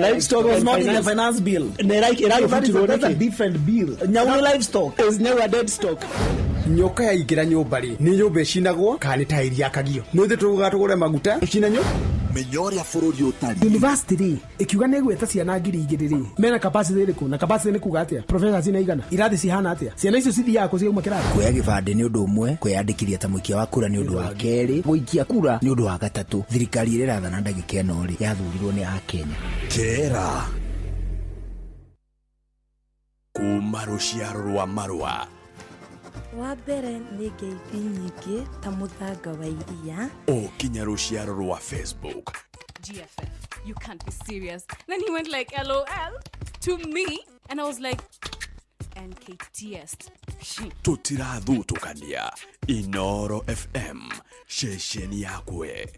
Livestock was not in the finance bill. That's a different bill. Now livestock is never a dead stock. Nyoka ya igira nyumbari ni nyumba icinagwo kana ta iria kagio nuthe tugatugure maguta icinanyo menyoria bururi utari university ikiuga ne gweta ciana ngiri igiriri mena capacity iriku na capacity ni kuga atia professors ina igana irathi cihana atia ciana icio cithi yako ciuma kirathi kuya gibande ni undu umwe kwiyandikithia ta muikia wa kura ni undu wa keri guikia kura ni undu wa gatatu thirikari ire rathana ndagika eno ri yathurirwo ni Akenya kera kuma ruciaro rwa marwa Wambere ni ngeithi nyingi ta muthanga wa iria kinya ruciaro rwa Facebook GFF, you can't be serious. Then he went like LOL to me and I was like NKTS. Tutirathutukania Inoro FM shesheni yakwe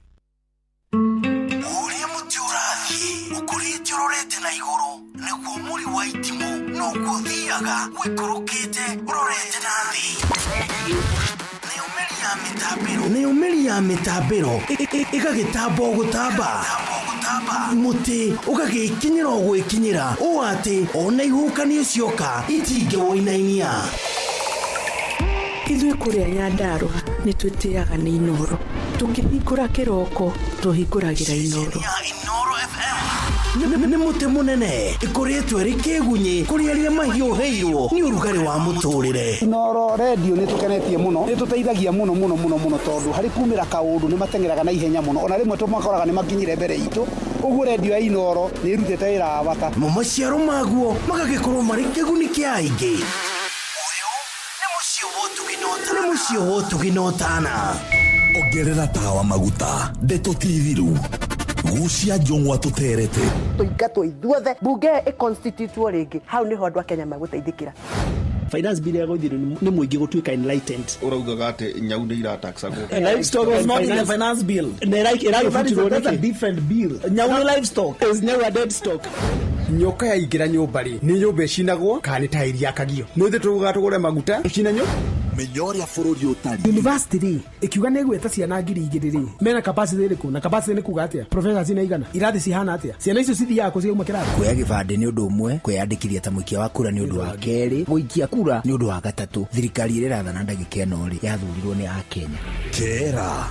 Uri muti urathi ukurite urorete na iguru niguo muri wa itimu no guthiaga wikurukite urorete nathi ni umeri ya mitambiro igagitambo gutamba muti ugagikinyira gwikinyira o ati ona ihukanie cioka itinge woinainia ithuĩ kũrĩa Nyandarua nĩ twĩtĩaga nĩ Inoro tũkĩhingũra kĩroko tũhingũragĩra Inoro nĩ mũtĩ mũnene ĩkoretwo ĩrĩ kĩgunyi kũrĩ arĩa mahiũhĩirwo nĩ ũrugarĩ wa mũtũrĩre Inoro radio nĩ tukenetie mũno nĩ tuteithagia mũno tondu harĩ kumĩra kaũndũ nĩ matengeraga na ihenya mũno ona rĩmwe tũmakoraga nĩ makinyire mbere itũ ũguo radio ya Inoro nĩ irutĩte wĩra wa bata maciaro maguo magagĩkorwo marĩ kĩguni kĩa aingĩ Nemusio wotu ginotana Ogerera tawa maguta Deto tithiru Gucia jongwa tuterete Tuingatwo ithuothe bunge constitute ringi hau niho andu a Kenya magutaithikira Finance bill ya guthiru ni muingi gutuika enlightened. uraugaga ati nyau ni irataxagwo Livestock was not in the finance bill. That's a different bill. Now livestock is never a dead stock. Nyoka ya igira nyumbari ni nyumba icinagwo kana ta iria kagio nuthe tugatugure maguta icinanyo menyoria bururi utari university ikiuga ne gweta ciana ngiri igiriri mena capacity iriku na capacity ni kuga atia professors ina igana irathi cihana atia ciana icio cithi yako ciuma kirathi kuya gibande ni undu umwe kwiyandikithia ta muikia wa kura ni undu wa keri guikia kura ni undu wa gatatu thirikari ire rathana ndagika eno ri yathurirwo ni Akenya kera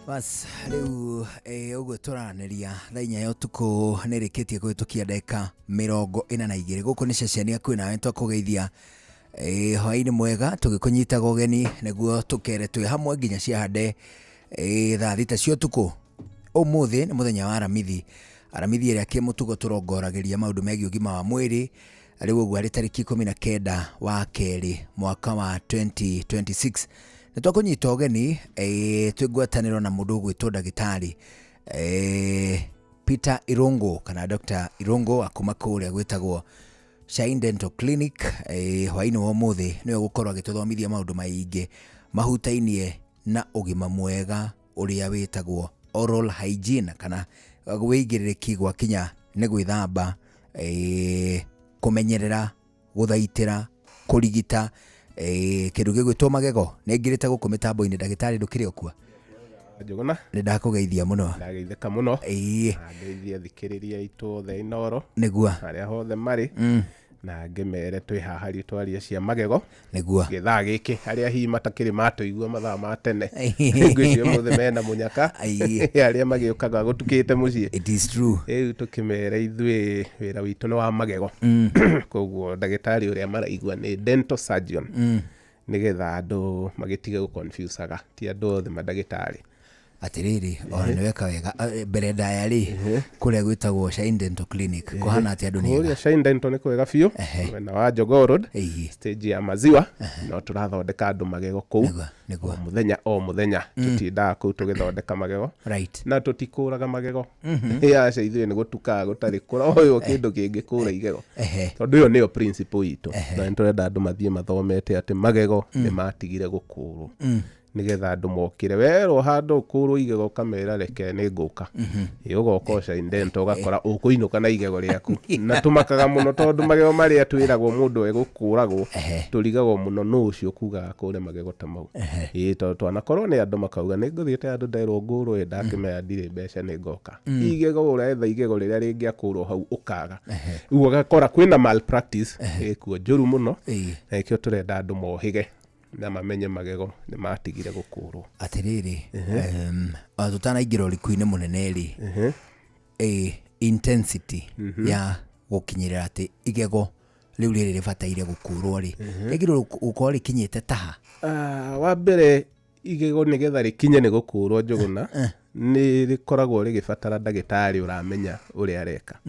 bas riu uguo turaniria thainya yo tuko nirikitie kuhitukia ndeka 42 guku ni ceceni ya kwina wento kugeithia hwaini mwega tugikunyitaga ugeni niguo tukere twi hamwe nginya ciahande thaa thita cio tuko umuthi ni muthenya wa aramithi iria kimutugo turongoragiria maundu megi ugima wa mwiri Ariwo gwari tariki 19 wa keri mwaka wa 2026 nitwakunyita ugeni twigwataniro na mundu gwitwo ndagitari Peter Irungu kana Dr. Irungu akuma kuria gwitagwo Shine Dental Clinic hwaini wa muthi niwe gukorwa gituthomithia maundu maingi mahutainie na ugima mwega uria witagwo oral hygiene kana gwigiriki gwa kinya ni gwithamba kumenyerera guthaitira kurigita kindu gigwitwo magego ningirite guku mitambo-ini ndagitari ndukiri okua Njuguna ni ndakugeithia muno ndageithika muno ndeithia thikiriria itu the inoro nigua aria hothe mari na ngimere twi haha ritwaria cia magego nigua githaa giki aria hi matakiri matuigua mathaa ma tene ngwicio muthe mena munyaka aria magiukaga gutukite mucii it is true tukimere ithui wira witu ni wa magego koguo ndagitari uria maraigua ni dental surgeon nigetha andu magitige guconfusaga ti andu othe mandagitari atiriri ona niweka wega mbere ndaya ri kuria gwitagwo Shine Dental Clinic kuhana ati andu ni kuria Shine Dental ni kwega biu na wa Jogoo Road stage ya maziwa no turathondeka andu magego kuu o muthenya tutinda kuu tugithondeka magego na tutikuraga magego aca ithuĩ ni gutukaga gutari kura uyu kindu kingi kura igego tondu yo niyo principle itu na nturenda andu mathie mathomete ati magego ni matigire gukurwo nigetha andu mokire wero handu kurwo igego kamera reke ni nguka ugoka Shine Dental ugakora ukuinuka na igego riaku na tumakaga muno tondu magego maria twiragwo mundu egukuragwo turigagwo muno no ucio kuga akure magego ta mau tondu twanakorwo ni andu makauga ni nguthiite andu nderwo ngurwo ndakimenya ndire mbeca ni ngoka igego uretha igego riria ringiakurwo hau ukaga uguo ugakora kwina malpractice ikuo njuru muno na ikio turenda andu mohige na mamenye magego ni matigire gukurwo atiriri tutana igiro likuine munene ri intensity ya gukinyirira ati igego riu riri ribataire gukurwo ri igiro uko rikinyite taha wa mbere igego nigetha rikinye ni gukurwo Njuguna ni rikoragwo rigibatara ndagitari uramenya uria areka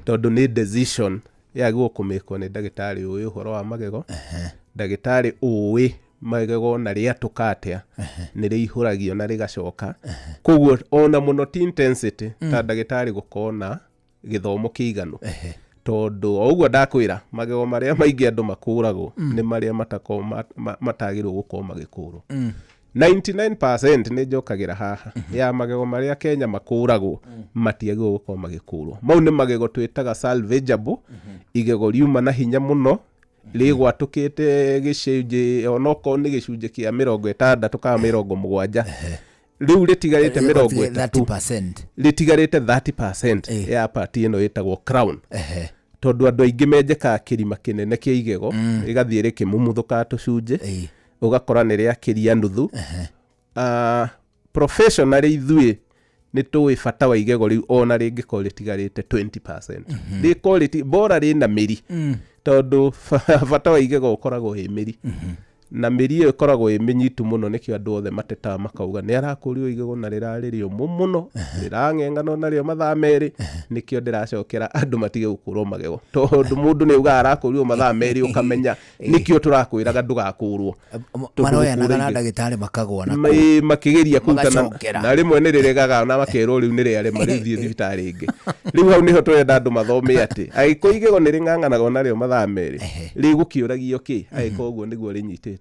tondu ni decision ya gukumikwo ni ndagitari uyu uhoro wa magego ndagitari uwi magego na ria tukatia ni rihuragio na rigacoka koguo ona muno ti intensity ta ndagitari gukona githomo kiiganu tondu oguo ndakwira magego maria maingi andu makuragwo ni maria matagirwo gukorwo magikurwo 99% ni njokagira haha ya magego maria Kenya makuragwo matiagirwo gukorwo magikurwo mau ni magego twitaga salvageable igego riuma na hinya muno rigwatukite gicunji onoko ni gicunji kia 60 ka 70 riu ritigarite 30% ritigarite 30% ya party ino itagwo crown tondu andu aingi menjeka kirima kinene kia igego igathie rikimumuthuka tucunji ugakora ni ria kiria nuthu professionally ithui ni tuwi bata wa igego riu ona ringiko ritigarite 20% ri quality bora ri na miri tondu bata wa igego ukoragwo hi miri na miri iyo ikoragwo iminyitu muno nikio andu othe mateta makauga ni arakurio igego na riraririo muno rirang'eng'ano nario mathaa meri nikio ndiracokera andu matige gukurwo magego tondu mundu ni uga arakurio mathaa meri ukamenya nikio turakwiraga ndugakurwo maroyanaga na ndagitari makagwa na makigeria kutana na rimwe ni riregaga na makerwo riu ni riare marithie thibitari ingi riu hau niho turenda andu mathome ati aiko igego ni ring'ang'anaga nario mathaa meri rigukiuragio ki aiko uguo niguo rinyitite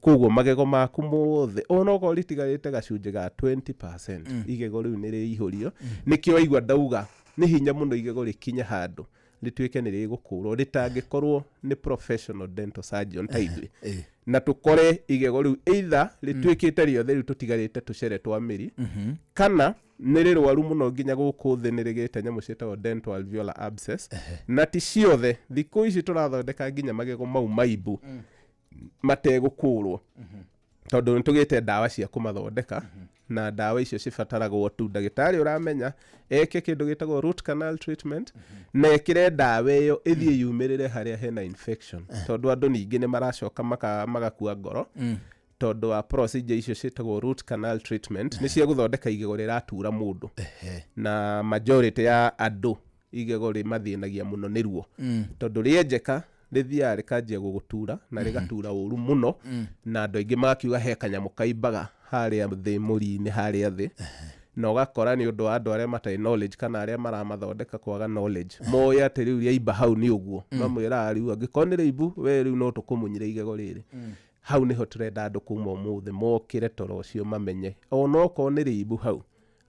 koguo magego maku mothe ona uko ritigarite gacunji ga 20% igego riu ni riihurio nikio aigua ndauga ni hinya muno igego rikinye handu rituike ni rigukurwo ritangikorwo ni professional dental surgeon taithwi na tukore igego riu either rituikite riothe riu tutigarite tucere twa miri kana ni rirwaru muno nginya guku thi ni rigite nyamu cietagwo dental alveolar abscess na ti ciothe thiku ici turathondeka nginya magego mau maibu mategukurwo tondu nitugite dawa cia kumathondeka na dawa icio cibataragwo tu ndagitari uramenya eke kindu gitagwo root canal treatment na ekire dawa iyo ithie yumirire haria hena infection tondu andu ningi ni maracoka magakua ngoro tondu wa procedure icio cietagwo root canal treatment ni cia guthondeka igego riratura mundu na majority ya andu igego rimathinagia muno niruo tondu rienjeka rithia rikanjia gugutura na rigatura uru muno na andu aingi magakiuga he kanyamu kaimbaga haria thi muri-ini haria thi na ugakora ni undu wa andu aria matai knowledge kana aria maramathondeka kwaga knowledge moya ati riu riaimba hau ni uguo mamwira riu angikorwo ni riimbu we riu no tukumunyire igego riri hau niho turenda andu kuma umuthi mokire toro ucio mamenye ona okorwo ni riimbu hau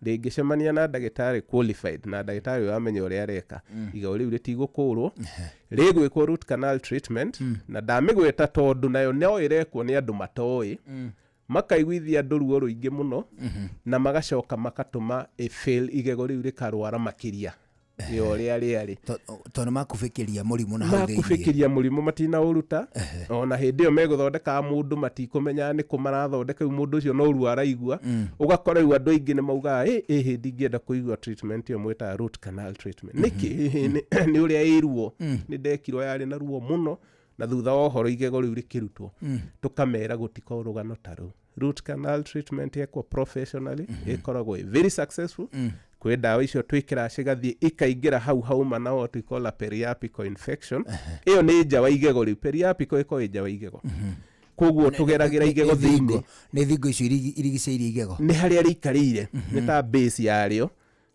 ringicemania na ndagitari qualified na ndagitari wamenya uria areka igego riu ritigũkũrwo rigwikwo root canal treatment na ndamigweta tondu nayo no irekwo ni andu matoi makaiguithia andu ruo ruingi muno na magacoka makatuma fail igego riu rikarwara makiria yo riari tondu makufikiria murimu na hau thĩinĩ makufikiria murimu matina uruta ona hindi yo meguthondeka mundu matikumenya ni kumarathondeka mundu ucio no ruo araigua ugakora yu andu aingi ni mauga hindi ngienda kuigua treatment yo mweta root canal treatment niki ni uria iruo ni ndekirwo yari na ruo muno na thutha wa horo igego riu rikirutwo tukamera gutiko rugano taru root canal treatment yekwo professionally ikoragwo very successful kwe dawa icio twikira cigathie ikaingira hau mana what we call a periapical infection iyo ni nja wa igego riu periapical iko nja wa igego koguo tugeragira igego thiini ni thingo icio irigiceirie igego ni haria rikarire ni ta base yario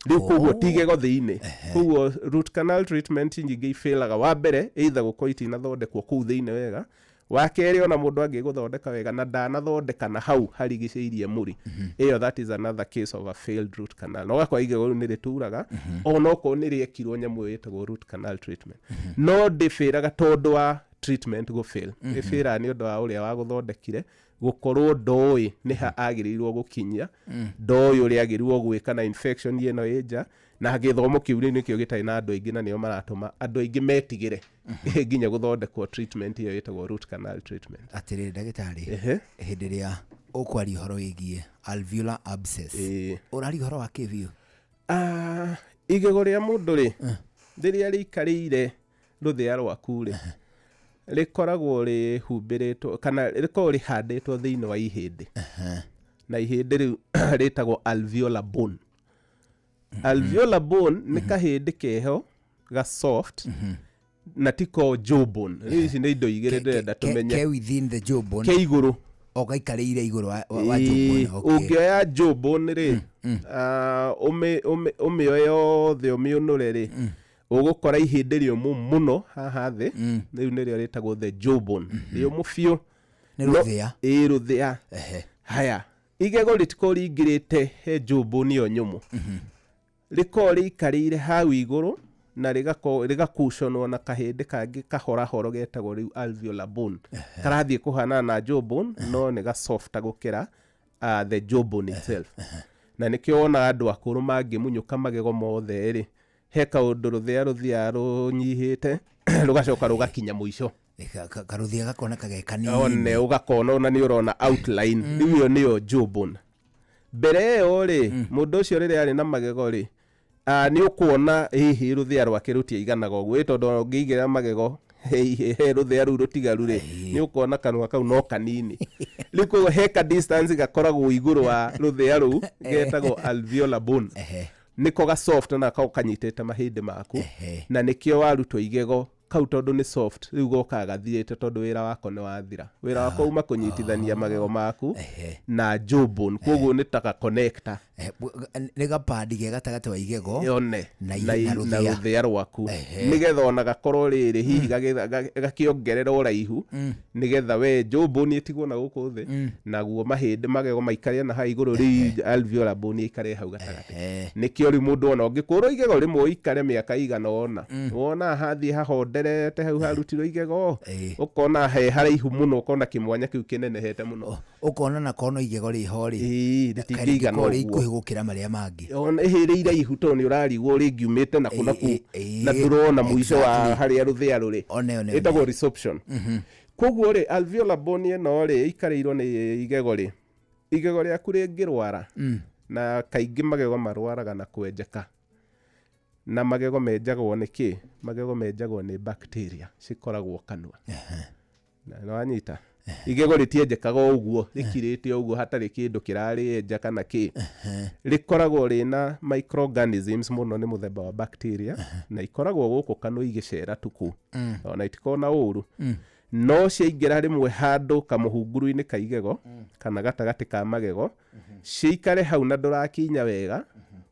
riu koguo tigego thiini koguo root canal treatment nyingi ifailaga wa mbere either guko itinathondekwo kuu thiini wega wa keri ona mundu angiguthondeka wega na ndanathondeka na hau harigiceirie muri iyo that is another case of a failed root canal no gakwa igego riu nirituraga ona okorwo niriekirwo nyamu yetagwo root canal treatment no ndifiraga tondu wa treatment go fail ifira ni undu wa uria wa guthondekire gukorwo ndoi ni ha agirirwo gukinyia ndoi uria agirirwo gwika na infection yeno eja na githomo kiu ni kio gitai na andu aingi na nio maratuma andu aingi metigire nginya guthondekwo treatment iyo yetagwo root canal treatment atiri ndagitari hindi ria ukwari horo igie alveolar abscess urari horo wa kivio igego ria mundu ri ndiria rikarire ruthia rwaku ri rikoragwo ri humbiritwo kana rikoragwo rihanditwo thiini wa ihindi na ihindi riu ritagwo alveolar bone alveolar bone ni kahindi keho ga soft na tiko jawbone riu ici ni indo igire ndenda tumenye ke within the jawbone ke iguru ogaikarire iguru wa jawbone ungioya jawbone ri umioya yothe umiunure ri ugukora ihindi riomu muno haha thi riu nirio ritagwo the jawbone riomu biu ni ruthia ruthia haya igego ritiko ringirite he jawbone yo nyumu riko rikarire hau iguru na rigakushonwo na kahindi kangi kahora horo getagwo riu alveolar bone karathie kuhana na jawbone no ni ga soft gukira the jawbone itself na nikio ona andu akuru mangimunyuka magego mothe ri he kaundu ruthia runyihite rugacoka rugakinya muico karuthia gakona kagekani one ugakona ona ni urona outline riu yo niyo jawbone mbere yo ri mundu ucio riri ari na magego ri ni ukuona hihi ruthia rwake rutia iganaga uguo tondu ngiigira magego he ruthia ru rutigaru ri ni ukuona kanwa kau no kanini liko heka distance gakoragwo iguru wa ruthia ru getagwo alveolar bone niko ga soft na kanyitete mahindi maku na nikio warutwo igego kau tondu ni soft riu goka gathirite tondu wira wako ni wathira wira wako uma kunyitithania magego maku na jawbone koguo ni taka connector ni gapadi ge gatagate wa igego yone na ruthia rwaku nigetha ona gakorwo riri hihi gakiongerera uraihu nigetha we jawbone itigwo na guku thi naguo mahindi magego maikaria na ha iguru ri alveolar bone ikare hau gatagate nikio ri mundu ona ungikurwo igego rimwe ikare miaka igana wona hathi hahonderete hau harutirwo igego ukona he haraihu muno ukona kimwanya kiu kinenehete muno ukona na kono igego ri hori ritingigana uguo gukira maria mangi ona ihiri iraihu to ni urarigwo ringiumite na kuna ku na turona muico wa haria ruthia ruri etagwo resorption koguo ri alveolar bone no ri ikarirwo ni igego riaku ringirwara na kaingi magego marwaraga na kwenjeka na magego menjagwo ni ki magego menjagwo ni bacteria cikoragwo kanwa na wanyita igego ritienjekaga uguo rikirite uguo hatari kindu kirari enja kana ki rikoragwo rina microorganisms muno ni muthemba wa bacteria na ikoragwo guku kanu igicera tuku ona itikona uru no ciaingĩra rĩmwe handũ kamuhunguru-inĩ ka igego kana gatagati ka magego ciikare hau na ndũrakinya wega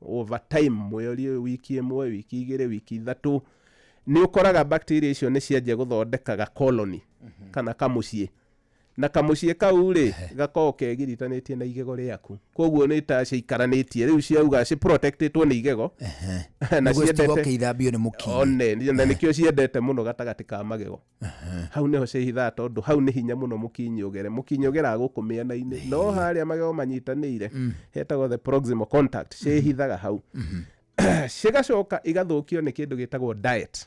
over time mweri wiki ĩmwe wiki igĩrĩ wiki ithatũ nĩ ũkoraga bacteria icio nĩ cianjia gũthondekaga colony kana kamuciĩ na kamuciĩ kau rĩ gakorwo kegiritanĩtie na igego rĩaku koguo nĩ ta ciikaranĩtie rĩu ciauga ci protectedwo nĩ igego na ciendete ithambio nĩ mũkinyi one na nĩkĩo ciendete mũno gatagati ka magego hau nĩho cihithaga tondũ hau nĩ hinya mũno mũkinyi ũgeraga gũkũ mĩena-inĩ no harĩa magego manyitanĩire hetagwo the proximal contact cihithaga hau cigacoka igathũkio nĩ kĩndũ gĩtagwo diet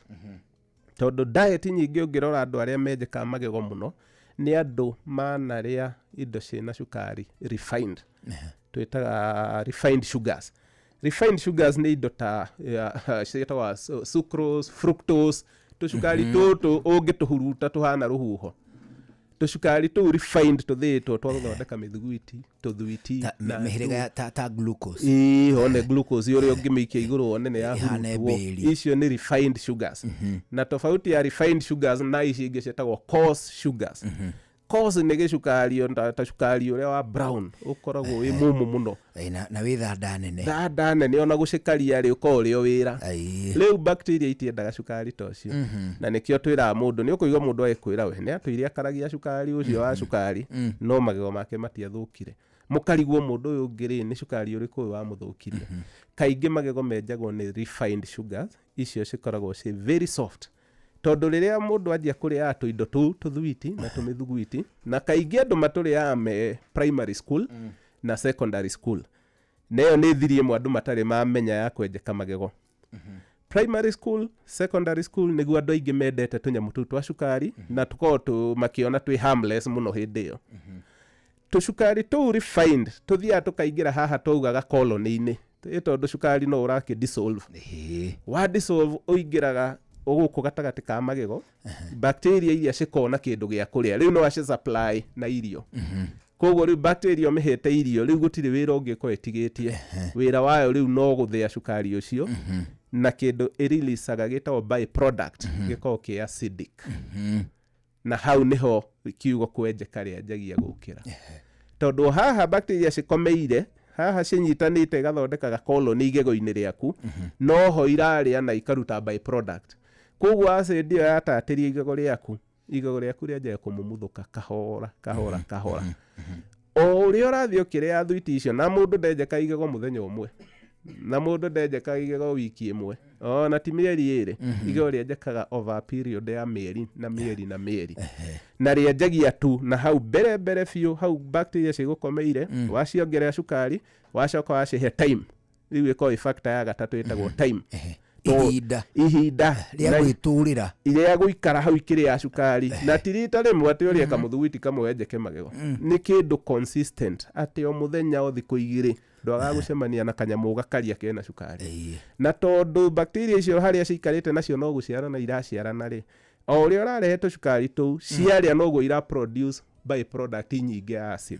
tondũ diet nyingĩ ũngĩrora andũ arĩa menjekaga magego mũno nĩ andũ manarĩa indo ciĩna cukari refined twĩtaga refined sugars nĩ indo ta ciĩtagwo sucrose fructose tũcukari tũtũ ũngĩtũhuruta tũhana rũhuho tũcukari tũu refined tũthĩĩtwo twa gũthondeka mĩthuguiti tũthuiti na mĩhĩrĩga ta glucose one glucose ũrĩa ũngĩmĩikia igũrũ one nĩ yahurutwo icio nĩ refined sugars na tofauti ya refined sugars na ici ingĩ ciĩtagwo coarse sugars coarse nĩ gĩcukari ta cukari ũrĩa wa brown ũkoragwo wĩ mũmũ mũno na wĩ thanda nene ona gũcikaria rĩ ũkorwo ũrĩ o wĩra rĩu bacteria itiendaga cukari ta ũcio na nĩkĩo twĩraga mũndũ nĩ ũkũigua mũndũ agĩkwĩra we nĩ atũire akaragia cukari ũcio wa cukari no magego make matiathũkire mũkarigwo mũndũ ũyũ ũngĩ rĩ nĩ cukari ũrĩkũ ũyũ wamũthũkirie kaingĩ magego menjagwo nĩ refined sugars icio cikoragwo ci very soft tondũ rĩrĩa mũndũ anjia kũrĩa tũindo tũu tũthuiti na tũmĩthuguiti na kaingĩ andũ matũrĩaga me primary school na secondary school nayo nĩ thiri ĩmwe andũ matarĩ mamenya ya kwenjeka magego primary school secondary school nĩguo andũ aingĩ mendete tũnyamũ tũu twa cukari na tũkorwo makĩona twĩ harmless mũno hĩndĩ ĩyo tũcukari tũu refined tũthiaga tũkaingĩra haha twaugaga colony-inĩ tondũ cukari no ũrakĩ dissolve wa dissolve ũingĩraga ũgũkũ gatagati ka magego bacteria iria cikona kĩndũ gĩa kũrĩa rĩu no aci supply na irio koguo rĩu bacteria mĩhete irio rĩu gũtirĩ wĩra ũngĩkorwo ĩtigĩtie wĩra wayo rĩu no gũthĩa cukari ũcio na kĩndũ ĩrilisaga gĩtagwo byproduct gĩkorwo kĩ acidic na hau nĩho kiugo kwenjeka rĩanjagia gũkĩra tondũ haha bacteria cikomeire haha cinyitanĩte igathondekaga colony igego-inĩ rĩaku noho irarĩa na ikaruta byproduct koguo acid ĩyo yatatĩria igego rĩaku rĩanjagia kũmumuthũka kahora o ũrĩa ũrathiĩ ũkĩrĩa thuiti icio na mũndũ ndenjeka igego mũthenya ũmwe na mũndũ ndenjeka igego wiki ĩmwe ona ti mĩeri ĩrĩ igego rĩenjekaga over period ya mĩeri na mĩeri na rĩenjagia tu na hau mbere biũ hau bacteria cigũkomeire waciongerera cukari wacoka wacihe time rĩu ĩkorwo factor ya gatatũ ĩtagwo time ihinda rĩa gwĩtũrĩra iria gũikara hau ikĩrĩa cukari na ti rita rĩmwe atĩ ũrĩa kamũthuguiti kamwe wenjeke magego nĩ kĩndũ consistent atĩ o mũthenya o thikũ igĩrĩ ndwaga gũcemania na kanyamũ gakaria kena cukari na tondũ bacteria icio harĩa cikarĩte nacio no gũciarana iraciarana rĩ o ũrĩa ũrarehe tũcukari tũu ciarĩa noguo iraproduce byproduct nyingĩ ya acid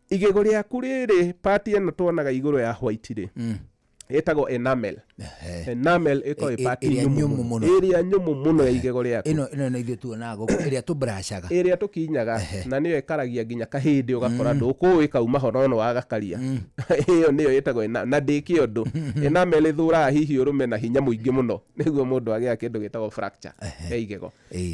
igego rĩaku rĩrĩ part ĩno tuonaga igũrũ ya white rĩ ĩtagwo enamel ĩkorwo ĩpati ĩrĩa nyũmũ mũno ya igego rĩaku ĩno nĩ ithuĩ tuonaga gũkũ ĩrĩa tũbracaga ĩrĩa tũkinyaga na nĩyo ĩkaragia nginya kahĩndĩ ũgakora ndũkũĩ kauma horono wagakaria ĩyo nĩyo ĩtagwo na ndĩkĩ ũndũ enamel ĩthũraga hihi ũrũme na hinya mũingĩ mũno nĩguo mũndũ agĩa kĩndũ gĩtagwo fracture ya igego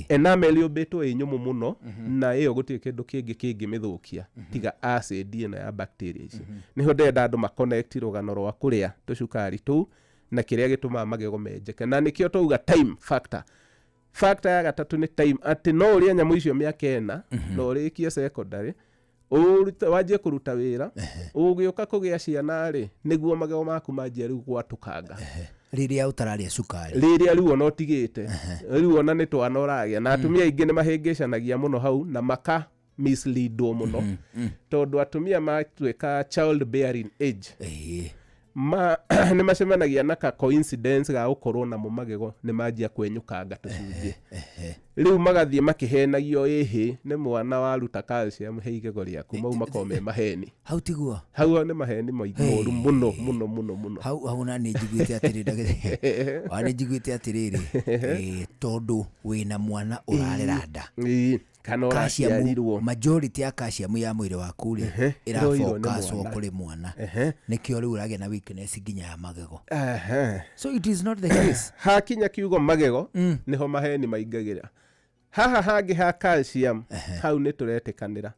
enamel yũmbĩtwo ĩ nyũmũ mũno na ĩyo gũtirĩ kĩndũ kĩngĩ kĩngĩmĩthũkia tiga acid ĩno ya bacteria icio nĩho ndenda andũ maconnect rũgano rwa kũrĩa tũcukari tũu na kĩrĩa gĩtũmaga magego menjeke na nĩkĩo tũuga time factor ya gatatũ nĩ time atĩ no ũrĩa nyamũ icio mĩaka ĩna no ũrĩkie secondary wanjie kũruta wĩra ũgĩũka kũgĩa ciana rĩ nĩguo magego maku manjia rĩu gwatũkanga rĩrĩa ũtararĩa cukari rĩrĩa rĩu ona ũtigĩte rĩu ona nĩ twana ũragĩa na atumia aingĩ nĩ mahĩngĩcanagia mũno hau na maka misleadwo mũno tondũ atumia matuĩka child bearing age nĩ macemanagia na ka coincidence ga gũkorwo namo magego nĩ manjia kwenyũkanga tũcunjĩ rĩu magathiĩ makĩhenagio ĩhĩ nĩ mwana waruta calcium he igego rĩaku mau makorwo me maheni hau tiguo hau nĩ maheni moru mũno hau na nĩ njiguĩte atĩrĩrĩ tondũ wĩna mwana ũrarera nda kana ũraciarirwo majority ya calcium ya mwĩrĩ waku rĩ ĩrafocuswo kũrĩ mwana nĩkĩo rĩu ũragĩa na weakness nginya ya magego so it is not the case hakinya kiugo magego niho maheni maingagĩra haha hangĩ ha calcium hau nĩ tũretĩkanĩra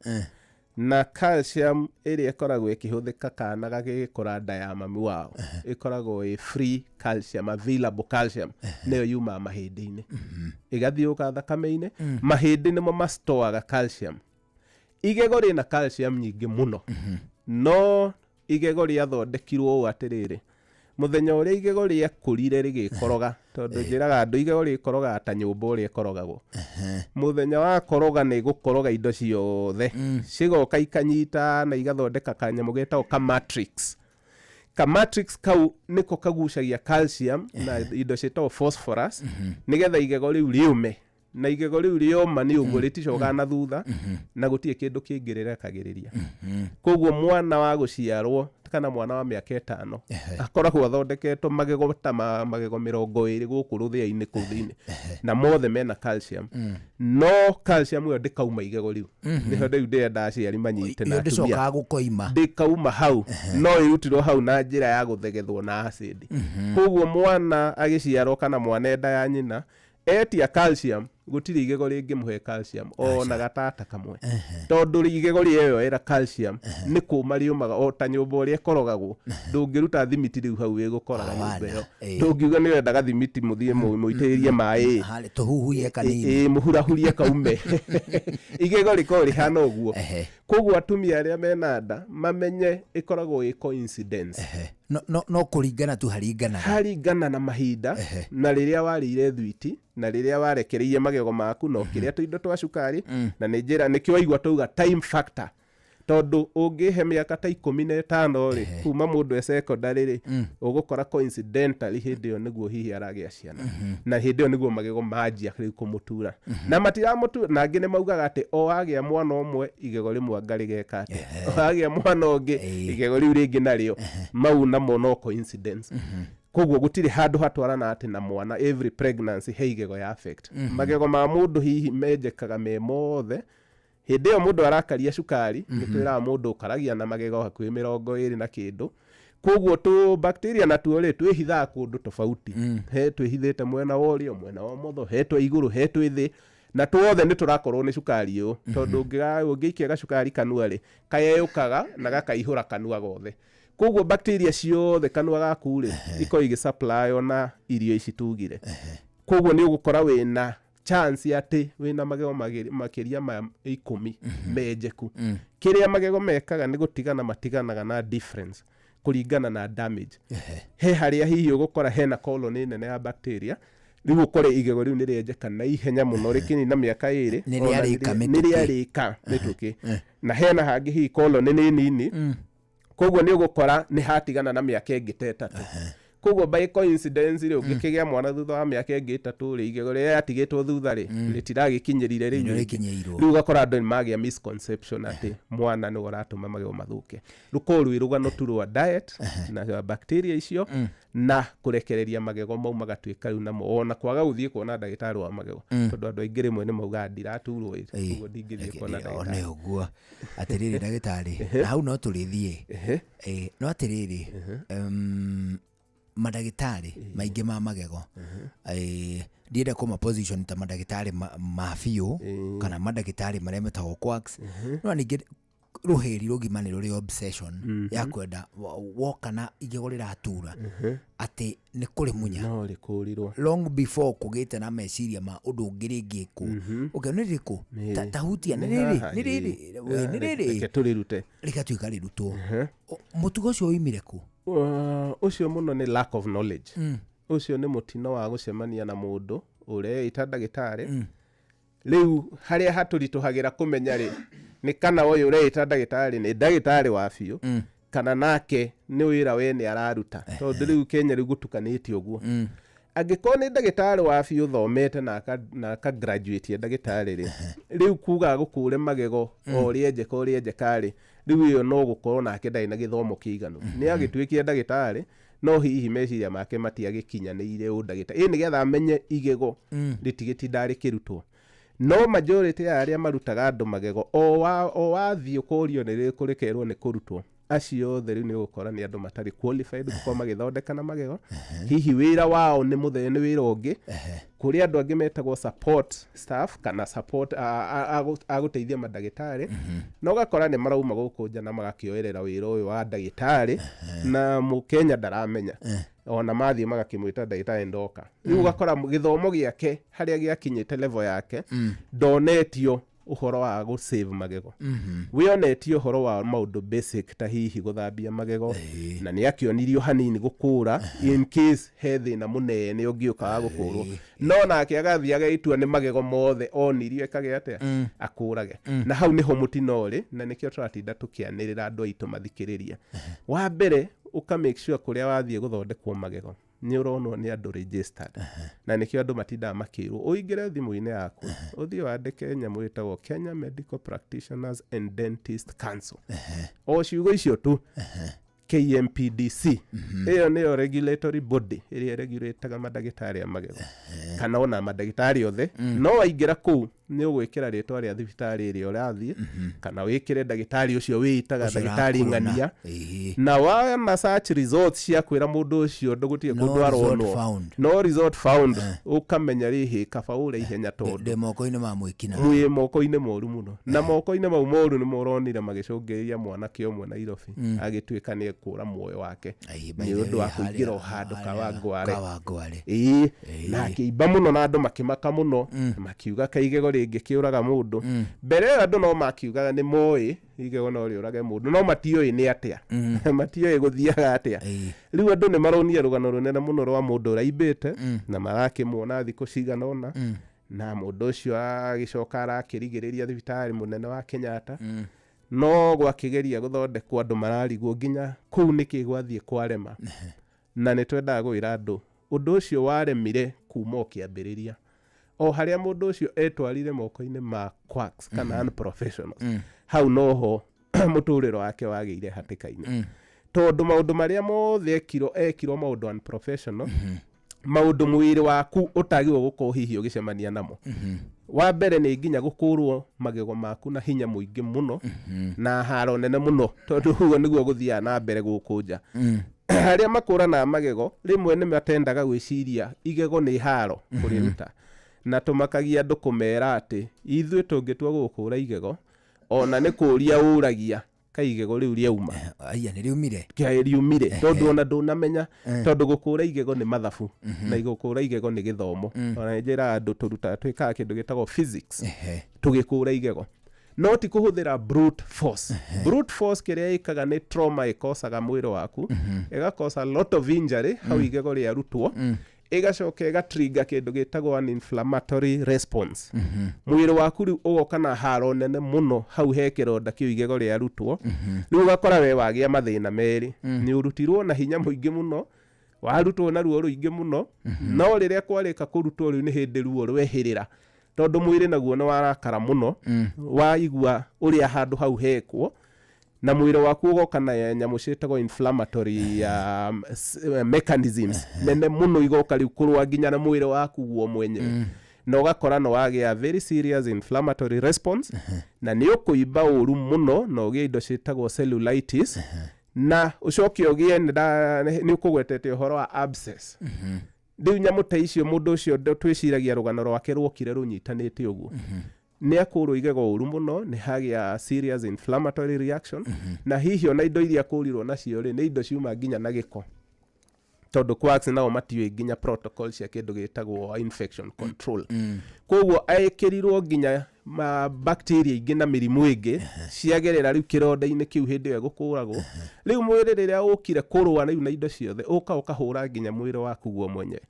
na calcium ĩrĩa ĩkoragwo ĩkĩhũthĩka kana gagĩkũra nda ya mami wao ĩkoragwo free calcium available calcium nĩyo yumaga mahĩndĩ-inĩ ĩgathiũka thakame-inĩ mahĩndĩ nĩmo mastoaga calcium igego rĩna calcium nyingĩ mũno no igego rĩathondekirwo ũũ atĩrĩrĩ mũthenya ũrĩa igego rĩakũrire rĩgĩkoroga tondũ njĩraga andũ igego rĩkoroga ta nyũmba ũrĩa ĩkorogagwo mũthenya wa koroga nĩ gũkoroga indo ciothe cigoka ikanyita na igathondeka kanyamũ getagwo ka matrix kau nĩko kagucagia calcium na indo ciĩtagwo phosphorus nĩgetha igego rĩu rĩume na igego rĩu rĩoma nĩ ũguo rĩticokaga na thutha na gũtirĩ kĩndũ kĩngĩ rĩrekagĩrĩria koguo mwana wa gũciarwo kana mwana wa mĩaka 5 akoragwo athondeketwo magego ta magego 20 gũkũ rũthĩa-inĩ kũu thĩinĩ na mothe mena calcium no calcium ĩyo ndĩkauma igego rĩu nĩho rĩu ndĩrenda aciari manyite na ndĩcokaga gũkoima ndĩkauma hau no ĩrutirwo hau na njĩra ya gũthegethwo na acid koguo mwana agĩciarwo kana mwana enda ya nyina etia calcium gũtirĩ igego rĩngĩmũhe calcium ona gatata kamwe tondũ igego rĩeyo era calcium nĩ kũma rĩũmaga o ta nyũmba ũrĩa ĩkorogagwo ndũngĩruta thimiti rĩu hau ĩgũkoraga nyũmba ĩyo ndũngiuga nĩ wenda gathimiti mũthiĩ mũitĩrĩrie maĩ tũhuhurie kanini mũhurahurie kaume igego rĩkorwo rĩhana ũguo koguo atumia arĩa mena nda mamenye ĩkoragwo ĩ coincidence no kũringana tu haringana na mahinda na rĩrĩa warĩire thwiti na rĩrĩa warekereirie magego maku no kĩrĩa tũindo twa cukari na nĩ njĩra nĩkĩo aigua tauga time factor tondũ ũngĩhe mĩaka ta 15 rĩ kuma mũndũ secondary rĩ ũgũkora coincidentally hĩndĩ ĩyo nĩguo hihi aragĩa ciana na hĩndĩ ĩyo nĩguo magego manjia rĩu kũmũtura na matiramũtura na angĩ nĩ maugaga atĩ o agĩa mwana ũmwe igego rĩmwe ngarĩgeka atĩ o agĩa mwana ũngĩ igego rĩu rĩngĩ narĩo mau namo no coincidence koguo gũtirĩ handũ hatwarana atĩ na mwana every pregnancy he igego ya affect magego ma mũndũ hihi menjekaga me mothe hĩndĩ ĩyo mũndũ arakaria cukari nĩtwĩraga mũndũ ũkaragia na magego hakuhĩ 20 na kĩndũ koguo tu bacteria natuo rĩ twĩhithaga kũndũ tofauti he twĩhithĩte mwena wa ũrĩo mwena wa ũmotho he twĩ igũrũ he twĩ thĩ na tuothe nĩ tũrakorwo nĩ cukari ũyũ tondũ ũngĩikia gacukari kanua rĩ kayeyũkaga na gakaihũra kanua gothe koguo bacteria ciothe kanua gaku rĩ ikoragwo igĩsupply ona irio ici tugire koguo nĩ ũgũkora wĩna chance atĩ wĩna magego makĩria ma 10 menjeku kĩrĩa magego mekaga nĩ gũtigana matiganaga na difference kũringana na damage he harĩa hihi ũgũkora hena colony nene ya bacteria rĩu ũkore igego rĩu nĩ rĩenjeka na ihenya mũno rĩkinyi na mĩaka 2 nĩ rĩarĩka mĩtũkĩ na hena hangĩ hihi colony nĩ nini koguo nĩ ũgũkora nĩ hatigana na mĩaka ĩngĩ 3 koguo by coincidence rĩ ũngĩkĩgĩa mwana thutha wa mĩaka ĩngĩ 3 rĩ igego rĩrĩa yatigĩtwo thutha rĩ rĩtiragĩkinyĩrire rĩu ũgakora andũ nĩ magĩa misconception atĩ mwana nĩ ũratũma magego mathũke rũkorwo rwĩ rũgano tu rwa diet na bacteria icio na kũrekereria magego mau magatuĩka rĩu namo ona kwaga gũthiĩ kuona ndagĩtarĩ wa magego tondũ andũ aingĩ rĩmwe nĩ maugaga ndiraturwo koguo ndingĩthiĩ kuona ndagĩtarĩ nĩ ũguo atĩrĩrĩ ndagĩtarĩ na hau no tũrĩthiĩ no atĩrĩrĩ madagĩtarĩ maingĩ ma magego ndienda kuma position ta madagĩtarĩ ma biũ kana madagĩtarĩ marĩa metagwo quacks no ningĩ rũhĩri rũgima nĩ rũrĩ obsession ya kwenda woka na igego rĩratura atĩ nĩ kũrĩ munya no rĩkũrirwo long before kũgĩte na meciria ma ũndũ ũngĩ rĩngĩ kũ nĩ rĩkũ tahutia nĩ rĩrĩ reke tũrĩrute rĩgatuĩka rĩrutwo mũtugo ũcio oimire kũ ũcio mũno nĩ lack of knowledge ũcio nĩ mũtino wa gũcemania na mũndũ ũrĩa ĩta ndagĩtarĩ rĩu harĩa hatũritũhagĩra kũmenya rĩ nĩ kana ũyũ ũrĩa ĩta ndagĩtarĩ nĩ ndagĩtarĩ wa biũ kana nake nĩ wĩra we nĩ araruta tondũ rĩu Kenya rĩu gũtukanĩtio ũguo angĩkorwo nĩ ndagĩtarĩ wa biũ thomete na aka graduate ndagĩtarĩ rĩu kuga gũkũre magego o ũrĩa enjeka-rĩ rĩu ĩyo no gũkorwo nake ndarĩ na gĩthomo kĩiganu nĩ agĩtuĩkire ndagĩtarĩ no hihi meciria make matiagĩkinyanĩire ũndagĩtarĩ nĩgetha amenye igego rĩtigĩtinda rĩkĩrutwo no majority ya arĩa marutaga andũ magego o wathiĩ kũrio nĩ rĩkũ rĩkerwo nĩ kũrutwo acio othe rĩu nĩ gũkora nĩ andũ matarĩ qualified gũkorwo magĩthondeka na magego hihi wĩra wao nĩ mũthenya nĩ wĩra ũngĩ kũrĩ andũ angĩ metagwo support staff kana support agũteithia mandagĩtarĩ na ũgakora nĩ marauma gũkũ nja na magakĩoerera wĩra ũyũ wa ndagĩtarĩ na mũkenya ndaramenya ona mathiĩ magakĩmwĩta ndagĩtarĩ ndoka rĩu ũgakora gĩthomo gĩake harĩa gĩakinyĩte level yake ndonetio ũhoro wa gũ-save magego wĩonetio ũhoro wa maũndũ basic ta hihi gũthambia magego na nĩ akĩonirio hanini gũkũra in case he thĩna mũnene ũngĩũka wa gũkũrwo no nake agathiĩ agaitua nĩ magego mothe onirio ekage atĩa akũrage na hau nĩho mũtino ũrĩ na nĩkĩo tũratinda tũkĩanĩrĩra andũ aitũ mathikĩrĩrie wa mbere ũka make sure kũrĩa wathiĩ gũthondekwo magego nĩ ũronwo nĩ andũ registered na nĩkĩo andũ matindaga makĩrwo ũingĩre thimũ-inĩ yaku ũthiĩ wandĩke nyamũ ĩtagwo Kenya Medical Practitioners and Dentist Council o ciugo icio tu KMPDC ĩyo nĩyo regulatory body ĩrĩa regulateaga mandagĩtarĩ a magego kana ona mandagĩtarĩ othe no waingĩra kũu nĩ ũgwĩkĩra rĩtwa rĩa thibitarĩ ĩrĩa ũrathiĩ kana wĩkĩre ndagĩtarĩ ũcio wĩitaga ndagĩtarĩ ng'ania na wana search results cia kwĩra mũndũ ũcio ndũgũtiĩ kũndũ aronwo no result found ũkamenya rĩhĩ kaba ũre ihenya tondũ moko-inĩ ma mwĩkina mwĩ moko-inĩ moru mũno na moko-inĩ mau moru nĩ moronire magĩcũngĩrĩria mwanake ũmwe Nairobi agĩtuĩka nĩ ekũra muoyo wake nĩ ũndũ wa kũingĩra handũ Kawangware na akĩimba mũno na andũ makĩmaka mũno makiuga kaigego rĩngĩ kĩũraga mũndũ mbere ĩyo andũ no makiugaga nĩ moĩ igego no rĩũrage mũndũ no matiũĩ nĩ atĩa matiũĩ gũthiaga atĩa rĩu andũ nĩ maronire rũgano rũnene mũno rwa mũndũ ũraimbĩte na marakĩmuona thikũ cigana ũna na mũndũ ũcio agĩcoka arakĩrigĩrĩria thibitarĩ mũnene wa Kenyatta no gwakĩgeria gũthondekwo andũ mararigwo nginya kũu nĩkĩ gwathiĩ kwarema na nĩ twendaga gwĩra andũ ũndũ ũcio waremire kuma o kĩambĩrĩria o harĩa mũndũ ũcio etwarire moko-inĩ ma quacks kana unprofessionals hau noho mũtũrĩro wake wagĩire hatĩka-inĩ tondũ maũndũ marĩa mothe ekirwo maũndũ unprofessional maũndũ mwĩrĩ waku ũtagĩrwo gũkorwo hihi ũgĩcemania namo wa mbere nĩ nginya gũkũrwo magego maku na hinya mũingĩ mũno na haro nene mũno tondũ huo nĩguo gũthiaga na mbere gũkũ nja harĩa makũranaga magego rĩmwe nĩ matendaga gwĩciria igego nĩ haro kũrĩruta na tũmakagia andũ kũmera atĩ ithuĩ tũngĩtua gũkũra igego ona nĩ kũria ũragia kaigego rĩu rĩauma aya nĩ riumire riumire tondũ ona ndũnamenya tondũ gũkũra igego nĩ mathabu na gũkũra igego nĩ gĩthomo ona njĩra andũ tũrutaga twĩkaga kĩndũ gĩtagwo physics tũgĩkũra igego no ti kũhũthĩra brute force brute force kĩrĩa ĩkaga nĩ trauma ĩkosaga mwĩrĩ waku ĩgakosa lot of injury hau igego rĩarutwo ĩgacoka ĩgatrigger kĩndũ gĩtagwo an inflammatory response mwĩrĩ waku rĩu ũgoka na haro nene mũno hau he kĩronda kĩu igego rĩarutwo rĩu ũgakora we wagĩa mathĩna merĩ nĩ ũrutirwo na hinya mũingĩ mũno warutwo na ruo rũingĩ mũno no rĩrĩa kwarĩka kũrutwo rĩu nĩ hĩndĩ ruo rwehĩrĩra tondũ mwĩrĩ naguo nĩ warakara mũno waigua ũrĩa handũ hau hekwo na mwĩrĩ waku ũgoka na nyamũ ciĩtagwo inflammatory mechanisms nene mũno igoka rĩu kũrũa nginya na mwĩrĩ waku guo mwenyewe na ũgakora no wagĩa very serious inflammatory response na nĩ ũkũimba ũru mũno na ũgĩe indo ciĩtagwo cellulitis na ũcoke ũgĩe nĩ ũkũgwetete ũhoro wa abscess rĩu nyamũ ta icio mũndũ ũcio twĩciragia rũgano rwake rwokire rũnyitanĩte ũguo nĩ akũrwo igego ũru mũno nĩ hagĩa serious inflammatory reaction na hihi ona indo iria kũrirwo nacio rĩ nĩ indo ciuma nginya na gĩko tondũ quacks nao matiũĩ nginya protocol cia kĩndũ gĩtagwo infection control koguo ekĩrirwo nginya bacteria ingĩ na mĩrimũ ĩngĩ ciagerera rĩu kĩronda-inĩ kĩu hĩndĩ ĩyo gũkũragwo rĩu mwĩrĩ rĩrĩa ũkire kũrũa rĩu na indo ciothe ũkahũra nginya mwĩrĩ waku guo mwenyewe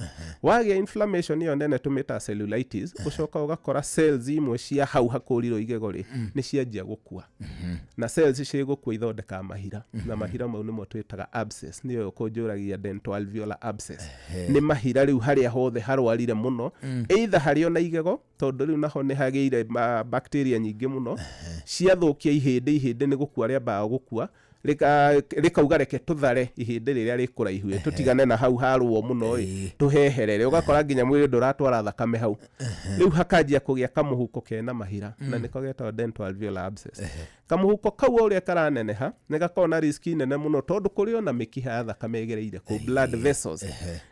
wagĩa inflammation ĩyo nene tũmĩta cellulitis ũcoka ũgakora cells imwe cia hau hakũrirwo igego nĩ cianjia gũkua na cells cigũkua ithondeka mahira na mahira mau nĩmo twĩtaga abscess nĩyo kũnjũragia dental alveolar abscess nĩ mahira rĩu harĩa hothe harwarire mũno either harĩ ona igego tondũ rĩu naho nĩ hagĩire bacteria nyingĩ mũno ciathũkia ihĩndĩ nĩ gũkua rĩambaga gũkua rĩkauga reke tũthare ihĩndĩ rĩrĩa rĩkũraihu tũtigane na hau harũo mũno tũheherere ũgakora nginya mwĩrĩ ndũratwara thakame hau rĩu hakanjia kũgĩa kamũhuko kena mahira na nĩko getagwo dental alveolar abscess kamũhuko kau ũrĩa karaneneha nĩ gakoragwo na risk nene mũno tondũ kũrĩ ona mĩkiha ya thakame ĩgereire kũ blood vessels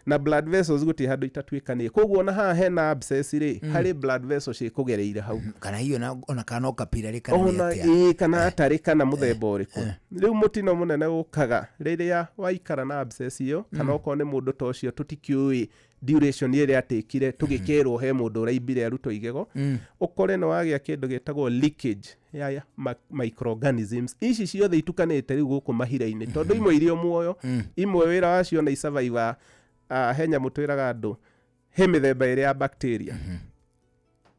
na blood vessels gũtirĩ handũ itatuĩkanĩrie koguo ona haha hena abscess harĩ blood vessels ĩkũgereire hau kana hiyo ona kana kapilari kana atarĩ kana mũthemba ũrĩkũ rĩu mũtino mũnene ũkaga rĩrĩa waikara na abscess iyo kana okorwo nĩ mũndũ ta ũcio tũtikĩũĩ duration ĩrĩa atĩkire tũgĩkerwo he mũndũ ũraimbire arutwo igego ũkore nĩ wagĩa kĩndũ gĩtagwo leakage ya microorganisms ici ciothe itukanĩte rĩu gũkũ mahira-inĩ tondũ imwe irio muoyo imwe wĩra wacio na isurvive he nyamũ twĩraga andũ he mĩthemba ĩrĩ ya bacteria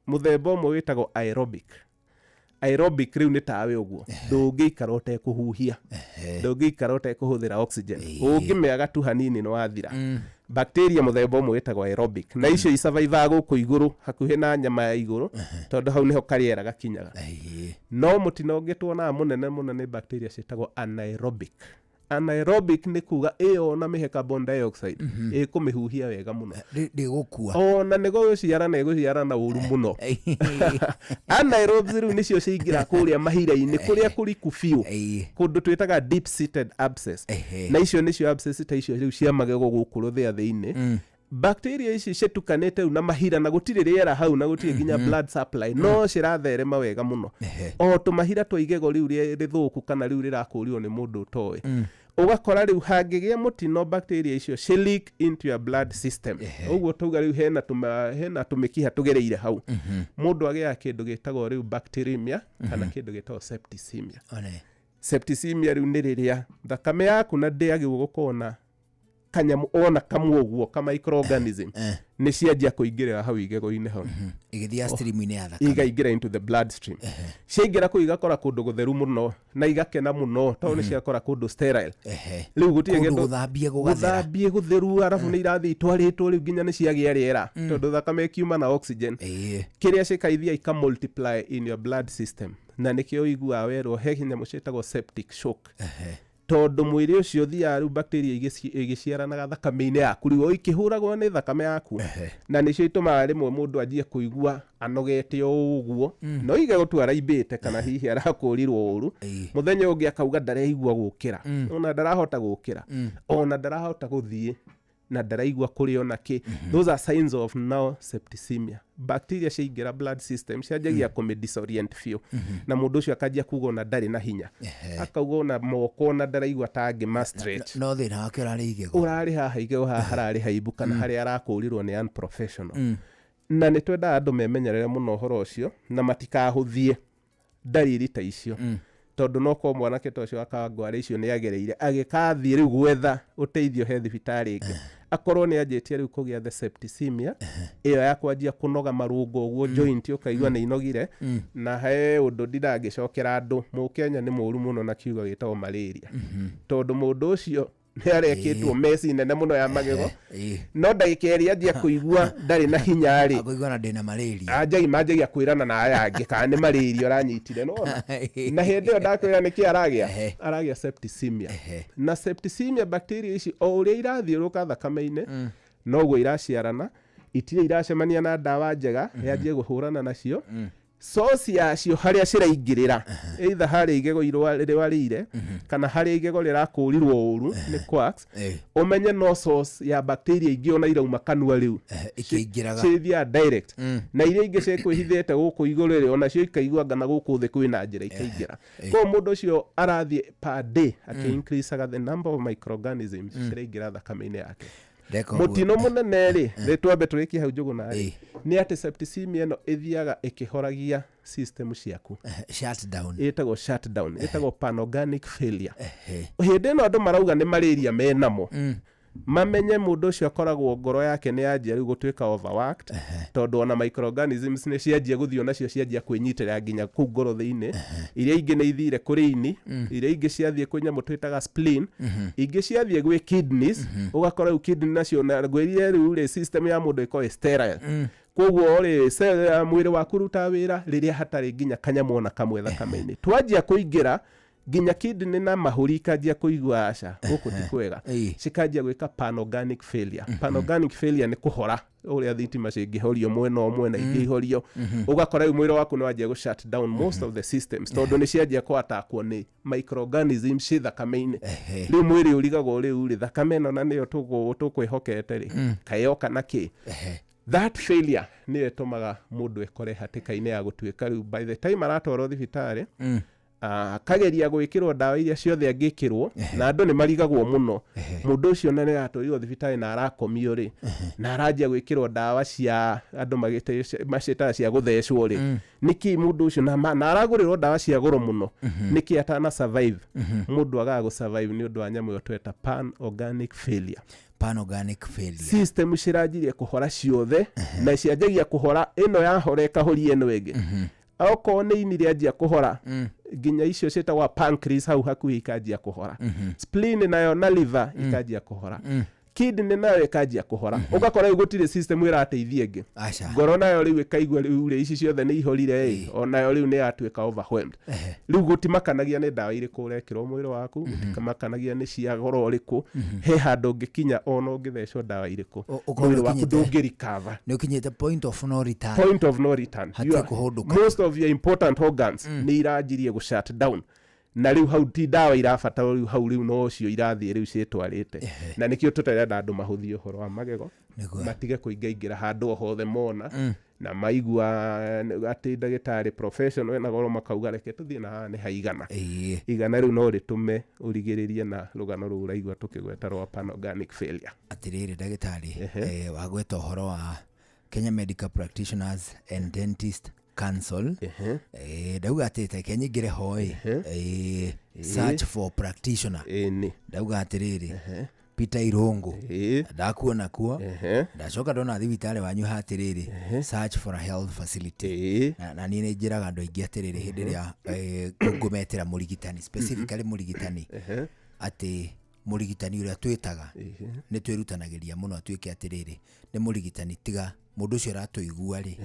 mũthemba ũmwe wĩtagwo aerobic rĩu nĩ tawe ũguo ndũngĩikara ũtekũhuhia ndũngĩikara ũtekũhũthĩra oxygen ũngĩmĩaga tu hanini nĩ wathira bacteria mũthemba ũmwe wĩtagwo aerobic na icio isurvivaga gũkũ igũrũ hakuhĩ na nyama ya igũrũ tondũ hau nĩho karĩera gakinyaga no mũtino ũngĩ tuonaga mũnene nĩ bacteria ciĩtagwo anaerobic nĩ kuga ĩyo na mĩhe carbon dioxide ĩkũmĩhuhia wega mũno ndĩgũkua ona nĩ gũciara na ũru mũno anaerobes rĩu nĩcio ciingĩra kũrĩa mahira-inĩ kũrĩa kũriku biũ kũndũ twĩtaga deep seated abscess na icio nĩcio abscess ta icio rĩu cia magego gũkũ rũthĩa thĩinĩ bacteria ici citukanĩte na mahira na gũtirĩ rĩera hau na gũtirĩ nginya blood supply no ciratherema wega mũno o tũmahira twa igego rĩu rĩthũku kana rĩu rĩrakũrio nĩ mũndũ ũtoĩ ũgakora rĩu hangĩgĩa mũtino bacteria icio ci leak into your blood system ũguo tauga rĩu hena tũmĩkiha tũgereire hau mũndũ agĩaga kĩndũ gĩtagwo rĩu bacteremia kana kĩndũ gĩtagwo septicemia septicemia rĩu nĩ rĩrĩa thakame yaku na ndĩagĩrĩirwo gũkorwo na kanyamu ona kamwe ũguo ka microorganism nĩ cianjia kũingĩrĩra hau igego-inĩ hau igĩthia stream-inĩ ya thakame igaingĩra into the blood stream ciaingĩra kũu igakora kũndũ gũtheru mũno na igakena mũno tondũ nĩ ciakora kũndũ sterile rĩu gũtirĩ gũthambie gũtheru arabu nĩ irathiĩ itwarĩtwo rĩu nginya nĩ ciagĩa rĩera tondũ thakame ikiuma na oxygen kĩrĩa cikaithia ikamultiply in your blood system na nĩkĩo ũiguaga werwo he nyamũ ciĩtagwo septic shock tondũ mwĩrĩ ũcio thiaga rĩu bacteria igĩciaranaga thakame-inĩ yaku rĩu ikĩhũragwo nĩ thakame yaku na nĩcio itũmaga rĩmwe mũndũ anjie kũigua anogete o ũguo no igego tu araimbĩte kana hihi arakũrirwo ũru mũthenya ũngĩ akauga ndareigua gũkĩra ona ndarahota gũkĩra ona ndarahota gũthiĩ na ndaraigua kũrĩ ona kĩ those are signs of now septicemia bacteria ciaingĩra blood system cianjagia kũmĩdisorient biũ na mũndũ ũcio akanjia kuga ona ndarĩ na hinya akauga ona moko ona ndaraigua ta ngĩma straight no thĩna wake ũrarĩ igego ũrarĩ haha igego haha hararĩ haimbu kana harĩa arakũrirwo nĩ unprofessional na nĩ twendaga andũ memenyerere mũno ũhoro ũcio na matikahũthie ndariri ta icio tondũ no kwa mwanake ta ũcio akangwara icio nĩ agereire agĩkathiĩ rĩu gwetha ũteithio he thibitarĩ ĩngĩ akorwo nĩ anjĩtie rĩu kũgĩa the septicemia ĩyo ya kwanjia kũnoga marũngo ũguo joint ũkaigua nĩ inogire na he ũndũ ndirangĩcokera andũ Mũkenya nĩ mũru mũno na kiugo gĩtagwo malaria tondũ mũndũ ũcio nĩ arekĩtwo meci nene mũno ya magego no ndagĩka ĩrĩa anjia kũigua ndarĩ na hinya rĩ akũigua na ndĩna malaria manjagia kwĩrana na aya angĩ kana nĩ malaria ũranyitire no na hĩndĩ ĩyo ndakwĩra nĩkĩ aragĩa septicemia na septicemia bacteria ici o ũrĩa irathiũrũka thakame-inĩ noguo iraciarana itirĩ iracemania na ndawa njega yanjie kũhũrana nacio source yacio harĩa ciraingĩrĩra either harĩa igego rĩrwarĩire kana harĩa igego rĩrakũrirwo ũru nĩ quacks ũmenye no source ya bacteria ingĩ ona irauma kanua rĩu cithiaga direct na iria ingĩ cikwĩhithĩte gũkũ igũrũ rĩ ona cio ikaigua ngana gũkũ thĩ kwĩna njĩra ikaingĩra koguo mũndũ ũcio arathiĩ per day increaseaga the number of microorganisms ciraingĩra thakame-inĩ yake mutino munene ri ritwambe turiki hau Njuguna ri ni ati septicemia no ithiaga ikihoragia system ciaku shutdown itagwo panorganic failure hindi no andu marauga ni malaria menamo mamenye mundu ucio akoragwo ngoro yake ni yanjia riu gutwika overworked tondu ona microorganisms ni cianjia guthio nacio cianjia kwinyitira nginya ku ngoro thiini iria ingi ni ithire kuri ini iria ingi ciathie kwi nyamu twitaga spleen ingi ciathie gwi kidneys ugakora riu kidney nacio na ngwirire riu ri system ya mundu iko sterile koguo ri cell ya mwiri waku ruta wira riria hatari nginya kanyamu ona kamwe thakame-ini twanjia kuingira nginya kidney na mahuri kanjia kuigua aca guku ti kwega cikanjia gwika panorganic failure panorganic failure ni kuhora uria thitima cingihorio mwena omwe na ingihorio ugakora riu mwiri waku ni wanjia gu shut down most of the systems tondu ni cianjia ku attackwo ni microorganisms ci thakame-ini riu mwiri urigagwo riu ri thakame no na niyo tukwihokete ri kayoka na ki that failure ni etumaga mundu ekore hatika-ini ya gutwika riu by the time aratwarwo thibitari kageria gwikirwo dawa iria ciothe angikirwo na andu ni marigagwo muno mundu ucio na ni atwirirwo thibitari na arakomio ri na aranjia gwikirwo dawa cia andu magite macita cia guthecwo ri niki mundu ucio na aragurirwo dawa cia goro muno niki atana survive mundu agaga survive ni undu wa nyamu yo tweta panorganic failure system ciranjirie kuhora ciothe na cianjagia kuhora ino yahora ikahoria ino ingi oko ni ini rianjia kuhora nginya icio cietagwa pancreas hau hakuhi ikanjia kuhora spleen nayo na liver ikanjia kuhora kidney nayo ikanjia kuhora ugakora riu gutire system irateithia ingi ngoro nayo riu ikaigua riu ici ciothe ni ihorire onayo riu ni yatwika overwhelmed riu gutimakanagia ni dawa iriku urekirwo mwiri waku gutimakanagia ni cia goro riku he handu ngikinya ona ungithecwo dawa iriku mwiri waku ndungirikava ni ukinyite point of no return most of your important organs ni iranjirie gu shut down na riu hau ti dawa irabata riu hau riu no cio irathie riu cietwarite na nikio tutarenda andu mahuthie uhoro wa magego matige kuingaingira handu hothe mona na maigua ati ndagitari professional na goro makauga reke tuthie na ni haigana igana riu no ritume urigiririe na rugano ru uraigua tukigweta rwa panorganic failure atiriri ndagitari wagweta uhoro wa Kenya Medical Practitioners and Dentists Council dauga atete Kenya ngire hoi search for practitioner dauga atiriri Peter Irongo ndakuona kuo ndacoka ndona thibitari wanyu hatiriri search for a health facility na ni njiraga andu aingi atiriri hindi ria ngumetera murigitani specifically murigitani ati murigitani uria twitaga ni twirutanagiria muno atwike atiriri ni murigitani tiga mundu ucio ratuigua ri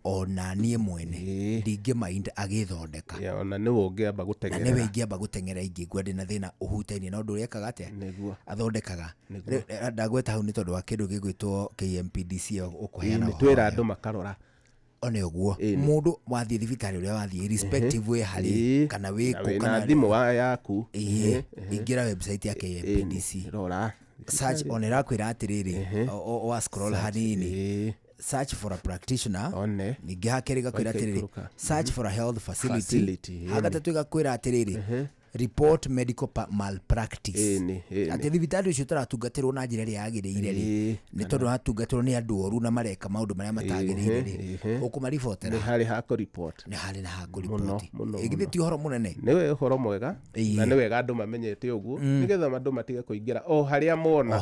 ona nie mwene ndingi mind agithondeka ona ni ungiamba gutengera na ni wingiamba gutengera ingigua ndina thina uhutainie na undu urekaga atia athondekaga ndagweta hau ni tondu wa kindu gigwitwo KMPDC ukuheana ni twira andu makarora one uguo mundu wathie thibitari uria wathie irrespective we hari kana wiko kana thimu wa yaku ingira website ya KMPDC rora search onera kwira atiriri o scroll hanini search for a practitioner ningi hakeriga kwira atiriri search for a health facility hagatatu igakwira atiriri report medical malpractice ati thibitari ucio turatungatirwo na njira ria yagiriire ri ni tondu hatungatirwo ni andu oru na mareka maundu maria matagiriire ri ukumaribotera ni hari ha ku report ni hari na ha ku report igithi ti horo munene ni we horo mwega na ni wega andu mamenyete uguo nigetha andu matige kuingira haria mona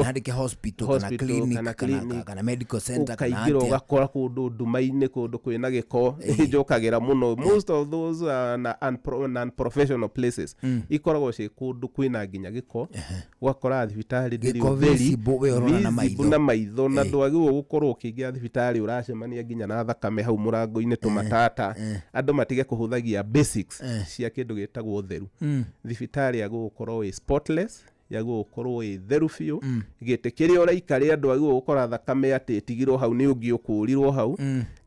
handike hospital kana clinic medical center kana kaingira ugakora kundu ndumaini kundu kwina giko njokagira muno most of those non-professional places ikoragwo ci kundu kwina nginya giko gwakora thibitari ndiri na maitho na ndwagirwo gukorwo ukiingia thibitari uracemania nginya na thakame hau murango-ini tumatata andu matige kuhuthagia basics cia kindu gitagwo theru thibitari yagukorwo wi spotless yagukorwo wi theru biu gite kiria uraikari andu agwo gukora thakame ati tigirwo hau ni ungi ukurirwo hau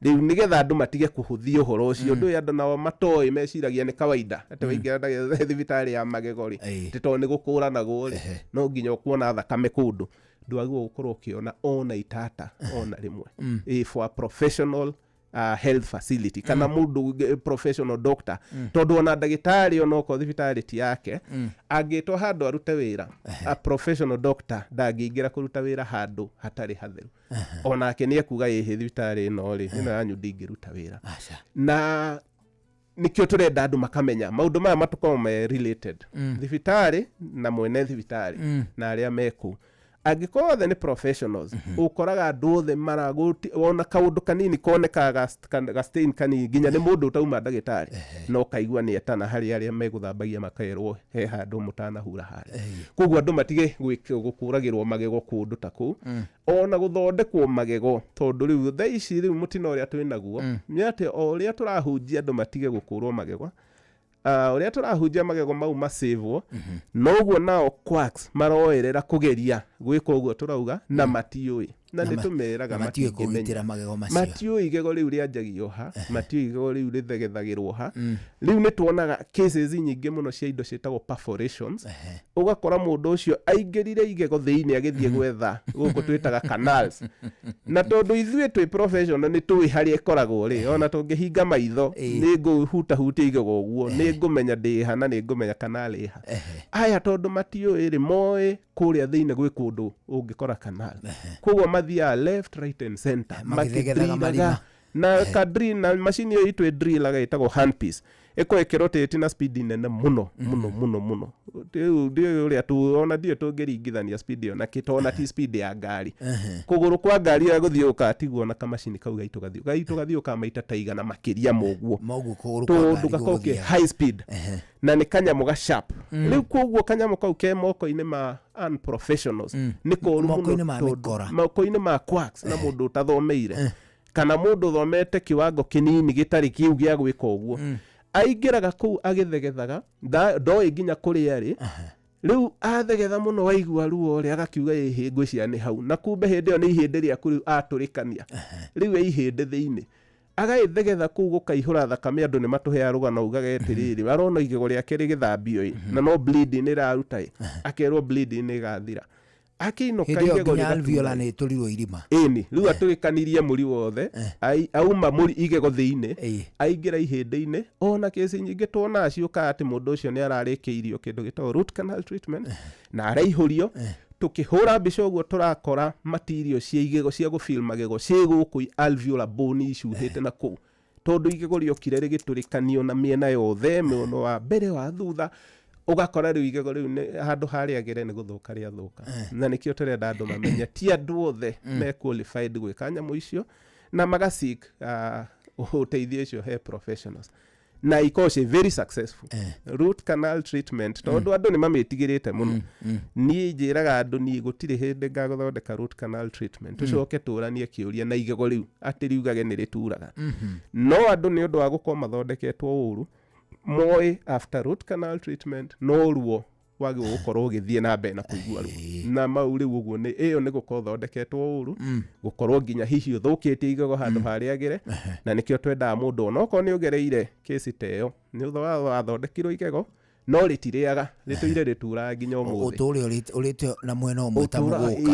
riu nigetha andu matige kuhuthia uhoro ucio ndu andu nao matoi meciragia ni kawaida ati waingira thibitari ya magegori tito ni gukuranagwo ri no nginya ukuona thakame kundu ndu agwo gukorwo ukiona ona itata ona rimwe for a professional health facility kana mundu professional doctor tondu ona ndagitari ona ko thibitari ti yake agitwa handu arute wira a professional doctor ndangĩingĩra kũruta wĩra handu hatari hatheru onake nĩ akuga ĩ thibitari no ri ĩno yanyu ndingĩruta wĩra na nikio turenda andu makamenya maundu maya matukorwo me related thibitari na mwene thibitari na aria meku angĩkorwo othe nĩ professionals ũkoraga andũ othe maraguti ona kaundu kanini konekaga stain kanini nginya nĩ mũndũ utauma ndagĩtarĩ no kaigua nĩ etana harĩ arĩa megũthambagia makerwo he handũ mũtanahura harĩ koguo andũ matige gũkũragĩrwo magego kũndũ ta kũu ona gũthondekwo magego tondũ rĩu thaa ici rĩu mũtino ũrĩa twĩnaguo nĩ atĩ o ũrĩa tũrahunjia andũ matige gũkũrwo magego ũrĩa tũrahunjia magego mau masavwo noguo nao quacks maroerera kũgeria gwĩka ũguo tũrauga na matiũĩ na nĩtũmeraga matiũĩ magego macio matiũĩ igego rĩu rĩanjagio ha matiũĩ igego rĩu rĩthegethagĩrwo ha rĩu nĩtuonaga cases nyingĩ mũno cia indo ciĩtagwo perforations ũgakora mũndũ ũcio aingĩrire igego thĩinĩ agĩthiĩ gwetha gũkũ twĩtaga canals na tondũ ithuĩ twĩ professional nĩtũĩ harĩa ĩkoragwo rĩ ona tũngĩhinga maitho nĩngũhutahutia igego ũguo nĩngũmenya ndĩha na nĩngũmenya canal ĩha aya tondũ matiũĩ rĩ moĩ kũrĩa thĩinĩ gwĩ kũndũ ũngĩkora canal koguo mathiaga left right and center makĩdrillaga na kadrill na machine ĩyo itwe drillaga ĩtagwo handpiece eko ĩkĩrotate na speed nene mũno ndio ũrĩa tuona ndio tũngĩringithania speed ĩyo na kĩtona ti speed ya ngari kũgũrũ kwa ngari ya gũthiĩ ũkatigwo na kamacini kau gaitũgathiĩ ũkamaita taigana makĩria moguo tondũ gakorwo high speed na nĩ kanyamũ ga sharp rĩu koguo kanyamũ kau ke moko-inĩ ma unprofessionals nĩ kũru mũno moko-inĩ ma quacks na mũndũ ũtathomeire kana mũndũ thomete kiwango kinini gĩtarĩ kiu gĩa gwĩka ũguo aingĩraga kũu agĩthegethaga ndoĩ nginya kũrĩa rĩ rĩu athegetha mũno waigua ruo rĩ agakiuga ngwĩciria nĩ hau na kumbe hĩndĩ ĩyo nĩ ihĩndĩ rĩaku rĩu atũrĩkania rĩu ihĩndĩ thĩinĩ agaĩthegetha kũu gũkaihũra thakame andũ nĩ matũhea rũgano ugaga atĩrĩrĩ barona igego rĩake rĩgĩthambio na no bleeding ĩraruta akerwo bleeding ĩgathira akĩinũka igego rĩgatũrwo tũrirwo irima ĩni rĩu atũrĩkanirie mũri wothe auma mũri igego thĩinĩ aingĩra ihĩndĩ-inĩ ona kesi nyingĩ tuona ciũka atĩ mũndũ ũcio nĩ ararĩkĩirio kĩndũ gĩtagwo root canal treatment na araihũrio tukihura mbica ũguo turakora material cia igego cia gũfill magego cigũkũ alveolar bone icuhĩte na kũu tondũ igego rĩokire rĩgĩtũrĩkanio na mĩena yothe mĩena wa mbere wa thutha ugakora rĩu igego rĩu handũ harĩa agere nĩ gũthũka rĩa thũka na nĩkĩo tũrenda andũ mamenye ti andũ othe me qualified gwĩka nyamũ icio na magasik ũteithio ũcio he professionals na ikoce very successful root canal treatment tondũ andũ nĩ mamĩtigĩrĩte mũno niĩ njĩraga andũ niĩ gũtirĩ hĩndĩ ngagũthondeka root canal treatment tũcoke tũranie kĩũria na igego rĩu atĩ riugage nĩ rĩturaga no andũ nĩ ũndũ wa gũkorwo mathondeketwo ũru moĩ after root canal treatment no ruo wagĩ gũkorwo ũgĩthiĩ na mbere na kũigua ruo na mau rĩu ũguo nĩ ĩyo nĩ gũkorwo thondeketwo ũru gũkorwo nginya hihi ũthũkĩtie igego handũ harĩa agere na nĩkĩo twendaga mũndũ ona okorwo nĩ ũgereire kesi ta ĩyo nĩ wathondekirwo igego no rĩtirĩaga rĩtũire rĩturaga nginya ũmũthĩ ũtũũre ũrĩte na mwena ũmwe ta mũgũka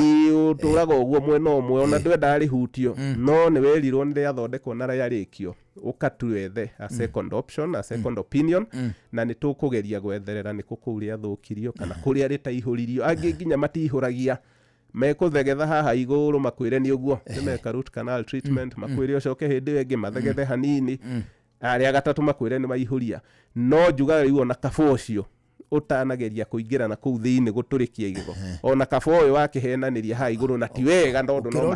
ũtũũraga ũguo mwena ũmwe ona ndwendaga rĩhutio no nĩ werirwo nĩ rĩathondekwo na rĩarĩkio ũkatuethe a second option a second opinion na nĩ tũkũgeria gwetherera nĩ kũu rĩathũkirio kana kũrĩa rĩtaihũririo angĩ nginya matihũragia mekũthegetha haha igũrũ makwĩre nĩ ũguo nĩmeka root canal treatment makwĩre ũcoke hĩndĩ ĩngĩ mathegethe hanini arĩa gatatũ makwĩre nĩ maihũria no njugaga rĩu ona kaba ũcio ũtanageria kũingĩra na kũu thĩinĩ gũtũrĩkia igego ona kaba ũyũ wakĩhenanĩria ha igũrũ na ti wega ndondũ no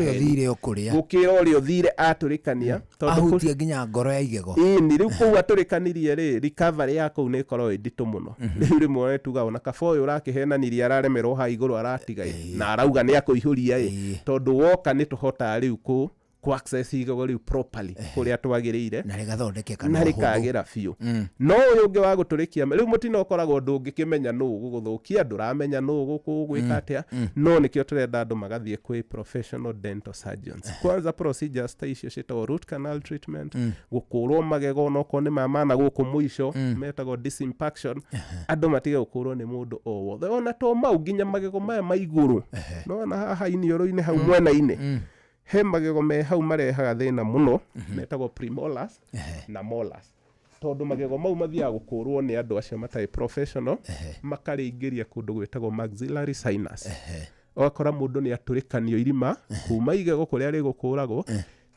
gũkĩra ũrĩa ũthire atũrĩkania ahutie nginya ngoro ya igego ĩni rĩu kũu atũrĩkanirie rĩ recovery ya kũu nĩ ĩkorwo ĩ nditũ mũno rĩu rĩmwe tuga ona kaba ũyũ ũrakĩhenanirie araremerwo ha igũrũ aratiga na arauga nĩ akũihũria tondũ woka nĩ tũhotaga rĩu kũu access igego rĩu properly kũrĩa twagĩrĩire na rĩgathondekeka na rĩkagĩra biũ no ũyũ ũngĩ wa gũtũrĩkia rĩu mũtino ũkoragwo ndũngĩkĩmenya nũũ gũgũthũkia ndũramenya nũũ gwĩka atĩa no nĩkĩo tũrenda andũ magathiĩ kwĩ professional dental surgeons kwanza procedures ta icio ciĩtagwo root canal treatment gũkũrwo magego onokorwo nĩ mamana gũkũ mũico metagwo disimpaction andũ matige gũkũrwo nĩ mũndũ o wothe ona to mau nginya magego maya ma igũrũ no na haha iniũrũ-inĩ hau mwena-inĩ he magego me hau marehaga thĩna mũno metagwo premolars na molars, tondũ magego mau mathiaga gũkũrwo nĩ andũ acio matarĩ professional makarĩingĩria kũndũ gwĩtagwo maxillary sinus. Ũgakora mũndũ nĩ atũrĩkanio irima kuma igego kũrĩa rĩgũkũragwo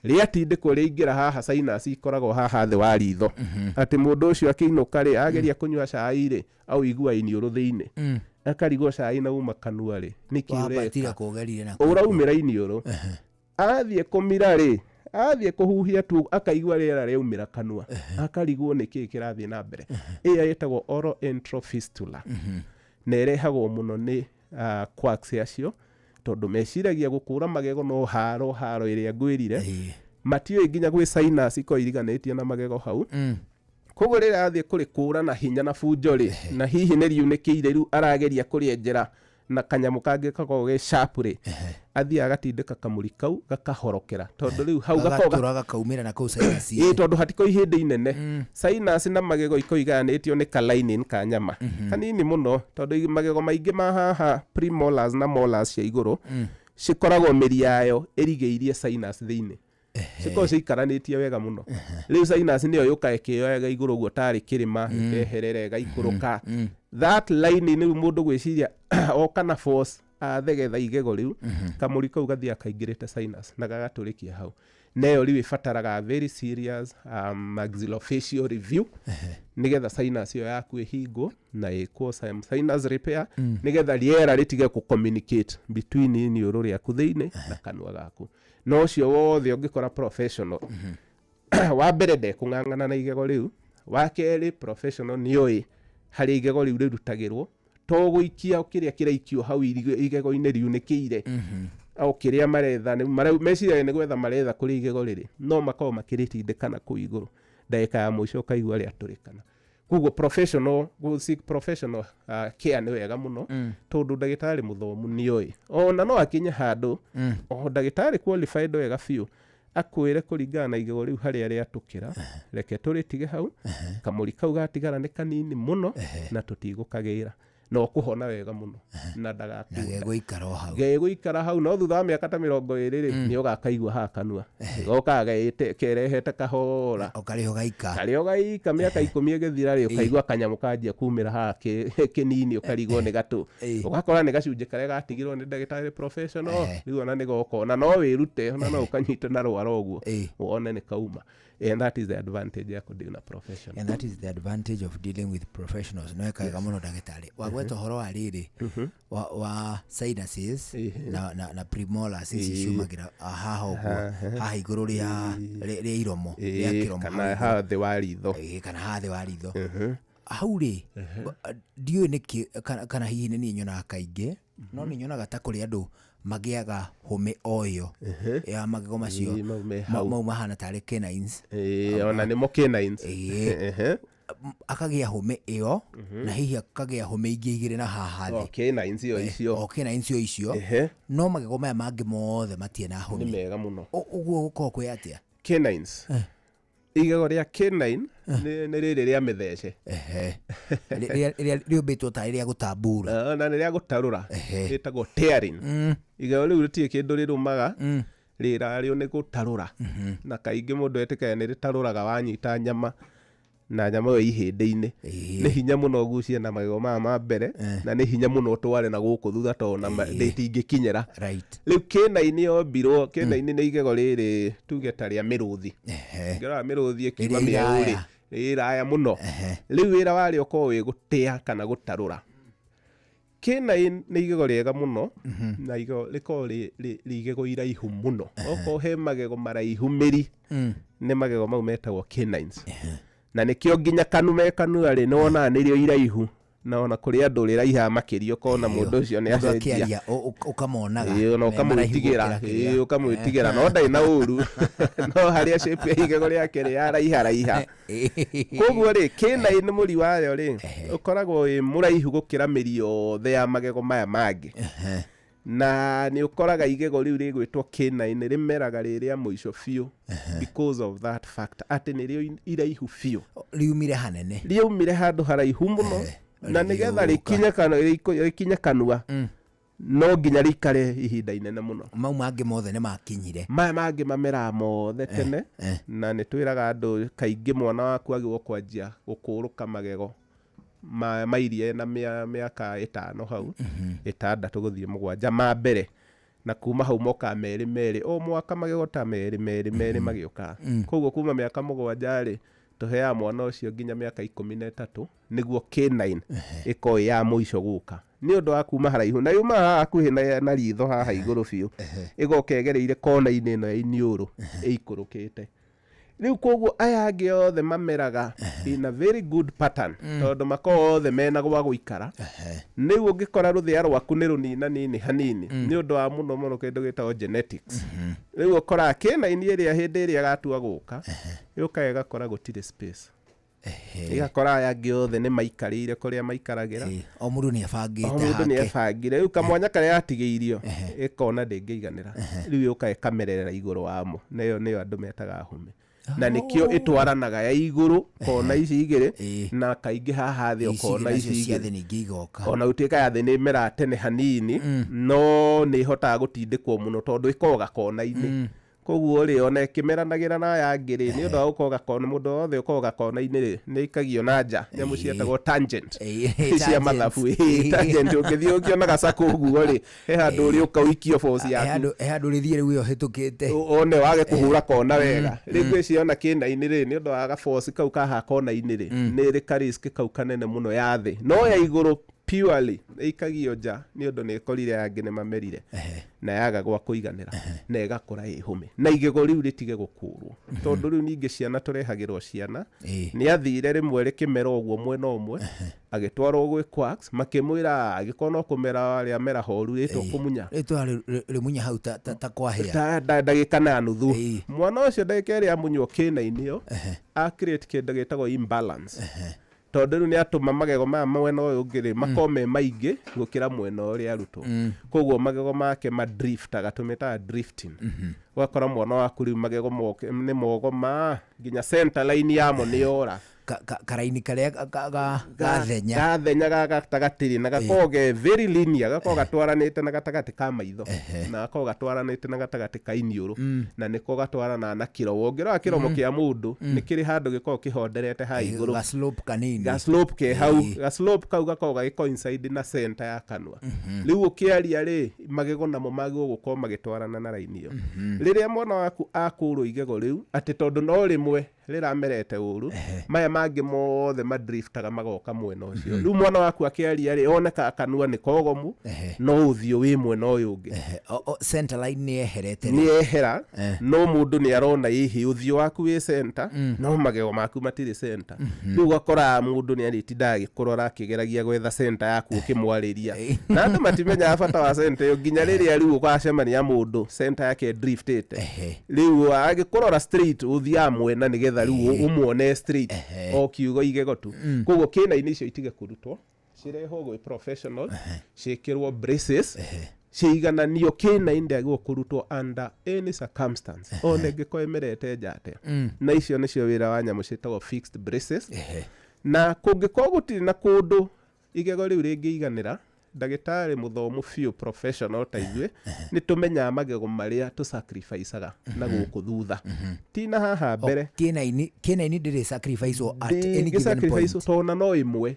rĩatindĩkwo rĩingĩra haha sinus ikoragwo haha thĩ wa ritho, atĩ mũndũ ũcio akĩinũka rĩ ageria kũnyua cai rĩ au igua iniũrũ thĩinĩ akarigwo cai na uma kanua rĩ nĩkĩ ũreka ũraumĩra iniũrũ, athiĩ kũmira rĩ athiĩ kũhuhia tu akaigua rĩera rĩaumĩra kanua akarigwo nĩkĩ kĩrathiĩ na mbere. Ĩyo ĩtagwo oral enteral fistula na ĩrehagwo mũno nĩ quacks acio, tondũ meciragia gũkũra magego no haro ĩrĩa ngwĩrire matiũĩ nginya gwĩ sinus iriganĩtie na magego hau. Koguo rĩrĩa athiĩ kũrĩkũra na hinya na bunjo rĩ na hihi nĩ riunĩkĩire rĩu arageria kũrĩenjera na kanyamũ kangĩ gakoragwo ge sharp rĩ athiĩ agatindĩka kamũri kau gakahorokera, tondũ rĩu hau gakaumĩra na kũu sinus tondũ hatiko ihĩndĩ inene. Sinus na magego ikoiganĩtio nĩ ka lining ka nyama kanini mũno, tondũ magego maingĩ ma haha premolars na molars cia igũrũ cikoragwo mĩri yayo ĩrigĩirie sinus thĩinĩ, cikoragwo ciikaranĩtie wega mũno. Rĩu sinus nĩyo yũkaga ĩkĩoyaga igũrũ ũguo tarĩ kĩrĩma ĩkeherera ĩgaikũrũka that lining nĩu mũndũ gwĩciria oka na force athegetha igego rĩu kamũri kau gathiĩ akaingĩrĩte sinus na gagatũrĩkia hau. Neyo rĩu ĩbataraga very serious maxillofacial review nĩgetha sinus ĩyo yaku ĩhingwo na ĩkwo sinus repair nĩgetha rĩera rĩtige kũ-communicate between iniũrũ rĩaku thĩinĩ na kanua gaku. No ũcio wothe ũngĩkora professional wa mbere ndekũng'ang'ana na igego rĩu, wa kerĩ professional nĩoĩ harĩ igego rĩu rĩrutagĩrwo to gũikia kĩrĩa kĩraikio hau igego-inĩ riunĩkĩire o kĩrĩa maretha meciragia nĩ gwetha maretha kũrĩ igego rĩrĩ no makorwo makĩrĩtindĩkana kũu igũrũ ndagĩka ya mũico ũkaigua rĩatũrĩkana. Koguo professional care nĩ wega mũno tondũ ndagĩtarĩ mũthomu nĩoĩ ona no akinye handũ o ndagĩtarĩ qualified wega biũ akwĩre kũringana na igego rĩu harĩa rĩatũkĩra reke tũrĩtige hau kamũri kau gatigara nĩ kanini mũno na tũtigũkagĩra no kũhona wega mũno na gegũikara hau. No thutha wa mĩaka ta 20 rĩ nĩ ũgakaigua haha kanua gokaga kerehete kahora karĩo gaika mĩaka 10 ĩgĩthira rĩ ũkaigua kanyamũ kanjia kumĩra haha kĩnini ũkarigwo nĩ gatũ ũgakora nĩ gacunjĩ karĩa gatigirwo nĩ ndagĩtarĩ professional rĩu ona nĩ gokona no wĩrute ona no ũkanyite na rwara ũguo wone nĩ kauma. And that is the advantage ya kũdeal na professional. And that is the advantage of dealing with professionals. No ekaga mũno ndagĩtarĩ. Wagweta horo wa rĩrĩ wa sinuses na premolars ici ciumagĩra haha ũguo haha igũrũ rĩa iromo rĩa kĩromo kana haha thĩ wa ritho kana haha thĩ wa ritho hau rĩ ndiũĩ nĩkĩ kana hihi nĩ niĩ nyonaga kaingĩ no nĩ nyonaga ta kũrĩ andũ magĩaga hũme oyo ya magego macio mau mahana tarĩ canines ona nĩmo canines akagĩa hũme ĩyo na hihi akagĩa hũme ingĩ igĩrĩ na haha thĩ canines icio no magego maya mangĩ mothe matirĩ na hũme. Nĩ mega mũno ũguo gũkorwo kwĩ atĩa canines igego rĩa canine nĩ rĩrĩ rĩa mĩthece rĩrĩa rĩũmbĩtwo ta rĩrĩa gũtambura na rĩrĩa gũtarũra rĩtagwo tearing. Igego rĩu rĩtirĩ kĩndũ rĩrũmaga rĩrarĩo nĩ gũtarũra na kaingĩ mũndũ etĩkaga nĩ rĩtarũraga wanyita nyama na nyama ĩyo ihĩndĩ-inĩ nĩ hinya mũno ũgucie na magego maya ma mbere na nĩ hinya mũno ũtware na gũkũ thutha tondũ rĩtingĩkinyĩra. Rĩu canine yombirwo canine nĩ igego rĩrĩ tuge ta rĩa mĩrũthi ngĩrora mĩrũthi ĩkiuma mĩerũ rĩ rĩraya mũno rĩu wĩra warĩo ũkorwo wĩ gũtĩa kana gũtarũra. Canine nĩ igego rĩega mũno na igego rĩkorwo rĩ igego iraihu mũno okorwo he magego maraihu mĩri nĩ magego mau metagwo canines na nĩkĩo nginya kanua rĩ nĩwonaga nĩrĩo iraihu na ona kũrĩ andũ rĩraiha makĩria ũkona mũndũ ũcio nĩ acenjia ũkamonaga na ũkamwĩtigĩra no ndarĩ na ũru no harĩa shape ya igego rĩake rĩaraiha. Koguo rĩ canine nĩ mũri wayo rĩ ũkoragwo wĩ mũraihu gũkĩra mĩri yothe ya magego maya mangĩ na nĩ ũkoraga igego rĩu rĩgwĩtwo canine rĩmeraga rĩrĩa mũico biũ because of that fact atĩ nĩrĩo iraihu biũ riumire handũ haraihu mũno na nĩgetha rĩkinye kanua no nginya rikare ihinda inene muno. Mau mangĩ mothe nĩ makinyire. Maya mangĩ mamera mothe tene na nĩ twĩraga andũ kaingĩ mwana waku agĩrĩirwo kwanjia gũkũrũka magego mairie na mĩaka 5 hau 6 gũthiĩ 7 ma mbere, na kuma hau moka merĩ o mwaka magego ta merĩ magĩũka. Koguo kuma mĩaka 7 tũheaga mwana ũcio nginya mĩaka 13 nĩguo K9 ĩkorwo ya mũico gũka. Nĩ ũndũ wa kuma haraihu na yuma hakuhĩ na ritho haha igũrũ biũ ĩgoka ĩgereire kona-inĩ ĩno ya iniũrũ ĩikũrũkĩte. Rĩu koguo aya angĩ othe mameraga in a very good pattern tondũ makoragwo othe mena gwa gũikara. Rĩu ũngĩkora rũthĩa rwaku nĩ rũninanini hanini nĩ ũndũ wa mũno kĩndũ gĩtagwo genetics. Rĩu ũkoraga K9 ĩrĩa hĩndĩ ĩrĩa gatua gũka yũka ĩgakora gũtirĩ space. Igakora aya angĩ othe nĩ maikarĩire kũrĩa maikaragĩra. O mũndũ nĩ ebangĩte hake. O mũndũ nĩ ebangire. Rĩu kamwanya karĩa yatigĩirio ĩkona ndĩngĩiganĩra. Rĩu yũka ĩkamerera igũrũ wamo. Nĩyo andũ metaga hũme. Na nĩkĩo ĩtwaranaga ya igũrũ kona ici igĩrĩ na kaingĩ haha thĩ kona ici igĩrĩ. Ona gũtuĩka ya thĩ nĩ mera tene hanini no nĩ ihotaga gũtindĩkwo mũno tondũ ĩkoga kona-inĩ. Koguo rĩ ona ĩkĩmeranagĩra na aya angĩ rĩ nĩ ũndũ wa gũkorwo gakona mũndũ wothe ũkorwo gakona-inĩ rĩ nĩ ikagio na nja nyamũ cietagwo tangent cia mathabu. Tangent ũngĩthiĩ ũkĩona gacaku ũguo rĩ he handũ ũrĩ ũkaũikio force yaku, he handũ rĩthiĩ rĩu ĩyo hĩtũkĩte one wage kũhũra kona wega. Rĩu gwĩciona K9 rĩ nĩ ũndũ wa gaforce kau kaha kona-inĩ rĩ nĩ rĩ ka risk kau kanene mũno ya thĩ, no ya igũrũ purely ĩikagio nja nĩ ũndũ nĩ ĩkorire angĩ nĩ mamerire na yaga gwa kũiganĩra na ĩgakora ĩhũme na igego rĩu rĩtige gũkũrwo. Tondũ rĩu ningĩ ciana tũrehagĩrwo ciana nĩ athire rĩmwe rĩkĩmera ũguo mwena ũmwe agĩtwarwo gwĩ quacks makĩmwĩra agĩkorwo no kũmera rĩa mera horu rĩtwa kũmunya rĩmunya hau ta kwahĩa ndagĩka na nuthu. Mwana ũcio ndagĩka ĩrĩa amunywo K9 ĩyo a create kĩndũ gĩtagwo imbalance. Tondũ rĩu nĩ atũma magego maya mwena ũyũ ũngĩ rĩ makorwo me maingĩ gũkĩra mwena ũrĩa arutwo. Koguo magego make madriftaga tũmĩtaga drifting. Ũgakora mwana waku rĩu magego nĩ mogoma nginya center line yamo nĩ yora. Karaini karĩa gathenya gatagatĩ na gakorwo ge very linear, gakorwo gatwaranĩte na gatagatĩ ka maitho na gakorwo gatwaranĩte na gatagatĩ ka iniũrũ na nĩko gatwarana na kĩromo. Ũngĩrora kĩromo kĩa mũndũ nĩ kĩrĩ handũ gĩkorwo kĩhonderete ha igũrũ, gaslope kanini, gaslope ke hau, gaslope kau gakorwo gagĩcoincide na center ya kanua. Rĩu ũkĩaria rĩ magego namo magĩrĩirwo gũkorwo magĩtwarana na raini ĩyo. Rĩrĩa mwana waku akũrwo igego rĩu atĩ tondũ no rĩmwe rĩramerete ũru maya mangĩ mothe madriftaga magoka mwena ũcio. Rĩu mwana waku akĩaria rĩ oneka kanua nĩ kogomu no ũthiũ wĩ mwena ũyũ ũngĩ center line nĩ eherete, nĩ ehera no mũndũ nĩ arona hihi ũthiũ waku wĩ center no magego maku matirĩ center. Rĩu ũgakora mũndũ nĩ arĩtindaga agĩkũrora akĩgeragia gwetha center yaku ũkĩmwarĩria na andũ matimenyaga bata wa center ĩyo nginya rĩrĩa rĩu ũgacemania mũndũ center yake driftĩte. Rĩu agĩkũrora straight ũthiaga mwena nĩgetha rĩu ũmuone straight o kiugo igego tu. Koguo K9 icio itige kũrutwo cirehwo gwĩ professional ciĩkĩrwo braces ciigananio. K9 ndĩagĩrĩirwo kũrutwo under any circumstance ona ĩngĩkorwo ĩmerete njate na icio nĩcio wĩra wa nyamũ ciĩtagwo fixed braces. Na kũngĩkorwo gũtirĩ na kũndũ igego rĩu rĩngĩiganĩra ndagĩtarĩ mũthomu biũ professional ta ithuĩ nĩ tũmenyaga magego marĩa tũsacrificaga na gũkũ thutha ti na haha mbere. K9 ndĩrĩ sacrifice at any given point tona no ĩmwe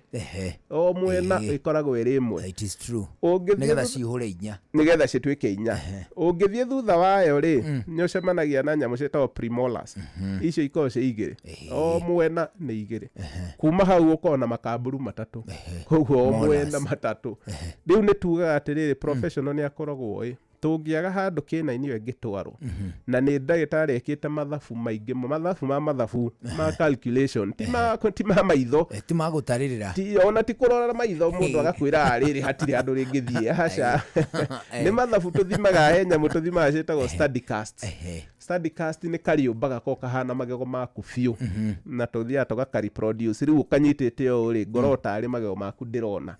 o mwena ĩkoragwo ĩrĩ ĩmwe. It is true nĩgetha cihũre inya, nĩgetha cituĩke inya. Ũngĩthiĩ thutha wayo rĩ nĩ ũcemanagia na nyamũ ciĩtagwo premolars, icio ikoragwo ciĩ igĩrĩ o mwena nĩ igĩrĩ. Kuma hau ũkoragwo na makamburu matatũ, koguo o mwena matatũ. Rĩu nĩ tugaga atĩrĩrĩ professional nĩ akoragwo tũngĩaga handũ K9 ĩyo ĩngĩtwarwo na nĩ ndagĩtarĩ ekĩte mathabu maingĩ mathabu ma calculation ti ma maitho ti ma gũtarĩrĩra ona ti kũrora maitho mũndũ agakwĩra rĩrĩ hatirĩ handũ rĩngĩthiĩ haca. Nĩ mathabu tũthimaga he nyamũ tũthimaga ciĩtagwo study cast. Study cast nĩ kariũmba gakorwo kahana magego maku biũ na tũthiaga tũgakariproduce. Rĩu ũkanyitĩte ũũ rĩ ngoro tarĩ magego maku ndĩrona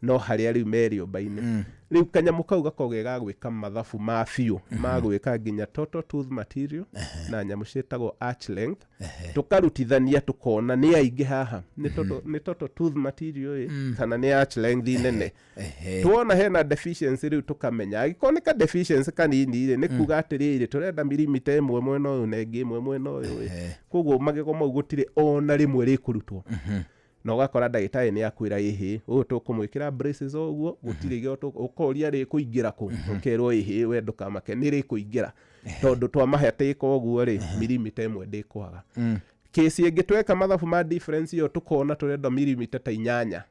no harĩa rĩu me rĩũmba-inĩ. riu kanyamu kau gakoge gagwika mathabu ma biũ magwika nginya total tooth material na nyamu ciĩtagwo arch length tukarutithania tukona ni aingi haha ni total tooth material kana ni arch length nene tuona hena deficiency riu tukamenya agikonika deficiency kanini ni kuga atiriri turenda milimita imwe mwena uyu na ingi imwe mwena uyu koguo magego mau gutire ona rimwe rikurutwo na ugakora ndagitari ni akwira ihi uyu tukumwikira braces oguo gutire gyo ukoria ri kuingira ku ukerwo ihi we ndukamake ni ri kuingira tondu twamaheteka oguo ri milimita imwe ndikwaga kesi ingi tweka mathabu ma difference yo tukona turenda milimita ta 8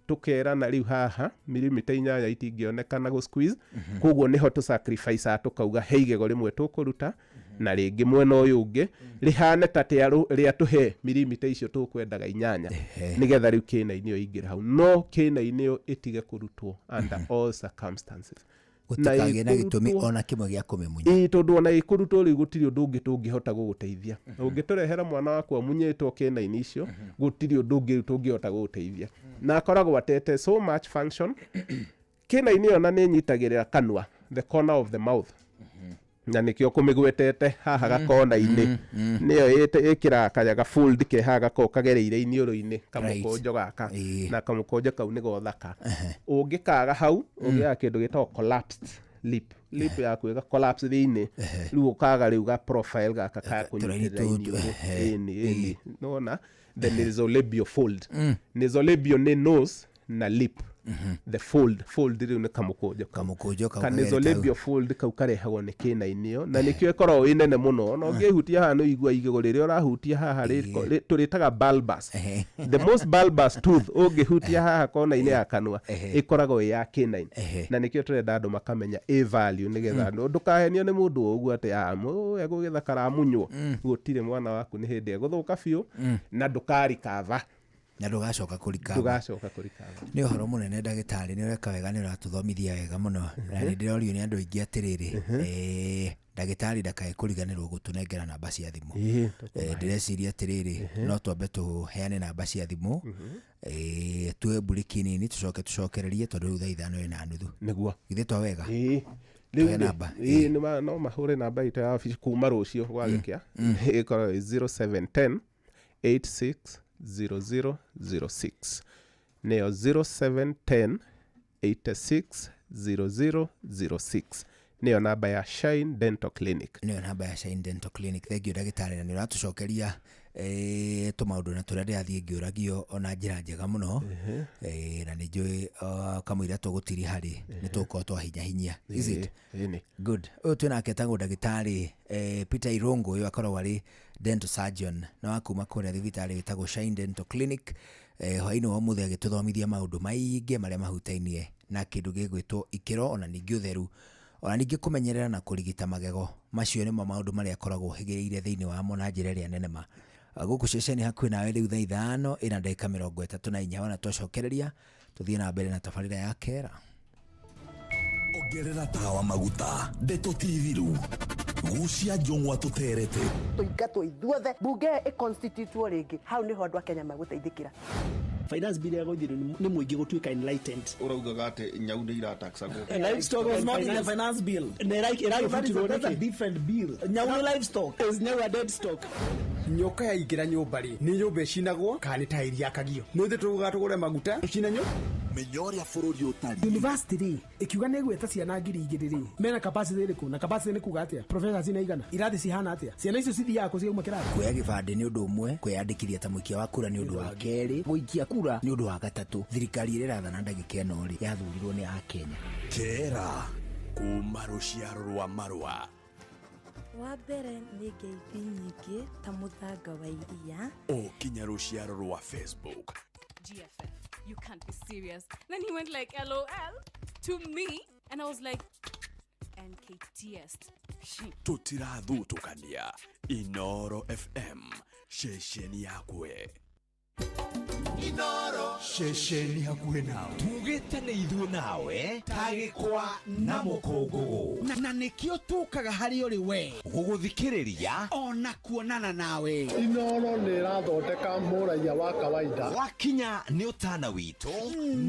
tukera na riu haha milimita 8 itingionekana go squeeze koguo niho tu sacrifice tukauga heigego rimwe tukuruta na ringi mwena uyu ungi rihane ta ria tuhe milimita icio tukwendaga 8 nigetha riu kina-ini ingira hau no kina-ini yo itige kurutwo under all circumstances gutikagä na gitumi ona kimwe gya kumemunya tondu ona ikurutwo riu gutiri undu ungi tungihota guguteithia ungiturehera mwana waku amunyitwo kina-ini icio gutiri undu ungi tungihota guguteithia na akoragwo atete so much function kina-ini ona ni nyitagirira kanua the corner of the mouth na nikio kumigwetete haha gakona-ini niyo ikira kayaga fold ke haga ko kagereire inioro-ini kamukonjo gaka na kamukonjo kau ni gothaka ungikaga hau ungia kindu gitagwo collapsed lip yaku ega collapse thiini riu ukaga riu ga profile gaka ka kunyitira ini nona the nasolabial fold nasolabial ni nose na lip the fold riu ni kamukonjo kanazolabial fold kau karehagwo ni kina-ini yo na nikio ikorwo inene muno no ngihutia haha no igua igego riria urahutia haha turitaga bulbous the most bulbous tooth ungihutia haha kona-ini ya kanua ikoragwo ya kina-ini na nikio turenda andu makamenya a value nigetha ndukahenio ni mundu uguo ati egugithakara munywo gutire mwana waku ni hindi eguthuka biu na ndukarikava na ndugacoka kurikava ni uhoro munene ndagitari ni ureka wega ni uratuthomithia wega muno na ni ndirorio ni andu aingi atiriri ndagitari ndakae kuriganirwo gutunengera namba cia thimu ndireciria atiriri no twambe tuheane namba cia thimu tuwe buriki nini tucokererie tondu riu thaa 5:30 niguo ithe twa wega riu namba no mahure namba ita ya office kuma rucio gwagikia ikora 0710 86 0006 neo 0710 86 0006 neo namba ya Shine Dental Clinic thank you ndagitari na ni uratucokeria tumaundu na turia ndiathie ngiuragio ona njira njega muno na ni njui kamwira tugutiri hari ni tuko twahinya is it good twinake tangu ndagitari Peter Irongo uyu akorwo ari dental surgeon na wakuma kuria thibitari witagwo Shine Dental Clinic hwaini wa muthe agituthomithia maundu maingi maria mahutainie na kindu gigwitwo ikiro ona ningi utheru ona ningi kumenyerera na kurigita magego macio ni maundu maria akoragwo higireire thiini wa mo na njira ria nene ma guku ceceni hakuhi nawe riu thaa 5 ina ndagika 34 wana twacokereria tuthie na mbere na tabarira ya kera ongerera tawa maguta Ndeto TV ru gucia njongwa tuterete tuingatwo ithuothe bunge iconstitutwo ringi hau niho andu a Kenya maguteithikira finance bill yago ithiru ni muingi gutuika enlightened uraugaga ati nyau ni irataxagwo livestock was not in the finance bill that's a different bill nyau livestock is now a dead stock nyoka ya igira nyumba ri ni nyumba cinagwo kana ta iria kagio no thi tugatugure maguta cinanyo menyoria bururi utari university ri ikiuga ni gweta ciana 2,000 ri mena capacity iriku na capacity ni kuga atia professors ina igana irathi cihana atia ciana icio cithia yako cia umekira kuya gibande ni undu umwe kwiyandikithia ta muikia wa kura ni undu wa keri muikia kura ni undu wa gatatu thirikari irathana ndagika eno ri yathurirwo ni a Kenya kera kuma ruciaro rwa marwa wa mbere nĩ ngeithi nyingĩ ta mũthanga wa iria kinya ruciaro rwa Facebook GFF, you can't be serious. Then he went like LOL to me and I was like NKTS. Tutirathutukania Inoro FM shesheni yakwe Inoro Shesheni hakuhe nawe tugitane ithuĩ nawe tagĩkwa na mũkũngũgũ na nĩkĩo tũkaga harĩ ũrĩ we gũgũthikĩrĩria ona kuonana nawe. Inooro nĩrathondeka mũraia wa kawaida wakinya nĩ ũtana witũ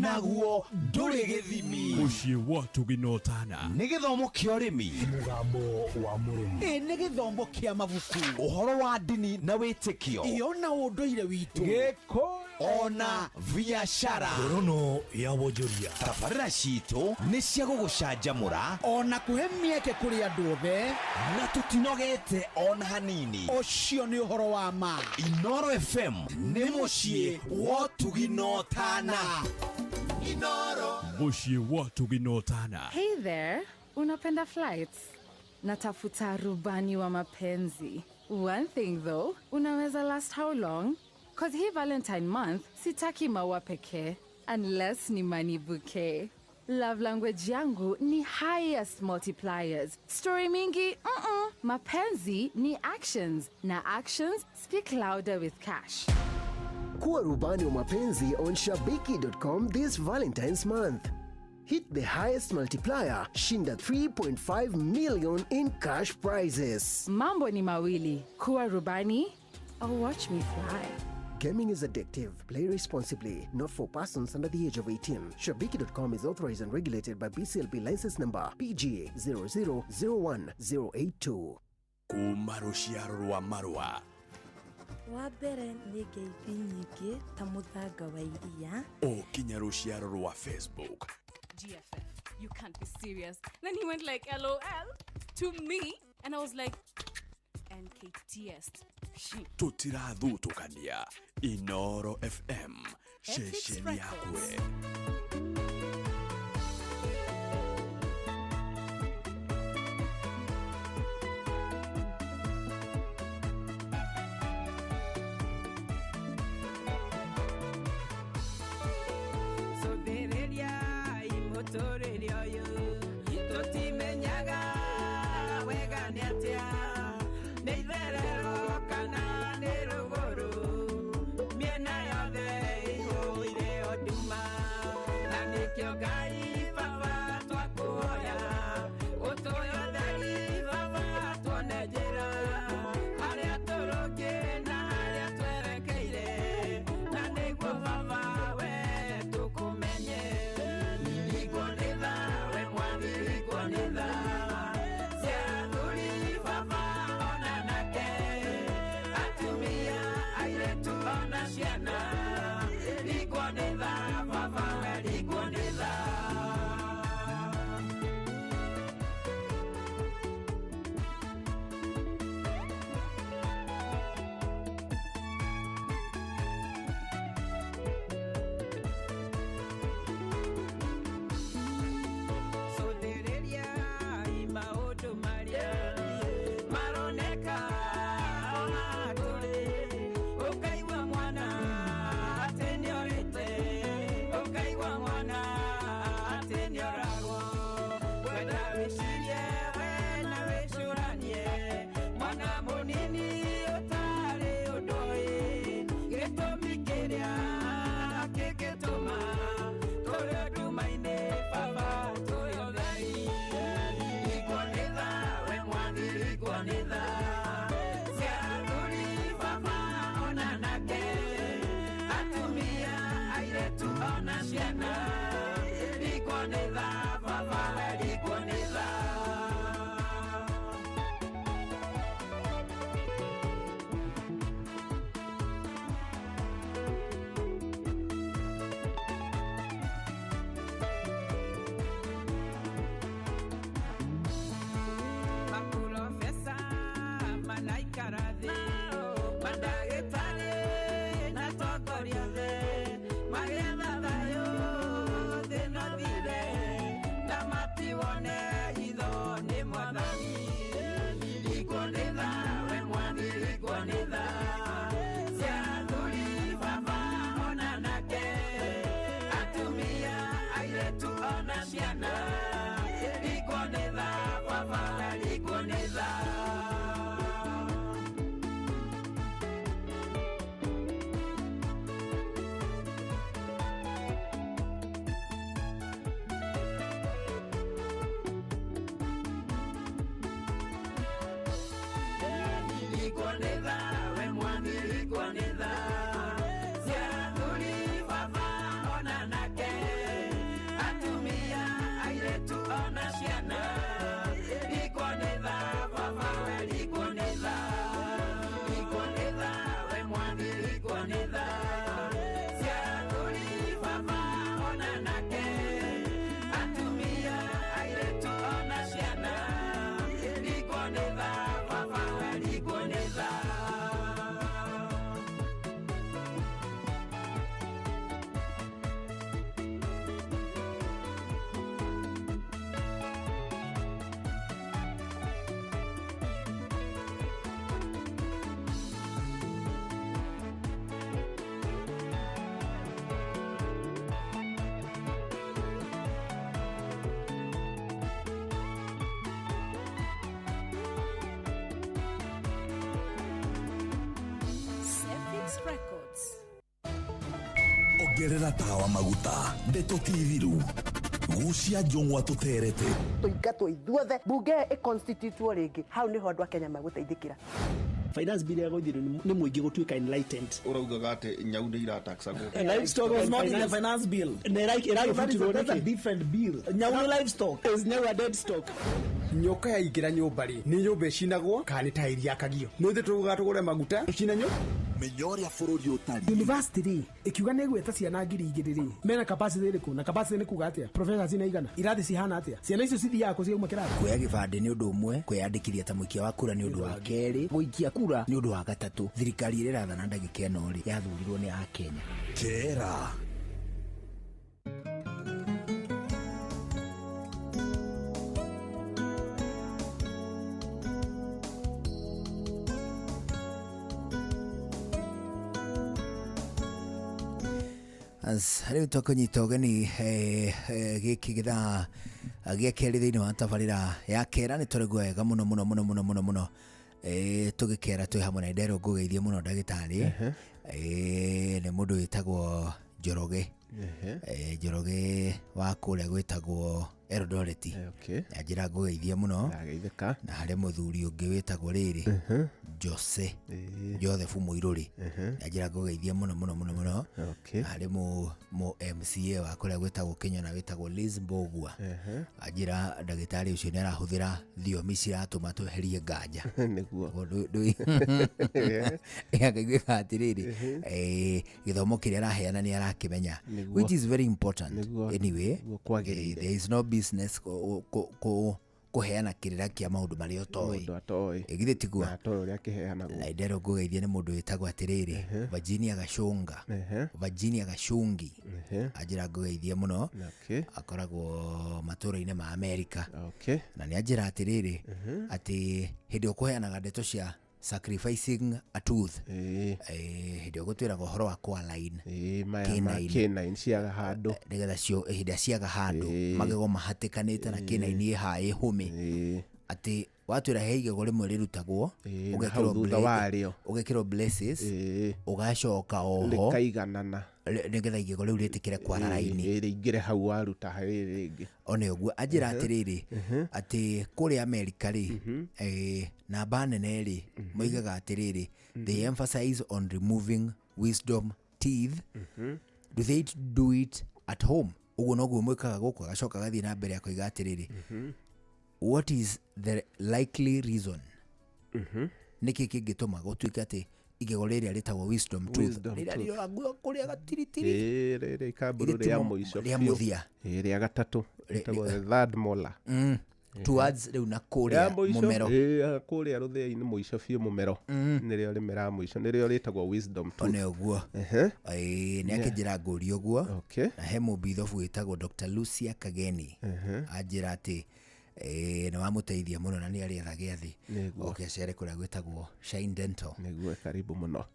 naguo ndũrĩ gĩthimi. Mũciĩ wa Tũginotana nĩ gĩthomo kĩa ũrĩmi, mũgambo wa mũrĩmi, nĩ gĩthomo kĩa mabuku, ũhoro wa ndini na wĩtĩkio, ona ũndũire witũ, gĩkũyũ ona biacara, ngorono ya wonjoria. Tabarĩra citũ nĩ cia gũgũcanjamũra ona kũhe mĩeke kũrĩ andũ othe na tũtinogete ona hanini. Ũcio nĩ ũhoro wa ma. Inooro FM nĩ mũciĩ wa Tũginotana. Inooro, mũciĩ wa Tũginotana. Hey there, unapenda flights? Natafuta rubani wa mapenzi. One thing though, unaweza last how long? Cause hii Valentine month, sitaki maua pekee, unless ni money bouquet. Love language yangu ni highest multipliers. Story mingi, mapenzi ni actions. Na actions speak louder with cash. Kuwa rubani wa mapenzi on shabiki.com this Valentine's month. Hit the highest multiplier, shinda 3.5 million in cash prizes. Mambo ni mawili, kuwa rubani or watch me fly. Gaming is addictive. Play responsibly. Not for persons under the age of 18. Shabiki.com is authorized and regulated by BCLB license number PGA 0001082. Kuma rũciaro rwa marũa. Wa mbere nĩ ngeithi nyingĩ ta mũthanga wa iria. Ũkinya rũciaro rwa Facebook. GFF, you can't be serious. Then he went like LOL to me and I was like NKTS. Tutirathutũkania. Inooro FM, shesheni yakwe. Maria Dayo, de no vive. Ongerera tawa maguta Ndeto TV ru gucia njongwa tuterete tuingatwo ithuothe bunge iconstitutwo ringi hau niho andu a Kenya maguteithikira finance bill yagothire ni muingi gutuika enlightened uraugaga ati nyau ni irataxagwo livestock was not in the finance bill that's a different bill nyau livestock is never a dead stock nyoka yaingira nyumba ri ni nyumba icinagwo kana ni tairi yakagio nuthi tugatugure maguta icina nyo menyoria bururi utari university ri ikiuga ni gweta ciana 2,000 ri mena capacity iriku na capacity ni kuga atia professor cina igana irathi cihana atia ciana icio cithiaga ku ciauma kirathi kuya gibande ni undu umwe kwiyandikithia ta muikia wa kura ni undu wa keri guikia kura ni undu wa gatatu thirikari ire rathana ndagika eno ri yathurirwo ni a Kenya kera Riu tukunyita ugeni giki githaa gia keri thiini wa tabarira ya kera ni turegwa wega muno tugikera twi hamwe na Idero ngugeithie muno ndagitari ni mundu witagwo Njoroge Njoroge wa kuria gwitagwo Eldoret ajira ngugeithie muno na hari muthuri ungi witagwo riri Jose Joseph Muiruri ajira ngugeithie muno hari mu MCA wa kuria gwitagwo Kenya na witagwo Liz Mbogwa ajira ndagitari ucio ni arahuthira thiomi ciratuma tweherie nganja niguo akaigwika atiriri githomo kiria araheana ni arakimenya which is very important anyway there is no business kuheana kirira kia maundu maria utoi igithe tigwa na Idero ngugeithie ni mundu witagwo atiriri Virginia Gashungi ajira ngugeithie muno akoragwo matura-ini ma America na ni ajira atiriri ati hindi ukuheanaga ndeto cia sacrificing a tooth hindi gutwira gohoro wa kwa line K9 ciaga handu nigetha cio hindi ciaga handu magego mahatikanite na K9 ihai humi ati watwira heigego rimwe rirutagwo ugekirwo blesses ugacoka oho likaiganana nigetha igego riu ritikire kwara raini ringire hau waruta hari ringi one uguo ajira atiriri ati kuri America ri namba nene ri moigaga atiriri they emphasize on removing wisdom teeth do they do it at home uguo noguo mwikaga guku agacoka gathie na mbere akoiga atiriri what is the likely reason niki kingituma gutwika ati igego riria ritagwo wisdom tooth riria riragwo kuria gatiritiri riri kaburu ria muico ria muthia ria gatatu ritagwo the third molar towards riu na kuria mumero kuria ruthia-ini muico biu mumero nirio rimera muico nirio ritagwo wisdom tooth one uguo ni akinjira nguri uguo na he mubithofu witagwo Dr. Lucia Kageni ajira ati na wamuteithia muno na ni arietha giathi okecere kuria gwitagwo Shine Dental niguo karibu muno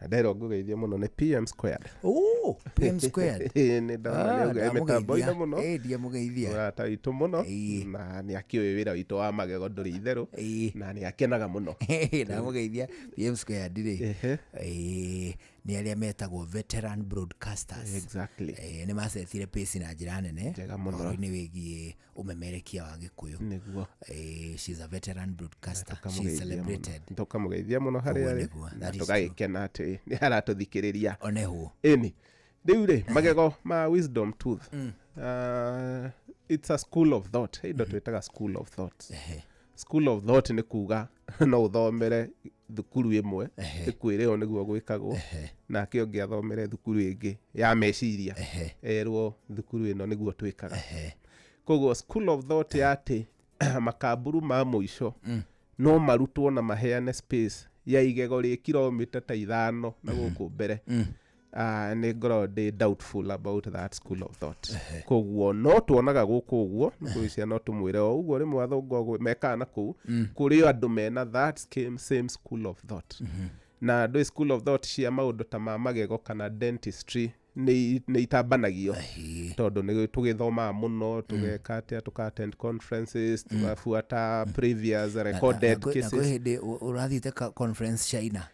Ndero ngugeithia muno ni PM Squared. Oh, PM Squared. Ni ndona ni metambo ina muno. Dia mugeithia. Urata itu muno na ni akiwe wira witu wa magego nduri itheru na ni akenaga muno. Na mugeithia PM Squared ri. Ni aria metagwo veteran broadcasters. Exactly. Ni macetire pace na njira nene. Njega muno. Ni wigie umemerekia wa Gikuyu. Niguo. She's a veteran broadcaster. She's celebrated. Tukamugeithia muno haria na tugagikena ati ni aratuthikiriria. Onehu. Eni. Riu ri magego ma wisdom tooth. It's a school of thought. Indo twitaga school of thoughts. School of thought ni kuga no uthomere thukuru imwe ikwireo niguo gwikagwo na kä onge athomere thukuru ingi ya meciria erwo thukuru ino niguo twikaga koguo school of thought yati makamburu ma muico no marutwo na maheane space ya igego ri kilomita ta 5 na guku mbere nä ngorwo ndä doubtful about that school of thought koguo no tuonaga guku uguo ngwiciria no tumwire o uguo rimwe athungu mekaga na kuu kuri andũ mena that same school of thought na ndå school of thought cia maundu ta ma magego kana dentistry ni itambanagio tondu ni tugithoma muno tugeka atia tuka-attend conferences tugafuata previous recorded cases na hindi urathite conference China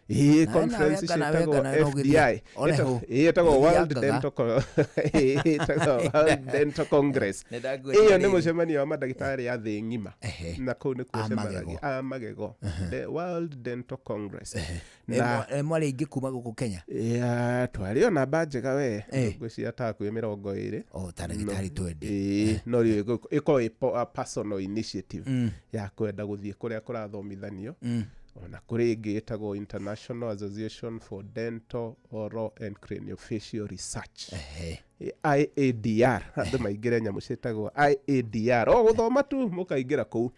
conference citagwo FDI itagwo World Dental Congress iyo ni mucemanio wa madagitari ya thĩ ng'ima na kuu ni kucemanagia magego the World Dental Congress na mwari ingi kuma guku Kenya twario na njega we ngwiciria ta kwĩ 20 tarigitari twendi no rio iko a personal initiative ya kwenda guthie kuria kurathomithanio ona kuri ingi itagwo International Association for Dental Oral and Craniofacial Research IADR andu maingire nyamu citagwo IADR o guthoma tu mukaingira kuu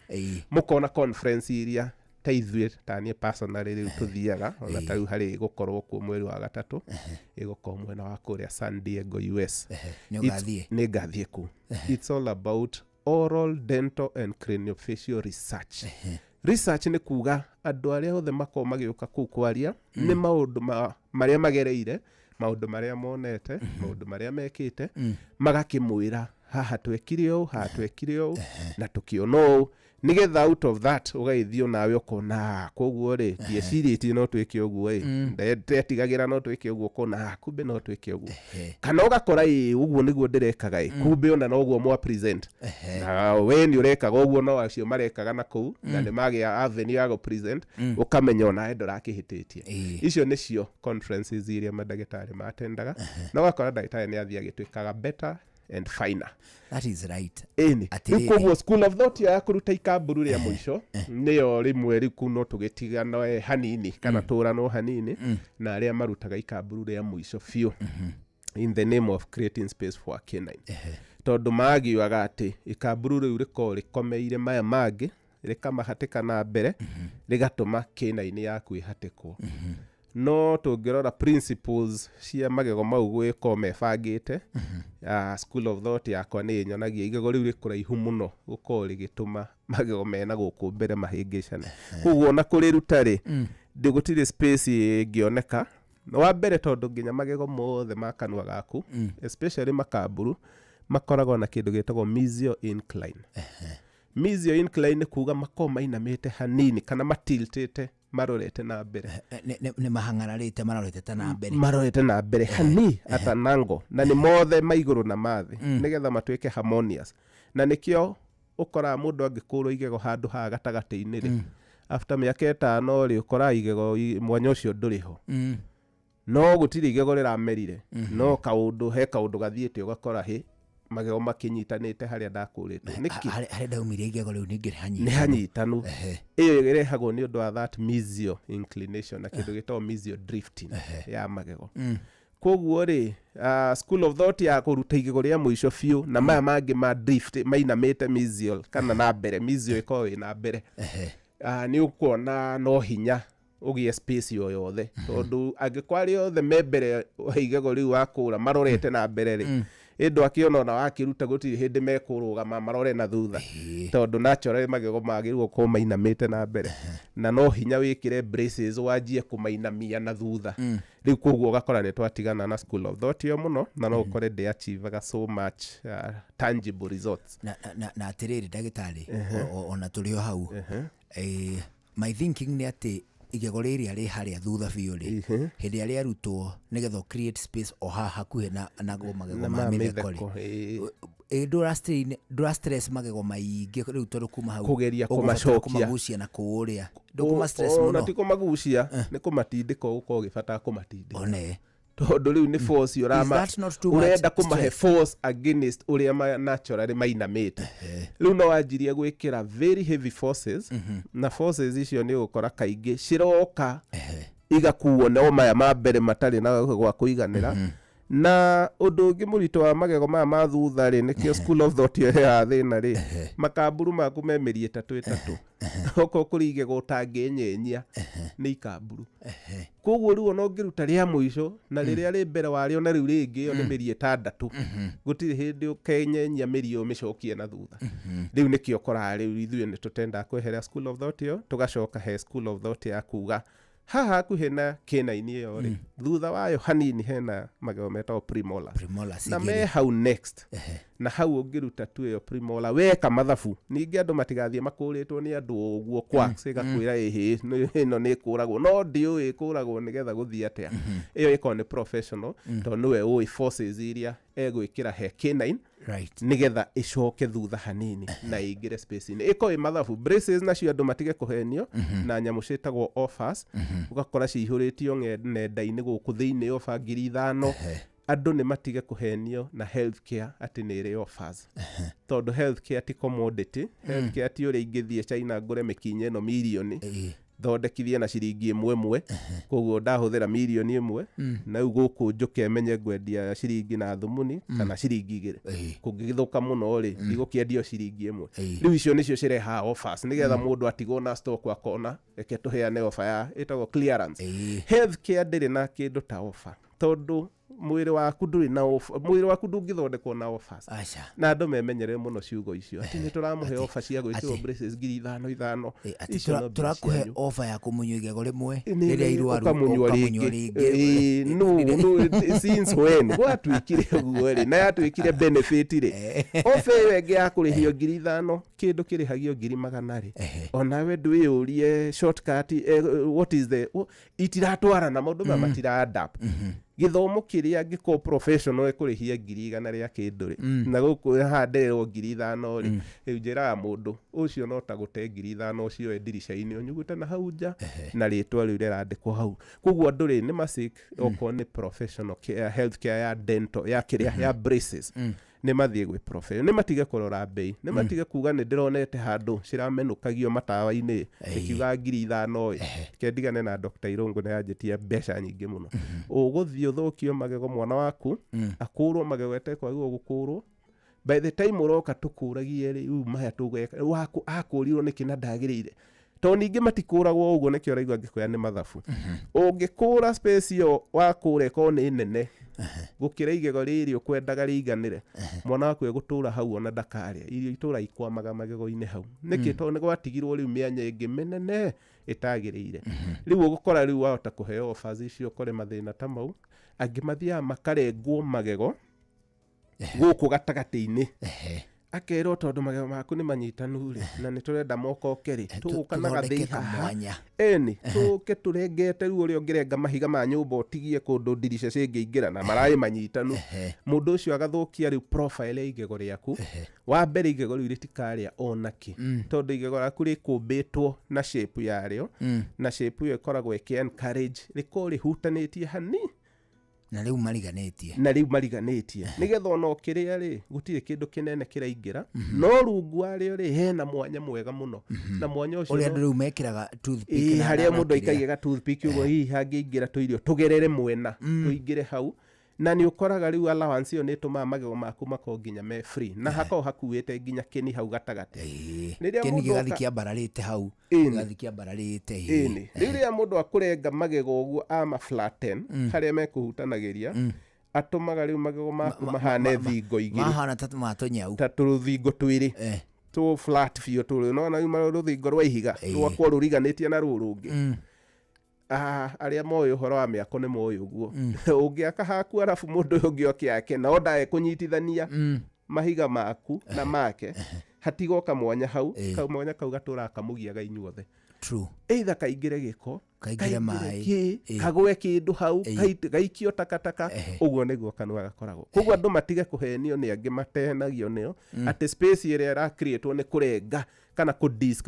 mukona conference iria ta ithuĩ tanie personally rĩu tuthiaga ona ta rĩu harĩ gũkorwo kuo mweri wa gatatũ ĩgũkorwo mwena wa kũrĩa San Diego US nĩ ngathiĩ kuu. It's all about oral dental and craniofacial research. Research nĩ kuga andũ arĩa othe makorwo magĩũka kuu kwaria nĩ maũndũ marĩa magereire, maũndũ marĩa monete, maũndũ marĩa mekĩte magakĩmwĩra haha twekire ũũ na tukĩona ũũ nigetha out of that ugaithio nawe ukona koguo ri ndiecirĩtie no twike ũguo ndetigagira no twike ũguo kona kumbe no twike ũguo kana ugakora ũguo niguo ndirekaga kumbe ona no ũguo mwa present na we ni urekaga ũguo no acio marekaga na kuu na nĩ magĩa avenue ya go present ukamenya ona ndũrakĩhĩtĩtie. Icio nĩcio conferences iria madagĩtarĩ matendaga na ugakora ndagĩtarĩ nĩ athia gĩtwĩkaga better and finer. That is right. Koguo school of thought ya kuruta ikamburu ria muico niyo rimwe riku no tugitigana hanini kana turano hanini na aria marutaga ikamburu ria muico fiu in the name of creating space for canine. Tondu magiuaga ati ikamburu riu riko rikomeire maya mangi rikamahatika na mbere rigatuma canine yaku ihatikwo. No tungirora principles cia magego mau gwiko mebangite school of thought yakwa ni nyonagia igego riu rikuraihu muno gukorwo rigituma magego mena guku mbere mahingicane koguo na kuri rutari ndigutire space ingioneka wa mbere tondu nginya magego mothe makanwa gaku especially makamburu makoragwo na kindu gitagwo mesial incline. Mesial incline ni kuga makoma mainamite hanini kana matiltite marorete na mbere ni mahangararite marorete na mbere hani atanango na ni mothe maiguru na mathi nigetha matwike harmonious na nikio ukora mundu angikurwo igego handu ha gatagati-ini ri after miaka 5 ri ukora igego mwanya ucio nduriho no gutiri igego riramerire no kaundu gathiete ugakora magego makinyitanite haria ndakurite niki haria ndaumire igego riu ningi ni hanyitanu iyo irehagwo ni undu wa that mesial inclination na kindu gitagwo mesial drifting ya magego. Koguo ri school of thought ya kuruta igego ria muico fiu na maya mangi ma drift mainamite mesial kana na mbere mesial iko ina mbere ni ukuona no hinya ugie space yo yothe tondu angikwari yothe membere igego riu akura marorete na mbere ri ĩndũ akĩona ona wakiruta gũtirĩ hĩndĩ mekũrũgama marore na thutha tondũ naturally magego magĩrĩirwo gũkorwo mainamĩte na mbere na no hinya wĩkĩre braces wanjie kũmainamia na thutha rĩu koguo ũgakora nĩ twatigana na school of thought ĩyo mũno na no ũkore ndĩachievaga so much tangible results na atĩrĩrĩ ndagĩtarĩ ona tũrĩ o hau my thinking nĩ atĩ igego rĩrĩa rĩ harĩa thutha biũ rĩ hĩndĩ ĩrĩa rĩarutwo nĩgetha create space o haha hakuhĩ na magego ma mĩtheko rĩ ndũra stress magego maingĩ rĩu tondũ kuma hau kũgeria kũmacokia kũmagucia na kũũrĩa ndũkũma stress mũno na ti kũmagucia nĩ kũmatindĩka ũgũkorwo ũgĩbatara kũmatindĩka tondũ rĩu nĩ force ũrenda kũmahe force against ũrĩa naturally mainamĩte rĩu no wanjirie gwĩkĩra very heavy forces na forces icio nĩ ũgũkora kaingĩ ciroka igakuo no maya ma mbere matarĩ na gwa kũiganĩra na ũndũ ũngĩ mũritũ wa magego maya ma thutha rĩ nĩkĩo school of thought ya thĩna rĩ makamburu maku me mĩri ĩtatũ oko kũrĩ igego ũtangĩnyenyia nĩ ikamburu koguo rĩu ona ũngĩruta rĩa mũico na rĩrĩa rĩ mbere warĩo na rĩu rĩngĩ nĩ mĩri ĩtandatũ gũtirĩ hĩndĩ ũkenyenya mĩri ĩyo mĩcokie na thutha rĩu nĩkĩo ũkoraga rĩu ithuĩ nĩ tũtenda kweheria school of thought ĩyo tũgacoka he school of thought ya kuga haha hakuhĩ na kĩna-inĩ ĩyo rĩ thutha wayo hanini hena magego metagwo premolar na me hau next na hau ũngĩruta tu ĩyo premolar weka mathabu ningĩ andũ matigathiĩ makũrĩtwo nĩ andũ ũguo quacks ĩgakwĩra ĩno nĩ ĩkũragwo no ndiũĩ ĩkũragwo nĩgetha gũthiĩ atĩa ĩyo ĩkorwo nĩ professional tondũ nĩwe ũĩ forces iria egwĩkĩra he kĩna-inĩ nĩgetha ĩcoke thutha hanini na ĩingĩre space-inĩ ĩkorwo ĩ mathabu braces nacio andũ matige kũhenio na nyamũ ciĩtagwo offers ũgakora ciihũrĩtio nenda-inĩ gũkũ thĩinĩ ofa 5,000 andũ nĩ matige kũhenio na healthcare atĩ nĩ ĩrĩ offers tondũ healthcare ti commodity healthcare ti ũrĩa ingĩthiĩ China ngũre mĩkinya ĩno mirioni thondekithie na ciringi ĩmwe koguo ndahũthĩra mirioni 1 na rĩu gũkũ njũke menye ngwendia ciringi na thumuni kana ciringi 2 kũngĩgĩthũka mũno rĩ igũkĩendio ciringi 1 rĩu icio nĩcio cirehaga offers nĩgetha mũndũ atigwo na stock akona reke tũheane offer ya ĩtagwo clearance healthcare ndĩrĩ na kĩndũ ta offer tondũ mwĩrĩ waku ndũrĩ na mwĩrĩ waku ndũngĩthondekwo na offers na andũ memenyerere mũno ciugo icio atĩ nĩ tũramũhe offer cia gwĩkĩrwo braces 5,000 icio tũrakũhe offer ya kũmunywo igego rĩmwe rĩrĩa irwaru ũkamunywo rĩngĩ no since when gwatuĩkire ũguo rĩ na yatuĩkire benefit rĩ offer ĩyo ĩngĩ ya kũrĩhio 5,000 kĩndũ kĩrĩhagio 100 rĩ onawe ndwĩyũrie shortcut what is the itiratwarana maũndũ maya matira-adapt gĩthomo kĩrĩa angĩkorwo professional ekũrĩhia 100 rĩa kĩndũ rĩ na gũkũ handererwo 5,000 rĩ rĩu njĩraga mũndũ ũcio no ta gũte 5,000 ũcio ndirica-inĩ ũnyugute na hau nja na rĩtwa rĩu rĩrandĩkwo hau koguo andũ rĩ nĩ masik okorwo nĩ professional healthcare ya dental ya kĩrĩa ya braces nĩ mathiĩ gwĩ professional nĩ matige kũrora bei nĩ matige kuga nĩ ndĩronete handũ ciramenũkagio matawa-inĩ ĩkiuga 5,000 kendigane na Dr. Irungu nĩ yanjĩtie mbeca nyingĩ mũno ũgũthiĩ ũthũkio magego mwana waku akũrwo magego etekwagĩrĩirwo gũkũrwo by the time ũroka tũkũragie rĩ maya tũgweka waku akũrirwo nĩkĩ na ndagĩrĩire to ningĩ matikũragwo ũguo nĩkĩo ũraigua ngĩkwĩra nĩ mathabu ũngĩkũra space ĩyo wakũra ĩkorwo nĩ nene gũkĩra igego rĩrĩ ũkwendaga rĩiganĩre mwana waku egũtũra hau ona ndakarĩa irio itũra ikwamaga magego-inĩ hau nĩkĩ tondũ nĩ gwatigirwo rĩu mĩanya ĩngĩ mĩnene ĩtagĩrĩire rĩu ũgũkora rĩu wahota kũheo offers icio ũkore mathĩna ta mau angĩ mathiaga makarengwo magego gũkũ gatagatĩ-inĩ akerwo tondũ magego maku nĩ manyitanu rĩ na nĩ tũrenda moko kerĩ tũgũkanaga thĩinĩ eni tũke tũrengete rĩu ũrĩa ũngĩrenga mahiga ma nyũmba ũtigie kũndũ ndirica cingĩingĩra na maraĩ manyitanu mũndũ ũcio agathũkia rĩu profile ya igego rĩaku wa mbere igego rĩu rĩtikarĩa onakĩ tondũ igego rĩaku rĩkũmbĩtwo na shape yarĩo na shape ĩyo ĩkoragwo ĩkĩ-encourage rĩkorwo rĩhutanĩtie hanini na rĩu mariganĩtie nĩgetha ona ũkĩrĩa rĩ gũtirĩ kĩndũ kĩnene kĩraingĩra no rungu warĩo rĩ hena mwanya mwega mũno na mwanya ũcio ũrĩa andũ rĩu mekĩraga toothpick harĩa mũndũ aikaigaga toothpick ũguo hihi hangĩingĩra tũirio tũgerere mwena tũingĩre hau na nĩ ũkoraga rĩu allowance ĩyo nĩ ĩtũmaga magego maku makorwo nginya me free na hakorwo hakuĩte nginya kĩni hau gatagatĩ kĩni gĩgathiĩ kĩambararĩte hau gĩgathiĩ kĩambararĩte rĩu rĩrĩa mũndũ akũrenga magego ũguo ama flatten harĩa mekũhutanagĩria atumaga riu magego maku mahane thingo igiri mahana tatu matonyau ta ruthingo twiri tu flat fio tu no na yuma ruthingo rwa ihiga rwakwo ruriganitie na rurungi aria moyo uhoro wa miako ni moyo uguo ungiaka haku arafu mundu ungi okiake no ndae kunyitithania mahiga maku na make hatigoka mwanya hau kau mwanya kau gatura kamugiaga inyuothe true either kaingire giko kaingire mai kagwe kindu hau gaikio takataka uguo niguo kanwa gakoragwo koguo andu matige kuhenio ni angi matehenagio nio ati space area ra create ni kurenga kana ku disc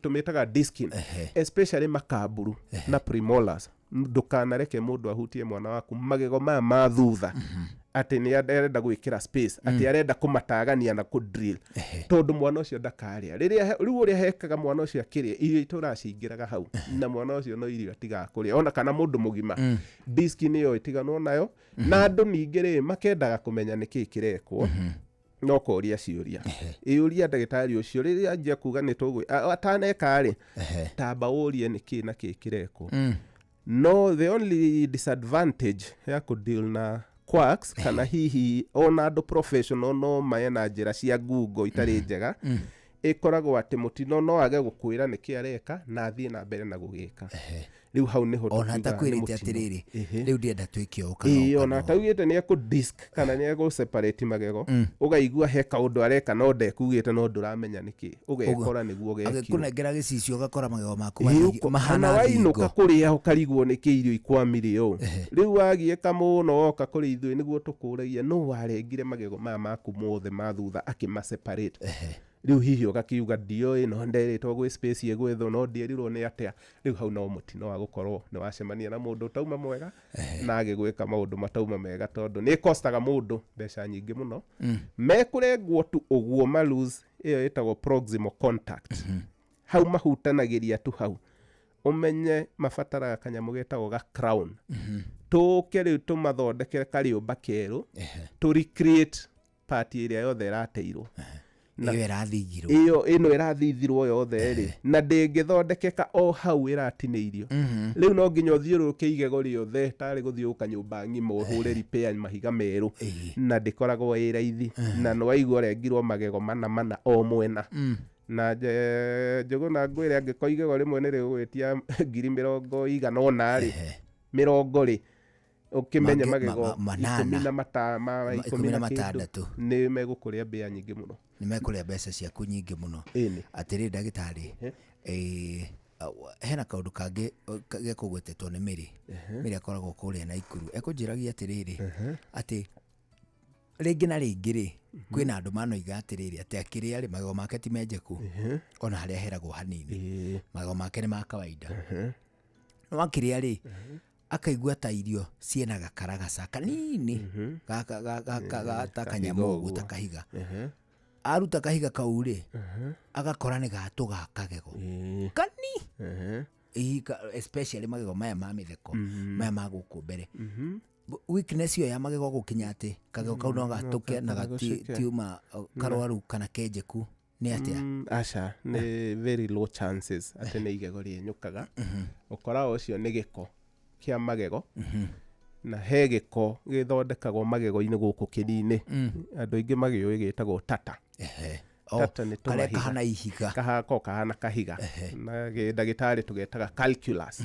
tumetaga disking especially makaburu na premolars ndukanareke mundu ahutie mwana waku magego maya ma thutha ati ni arenda gwikira space ati arenda kumatagania na ku drill tondu mwana ucio ndakaria riu uria hekaga mwana ucio akiria irio ituracingiraga hau na mwana ucio no irio atiga kuria ona kana mundu mugima disk niyo itiganwo nayo na andu ningire makendaga kumenya niki kirekwo no koria ciuria iuria ndagitari ucio riria anjia kuga ni tugwi ataneka ri tamba urie niki na kikirekwo no the only disadvantage ya ku deal na quacks kana hihi ona andu professional no maena njira cia Google itari njega ikoragwo ati mutino no age gukwira niki areka na athie na mbere na gugika riu hau niho ona takwirite atiriri riu ndienda twikio ukana ona taugite ni ku disc kana ni go separate magego ugaigua he kaundu areka no ndekugite no nduramenya niki ugekora niguo geki kunengera gicicio gakora magego maku mahana wainuka kuria ukarigwo niki irio ikwamire o riu agieka muno oka kuri ithui niguo tukuragia no warengire magego maya maku mothe mathutha akima separate riu hihi ugakiuga dio no nderetwo gwe space yegwetho no ndierirwo ni atia riu hau no mutino wa gukorwo ni wacemania na mundu tauma mwega na agigwika maundu matauma mega tondu ni kostaga mundu mbeca nyingi muno mekurengwo tu uguo ma lose iyo itagwo proximal contact hau mahutanagiria tu hau umenye mafataraga kanyamu getagwo ga crown tuke riu tumathondekere kariumba keru to recreate party area yothe rateirwo iyo ino irathithirwo yothe ri na ndingithondekeka o hau iratineirio riu no nginya uthiuruke igego riothe tari guthiuka nyumba ng'ima uhure repair mahiga meru na ndikoragwo iraithi na no aigwo rengirwo magego mana o mwena na njogo na ngwire angiko igego rimwe ni rigwitia 20,100 ri 20 ukimenya magego 16 ni megukuria mbia nyingi muno ni mekuria mbeca ciaku nyingi muno atiri ndagitari hena kaundu kangi gekugwetetwo ni miri akoragwo kuria na ikuru ekunjiragia atiriri ati ringi na ringi ri kwina andu manoiga atiriri ati akiria ri magego make ti menjeku ona haria heragwo hanini magego make ni ma kawaida no akiria ri akaigua ta irio ciena gakaragaca kanini gaka kanyamu gutakahiga aruta kahiga kauri agakora ni gatu gakagego kani especially magego maya ma mitheko maya ma guku mbere weakness yo ya magego gukinya ati kagego kau no gatuke na gatiuma karwaru kana kenjeku ni atia acha ni very low chances ati ni igego rienyukaga ukora ucio ni giko kia magego na he giko githondekagwo magego-ini guku kinini andu ingi magioi gitagwo tata tata ni tumahiga kahana ihiga kahana kahiga na ndagitari tugetaga calculus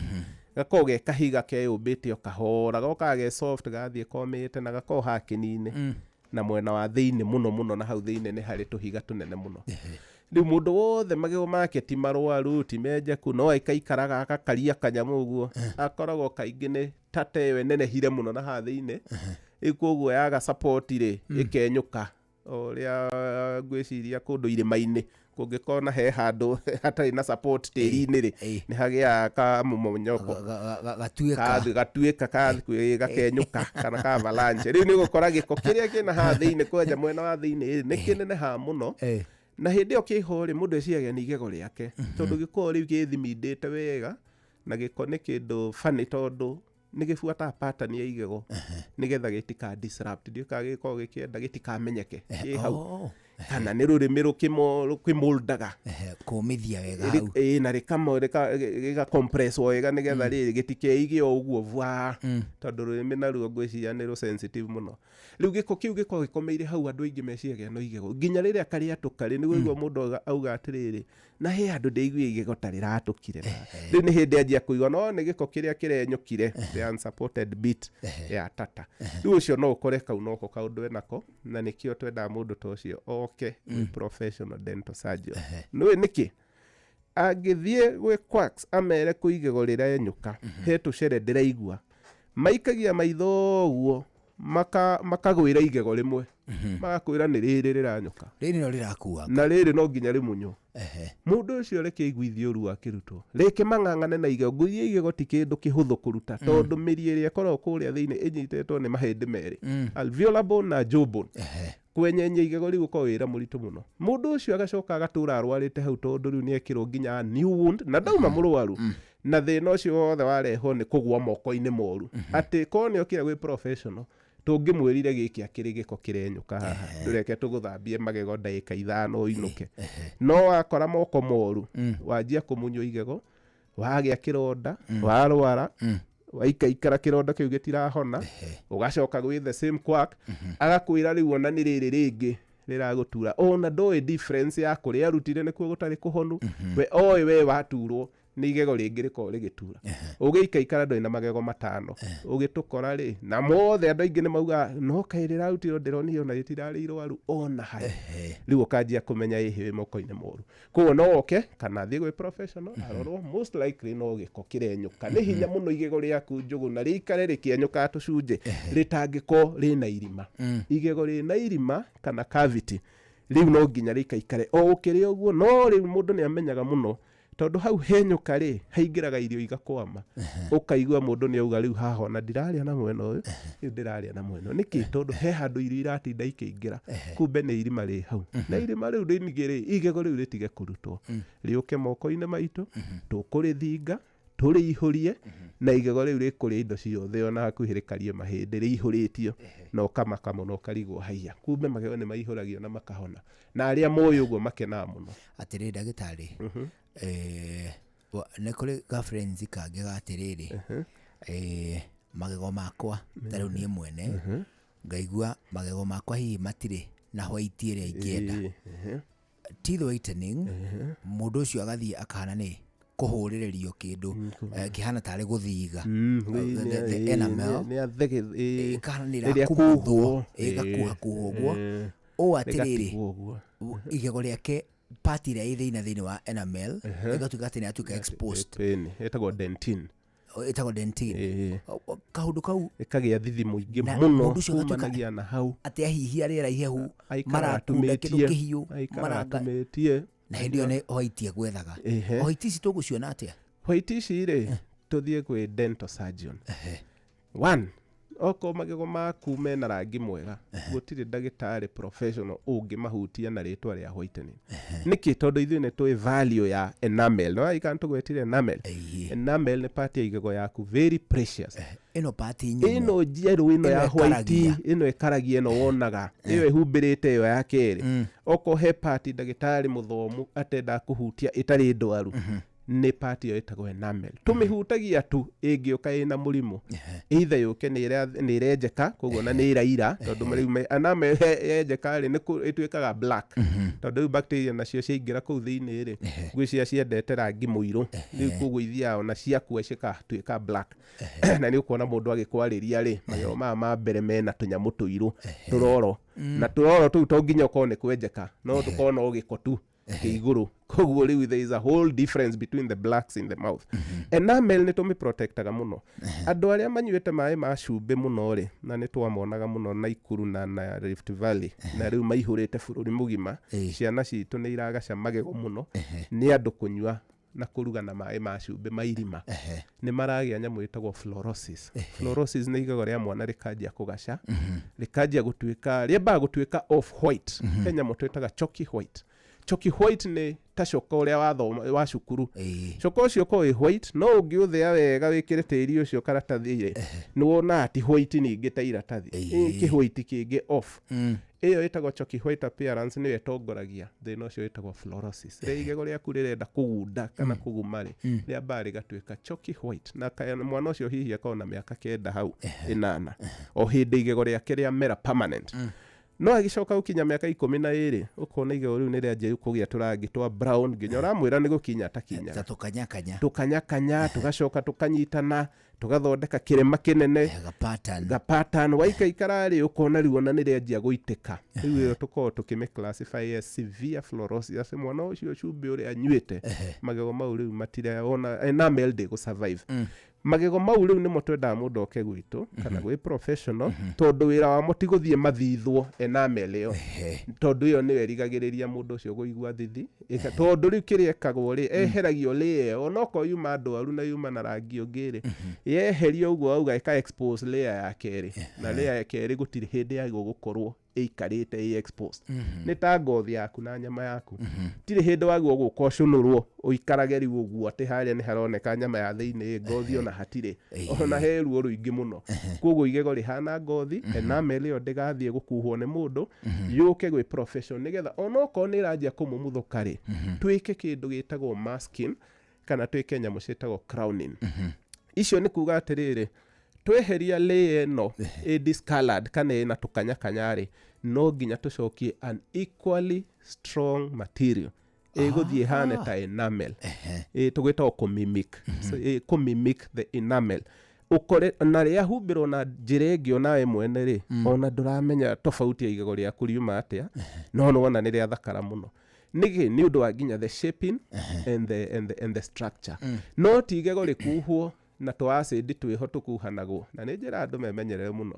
gako ge kahiga ke ubite okahora goka ge soft gathie komete na gako ha kinini na mwena wa thiini muno na hau thiini ni hari tuhiga tunene muno riu mundu wothe magego make ti marwaru ti menjeku no ikaikaraga akakaria kanyamu uguo akoragwo kaingi ni tate we nene hire muno na ha thiini ikuguo yaga support ri ikenyuka uria gwiciria kundu irima-ini kungikona he handu hatari na support tiri-ini ri ni hagia ka mumonyoko gatuika gakenyuka kana ka avalanche riu ni gukora giko kiria kina ha thiini kwenja mwena wa thiini ni kinene ha muno na hindi o kihori mundu eciagia ni igego riake tondu giko riu githimindite wega na giko ni kindu funny tondu ni gifuata pattern ya igego nigetha gitika disrupt ndika giko gikienda gitika menyeke hau kana nä rå rä mä rå kä moldaga kåmithia wega hau na rä compresswo wega nä getha rä gä tikeige o å guo bwa tondå rå rä mä naruo ngwä ciria nä rå sensitive må no rä u gä ko kä u gä korwo gä komeire hau andå aingä meciagia no igego nginya rä rä a karä atå karä nä guo må ndå auga atä rä rä na he andå ndäigua igego tarä ratå kire rä u nä hä ndä anjia kå igua no nä gä ko kä rä a kä renyåkire the unsupported bit ya tata rä u å cio no å kore kau noko kaå ndå enako na nä kä o twendaga må ndå ta å cio oke professional dental surgeon nä nä kä angä thiä gwä quacks amere kå igego rä rä enyåka he tå cere ndä raigua maikagia maitho guo makagwä ra igego rä mwe magakwä ra nä rä rä rä ranyåka rä no rä rakua na rä rä no nginya rä munyå må ndå å cio reke iguithie å ru akä rutwo rä kä mang'ang'ane na igego ngũithie igego ti kä ndå kä hå thå kå ruta tondå mä ri ä rä a ĩkoragwo kå rä a thä inä ĩnyitetwo nä mahä ndä merä alveolar bone na jawbone kwenyenya igego rä u gå wä ra må ritå må no må ndå å cio agacoka agatå ra arwarä te hau tondå rä u nä ekä rwo nginya new wound na ndauma må rwaru na thä na å cio wothe warehwo nä kå gwa moko-inä moru atä korwo nä okire gwä professional tångä mwä rire gä kä akä rä gä ko kä renyåka haha ndå reke tå gå thambie magego ndagä ka ithano å inå ke no wakora moko moru wanjia kå munywo igego wagä a kä ronda warwara waikaikara kä ronda kä u gä tirahona å gacoka gwä the same quack agakwä ra rä u ona nä rä rä rä ngä rä ragå tura ona ndå difference ya kå rä arutire nä kuo gå tarä kå honu we oä we waturwo nä igego rä ngä rä korwo rä gä tura å gä ikaikara ndå na magego matano å gä tå kora rä na mothe andå aingä nä mauga no kaä rä rarutirwo ndä ronire ona rä tirarä irwaru ona hae rä u å kanjia kå menya ä hä wä moko-inä moru koguo no oke kana thiä gwä professional arorwo most likely no gä ko kä renyåka nä hinya må no igego rä aku njå gå na rä ikare rä kä enyåka tå cunjä rä tangä korwo rä na irima igego rä na irima kana cavity rä u no nginya rä ikaikare o å kä rä o guo no rä u må ndå nä amenyaga må no tondå hau henyåka rä haingä raga irio igakwama å kaigua må ndå nä auga rä u haha ona ndirarä na mwena å yå rä u ndä rarä na mwena nä kä tondå he handå irio iratinda ikä ingä ra kumbe nä irima rä hau na irima rä u rä ningä rä igego rä u rä tige kå rutwo rä å ke moko-inä maitå tå kå rä thinga tå rä ihå rie na igego rä u rä kå rä indo ciothe ona hakuhä rä karie mahä ndä rä ihå rä tio na å kamaka må no å karigwo haiya kumbe magego nä maihå ragio na makahona na arä a moä å guo makenaga må no atä rä ndagä tarä nä kå rä gafrenzi kangä gatä rä rä magego makwa tarä u niä mwene ngaigua magego makwa hihi matirä na white ä rä a ingĩenda teeth whitening må ndå å cio agathiä akahana nä kå hå rä rä rio kä ndå kä hana tarä gå thiga kahana nä rakuthwo gakuhakuhwo guo å atä rä rä igego rä ake pati ä rä a ä thä inä wa enamel ĩgatuĩka atä nä atuĩka exposed ĩtagwo dentin ĩtagwo dentin kaũndũ kau ĩkagĩa thithi mũingĩ mũno kumanagia na hau atĩ ahihia rĩera ihehu maratunda kĩndũ kĩhiũ maratumĩtie na hĩndĩ ĩyo nĩ white agwethaga white ici tũgũciona atĩa white ici rĩ tũthiĩ gwĩ dental surgeon one oko magego maku mena rangi mwega gũtirĩ ndagĩtarĩ professional ũngĩmahutia na rĩtwa rĩa whitening nĩkĩ tondũ ithuĩ nĩ tũĩ value ya enamel no ikana tũgwetire enamel nĩ part ya igego yaku very precious ĩno part nyũmũ ĩno njerũ ĩno ya white ĩno ĩkaragia ĩno wonaga ĩyo ĩhumbĩrĩte ĩyo ya kerĩ oko he part ndagĩtarĩ mũthomu atenda kũhutia ĩtarĩ ndwaru nĩ part ĩyo ĩtagwo enamel tũmĩhutagia tu ĩngĩũka ĩna mũrimũ either yũke nĩ ĩrenjeka koguo na nĩ ĩraira tondũ rĩu enamel yenjeka rĩ ĩtuĩkaga black tondũ rĩu bacteria nacio ciaingĩra kũu thĩinĩ rĩ ngwĩciria ciendete rangi mũirũ rĩu koguo ithiaga ona ciakua cikatuĩka black na nĩ ũkuona mũndũ agĩkwarĩria rĩ magego maya ma mbere mena tũnyamũ tũirũ tũroro na tũroro tũu to nginya ũkorwo nĩ kwenjeka no tũkorwo no gĩko tu iguru koguo rĩu there is a whole difference between the blacks in the mouth enamel nĩ tũmĩprotectaga mũno andũ arĩa manyuĩte maĩ ma cumbĩ mũno rĩ na nĩ twamonaga mũno Naikuru na Rift Valley na rĩu maihũrĩte bũrũri mũgima ciana citũ nĩ iragaca magego mũno nĩ andũ kũnyua na kũruga na maĩ ma cumbĩ mairima nĩ maragĩa nyamũ ĩtagwo fluorosis fluorosis nĩ igego rĩa mwana rĩkanjia kũgaca rĩkanjia gũtuĩka rĩambaga gũtuĩka off white he nyamũ twĩtaga chalky white Choki white ni ta coka uria wa cukuru coka ucio ko white no ungiuthia wega wikire tiri ucio karatathi ni wona ati white ningi ta iratathi ki white kingi off iyo itagwo choki white appearance ni etongoragia thina ucio itagwo fluorosis igego riaku rirenda kugunda kana kugumari ria bari gatuika choki white na mwana ucio hihi akona miaka 9 hau 8 o hindi igego riake ria mera permanent no agicoka ukinya miaka 12 ukona igego riu ni ria njeru kugia turangi twa brown nginya uramwira ni gukinya takinya tukanyakanya tugacoka tukanyitana tugathondeka kirema kinene ga pattern waika ikarari ukona riu ona ni ria njia guitika riu iyo tuko tukime classify as severe fluorosis mwana ucio cumbi uri anyuite magego mau riu matire ona enamel de go survive magego mau riu nimo twenda mundu oke gwitu kana gwi professional tondu wira wa moti guthie mathithwo enamel iyo tondu iyo ni werigagiriria mundu ucio guigua thithi tondu riu kiriekagwo ri eheragio layer onoko yuma ndwaru na yuma na rangi ungiri yeherio uguo auga eka expose layer ya keri na layer ya keri gutiri hindi ya gukorwo ikarite exposed ni ta ngothi yaku na nyama yaku tiri hindi waguo gukoshunurwo uikarage riu uguo ati haria ni haroneka nyama ya thiini ngothi ona hatire ona heruo ruingi muno koguo igego rihana ngothi enamel yo ndigathie gukuhwo ni mundu yuke gwi profession nigetha onoko ni ranjia kumumuthukari twike kindu gitagwo masking kana twike nyamu citagwo crowning icio ni kuga atiriri tweheria layer no discolored kana ina tukanyakanyari no ginya tucokie an equally strong material guthie hane ta enamel tugwita kumimic so kumimic the enamel ukore na ria humbirwo na njirengio nawe mwene ri ona nduramenya tofauti ya igego ria kuriuma atia no wona ni ria thakara muno nigi ni undu wa ginya the shaping and the structure no tigego rikuhwo na to acid twiho tukuhanagwo na ni njira andu memenyerere muno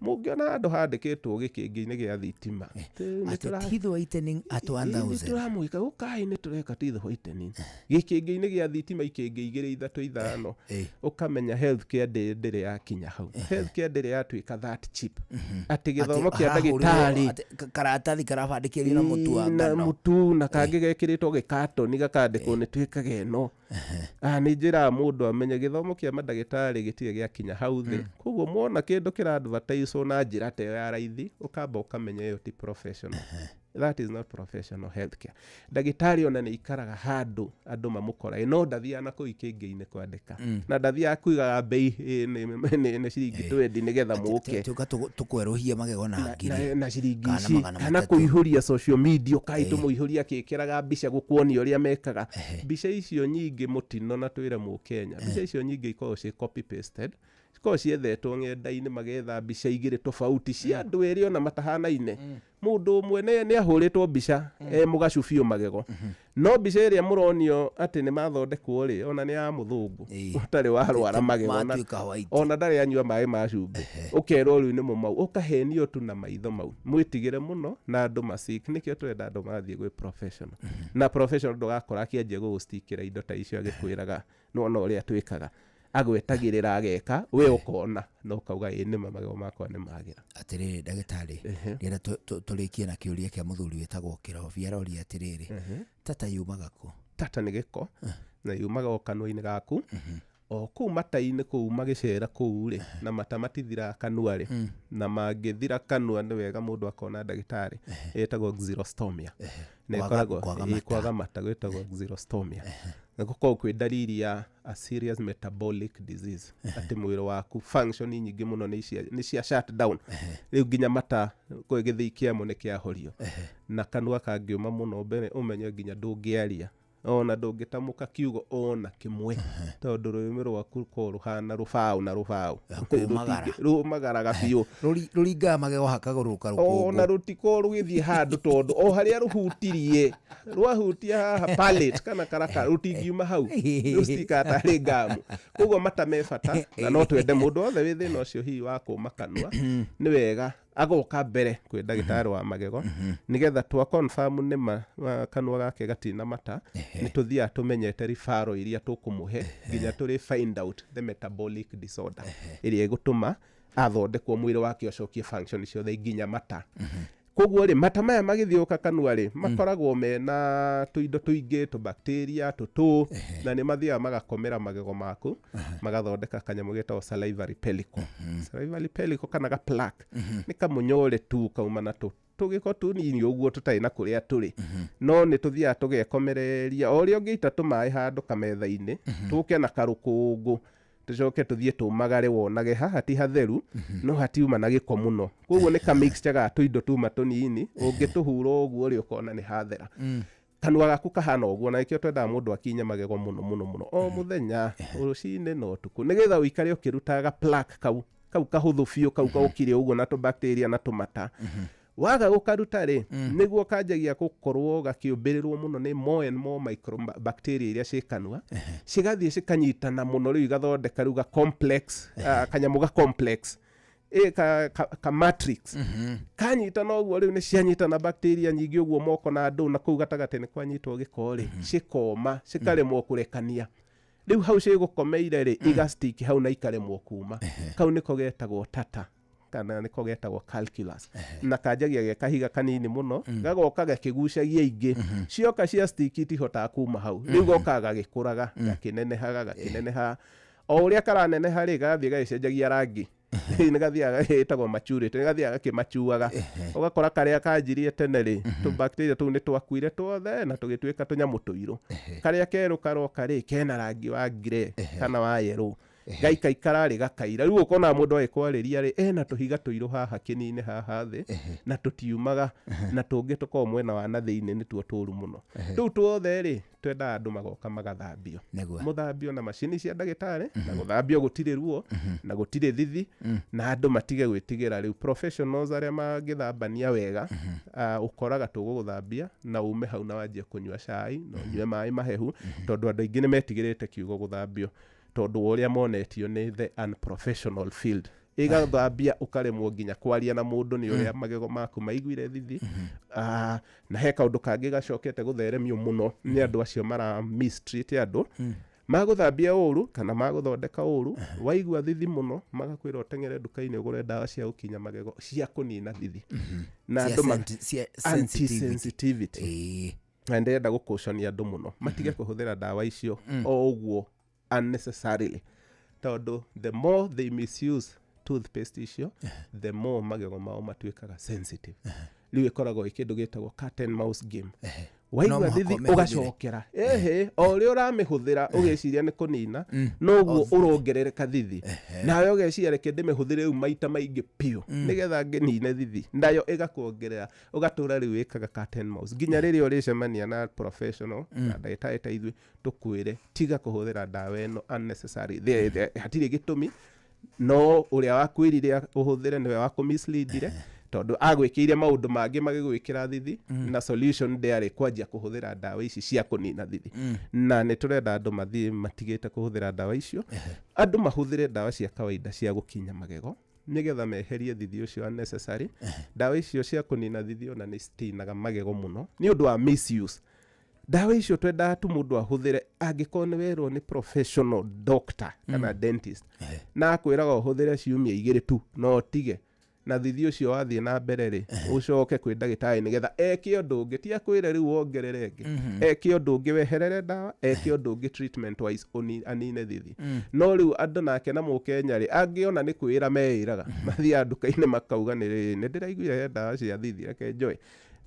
mungiona andu handikitwo gikingi-ini gia thitima teeth whitening at 1000 turamuika ukai ni tureka teeth whitening gikingi-ini gia thitima ikingi 2 3 5 ukamenya healthcare ndire ya kinya hau healthcare ndire ya twika that cheap ati githomo kia ndagitari karatathi karabandikirio na mutu wa ngano na mutu na kangi gekiritwo gikatoni gakandikwo ni twikage no ni njira mundu amenye githomo kia mandagitari gitire gia kinya hau thi koguo muona kindu kira advertise na njira te ya raithi ukamba ukamenya yo ti professional that is not professional healthcare ndagitari ona ni ikaraga handu andu mamukora no ndathia na kuikingi-ini kwandika na ndathia kuigaga bei ni ciringi 20 nigetha muke tukweruhia magego na ngiri na ciringi kana kuihuria social media kai tumuihuria kikiraga mbica gukuoni uria mekaga mbica icio nyingi mutino na twire mu Kenya mbica icio nyingi ikorwo ci copy pasted ko ciethetwo ng'enda-ini magetha mbica igiri tofauti cia andu eri ona matahana-ine mundu mwene ni ahuritwo mbica mugacubiu magego no mbica iria muronio ati ni mathondekwo ri ona ni ya muthungu utari warwara magego ona ndari anyua mai ma cumbi ukerwo riu ni mumau ukahenio tu na maitho mau mwitigire muno na andu masik nikio twenda andu mathie gwi professional na professional ndugakora kianjie gustikira indo ta icio agikwiraga no uria twikaga agwetagirira ageka we ukona no kauga ine magego makwa ni magira atiriri ndagitari ngira turikie na kiuria kia muthuri wetagwo Kirovia rori atiriri tata yumaga ku tata ni giko na yumaga o kanua-ini gaku o kuu mata-ini kuu magicera kuu ri na mata matithira kanua ri na mangithira kanua ni wega mundu akona ndagitari etagwo xerostomia ne koragwo kwaga mata gwetagwo xerostomia na guko kwi dalili ya a serious metabolic disease ati mwiri waku function nyingi muno ni cia shut down riu ginya mata kwigithikia mo ni kia horio na kanua kangiuma muno mbere umenye ginya ndungiaria ona ndungitamuka kiugo ona kimwe tondu rurimi rwaku ko ruhana rufau na rufau rumagaraga biu ruringa magego hakaguruka rukungu ona rutiko rugithie handu tondu o haria ruhutirie rwahutia haha palate kana karaka rutingiuma hau rustika tari ngamu koguo mata mebata na no twende mundu othe wi thina ucio hi wa kumakanua ni wega agoka mbere kwi ndagitari wa magego nigetha twa confirm ni kanua gake gatina mata ni tuthia tumenyete referral iria tukumuhe ginya turi find out the metabolic disorder iria igutuma athondekwo mwiri wake ucokie function ciothe ginya mata koguo ri mata maya magithioka kanua ri makoragwo mena tuindo tuingi tu bacteria tu na ni mathia magakomera magego maku magathondeka kanyamu getagwo salivary pellicle. Salivary pellicle kana ga plaque ni kamunyore tu kaumana tugiko tunini uguo tutai na kuria turi no ni tuthia tugekomereria orio ngiita tumai handu kametha-ini tuke na karukungu tucoke tuthie tumagare wonage haha ti hatheru no hatiuma na giko muno koguo ni ka mixture ga tuindo tuma tunini ungituhura uguo ri ukona ni hathera kanua gaku kahana uguo na ikio twenda mundu akinya magego muno o muthenya urucine no tuku nigetha uikare ukirutaga plaque kau kahuthu biu kau kaukire uguo na tu bacteria na tumata waga gukaruta ri niguo kanjagia gukorwo gakiumbirirwo muno ni more and more microbacteria iria cikanua cigathie cikanyitana muno riu igathondeka ruga complex kanyamu ga complex ka matrix kanyitana uguo riu ni cianyitana bacteria nyingi uguo moko na ndu na kuu gatagate ni kwanyitwo gikori cikoma cikaremwo kurekania riu hau cigukomeire ri igastick hau na ikaremwo kuma kau niko getagwo tata kana niko getagwo calculus na kanjagia ge kahiga kanini muno gagoka gakigucagia ingi cioka cia stick itihota kuma hau riu goka gagikuraga gakineneha o uria karaneneha ri gathie gacenjagia rangi ni gathiaga getagwo maturity ni gathiaga kimachuaga ugakora karia kanjirie tene ri tu bacteria tu ni twakuire tuothe na tugituika tunyamu tuiru karia keru karoka ri kena rangi wa grey kana wa yellow gaikaikara ri gakaira riu ukona mundu akwariria ri na tuhiga tuiru haha kinine haha thi na tutiumaga na tungi tuko mwena wa na thiini ni tuo turu muno riu tuothe ri twenda andu magoka magathambio muthambio na macini cia ndagitari na guthambio gutire ruo na gutire thithi na andu matige gwitigira riu professionals aria magithambania wega ukoraga tuguguthambia na ume hau na wanjie kunywa cai no nywe mai mahehu tondu andu aingi ni metigirite kiugo guthambio tondu uria monetio ni the unprofessional field igathambia ukaremwo nginya kwaria na mundu ni uria magego maku maiguire thithi na he kaundu kangi gacokete gutheremio muno ni andu acio mara mistreat andu maguthambia uru kana maguthondeka uru waigua thithi muno magakwira utengere nduka-ini ugure dawa cia ukinya magego cia kunina thithi na andu anti-sensitivity na ndenda gukucania andu muno matige kuhuthira dawa icio o uguo unnecessarily tondu the more they misuse toothpaste icio the more magego mao matuikaga sensitive riu ikoragwo ikindu gitagwo cat and mouse game waigua thithi ugacokera o ri uramihuthira ugeciria ni kunina noguo urongerereka thithi nawe ugeciria reke ndimihuthire riu maita maingi piu nigetha nginine thithi ndayo igakuongerera ugatura riu ikaga cat and mouse nginya riria uricemania na professional na ndagitari ta ithui tukwire tiga kuhuthira dawa eno unnecessary hatire gitumi no uria wakwirire uhuthire niwe wakumisleadire tondu agwikire maundu mangi magigwikira thithi na solution ndari kwanjia kuhuthira dawa ici cia kunina thithi na ni turenda andu mathie matigite kuhuthira dawa icio andu mahuthire dawa cia kawaida cia gukinya magego nigetha meherie thithi ucio unnecessary dawa icio cia kunina thithi ona ni stinaga magego muno ni undu wa misuse dawa icio twenda tu mundu ahuthire angikone werwo ni professional doctor kana dentist na akwiraga uhuthire ciumia igiri tu no tige na thithi ucio wathie na mbere ri ucoke kwi ndagitari nigetha eke undu ungi ti akwire riu wongerere ngi eke undu ungi weherere dawa eke undu ungi treatment wise anine thithi no riu andu nake na mukenya ri angiona ni kwira meiraga mathia nduka-ini makauga ni ndiraiguire dawa cia thithi reke njoe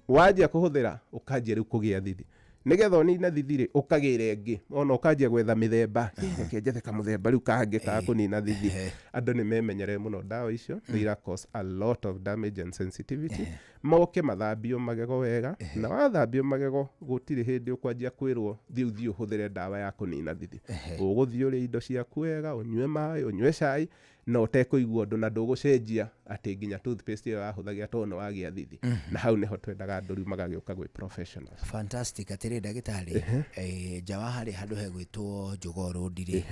wanjia kuhuthira ukanjia riu kugia thithi nigetha onina thithi ukagire ngi ona ukanjia gwetha mithemba reke njethe ka muthemba riu kangi ka kunina thithi andu ni memenyere muno dawa icio they cause a lot of damage and sensitivity moke mathambio magego wega na wathambio magego gutire hindi ukwanjia kwirwo thiu huthire dawa ya kunina thithi uguthio ri indo ciaku wega unywe mai unywe cai no utekuigua undu na ndugucenjia ati nginya toothpaste iyo wahuthagia tono wagia thithi na hau niho twendaga andu riu magagiuka gwi professionals. Fantastic. Atiri ndagitari jawa hari handu he gwitwo Jogoo Road ri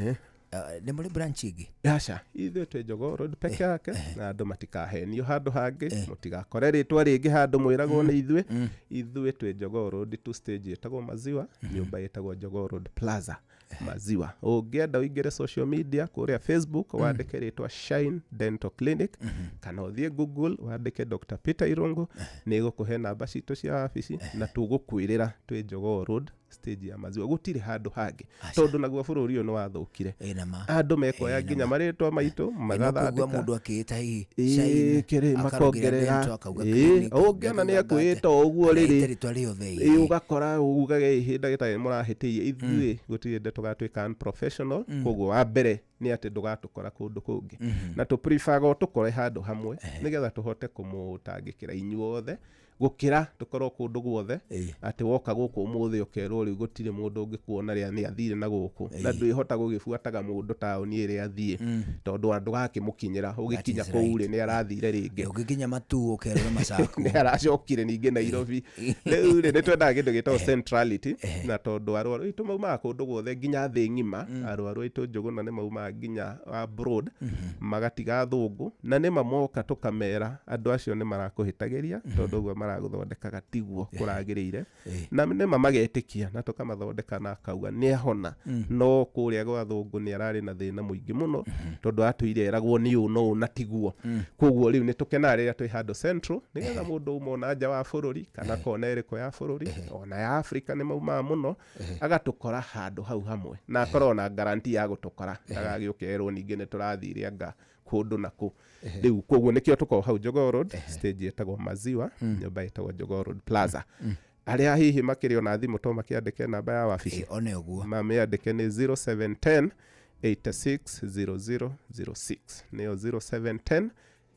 ni muri branch ingi aca ithuĩ twĩ Jogoo Road peke yake na andu matikahenio handu hangi mutigakore ritwa ringi handu mwiragwo ni ithuĩ twĩ Jogoo Road tu stage etagwo Maziwa nyumba etagwo Jogoo Road Plaza maziwa. Ũngĩenda ũingĩre social media kũrĩa Facebook wandĩke rĩtwa Shine Dental Clinic kana ũthiĩ Google wandĩke Dr. Peter Irungu, nĩ gũkũhe namba citũ cia wabici na tũgũkwĩrĩra twĩ Jogoo Road stage ya maziwa. Gũtirĩ handũ hangĩ tondũ naguo bũrũri ũyũ nĩ wathũkire. Andũ mekoya nginya marĩtwa maitũ magathondeka mũndũ akĩĩta kĩrĩ makongerera ũngĩona nĩ akwĩĩta ũguo rĩrĩ ũgakora ugage ihinda gĩtarĩ mũrahĩtĩirie ithuĩ gũtirĩ nde tũgatuĩka unprofessional. Koguo wa mbere nĩ atĩ ndũgatũkora kũndũ kũngĩ na tũ prefer tũkore handũ hamwe nĩgetha tũhote kũmũtangĩkĩra inyuothe gũkĩra tũkorwo kũndũ guothe atĩ woka gũkũ ũmũthĩ ũkerwo rĩu gũtirĩ mũndũ ũngĩkuona rĩa nĩ athire na gũkũ na ndwĩhota gũgĩbuataga mũndũ taũni ĩrĩa athiĩ tondũ andũ gakĩmũkinyĩra ũgĩkinya kũu rĩ nĩ arathire rĩngĩ ũgĩkinya matu ũkerwo macaku nĩ aracokire ningĩ Nairobi. Rĩu nĩ twendaga kĩndũ gĩtagwo centrality na tondũ arwaru aitũ maumaga kũndũ guothe nginya thĩ ng'ima. Arwaru aitũ Njũgũna nĩ maumaga nginya abroad magatiga thũngũ na nĩ mamoka tũkamera andũ acio nĩ marakũhĩtagĩria tondũ ũguo maragũthondekaga tiguo kũragĩrĩire na nĩ magetĩkia na tũkamathondeka na akauga nĩ ahona. No kũrĩa gwa thũngũ nĩ ararĩ na thĩna mũingĩ mũno tondũ atũire eragwo nĩ ũũ no na tiguo. Koguo rĩu nĩ tũkenaga rĩrĩa twĩ handũ central nĩgetha mũndũ uma ona nja wa bũrũri kana kona ĩrĩkũ ya bũrũri ona ya Africa nĩ maumaga mũno agatũkora handũ hau hamwe na akorwo na guarantee ya gũtũkora ndagagĩũke erwo ningĩ nĩ tũrathire anga kũndũ na kũ. Rĩu koguo nĩkĩo tũkorwo hau Jogoo Road stage ĩtagwo maziwa nyũmba ĩtagwo Jogoo Road Plaza. Arĩa hihi makĩrĩ ona thimũ to makĩandĩke namba ya wabici one ũguo mamĩandĩke nĩ 0710 860006 nĩyo 0710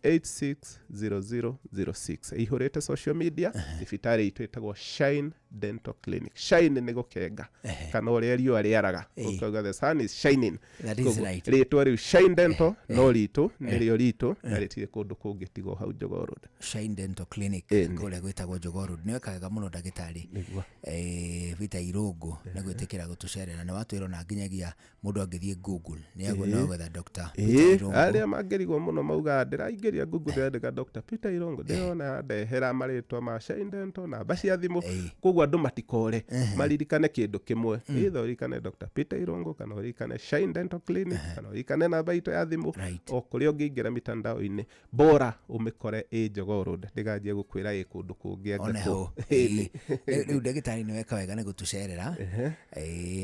860006. ihũrĩte social media thibitarĩ itũ ĩtagwo Shine Dental Clinic. Shine nĩ gũkenga kana ũrĩa riũa rĩaraga ũkauga the sun is shining. Rĩtwa rĩu Shine Dental no ritũ nĩrĩo ritũ na rĩtirĩ kũndũ kũngĩ tiga hau Jogoo Road. Shine Dental Clinic kũrĩa gwĩtagwo Jogoo Road. Nĩ wekaga mũno ndagĩtarĩ Peter Irungu na gwĩtĩkĩra gũtũcerera na watwĩra na nginyagia mũndũ angĩthiĩ Google nĩ agwetha Dr. Peter Irungu. Arĩa mangĩrigwo mũno mauga ndĩraingĩria Google ndĩrandĩka Dr. Peter Irungu ndĩrona ndehera marĩtwa ma Shine Dental na namba cia thimũ. Koguo andũ matikore maririkane kĩndũ kĩmwe either ũririkane Dr. Peter Irungu kana ũririkane Shine Dental Clinic kana ũririkane namba itũ ya thimũ o kũrĩa ũngĩingĩra mitandao-inĩ bora ũmĩkore Jogoo Road ndĩganjie gũkwĩra kũndũ kũngĩ anga kũ. Rĩu ndagĩtarĩ nĩ weka wega nĩ gũtũcerera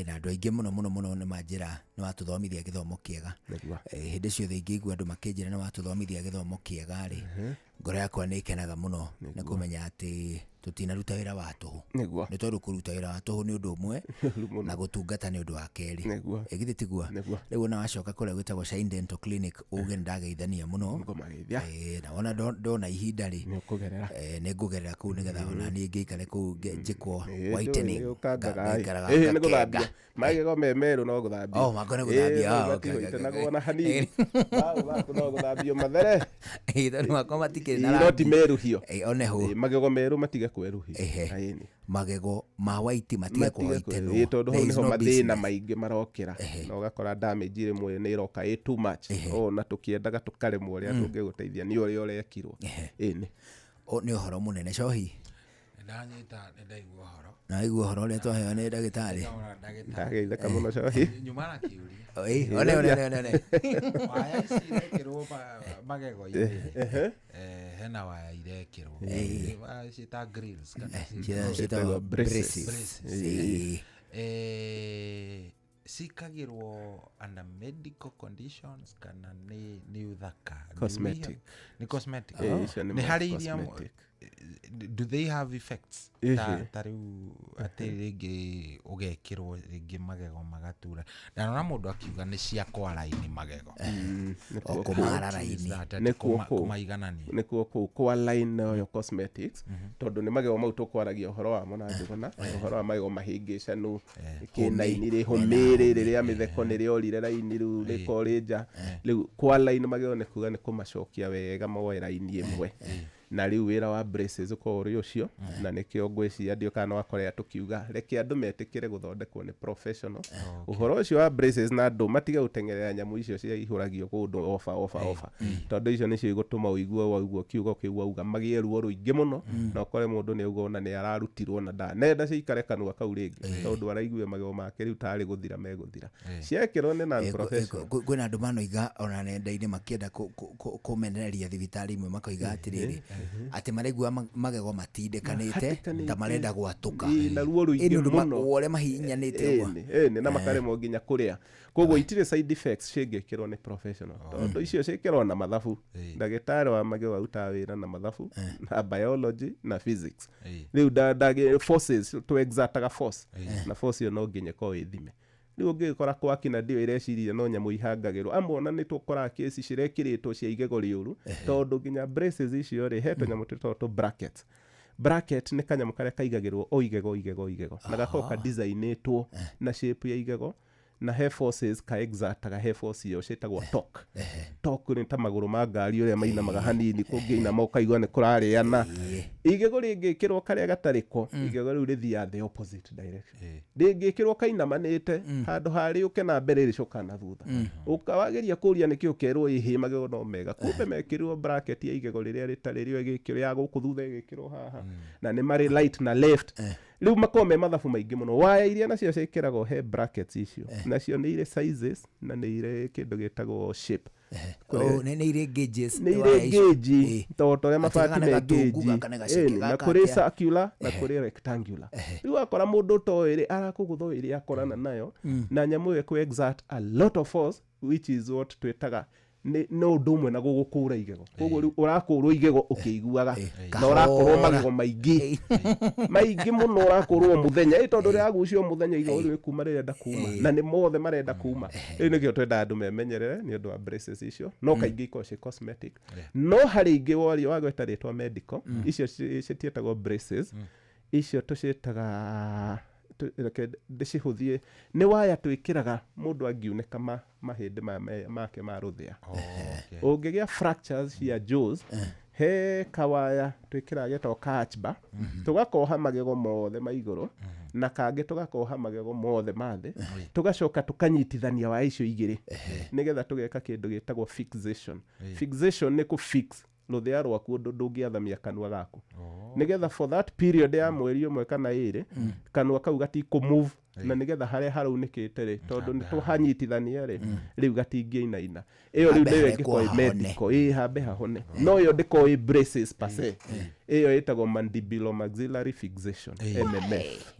na andũ aingĩ mũno nĩ manjĩra nĩ watũthomithia gĩthomo kĩega. Hĩndĩ ciothe ingĩigua andũ makĩnjĩra nĩ watũthomithia gĩthomo kĩega rĩ ngoro yakwa nĩ ikenaga mũno nĩ kũmenya atĩ tutinaruta wĩra wa tũhũ nĩ tondũ kũruta wĩra wa tũhũ nĩ ũndũ ũmwe na gũtungata nĩ ũndũ wa kerĩ ĩgithĩ tiguo. Rĩu ona wacoka kũrĩa gwĩtagwo Shine Dental Clinic ũge nĩndageithania mũno na ona ndona ihinda rĩ nĩ ngũgerera kũu nĩgetha ona niĩ ngĩikare kũu njĩkwo whitening nĩ gũthambia magego me merũ no gũthambia mako nĩ gũthambia tenagwo na hanini no gũthambio mathere mako matikĩrĩ na rangi meruhio one ho magego merũ matige kweruhio magego ma white matige kweruhio tondũ hau nĩho mathĩna maingĩ marokĩra na ũgakora damage rĩmwe nĩ ĩroka too much na tũkĩendaga tũkaremwo ũrĩa tũngĩgũteithia nĩ ũrĩa ũrekirwo. Nĩ ũhoro mũnene cohi ndanyita ndaigua ũhoro naigua ũhoro ũrĩa twaheo nĩ ndagĩtarĩ ndageithĩka mũno cohi nyuma na kĩũria one waya ici irekĩrwo magego-inĩ hena waya irekĩrwo ciĩta grills kana ciĩtagwo braces cikagĩrwo under medical conditions kana nĩ uthaka cosmetic nĩ harĩ iria do they have effects ta rĩu atĩ rĩngĩ ũgekĩrwo rĩngĩ magego magatura na nona mũndũ akiuga nĩ cia kwara-ini magego kũmara raini nĩkuo kũu kwa line yo cosmetics tondũ nĩ magego mau tũkwaragia ũhoro wamo na Njũgũna ũhoro wa magego mahĩngĩcanu kĩnaini rĩhũmĩrĩ rĩrĩa mĩtheko nĩ rĩorire raini rĩu rĩkorĩ nja rĩu kwa line magego nĩ kuga nĩ kũmacokia wega moe raini ĩmwe na riu wira wa braces uko uri ucio na nikio ngwiciria ndio kana wakorea tukiuga reke andu metikire guthondekwo ni professional uhoro ucio wa braces na andu matige gutengerera nyamu icio cia ihuragio kundu ofa tondu icio nicio igutuma uigwe kiugo kiu auga magie ruo ruingi muno na ukore mundu ni ugo na ni ararutirwo na nenda ciikare kanua kau ringi tondu araigwe magego make riu tari guthira meguthira ciekirwo ni non professional kwina andu manoiga ona nenda-ini makienda kumenereria thibitari imwe makoiga atiriri ati maraigua magego matindikanite ta marenda gwatuka na ruo ruingi muno wore mahinyanite ni na makaremo nginya kuria koguo itire side effects cingikirwo ni professional tondu icio cikirwo na mathabu ndagitari wa magego auta wira na mathabu na biology na physics riu forces to exertaga force na force yo no nginya ko ithime riu ngikora kwakina ndio ireciria no nyamu ihangagirwo amona ni tukora kesi cirekiritwo cia igego riuru tondu nginya braces icio ri heto nyamu tutoto bracket ni kanyamu karia kaigagirwo o igego na gakoka designitwo na shape ya igego na he forces ka exertaga he force yo citagwo torque ni ta maguru ma ngari uria mainamaga hanini kungiina moka igwa ni kurariana igego ringikirwo karia gatariko igego riu rithia the opposite direction ringikirwo kainamanite handu hari uke na mbere ricoka na thutha ukawageria kuria nikio kerwo ihi magego no mega kumbe mekirwo bracket ya igego riria ritari rio igikirwo ya guku thutha igikirwo haha na ni mari right na left riu makome mathabu maingi muno waya iria nacio cikiragwo he brackets icio nacio ni ile sizes na ni ile kindu gitagwo shape ni ile gauges ni ile gauge toto ya mabati me gauge na kuri circular na kuri rectangular riu akora mundu to iri arakugutho iri akorana nayo na nyamu ye ku exert a lot of force which is what twetaga no ndumwe na gugukura igego koguo riu urakurwo igego ukiiguaga na urakurwo magego maingi muno urakurwo muthenya tondu ria gucio muthenya igego riu kuma rirenda kuma na ni mothe marenda kuma riu nikio twenda andu memenyerere ni undu wa braces icio no kaingi iko ci cosmetic no hari ingi wori wagweta ritwa medical icio citietagwo braces icio tucitaga ndicihuthie ni waya twikiraga mundu angiuneka mahindi make ma ruthia ungigia fractures ya jaws he kawaya twikiraga geto catchbar tugakoha magego mothe ma iguru na kangi tugakoha magego mothe mathe tugacoka tukanyitithania wa icio igiri nigetha tugeka kindu gitagwo fixation ni ku fix ruthia rwaku ndungiathamia kanua gaku nigetha for that period ya mweri umwe kana iri kanua kau gatiku move na nigetha hare haraunikite ri tondu ni tuhanyitithania ri riu gatingiinaina iyo riu ndio ngikoi medical hambe hahone no yo ndikoi braces pase iyo itagwo mandibulomaxillary fixation MMF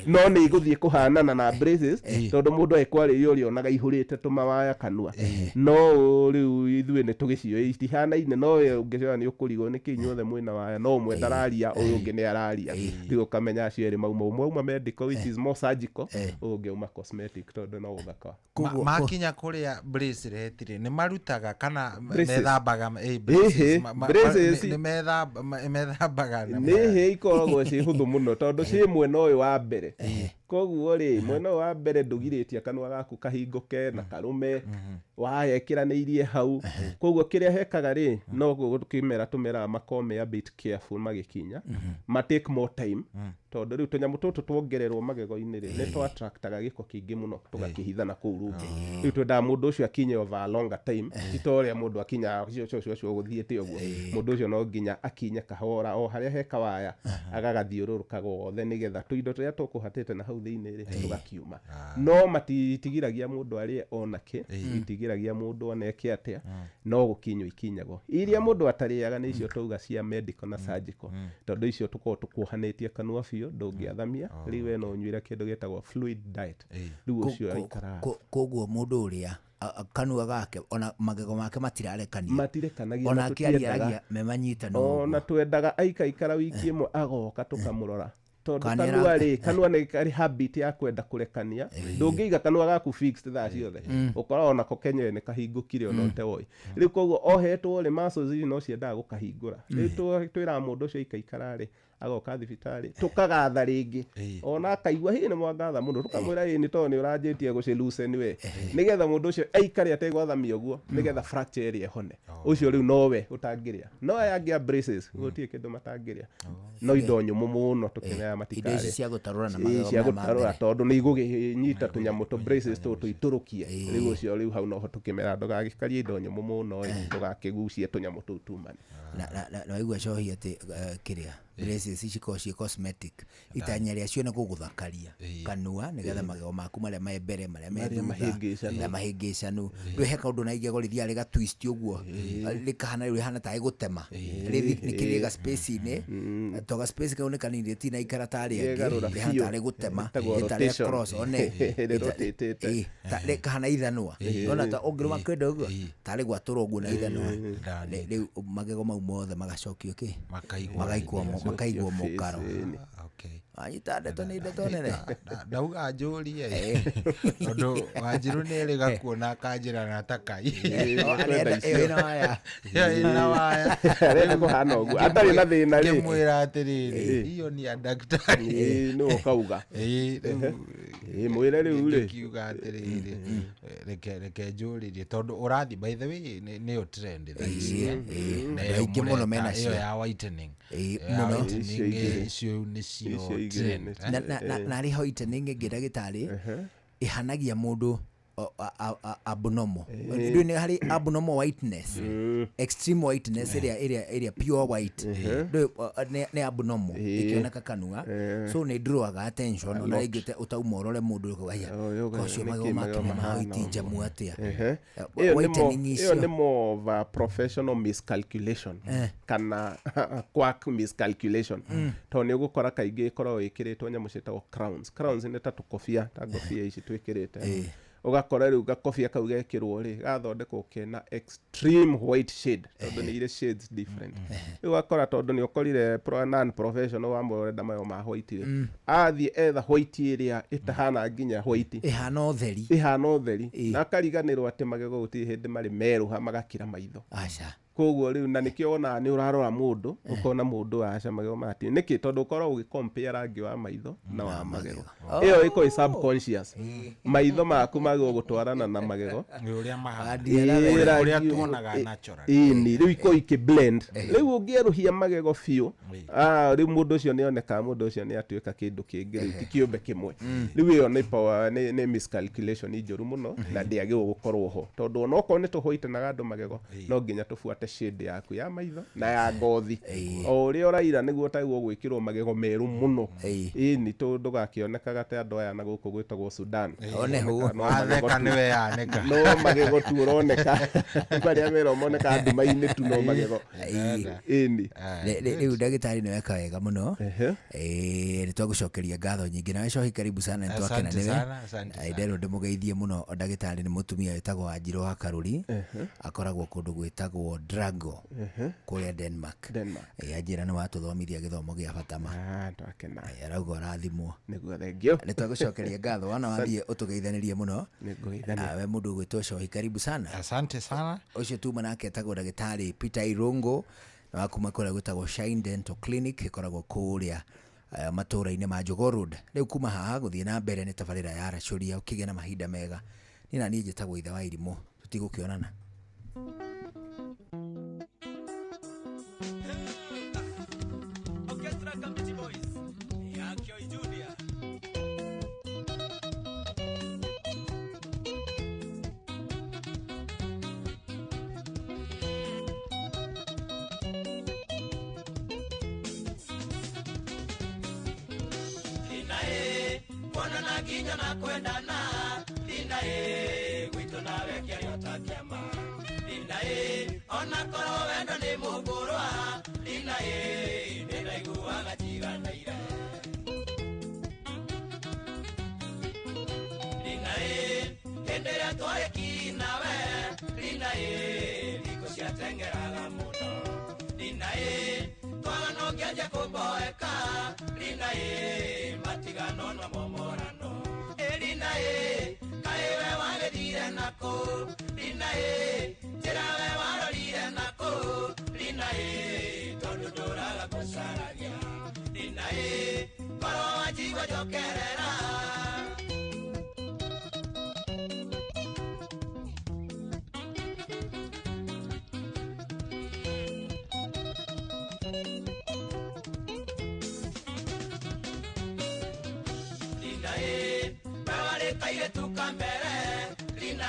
no ni iguthie kuhanana na braces tondu mundu ekwari yo rionaga ihurite tumawaya kanua no riu ithue ni tugicio itihanaine no ungicoa ni ukurigwo ni kinyuothe mwina waya no umwe ndararia uyu ungi ni araria riu kamenya acio eri mauma medical which is more surgical ungiuma cosmetic tondu no uthaka makinya kuria braces retire ni marutaga kana methambaga braces ni methambaga ni he ikoragwo ci huthu muno tondu ci mwena uyu wa mbere koguo ri mwena wa mbere ndugiritie kanua gaku kahinguke na karume wayekiraniirie hau koguo kiria hekaga ri no kimera tumera makome a bit careful magikinya ma take more time tondu riu tunyamu tutu twongererwo magego-ini ri ni twa attractaga giko kingi muno tugakihithana kuu rungu riu twenda mundu ucio akinye over a longer time titoria mundu akinya cio guthiete uguo mundu ucio no nginya akinye kahora o haria heka waya agagathiururukaga othe nigetha tuindo turia tukuhatite na hau thiini ri tugakiuma no matitigiragia mundu arie onake itigiragia mundu oneke atia no gukinywo ikinyagwo iria mundu atariaga ni icio tuga cia medical na surgical tondu icio tukuhanitie kanua biu ndungiathamia riu no nywira kindu getagwo fluid diet riu ucio aikara koguo mundu uria kanua gake ona magego make matirekanagia ona kiaria memanyita no ona twendaga aikara wiki imwe agoka tukamurora tondu kanua ri kanua ni kari habit ya kwenda kurekania ndungiiga kanua gaku fixed thaa ciothe ukora ona ko Kenya ni kahingukire ona utewoi riu koguo ohetwo ri muscles no ciendaga gukahingura riu twira mundu ucio ikaikara ri agoka thibitari tukagatha ringi ona akaigua hi ni mwangatha mundu tukamwira ni to ni uranjitie guciluceni we nigetha mundu ucio aikare ategwathamia uguo nigetha fracture iri hone ucio riu nowe utangiria no yangia braces gutie kindu matangiria no indo nyumu muno tukinaya matikari indo cia gutarura na magego cia gutarura tondu ni iguginyita tunyamu to braces tu iturukie riu ucio riu hau no tukimera ndugagikarie indo nyumu muno ndugakigucie tunyamu tu tumani na igua cohi ati kiria braces iciko cie cosmetic itanya ria cio na guguthakaria kanua nigetha magego maku maria me mbere maria me mahingicanu ndwe kaundu na igegorithia ri ga twist uguo likahana rihana ta igutema nikiri ga space ni to ga space ka unika ni tina ikara tari rihana ta ri gutema itari cross one ta likahana ithanwa ona ta ongirwa kendo uguo tari gwaturo uguo na ithanwa riu magego mau mothe magacokio ki makaigwo mukaro anyita ndeto ni ndeto nene ndauga njurie tondu Wanjiru ni ri gakuona kanjira na takai ina waya rene kuhana uguo atari na thina ri kimwira atiriri hiyo ni ya daktari no kauga mwire riu ri kiuga atiriri reke njuririe tondu urathi by the way ni yo trend thaisi aingi muno mena cio ya whitening muno cio ni cio na ri whitening ngira gitari ihanagia mundu abnormal ndio ni hari abnormal whiteness extreme whiteness area pure white ndio ni abnormal ikioneka kanua so ni drawaga attention na igite utaumorore mundu ukagaya kocio magego make mahoiti jamu atia whitening iyo ni more of a professional miscalculation kana quack miscalculation to ni gukora kaingi ikoro ikiritwo nyamu citagwo crowns ni ta tukofia ta ngofia ici twikirite ugakora riu gakofia kau gekirwo ri gathondekwo kena extreme white shade tondu ni ile shades different ugakora tondu ni ukorire non professional wa mwenda mayo ma white athi etha white area itahana nginya white ihana utheri na kariganirwo ati magego guti hindi mari meruha magakira maitho acha koguo riu na nikio ona ni urarora mundu ukona mundu aca magego mati niki tondu ukorwo ugicompare rangi wa maitho na wa magego iyo iko subconscious maitho maku magego gutwarana na magego ni uria mahana uria tuonaga natural ni riu iko blend riu ungieruhia magego fiu riu mundu ucio ni oneka mundu ucio ni atuika kindu kingi riu tikiumbe kimwe riu iyo ni power ni miscalculation ijoru muno na ndiagirwo gukorwo ho tondu ona uko ni tuhoitanaga andu magego no nginya tufuate shade yaku ya maitho na ya ngothi o uri oraira niguo taiguo gwikirwo magego meru muno ni tondu gakionekaga ta andu aya na guku gwitagwo Sudan one hu aneka niwe yaneka no magego tu uroneka baria mero moneka nduma-ini tu no magego ni riu ndagitari ni weka wega muno ni twagucokeria ngatho nyingi na cohi karibu sana ni twakena niwe ndero ndimugeithie muno ndagitari ni mutumia wetagwo Wanjiru wa Karuri akoragwo kundu gwitagwo Drago kuria Denmark ajira ni watuthomithia githomo gia batama twakena arauga rathimwo niguo thengio ni twagucokeria ngatho wana wambie utugeithanirie muno we mundu gwitwo cohi karibu sana asante sana ucio tuma nake etagwo ndagitari Peter Irungu na wakuma kuria gwitagwo Shine Dental Clinic ikoragwo kuria matura-ini ma Jogoo Road riu kuma haha guthie na mbere ni tabarira ya racuria ukigena na mahinda mega ni na nie njitagwo ithe wa Irimũ tutigukionana Kinya na kwenda na Linda gwito na weke yotakiama Linda ona koro wendo ni mugurwa Linda ndenda iguaga jigandaire Linda kendera twae kinawe Linda iko cia tengeraga muno Linda twano mũngĩanjia kũmboeka rina matigano na momorano rina kaĩ we wagĩthire nakũ rina njĩra we warorire nakũ rina tondũ ndũraga gũcaragia rina korwo wanjigua njokerera kaire tukambere rina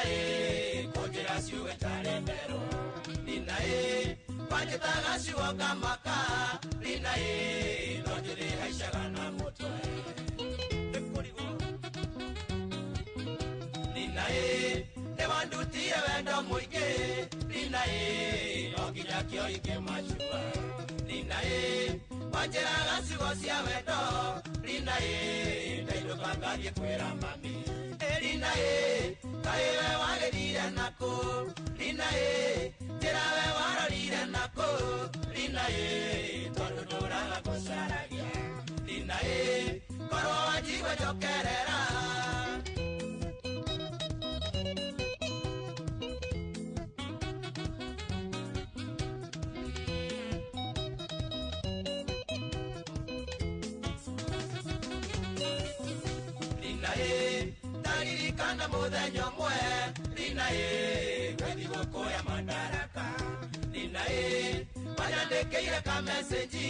kojera siwe tarembero rina pajetaga siwo kamaka rina nojere haishaga na mutwe rina ewandutie wendo muingi rina oginya kio ike machua rina wanjeraga siwo cia wendo rina ndaidokangarie kwera mami rina kaĩ we wagĩthire nakũ rina njĩra we warorire nakũ rina tondũ ndũraga gũcaragia rina korwo wanjigua njokerera ndaririkana mũthenya ũmwe rina gwethi gũkũya Madaraka rina wanyandĩkĩire kamesenji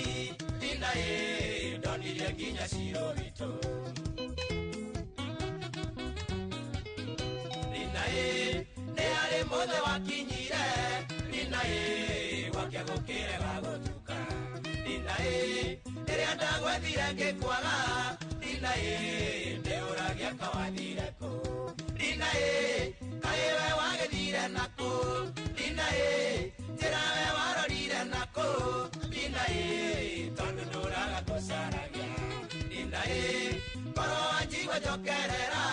rina ndonirie nginya ciro witũ rina nĩ harĩ mũthĩ wakinyire rina gwake gũkĩre gagũtuka rina rĩrĩa ndagwethire ngĩkwaga rina ndĩũragia kawathire kũ rina kaĩ we wagĩthire nakũ rina njĩra we warorire nakũ rina tondũ ndũraga gũcaragia rina korwo wanjigua njokerera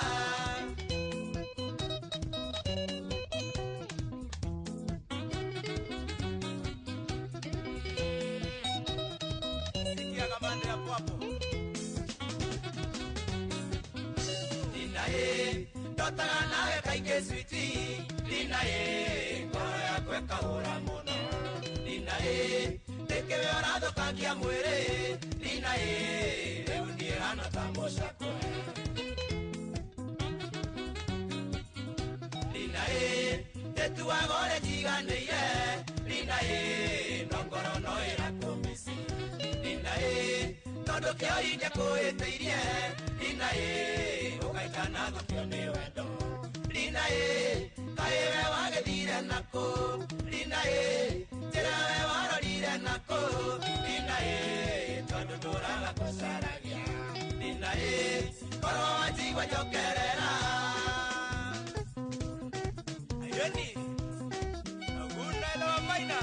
ndotaga nawe kaingĩ switi rina ngoro yakwa ĩkahũra mũno rina rĩkĩwe ũrathũkangia mwĩrĩ rina rĩu niĩ hana ta mũcakwe rina ndĩtuaga ũrĩa njiganĩire rina no ngoro no ĩrakũmĩci rina tondũ kĩorinje kũhĩtĩirie rina ũgaikana thũkio nĩ wendo rina kaĩ we wagĩthire nakũ rina njĩra we warorire nakũ rina tondũ ndũraga gũcaragia rina korwo wanjigua njokerera ayoni agunaelewa maina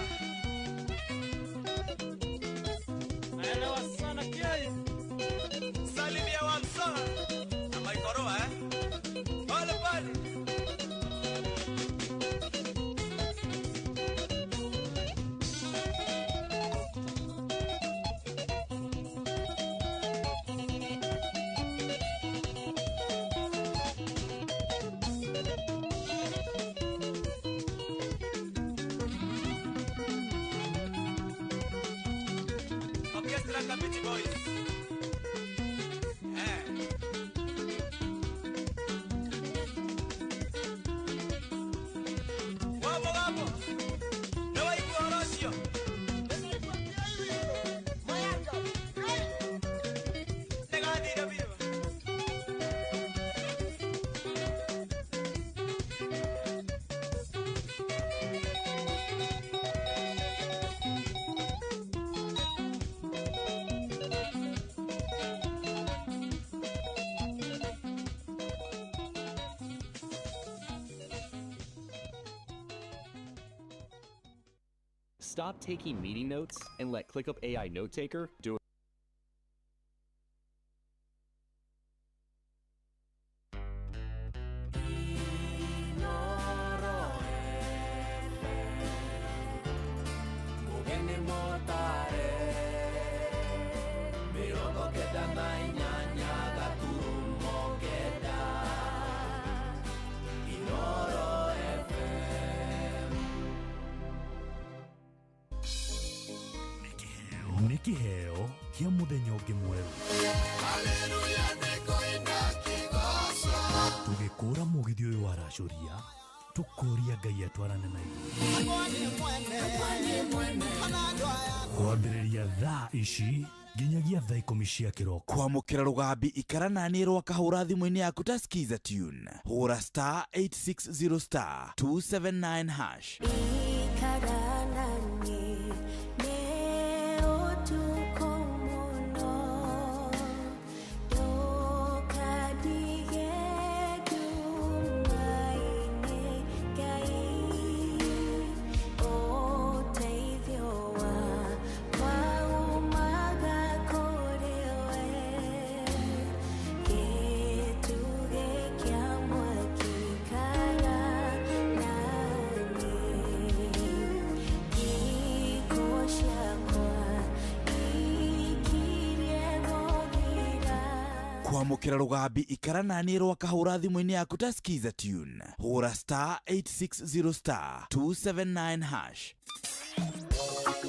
naelewa sana kiai salimia wamsa na maikoroa pale pale Orchestra Kapiti Boys. Vamos, vamos. No hay Horacio. Negadira viva. Stop taking meeting notes and let ClickUp AI Note Taker do it. nĩ kĩheo kĩa mũthenya ũngĩ mwerũ. Tũgĩkũra mũgithi ũyũ wa racoria, tũkũria Ngai atwarane na ithuĩ. Kwambĩrĩria thaa ici nginyagia thaa 10 cia kĩroko. Kwamũkĩra rũgambi ikara naniĩ rwa kahũra thimũ-inĩ yaku ta skiza tune. Hũra star 860 star 279 hash. Kwamũkĩra rũgambi ikara naniĩ rwa kahũra thimũ-inĩ yaku ta skiza tune. Hũra star 860 star 279 hash.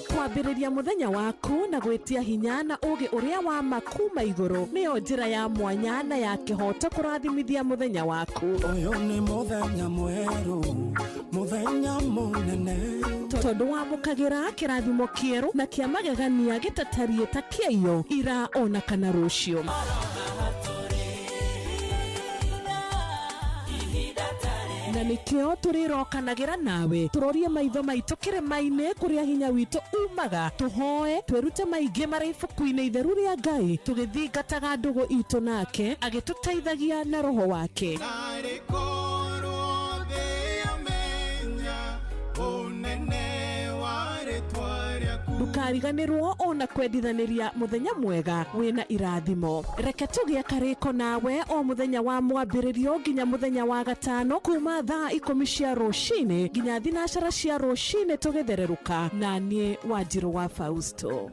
Kwambĩrĩria mũthenya waku na gwĩtia hinya na ũgĩ ũrĩa wa makuma igũrũ nĩyo njĩra ya mwanya na ya kĩhoto kũrathimithia mũthenya waku. Ũyũ nĩ mũthenya mwerũ, mũthenya mũnene, tondũ wamũkagĩra kĩrathimo kĩerũ na kĩa magegania gĩtatariĩ ta kĩayo ira ona kana rũciũ. Na nĩkĩo tũrĩrokanagĩra nawe tũrorie maitho maitũ kĩrĩma-inĩ kũrĩa hinya witũ umaga, tũhoe twĩrute maingĩ marĩ ibuku-inĩ itheru rĩa Ngai, tũgĩthingataga ndũgũ itũ nake agĩtũteithagia na roho wake. Ndũkariganĩrwo ona kwendithanĩria mũthenya mwega wĩna irathimo. Reke tũgĩe karĩko nawe o mũthenya wa mwambĩrĩrio nginya mũthenya wa gatano kuma thaa 10 cia rũcinĩ nginya thinacara cia rũcinĩ tũgĩthererũka na niĩ Wanjirũ wa Fausto.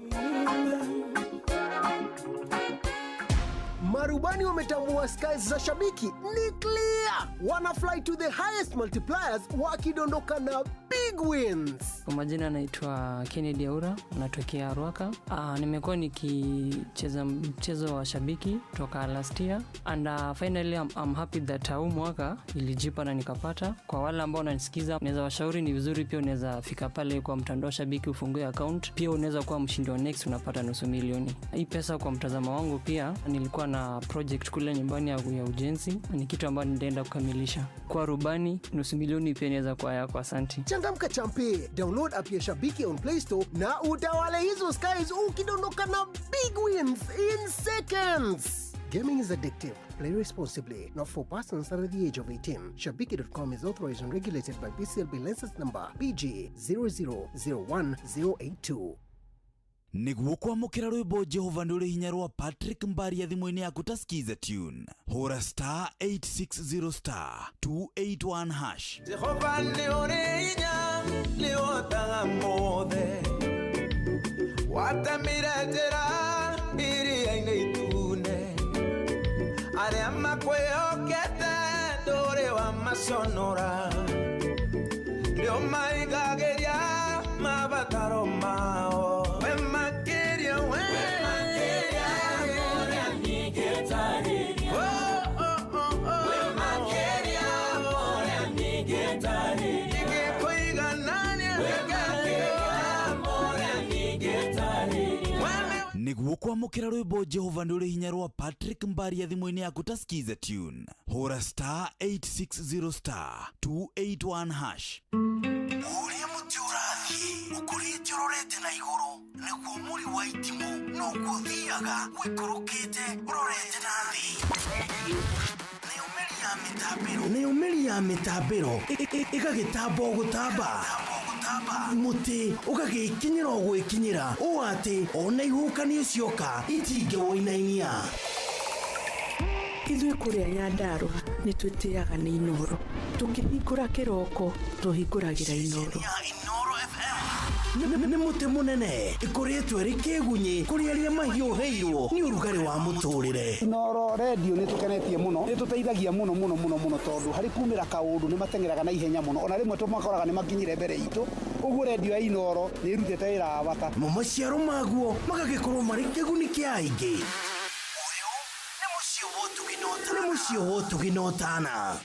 Marubani wametambua skies za Shabiki ni clear. Wana fly to the highest multipliers wakidondoka na big wins. Kwa majina naitwa Kennedy Aura, natokea Ruaka. Nimekuwa nikicheza mchezo wa Shabiki toka last year and finally I'm happy that huu mwaka ilijipa na nikapata. Kwa wale ambao wananisikiza, naweza washauri ni vizuri pia unaweza fika pale kwa mtandao Shabiki ufungue account. Pia unaweza kuwa mshindi wa next, unapata $500,000. Hii pesa kwa mtazamo wangu, pia nilikuwa na project kule nyumbani ya ujenzi, ni kitu ambacho nitaenda kukamilisha. Kwa rubani $500,000 pia inaweza kwa yako. Asante. Changamka champe, download app ya Shabiki on Play Store na utawale hizo skies ukidondoka na big wins in seconds. Gaming is addictive. Play responsibly. Not for persons under the age of 18. Shabiki.com is authorized and regulated by BCLB license number PG 0001082. Nĩguo kwamũkĩra rwĩmbo Jehova nĩ ũrĩ hinya rwa Patrick Mbaria thimũ-inĩ yaku ta skiza tune. Hũra star 860 star 281 hash. Jehova nĩ ũrĩ hinya nĩ ũhotaga mothe, watamire njĩra iria-inĩ itune, arĩa makwĩhokete ndũrĩ wamaconora, nĩo maigagĩria mabataro mao. Nĩguo kwamũkĩra rwĩmbo Jehova nĩ ũrĩ hinya rwa Patrick Mbaria thimũ-inĩ yaku ta skiza tune. Hũra star 860 star 281 hash. Ũrĩa mũtĩ ũrathiĩ ũkũrĩte ũrorete na igũrũ, nĩguo mũri wa itimũ no gũthiaga wĩkũrũkĩte ũrorete na thĩ. Nĩ ũmĩri ya mĩtambĩro ĩgagĩtamba gũtamba, mũtĩ ũgagĩkinyĩra gwĩkinyĩra, ũũ atĩ ona ihukanio cioka itingĩwoinainia. Ithuĩ kũrĩa Nyandarua nĩ twĩtĩaga nĩ Inoro, tũkĩhingũra kĩroko tũhingũragĩra Inoro. Nĩ mũtĩ mũnene ĩkoretwo ĩrĩ kĩgunyi kũrĩ arĩa mahiũhĩirwo nĩ ũrugarĩ wa mũtũrĩre. Inoro radio nĩ tũkenetie mũno, nĩ tũteithagia mũno tondũ harĩ kumĩra kaũndũ nĩ matengeraga na ihenya mũno, ona rĩmwe tũmakoraga nĩ makinyire mbere itũ uguo redio ya Inoro nĩ irutĩte wĩra wa bata. Maciaro maguo magagĩkorwo marĩ kĩguni kĩa aingĩ. Nĩ mũciĩ wotũginotana.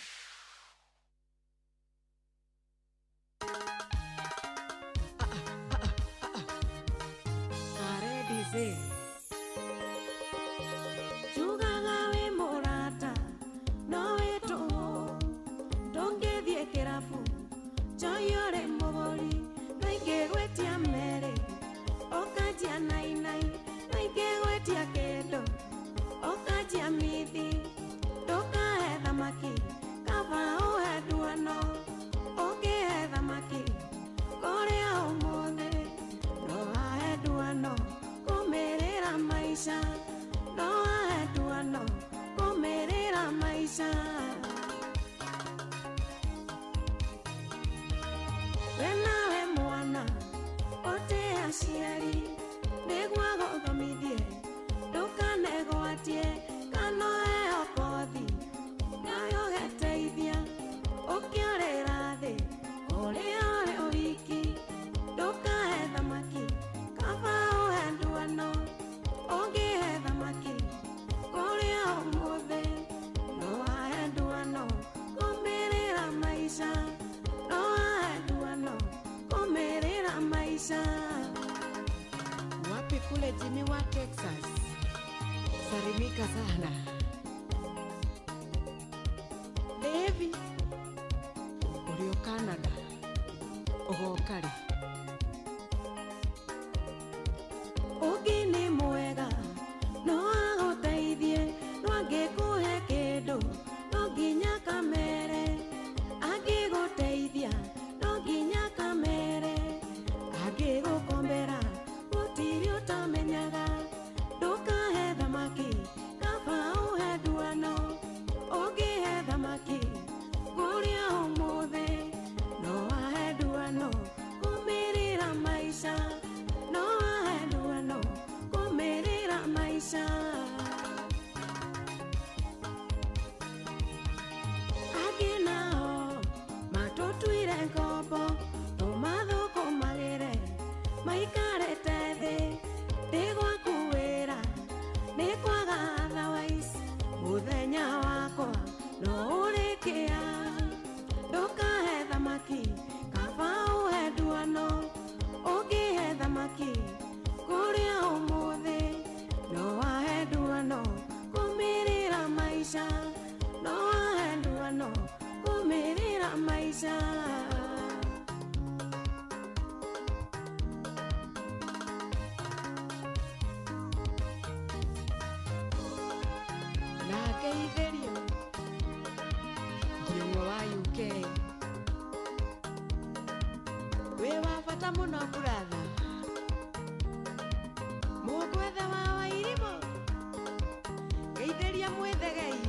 Kule Jimmy wa Texas, salimika sana. Devi ulio Canada, ogokari ugini mwega no agoteithie no angekuhe kindu no nginya kamere angigoteithia no nginya kamere angigukombera utamenyaga ndukahe thamaki kaba uhe nduano ũngĩhe thamaki kũrĩa ũmũthĩ no wahe nduano kũmĩrĩra maica no wahe nduano kũmĩrĩra maica angĩ nao matũtuire ngombo tũmathũkũmagĩre maikarĩte thĩ ndĩgwakuĩra nĩ kwaga otherwise mũthenya wakwa no ũrĩkĩa ndũkahe thamaki kaba ũhe nduano ũngĩhe thamaki kũrĩa ũmũthĩ no wahe nduano kũmĩrĩra maica no wahe nduano kũmĩrĩra maica. Muno brother mugwethe wa wairimo geithĩria mwĩthegei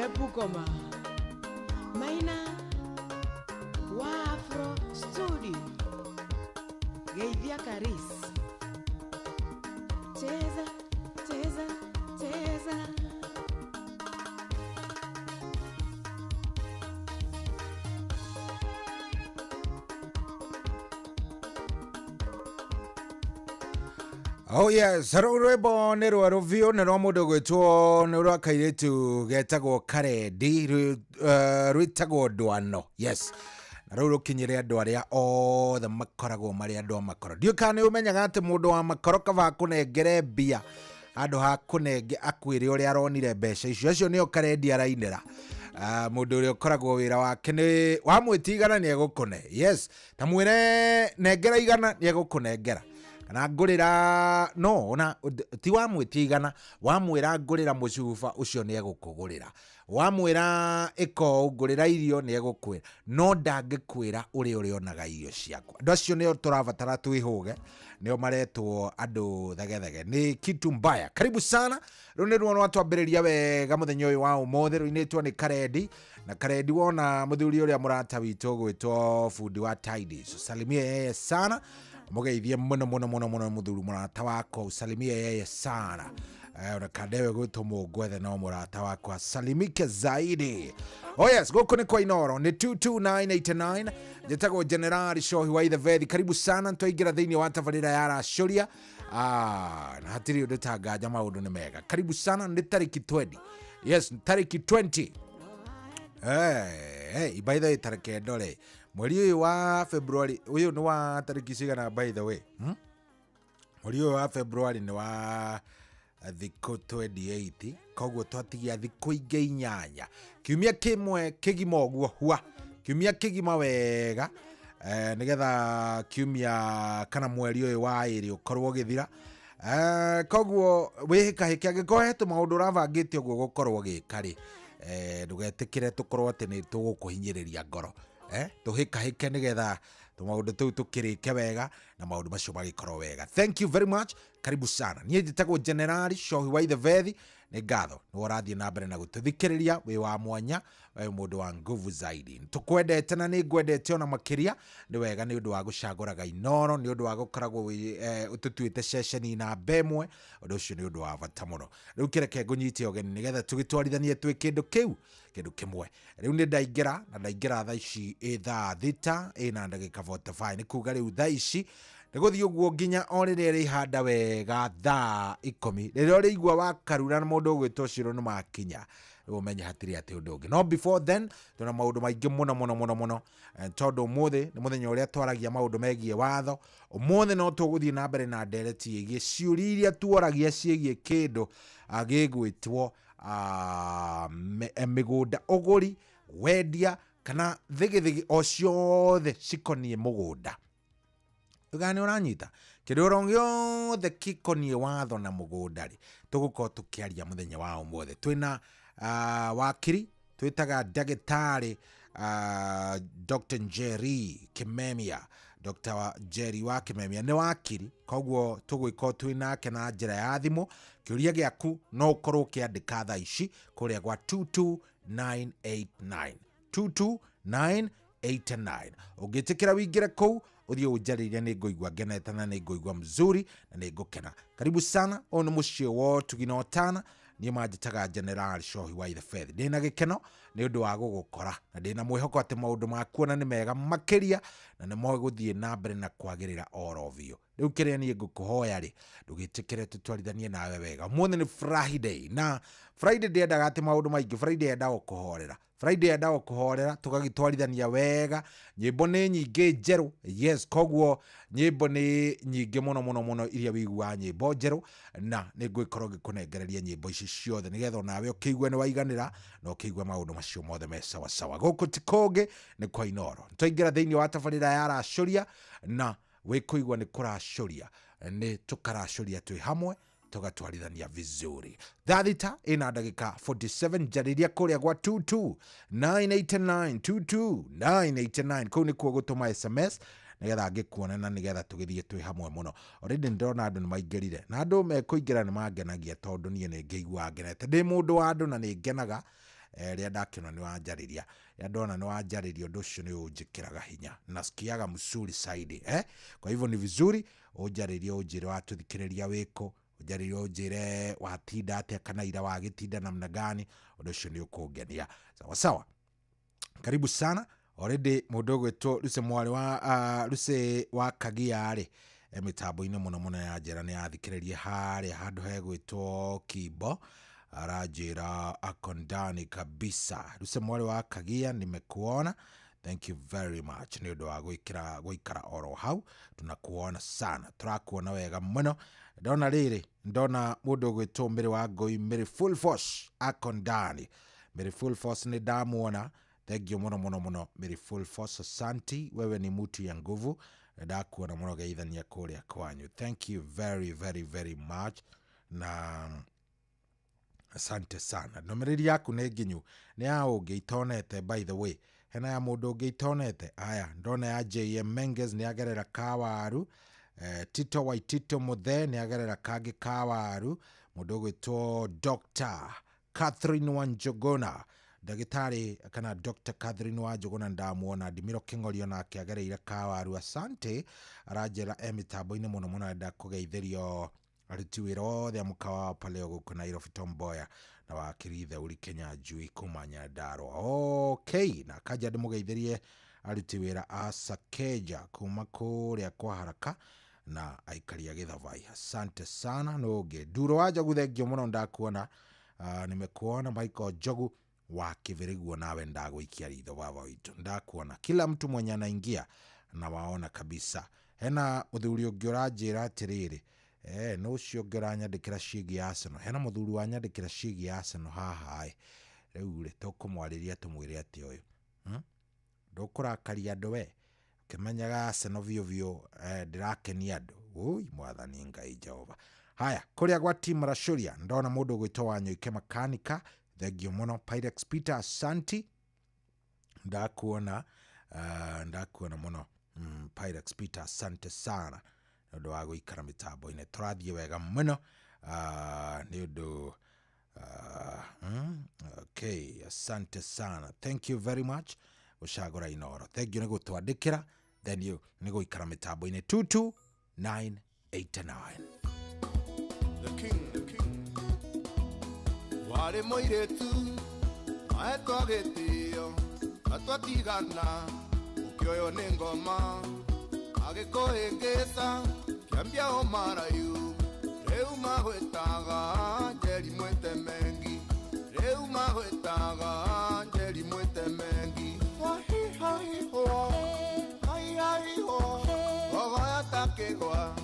ebukoma maina wa Afro Studio geithia Karis cheza cheza cheza. Oh yes, rwĩmbo nĩ rwa rũvio nĩ rwa mũndũ gwĩtwo nĩ rwa kairĩtu getagwo Karedi rwĩtagwo Ndwano. Yes, na rũu rũkinyĩre andũ arĩa othe makoragwo marĩ andũ a makoro. Ndiũĩ kana nĩ ũmenyaga atĩ mũndũ wa makoro kaba akũnengere mbia handũ ha kũnenge akwĩre ũrĩa aronire mbeca icio. Acio nĩo Karedi arainĩra. Mũndũ ũrĩa ũkoragwo wĩra wake nĩ wamwĩtia igana nĩ egũkũne. Yes, ta mwĩre nengera igana nĩ egũkũnengera. Kana ngũrĩra no ona ti wamwĩtia igana wamwĩra ngũrĩra mũcuba ũcio nĩ egũkũgũrĩra. Wamwĩra ĩko ngũrĩra irio nĩ egũkwĩra no ndangĩkwĩra ũrĩa ũrĩonaga irio ciakwa. Andũ acio nĩo tũrabatara twĩhũge nĩo maretwo andũ thegethege nĩ kitu mbaya. Karibu sana. Rĩu nĩ ruo twambĩrĩria wega mũthenya ũyũ wa ũmũthĩ rũinĩtwo nĩ Karedi na Karedi wona mũthuri ũrĩa mũrata witũ gwĩtwo fundi wa Tidies. Salimia yeye sana. Mugeithie muno muno muno muno muthuru murata wako usalimie yeye sana. ona kandewe gwitwo mungwethe no murata wakwa salimike zaidi. Oh yes, guku ni kwa Inoro ni 22989 jetagwo General Shohi wa the Vethi. Karibu sana twaingira thiini wa tabarira ya Rashuria. Na hatiri undu tangaja maundu ni mega. Karibu sana, ni tariki 20. Yes, tariki 20. Hey, by the way, tariki ndole mweri uyu wa February, uyu ni wa tariki cigana by the way? Mweri uyu wa February ni wa thikũ 28, koguo twatigia thikũ ingĩ 8. Kiumia kimwe kigima ũguo hua, kiumia kigima wega, nigetha kiumia kana mweri ũyũ wa ĩrĩ ũkorwo gĩthira. Koguo wĩhĩkahĩke angĩkorwo hetũ maũndũ ũrabangĩte ũguo gũkorwo gĩka rĩ, ndũgetĩkĩre tũkorwo atĩ nĩ tũgũkũhinyĩrĩria ngoro. Tũhĩkahĩke nĩgetha maũndũ tũu tũkĩrĩke wega na maũndũ macio magĩkorwo wega. Thank you very much. Karibu sana. Niĩ njĩtagwo General Shohi wa the Vethi. Nĩ ngatho nĩ ũrathiĩ na mbere na gũtũthikĩrĩria wĩ wa mwanya, wĩ mũndũ wa nguvu zaidi. Tũkwendete na nĩ ngwendete ona makĩria. Nĩ wega nĩ ũndũ wa gũcagũraga Inoro, nĩ ũndũ wa gũkoragwo ũtũtuĩte ceceni namba ĩmwe. Ũndũ ũcio nĩ ũndũ wa bata mũno. Rĩu kĩreke ngũnyite ũgeni nĩgetha tũgĩtwarithanie twĩ kĩndũ kĩu, kĩndũ kĩmwe. Rĩu nĩ ndaingĩra thaa ici thaa thita na ndagĩka 45. Nĩ kuga rĩu thaa ici nĩgũthiĩ ũguo nginya o rĩrĩa rĩhanda wega thaa 10. Rĩrĩa ũrĩigua wakarura na mũndũ ũgwĩtwo Ciro nĩ makinya, rĩu ũmenye hatirĩ atĩ ũndũ ũngĩ. No before then, tũna maũndũ maingĩ mũno. Tondũ ũmũthĩ nĩ mũthenya ũrĩa twaragia maũndũ megiĩ watho. Ũmũthĩ no tũgũthiĩ na mbere na ndereti ĩgiĩ ciũria iria tuoragia ciĩgiĩ kĩndũ gĩgwĩtwo mĩgũnda ũgũri, wendia kana thigithigi o ciothe cikoniĩ mũgũnda. Ũgani ũranyita kĩndũ gĩothe gĩkoniĩ watho na mũgũnda rĩ, tũgũkorwo tũkĩaria mũthenya wa ũmũthĩ. Twĩna wakiri twĩtaga ndagĩtarĩ Dr. Njeri Kimemia. Dr. Njeri wa Kimemia nĩ wakiri, koguo tũgũikorwo twĩnake na njĩra ya thimũ. Kĩũria gĩaku no ũkorwo ũkĩandĩka thaa ici kũrĩa gwa 22989 22989. Ũngĩtĩkĩra wĩingĩre kũu ũthiĩ ũnjarĩrie, nĩ ngũigua ngenete na nĩ ngũigua mzuri na nĩ ngũkena. Karibu sana, o nĩ mũciĩ wa Tugina Otana. Niĩ manjĩtaga General Shohi wa the Vethi. Ndĩna gĩkeno nĩ ũndũ wa gũgũkora na ndĩna mwĩhoko atĩ maũndũ makuona nĩ mega makĩria na nĩ mogũthiĩ na mbere na kwagĩrĩra oro biũ. Rĩu kĩrĩa niĩ ngũkũhoya rĩ, ndũgĩtĩkĩre tũtwarithanie nawe wega. Ũmũthĩ nĩ Friday, na Friday ndĩendaga atĩ maũndũ maingĩ. Friday yendaga kũhorera. Friday yendaga kũhorera, tũgagĩtwarithania wega. Nyĩmbo nĩ nyingĩ njerũ. Yes, koguo nyĩmbo nĩ nyingĩ mũno iria wĩiguaga nyĩmbo njerũ, na nĩ ngũgĩkorwo ngĩkũnengereria nyĩmbo ici ciothe nĩgetha onawe ũkĩigue nĩ waiganĩra na ũkĩigue maũndũ macio mothe me sawa. Gũkũ ti kũngĩ, nĩ kwa Inoro. Twaingĩra thĩinĩ wa tabarĩra ya Rashuria, na wĩkũigua nĩ kũracũria, nĩ tũkaracũria twĩ hamwe, tugatwarithania vizuri. Thadita ina ndagĩka 47, jarĩria kũrĩa gwa 22989 22989. Kũu nĩkuo gũtũma SMS nĩgetha ngĩkuona na nĩgetha tũgĩthiĩ twĩ hamwe mũno. Already ndĩrona andũ nĩ maingĩrire, na andũ mekũingĩra nĩ mangenagia tondũ niĩ nĩ ngĩigua ngenete. Ndĩ mũndũ wa andũ na nĩ ngenaga rĩrĩa ndakĩona nĩ wanjarĩria. Rĩrĩa ndona nĩ wanjarĩria, ũndũ ũcio nĩ ũnjĩkĩraga hinya, nasikiaga msuri saidi. Kwa hivyo ni vizuri ũnjarĩrie, ũnjĩre watũthikĩrĩria wĩkũ, ũnjarĩrie ũnjĩre watinda atĩa kana ira wagĩtinda namna gani. Ũndũ ũcio nĩ ũkũngenia. Sawa. Karibu sana. Already mũndũ ũgwĩtwo Lucy mwarĩ wa Lucy wa Kagia rĩ, mĩtambo-inĩ mũno ya njĩra nĩ yathikĩrĩria harĩa handũ hegwĩtwo Kibo. Arajira akondani kabisa. Lucy mwarĩ wa Kagia, nimekuona. Thank you very much. Nĩ ũndũ wa gũikara oro hau. Tunakuona sana. Turakuona wega mũno. Ndona rĩrĩ, ndona mũndũ ũgwĩtwo Mĩrĩ wa Ngũi, Mĩrĩ Full Force akondani. Mĩrĩ Full Force nĩ ndamuona. Thank you mũno Mĩrĩ Full Force. Asante, wewe ni mtu ya nguvu. Ndakuona mũno geithania kũrĩa kwanyu. Thank you very much. Na asante sana. Nũmĩrĩri yaku nĩ nginyu. Nĩ ya ũngĩ itonete, by the way. Hena ya mũndũ ũngĩ itonete. Aya, ndona ya JM Menges nĩ agerera Kawaru. Tito Waitito Muthe nĩ agerera kangĩ Kawaru. Mũndũ ũgwĩtwo Dr. Catherine Wanjogona. Ndagĩtarĩ kana Dr. Catherine Wanjogona ndamuona. Ndimiro Kĩng'orio nake agereire Kawaru. Asante, aranjĩra mĩtambo-inĩ mũno enda kũgeithĩrio aruti wira othe a mukawa pale guku Nairobi Tom Boya na wakirithe uri Kenya Jui kuma Nyandarua. Okay, na kaja ndimugeithirie aruti wira Asakeja kuma kuria kwa haraka na aikaria Githavai. Asante sana noge Duro wa Jogu, thengio muno ndakuona. Nimekuona Michael Jogu wa Kivirigu, nawe ndaguikia ritho baba witu, ndakuona kila mtu mwenye anaingia na waona kabisa. Hena muthuri ungi uranjira atiriri no cio ngiranyandikira cigi Arsenal. Hena muthuri wanyandikira cigi Arsenal haha riu ri tukumwariria tumwire ati uyu ndukurakaria andu we kimenyaga Arsenal vio ndirakenia andu. Ui mwathani Ngai Jehova. Haya, kuria gwa timu Rashuria ndona mundu gwitwa Wanyoike Makanika, thengio muno. Pyrex Peter asanti, ndakuona muno. Pyrex Peter asante sana ndu wa guikara mitambo-ini, turathie wega muno ni undu okay, asante sana, thank you very much ushagora Inoro. Thank you ni gutwandikira, then you ni guikara mitambo-ini 22989. The king wale moiretu aetwa gitio atwatigana ukioyo ni ngoma agikohengesa kiambia o marayu reu mahwetaga njeri mwete mengi, reu mahwetaga njeri mwete mengi. Wahi hai ho hai hai ho ogoya takegwa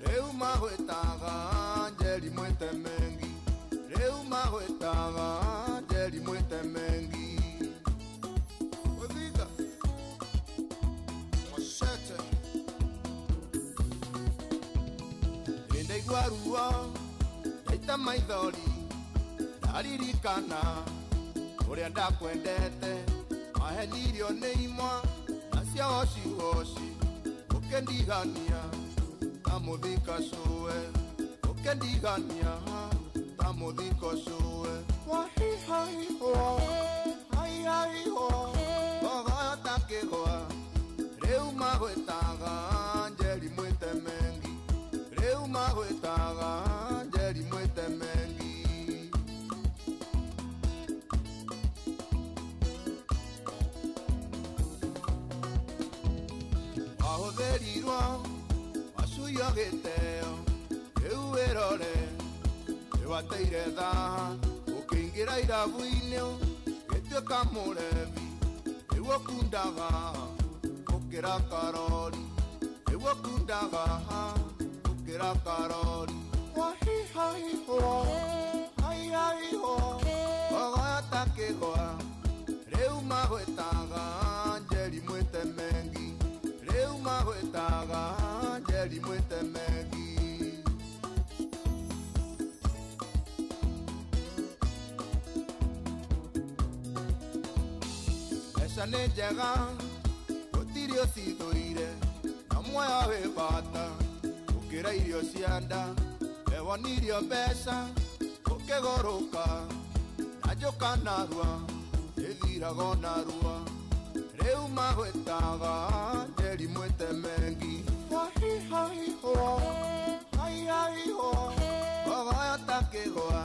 reu mahwetaga njeri mwete mengi, reu mahwetaga njeri mwete mengi. Wadiga washete ndeigua ruo ndaita maithori ndaririkana uria ndakwendete mahenirio nĩ imwa na cia hoci ukendigania ta muthika cũe, ukendigania ta muthika cũe. Wahi hai ho hai hai ho ogoya takigwa rĩu magwĩtaga njeri mwĩte mengi, rĩu magwĩtaga njeri mwĩte mengi. Wahũthĩrirwo wacuio gĩteo rĩu wĩrore nĩwateire thaha ũkĩingĩra irabu-inĩ gĩtuĩka mũrebi nĩguo kundaga gũkĩra karori, nĩguo kundaga gũkĩra karori. Wahi hai ho hai hai ho ogoya takĩgwa rĩu magwĩtaga njeri mwĩte mengi, rĩu magwĩtaga njeri mwĩte mengi. Mbeca nĩ njega gũtirĩ ũcithũire na muoyo wĩ bata gũkĩra irio cia nda. Wewonirio mbeca ũkĩgũrũka na njoka narua ĩthiraga o narua, rĩu magwĩtaga njeri mwĩte mengi. Wahi hai ho hai hai ho ogoya takĩgwa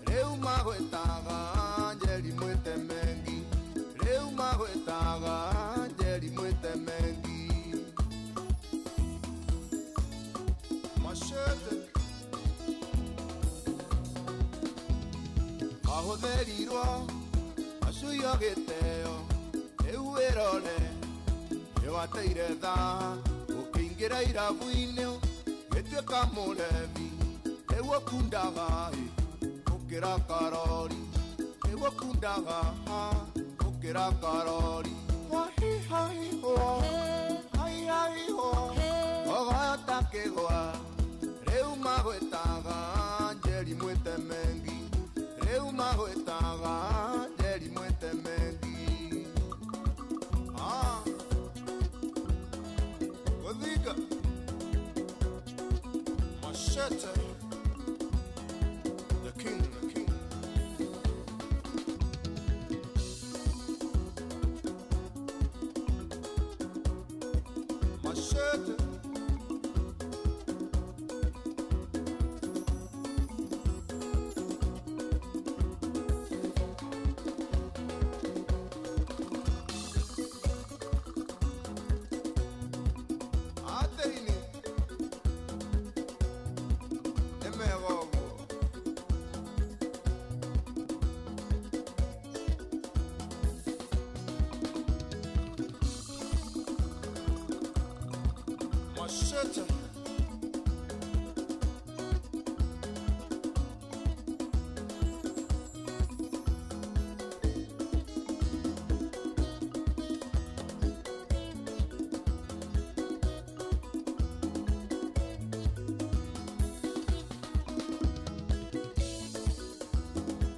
rĩu magwĩtaga njeri mwĩte mengi, rĩu magwĩtaga njeri mwĩte mengi. Machete ahũthĩrirwo acuio gĩteo rĩu wĩrore nĩwateire thaha ũkĩingĩra irabu-inĩ gĩtuĩka mũrebi nĩguo kundaga gũkĩra karori, nĩguo kundaga gũkĩra karori. Wahi hai ho hai hai ho ogoya takĩgwa rĩu magwĩtaga njeri mwĩte mengi, rĩu magwĩtaga njeri mwĩte mengi. Gũthinga Machete the king Machete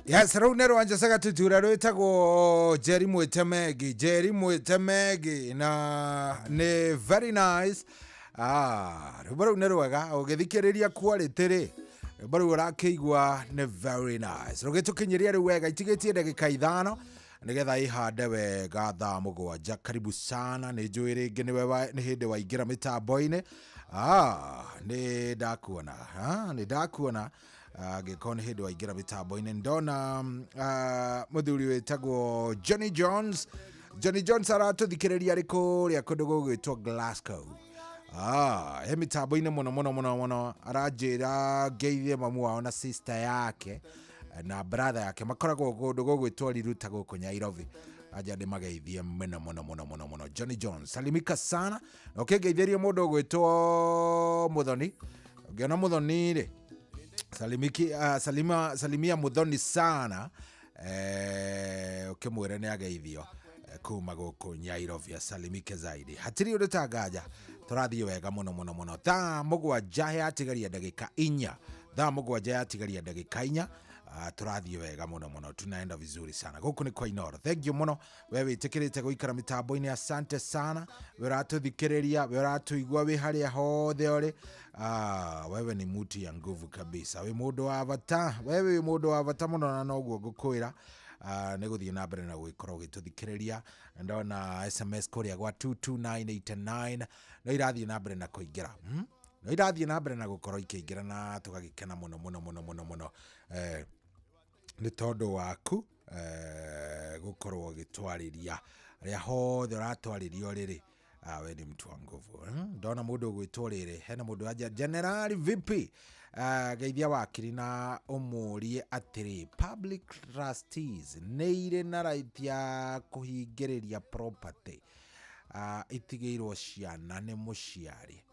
Yes, rau nero anja saga tutura rwetagwo Jerry Mwetemegi na ni very nice. Rau nero wega ugithikiriria quality ri rau urakeigwa ni very nice. Rugitukinyiria riu wega itigitie ndagika 5 nigetha ihande wega thaa 7. Karibu sana ni njui ringi ni hindi waingira mitambo-ini. Ni ndakuona gikoni hindi waingira mitambo-ini ndona muthuri wetagwo Johnny Jones aratuthikiriria ri kuria kundu gugwitwo Glasgow. He mitambo-ini muno aranjira ngeithie mamu wao na sister yake na brother yake makoragwo kundu gugwitwo Riruta guku Nyairobi. Aja ndi mageithie muno Johnny Jones. Salimika sana na ukigeithieria mundu gwitwo Muthoni. Ngiona Muthoni ri salimia Muthoni sana. Ukimwira ni ageithio kuma guku Nyairobi. Salimike zaidi. Hatiri urutangaja turathie wega muno. Thaa 7 yatigaria ndagika 4. Thaa 7 yatigaria ndagika 4. Turathie wega muno tunaenda vizuri sana guku ni kwa Inoro. Thank you muno wewe itikirite guikara mitambo-ini. Asante sana wewe atuthikiriria wewe atuigua we haria hothe uri. Wewe ni mutu ya nguvu kabisa. We mundu wa bata muno na noguo ngukwira ni guthie na mbere na gwikora ugituthikiriria. Ndona SMS kuria gwa 22989 no irathie na mbere na kuingira no irathie na mbere na gukorwo ikiingira na tugagikena muno ni tondu waku gukorwo gitwariria ria hothe uratwaririo riri. We ni mtu wa nguvu. Ndona mundu gwitwo riri hena mundu aja General VP geithia wakiri na umurie atiri public trustees neire na right ya kuhingiriria property itigeirwo ciana ni muciari.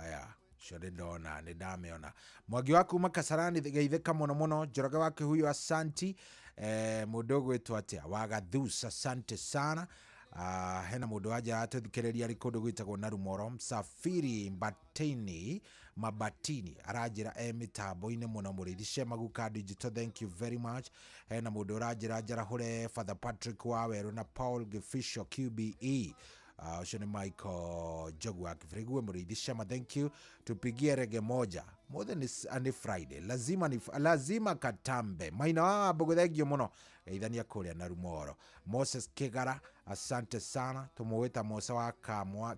Aya shode ndona ni dameona Mwagi waku makasarani geitheka muno Njoroge wake huyu asanti. Mundu gwitwo atia Wagathusa asante sana. Hena mundu aja atuthikiriria ri kundu gwitagwo Narumoro. Msafiri Mabatini arajira mitambo-ini muno muridhishe Maguka Digital. Thank you very much. Hena mundu arajira hure Father Patrick Waweru na Paul Gefisho QBE. Shone Michael Jogwa Kifrigue muridhisha thank you. Tupigie rege moja more than any Friday lazima katambe maina wa bogethegio muno geithania kuria Narumoro. Moses Kigara asante sana tumuweta Musa wa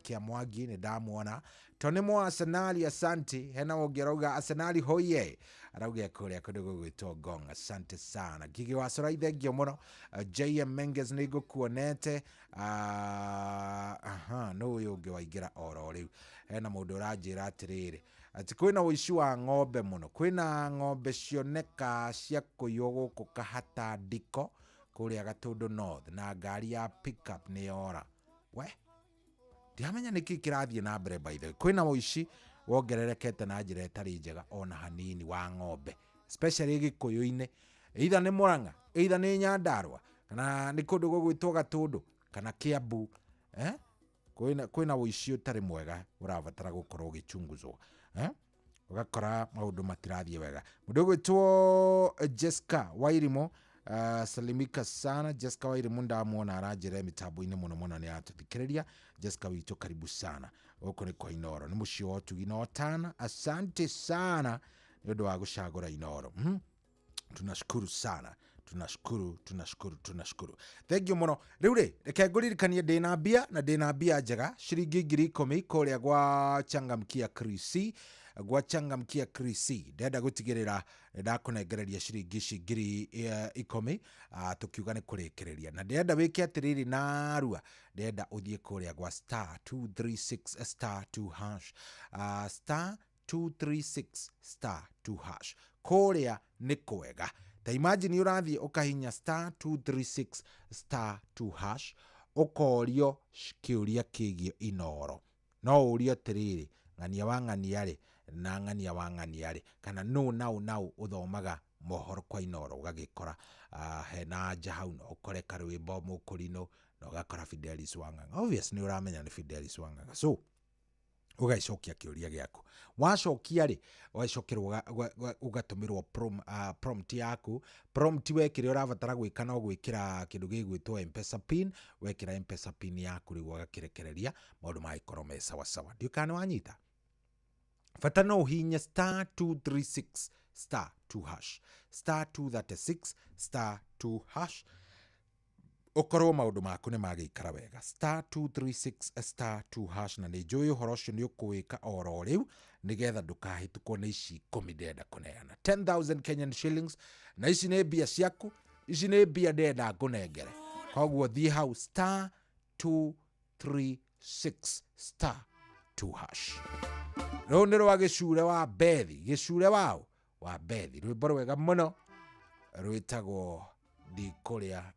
Kiamwagi ni damuona. Tonemo Arsenal asante. Hena wogeroga Arsenal hoye arauge kuria kudogo gwitwo Gong asante sana. Gigi wa Soraithegio muno. JM Menges nigo kuonete. No yoge waigira oro riu. Hena mundu rajira atiriri ati kwina uici wa ng'ombe muno. Kwina ng'ombe cioneka cia kuyogo kukahata ndiko kuria Gatundu North na ngari ya pickup ni yora. We ndiamenya niki kirathie na mbere by the way. Kwina uici wongererekete na njira itari njega ona hanini wa ng'ombe especially Gikuyu-ini. Either ni Murang'a, either ni Nyandarua kana ni kundu gugwitwo Gatundu kana Kiambu. Kwina uici utari mwega urabatara gukorwo ugichunguzwo. Ugakora maundu matirathie wega. Mundu gwitwo Jessica Wairimo. Salimika sana Jessica Wairimo ndamuona arajira mitambo-ini muno ni atuthikiriria. Jessica witu karibu sana uko ni kwa Inoro ni mucio wotu Inotana. Asante sana nyodo wa gucagura Inoro. Tunashukuru sana. Tunashukuru. Thank you muno. Riu ri reke nguririkanie ndina mbia njega ciringi 10,000 kuria gwa Changamkia Krisi. Ndenda gutigirira ndakunengereria ciringi 10,000 tukiuga ni kurikiriria na ndenda wiki atiriri narua ndenda uthie kuria gwa star 236 star 2 hash star 236 star 2 hash kuria ni kwega. Ta imagine urathie ukahinya star 236 star 2 hash ukorio kiuria kigio Inoro no urio tiriri ng'ania wa ng'aniarĩ na ng'ania wa ng'aniarĩ kana nau uthomaga mohoro kwa Inoro ugagikora hena anja hau no ukore karwimbo mukurino no gakora Fidelis Wang'ang'a. Obvious ni uramenya ni Fidelis Wang'ang'a. So ugaicokia kiuria giaku, wacokia ri wacokerwo ugatumirwo prompt yaku. Prompt wekire urabatara gwika no gwikira kindu gigwitwo M-Pesa pin, wekira M-Pesa pin yaku ri wagakirekereria maundu magikoro me sawa sawa. Ndio kana wanyita fata no hinya *236 *2# *236 *2# okorwo maundu maku ni magikara wega *236 *2# na ni njui uhoro ucio ni ukuwika oro riu nigetha ndukahitukwo ni ici 10 ndenda kuneana 10,000 Kenyan shillings na ici ni mbia ciaku, ici ni mbia ndenda ngunengere. Koguo thie hau *236 *2#. Rĩu nĩ rwa gĩcure wa Bethi, gĩcure wao wa Bethi, rwĩmbo rwega mũno rwĩtagwo ndikũria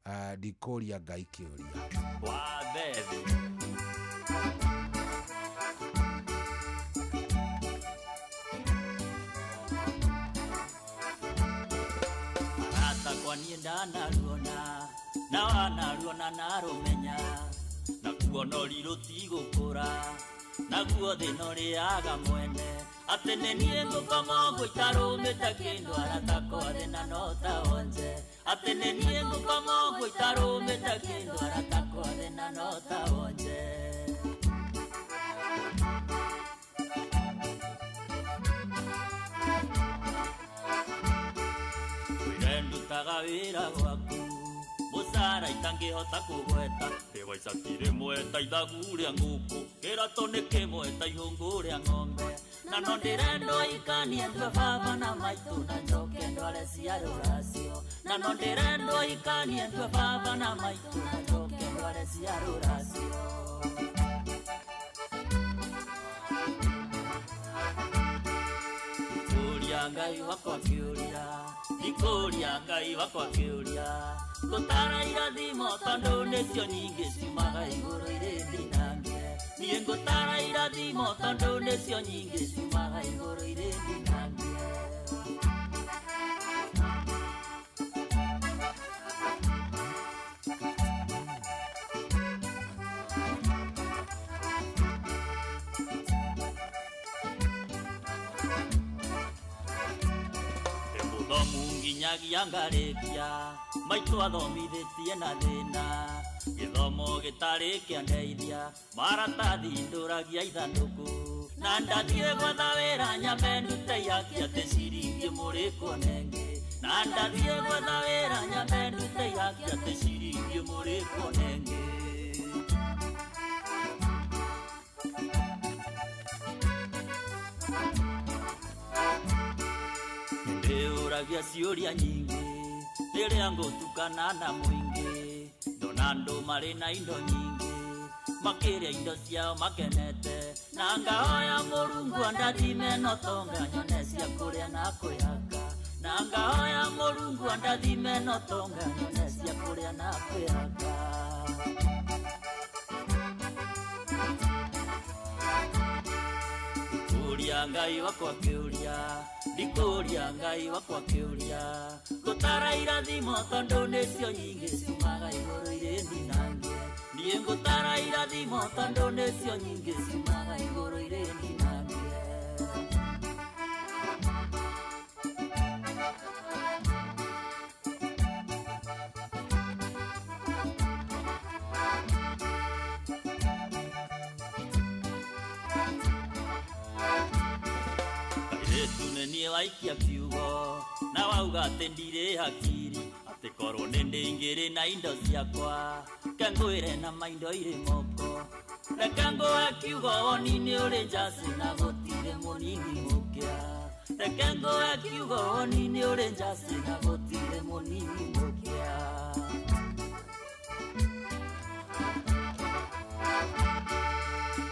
Ngai kĩũria wa Bethi. Aratakwa niĩ ndanaruona na wanaruona narũmenya nakuo no rirũtigũkũra naguo thino riaga mwene atene nie ngukoma gwitarumite kindu aratako thina no taonje atene nie ngukoma gwitarumite kindu aratako thina no taonje wirendu taga wira waku musara itangihota kugweta waica kire mweta ithagu ria nguku kirato ni kimweta ihungu ria ng'ombe na no ndirendo ikanie ndwe baba na maitu na njoke ndware cia ruracio na no ndirendo ikanie ndwe baba na maitu na njoke ndware cia ruracio kuria Ngai wakwa kiuria ikuria Ngai wakwa kiuria gutara irathimo tondu nicio nyingi ciumaga iguru iri ndinange niĩ ngutara irathimo tondu nicio nyingi ciumaga iguru iri ndinange nginyagia ngarĩkia maitu athomithitie na thĩna gĩthomo gĩtarĩ kĩandeithia maratathi ndũragia ithandũkũ na ndathiĩ gwetha wĩra nyambe ndute yaki atĩ ciringi mũrĩkwo nenge na ndathiĩ gwetha wĩra nyambe ndute yaki atĩ ciringi mũrĩkwo nenge ndĩũragia ciũria nyingĩ rĩrĩa ngũtukana na mũingĩ ndona andũ marĩ na indo nyingĩ makĩrĩa indo ciao makenete na ngahoya Mũrungu andathime no tonga nyone cia kũrĩa na kwĩhaka na ngahoya Mũrungu andathime no tonga nyone cia kũrĩa na kwĩhaka kuria Ngai wakwa kĩũria ndikuria Ngai wakwa kĩũria gutara irathimo tondu nicio nyingi ciumaga iguru iri ndinange niĩ ngutara irathimo tondu nicio nyingi ciumaga iguru iri ndinange niĩ waikia kiugo na wauga atĩ ndirĩ hakiri atĩ korwo nĩ ndĩingĩrĩ na indo ciakwa kangwĩre na maindo irĩ moko reka ngũhe kiugo woni-inĩ ũrĩ njacĩ na gũtirĩ mũnini mũkĩa reka ngũhe kiugo woni-inĩ ũrĩ njacĩ na gũtirĩ mũnini mũkĩa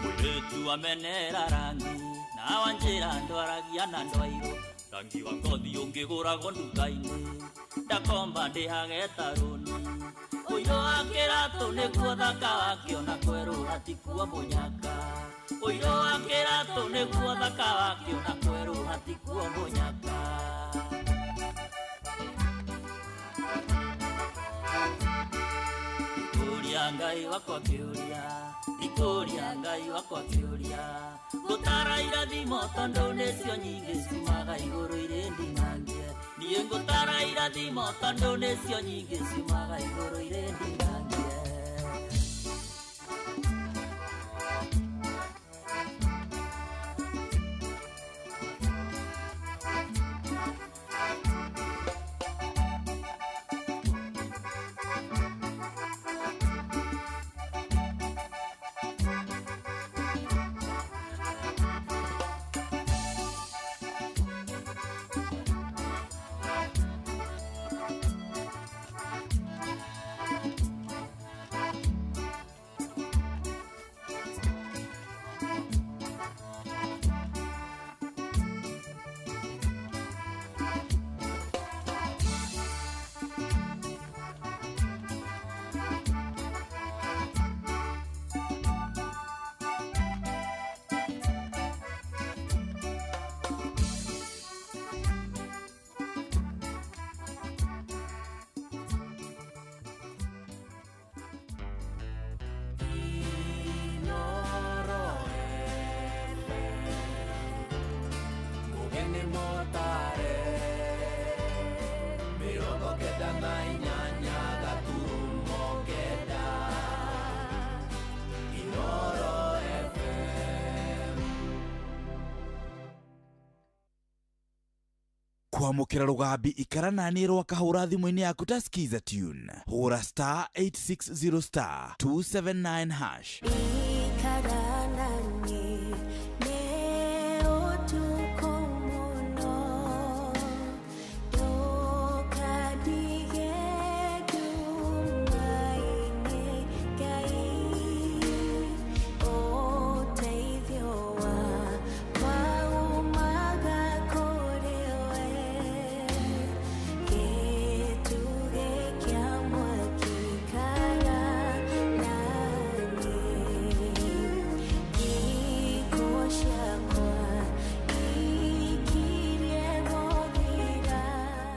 mũirĩtu amenera rangi na wanjĩra ndwaragia na ndwairũ rangi wa ngothi ũngĩgũragwo nduka-inĩ ndakomba ndĩhage tarũni Uiro akirato niguo thaka wakiona kweru hatikuo munyaka. Uiro akirato niguo thaka wakiona kweru hatikuo munyaka. Ikuria ngai wakwa kiuria, ikuria ngai wakwa kiuria. Ngutara irathimo tondu nicio nyingi ciumaga iguru irindingangie. Niĩ ngutara irathimo tondu nicio nyingi ciumaga iguru irindingangie. Kwamukira rugambi ikaranani rwa kahura thimu-ini yaku ta skiza tune hura star 860 star 279 hash.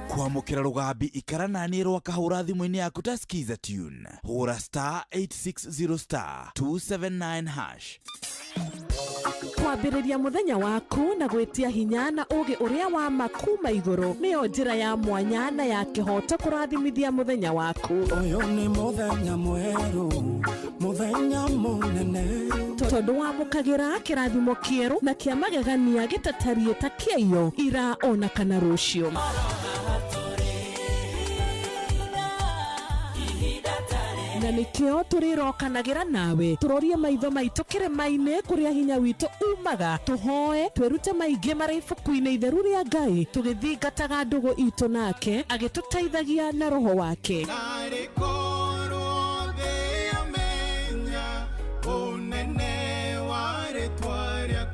Kwamukira rugambi ikaranani rwa kahura thimu-ini yaku ta skiza tune hura star 860 star 279 hash. Kwambĩrĩria mũthenya waku na gwĩtia hinya na ũgĩ ũrĩa wa makuma igũrũ nĩyo njĩra ya mwanya na ya kĩhoto kũrathimithia mũthenya waku. Ũyũ nĩ mũthenya mwerũ, mũthenya mũnene, tondũ wamũkagĩra kĩrathimo kĩerũ na kĩa magegania gĩtatariĩ ta kĩayo ira ona kana rũciũ. Na nikio turirokanagĩra nawe turorie maitho maitũ kĩrĩma-inĩ kũrĩa hinya witũ umaga tuhoe twĩrute maingĩ marĩ ibuku-inĩ itheru rĩa Ngai tũgĩthingataga ndũgũ itũ nake agĩtũteithagia na roho wake.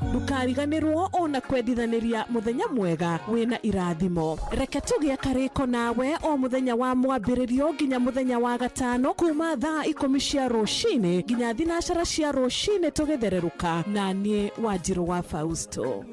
Ndukariganĩrwo ona kwendithanĩria mũthenya mwega wĩna irathimo. Reke tũgĩe karĩko nawe o mũthenya wa mwambĩrĩrio nginya mũthenya wa gatano kuma thaa 10 cia rũcinĩ nginya thinacara cia rũcinĩ tũgĩthererũka na niĩ Wanjirũ wa Fausto.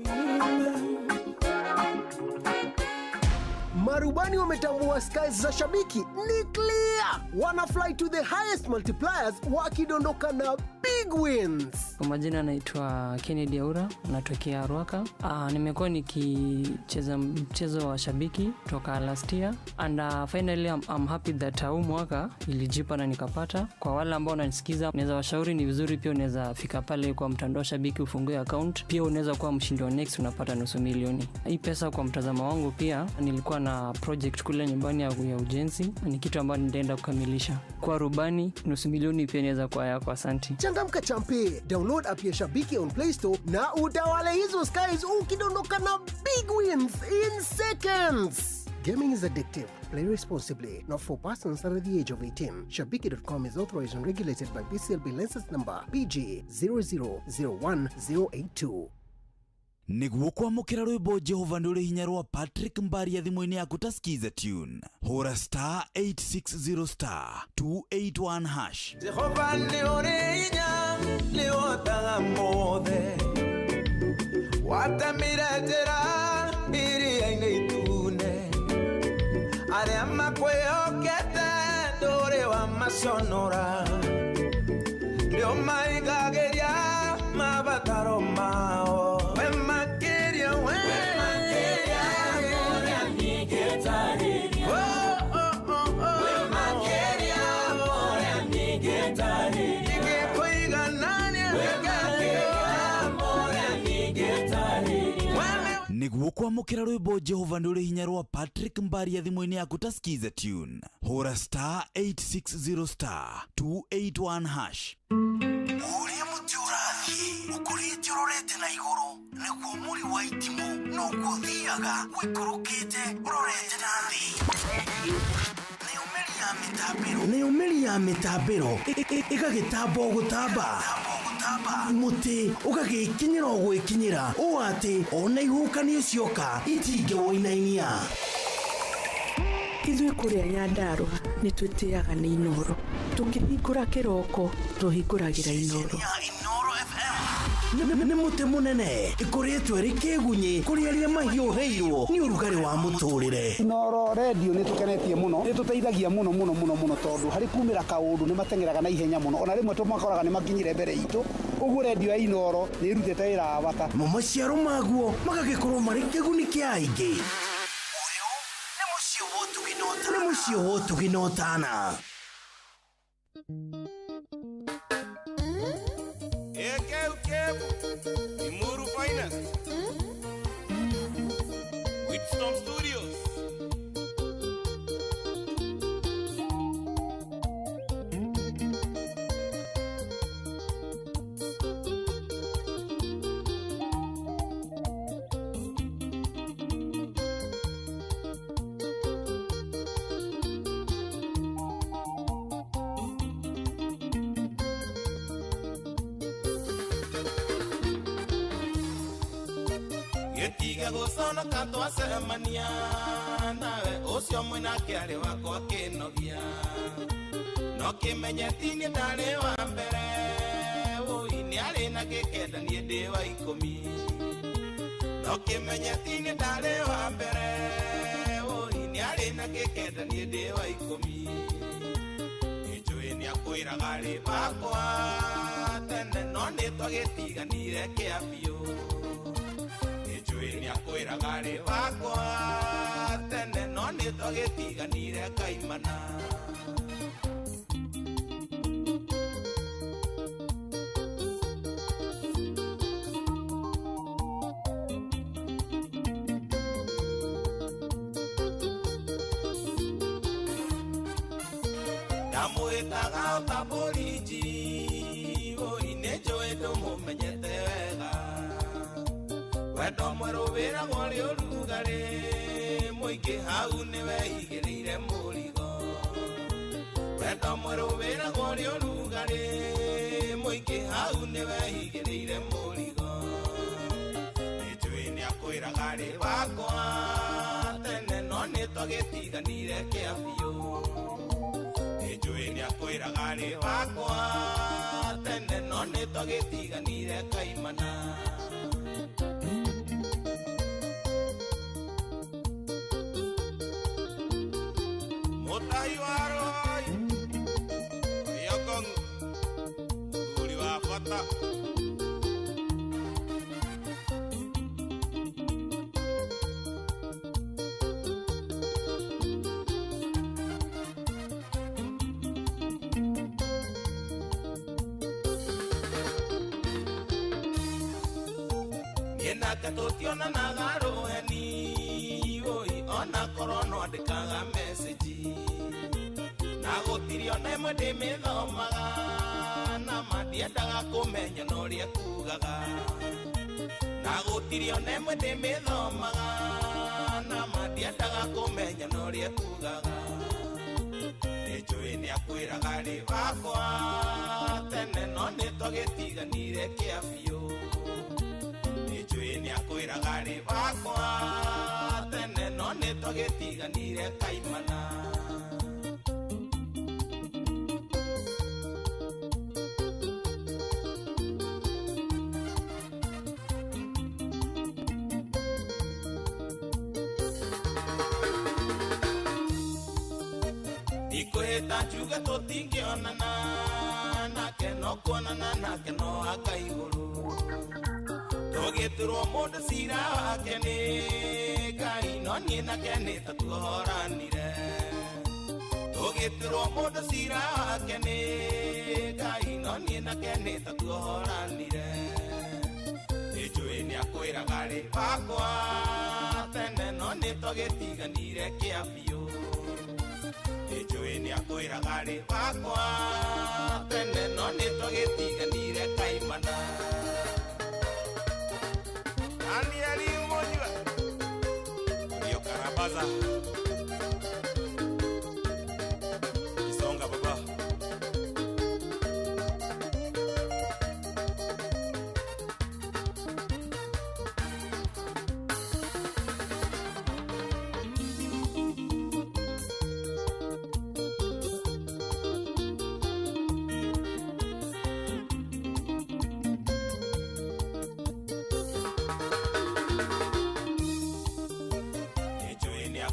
Marubani wametambua skies za Shabiki ni clear. Wana fly to the highest multipliers wakidondoka na big wins. Kwa majina naitwa Kennedy Aura, natokea Ruaka. Nimekuwa nikicheza mchezo wa Shabiki toka last year and finally I'm happy that huu mwaka ilijipa na nikapata. Kwa wale ambao wananisikiza, naweza washauri ni vizuri pia unaweza fika pale kwa mtandao Shabiki ufungue account. Pia unaweza kuwa mshindi wa next unapata $500,000. Hii pesa kwa mtazamo wangu pia nilikuwa na project kule nyumbani ya ujenzi, ni kitu ambacho nitaenda kukamilisha. Kwa rubani $500,000 pia inaweza kuwa yako. Asante. Changamka champe, download app ya Shabiki on Play Store na utawale hizo skies ukidondoka na big wins in seconds. Gaming is addictive. Play responsibly. Not for persons under the age of 18. Shabiki.com is authorized and regulated by BCLB license number PG 0001082. niguo kwamukira rwimbo Jehova nduri hinya rwa Patrick Mbaria thimũ-inĩ yaku ta skiza tune hura star 860 star 281 hash. Jehova ni uri hinya ni wotaga mothe watamire njĩra iria-inĩ itune arĩa makwĩhokete ndũrĩ wa maconora nĩo maigagĩria mabataro mao we makĩria ũrĩa ningĩtarĩria we makĩria ũrĩa ningĩtarĩria ingĩkũiganania ũrĩa ningĩtarĩria niguo kwamukira rwimbo Jehova nduri hinya rwa Patrick Mbaria thimũ-inĩ yaku ta skiza tune hura star 860 star 281 hash. Uria muti urathie ukurite urorete na iguru niguo muri wa itimu nuguo thiaga wikurukite urorete na thi nĩ umeri ya mĩtambĩro ĩgagĩtamba gũtamba muti ũgagĩkinyĩra gwĩkinyĩra ũũ atĩ ona ihukanio cioka itingĩwoinainia. Ithuĩ kũrĩa Nyandarua nĩ twĩtĩaga nĩ Inoro, tũkĩhingũra kĩroko tũhingũragĩra Inoro. Nĩ mũtĩ mũnene ĩkoretwo ĩrĩ kĩgunyi kũrĩ arĩa mahiũhĩirwo nĩ ũrugarĩ wa mũtũrĩre. Inoro radio nĩ tũkenetie mũno, nĩ tũteithagia mũno tondũ harĩ kumĩra kaũndũ nĩ matengeraga na ihenya mũno, ona rĩmwe tũmakoraga nĩ makinyire mbere itũ. Ũguo radio ya Inoro nĩ ĩrutĩte wĩra wa bata. Maciaro maguo magagĩkorwo marĩ kĩguni kĩa aingĩ. Nĩ mũciĩ wotũginotana. Imuru Finest Whitstone Studios. Getiga gusona katwa semania nawe ucio mwina kiari wakwa kinogia no kimenyetini ndari wa mbere ui ni ari na gikenda ni ndi wa 10 no kimenyetini ndari wa mbere ui ni ari na gikenda ni ndi wa 10 ijui ni akwiraga ri bakwa tene no ni twagitiganire kiambio ni akwiraga ri bakwa tene no ni twagitiganire kaimana. Ndamwĩtaga ũtaboriji oi nĩ njũĩ ndũmũmenyete wega wendo mwerũ wĩragwo rĩ ũrugarĩ mũingĩ hau nĩwe igĩrĩire mũrigo wendo mwerũ wĩragwo rĩ ũrugarĩ mũingĩ hau nĩwe igĩrĩire mũrigo nĩnjũĩ nĩ akwĩraga rĩ wakwa tene no nĩ twagĩtiganire kĩambio nĩnjũĩ nĩ akwĩraga rĩ wakwa tene no nĩ twagĩtiganire kaimana. Tũtiona na garuheni oi ona korono andĩkaga message na gũtirio na ĩmwe ndĩmĩthomaga na mandiendaga kũmenya na ũrĩa kugaga na gũtirio na ĩmwe ndĩmĩthomaga na mandiendaga kũmenya na ũrĩa kugaga nĩnjũĩ nĩ akwĩraga rĩ bakwa tene no nĩ twagĩtiganire kĩambio nĩnjũĩ nĩ akwĩraga kaimana Ikuheta chuga tutingionana nake no kuonana nake no akaiguru tugiturwo mundu cira wake ni Ngai no nie nake ni tatuhoranire tugiturwo mundu cira wake ni Ngai no nie nake ni tatuhoranire ijui ni akwiraga ri wakwa tene no ni tugitiganire kiambio ijui ni akwiraga ri wakwa tene no ni tugitiganire kaimana nani alimonywa ndio Karabaza Kisonga baba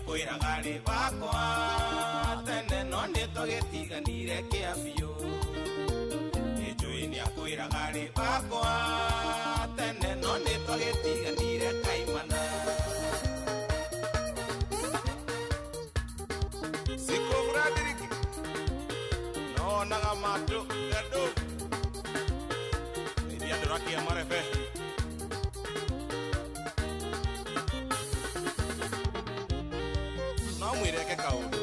Kwiragari wakwa tene no ni tugitiganire kiambio ijui ni akwiragari wakwa tene no ni tugitiganire kaimana siko bradiriki no naga mato gado ni dia doraki amarefe mwireke kaundu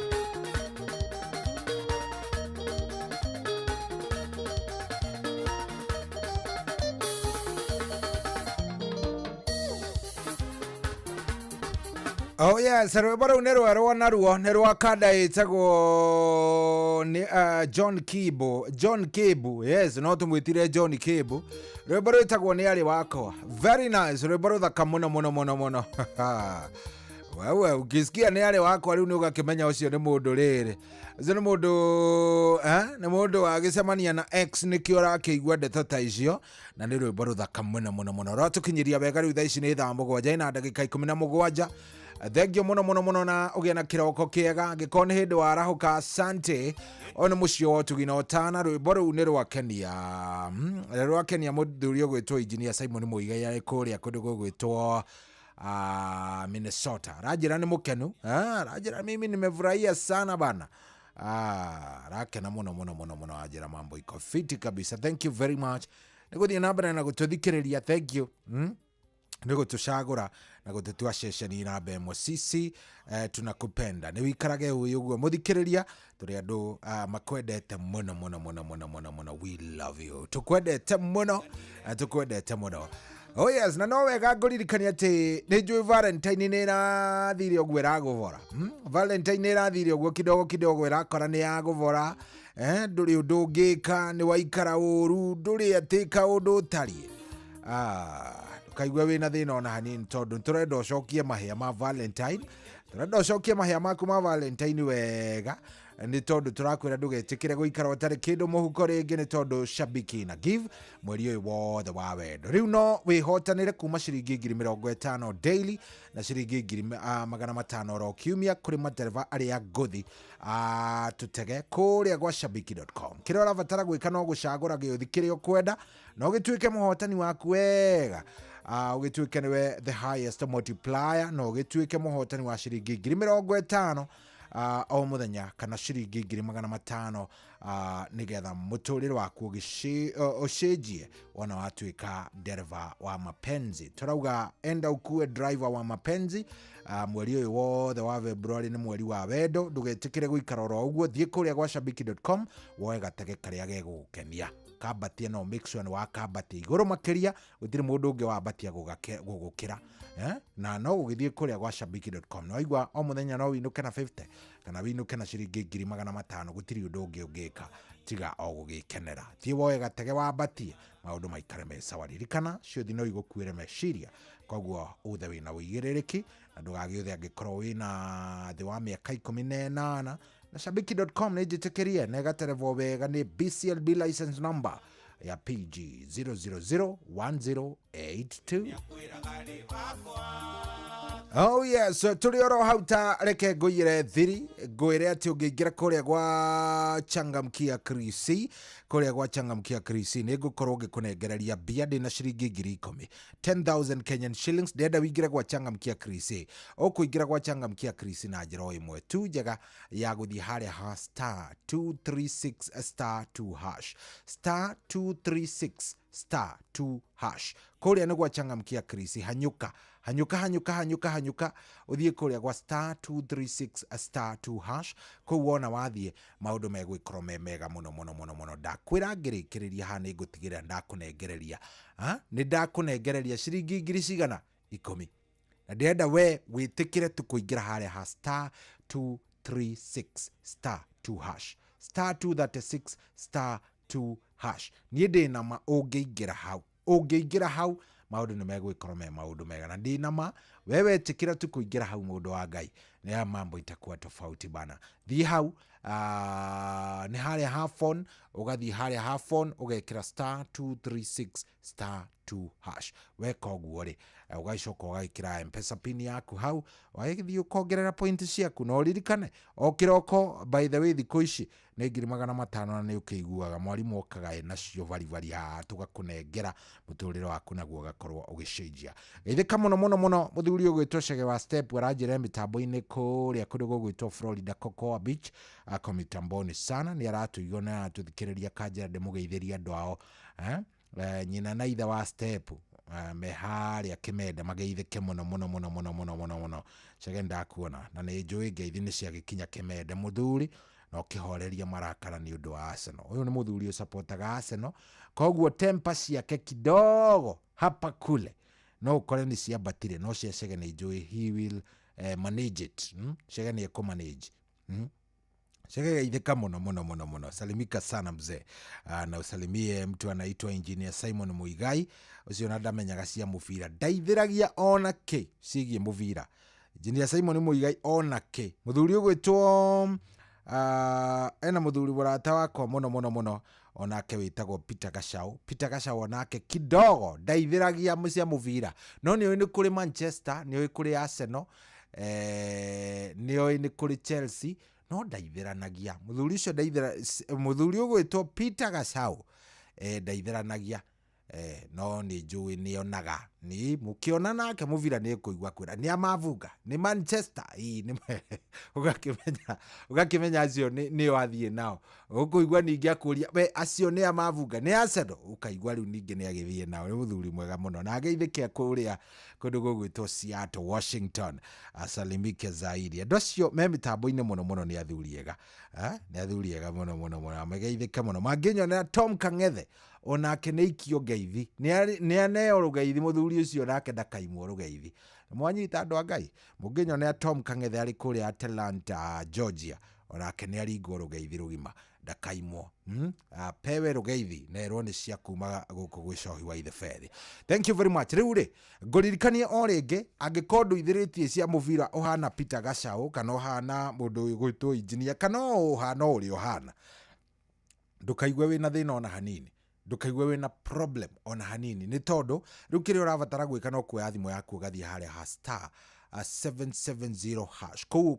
Oh yes, rwimbo rũu nĩ rwerwo naruo nĩ rwa kanda ĩtagwo nĩ John Kibu. John Kibu, yes, no tũmwĩtire John Kibu. Rwimbo rwĩtagwo nĩ arĩ wakwa. Very nice, rwimbo rũthaka mũno mũno mũno mũno. Wewe ukisikia nĩ arĩ wakwa rĩu nĩ ũgakĩmenya ũcio nĩ mũndũ rĩrĩ. Ũcio nĩ mũndũ nĩ mũndũ wagĩcemania na X nĩkĩo ũrakĩigua ndeto ta icio na nĩ rwĩmbo rũthaka mũno mũno mũno. Rwatũkinyĩria wega rĩu thaa ici nĩ thaa mũgwanja na ndagĩka 17. Thengio mũno mũno mũno na ũgĩe na kĩroko kĩega angĩkorwo nĩ hĩndĩ warahũka asante o nĩ mũciĩ wa ũtugi na ũtana. Rwĩmbo rũu nĩ rwakenia mũthuri ũgwĩtwo Engineer Simon Muigai arĩ kũrĩa kũndũ gũgwĩtwo Minnesota. Rajira ni mukenu. Rajira mimi nimefurahia sana bana. Rakena muno muno muno muno Rajira mambo iko fiti kabisa. Thank you very much. Niguthie nambere na gututhikiriria. Thank you. Nigutushagura na gututua shesheni na bemo sisi tunakupenda. Ni wikarage uyu guo muthikiriria turi andu makwendete muno muno muno muno muno muno. We love you. Tukwendete muno. Tukwendete muno. Oh yes, na no wega nguririkania ati nĩ njũĩ Valentine nĩ ĩrathire ũguo ĩragũbora. Valentine nĩ ĩrathire ũguo kidogo kidogo ĩrakora nĩ yagũbora. Ndũrĩ ũndũ ũngĩka, nĩ waikara ũru, ndũrĩ atĩ kaũndũ ũtariĩ. Ndũkaigua wĩna thĩna ona hanini tondũ tũrenda ũcokie mahĩa ma Valentine. Tũrenda ũcokie mahĩa maku ma Valentine wega. Nĩ tondũ tũrakwĩra ndũgetĩkĩre gũikara ũtarĩ kĩndũ mũhuko rĩngĩ nĩ tondũ Shabiki na Give mweri ũyũ wothe wa wendo. Rĩu no wĩhotanĩre kuma ciringi 50 daily na ciringi 500 oro kiumia kũrĩ matereva arĩa ngũthi tũtege kũrĩa gwa shabiki.com. Kĩrĩa ũrabatara gwĩka no gũcagũra gĩũthi kĩrĩa ũkwenda no gĩtuĩke mũhotani waku wega. Ũgĩtuĩke nĩwe the highest multiplier no gĩtuĩke mũhotani wa ciringi 50 o muthenya kana ciringi 500 nigetha mũtũrĩre waku ũcenjie ona watuĩka dereva wa mapenzi. Turauga enda ukue driver wa mapenzi. Mweri ũyũ wothe wa February nĩ mweri wa wendo. Ndũgetĩkĩre gũikara oro ũguo, thiĩ kũrĩa gwa shabiki.com woe gatege karĩa gegũgũkenia. Kabatia no make sure wa kabatia igũrũ makĩria, gũtirĩ mũndũ ũngĩ wabatia gũgũkĩra. Na no ũgĩthiĩ kũrĩa gwa shabiki.com no igua o mũthenya no winũke na 50 kana winũke na ciringi 500 gũtirĩ ũndũ ũngĩ ũngĩka tiga o gugikenera thie woe gatege wambatie maundu maikare me sawa ririkana ciuthi no igukuire meciria koguo uthe wina uigiriki na ndugagiuthe angikorwo wina thi wa miaka 18 na shabiki.com nijitikirie na gaterevo wega ni BCLB license number ya PG 0001082. Oh yes, tulioro hauta reke ngoire thiri ngoire ati ungiingira kuria gwa Changamkia Krisi ni gukorwo ngikunengereria bia ndina ciringi 10,000 10,000 Kenyan shillings ndenda wingire gwa Changamkia Krisi ukuingira gwa Changamkia Krisi na njira imwe tu njega ya guthie haria ha star 236 star 2 hash star 236 star 2 hash kuria ni gwa Changamkia Krisi hanyuka uthie kuria gwa star 236 star 2 hash kuwona wathie maundu megwikorwo mega muno ndakwira ngirikiriria ha ni ngutigira ndakunengereria ni ndakunengereria ciringi 10,000 na ndenda we witikire tukuingira haria ha star 236 star 2 hash star 236 star 2 hash ni ndina ma ungiingira hau maundu ni megwikorwo me maundu mega na ndina ma wewe tikira tu kuingira hau mundu wa Ngai ni ya mambo itakuwa tofauti bana thi hau ni haria ha phone ugathi haria ha phone ugekira star 236 star 2 hash weka oguo ri ugacoka ugakira M-Pesa pin yaku hau wagithi ukongerera point ciaku no ririkane o kiroko by the way thiko ici ni 500 na ni ukiguaga mwarimu okaga nacio vari ha tugakunengera muturire waku naguo gakorwo ugicenjia geithika muno muthuri ugwitwo Chege wa Step aranjire mitambo-ini kuria kundu gugwitwo Florida Cocoa Beach akomitamboni sana ni aratuigona tuthikiriria kanjira ndimugeithiria andu ao nyina na ithe wa Step me haria Kimenda mageithike muno Chege ndakuona na ni njui ngeithi ni cia gikinya Kimenda muthuri no kihoreria marakara ni undu wa Arsenal uyu ni muthuri supportaga Arsenal koguo temper ciake kidogo hapa kule no ukore ni cia batire no cia Chege ni njui he will manage it Chege ni manage Chege geithika muno salimika sana mzee na usalimie mtu anaitwa engineer Simon Muigai ucio na ndamenyaga cia muvira ndaithiragia ona ki cigie muvira engineer Simon Muigai ona ki muthuri ugwitwo ena muthuri burata wako muno onake witagwo Peter Gashau onake kidogo ndaithiragia cia muvira no ni kuri Manchester ni kuri Arsenal ni kuri Chelsea no ndaithiranagia muthuri ucio muthuri ugwitwo Peter Gashau ndaithiranagia no ni njui ni onaga ni mukiona nake muvira ni kuigwa kwira ni amavunga ni Manchester ni ugakimenya acio ni wathie nao ukuigwa ningi akuria we acio ni amavunga ni Arsenal ukaigwa riu ningi ni agithie nao ni muthuri mwega muno na ageithike kuria kundu gugwitwo Seattle Washington asalimike zaidi andu acio me mitambo-ini muno ni athuri ega ni athuri ega muno amegeithike muno manginyonera Tom Kang'ethe onake ni ikio ngeithi ni aneo rugeithi muthuri ucio nake ndakaimwo rugeithi mwanyita andu a Ngai munginyonera Tom Kang'ethe ari kuria Atlanta Georgia onake ni aringwo rugeithi rugima ndakaimwo pewe rugeithi nerwo ni cia kuma guku gwicohi wa ithefethi. Thank you very much. Riu ri nguririkanie o ringi angikorwo ithiritie cia muvira uhana Peter Gashau kana uhana mundu gwitwo engineer kana uhana uri uhana ndukaigwe wina thina ona hanini ndukaigwe wina problem ona hanini ni tondu riu kiri urabatara gwika no kuoya thimo yaku ugathie haria ha star 770 hash kou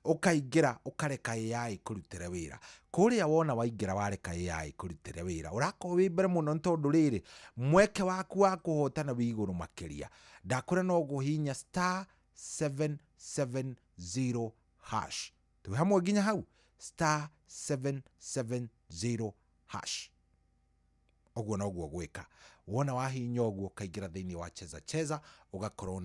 ukaingira ukareka AI kurutira wira kuria wona waingira wareka AI kurutira wira urako wimbere muno tondu riri mweke waku wa kuhotana wiguru makiria ndakura no guhinya star 770 hash tu hamwe ginya hau star 770 hash oguo na oguo gwika wona wahinya oguo kaingira thiini wa cheza ugakorwo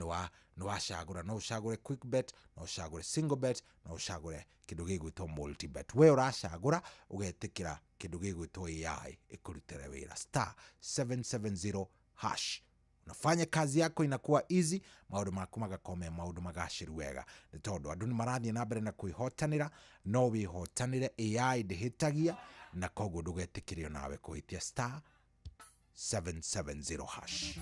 ni wacagura no ucagure quick bet no ucagure single bet no ucagure kindu gigwitwo multi bet we uracagura ugetikira kindu gigwitwo AI ikurutire wira star 770 hash unafanya kazi yako inakuwa easy maundu maku magakome maundu magashiru wega ni tondu andu ni marathie na mbere na kwihotanira no wihotanire AI ndihitagia na koguo ndugetikire nawe kuhitia star 770 hash.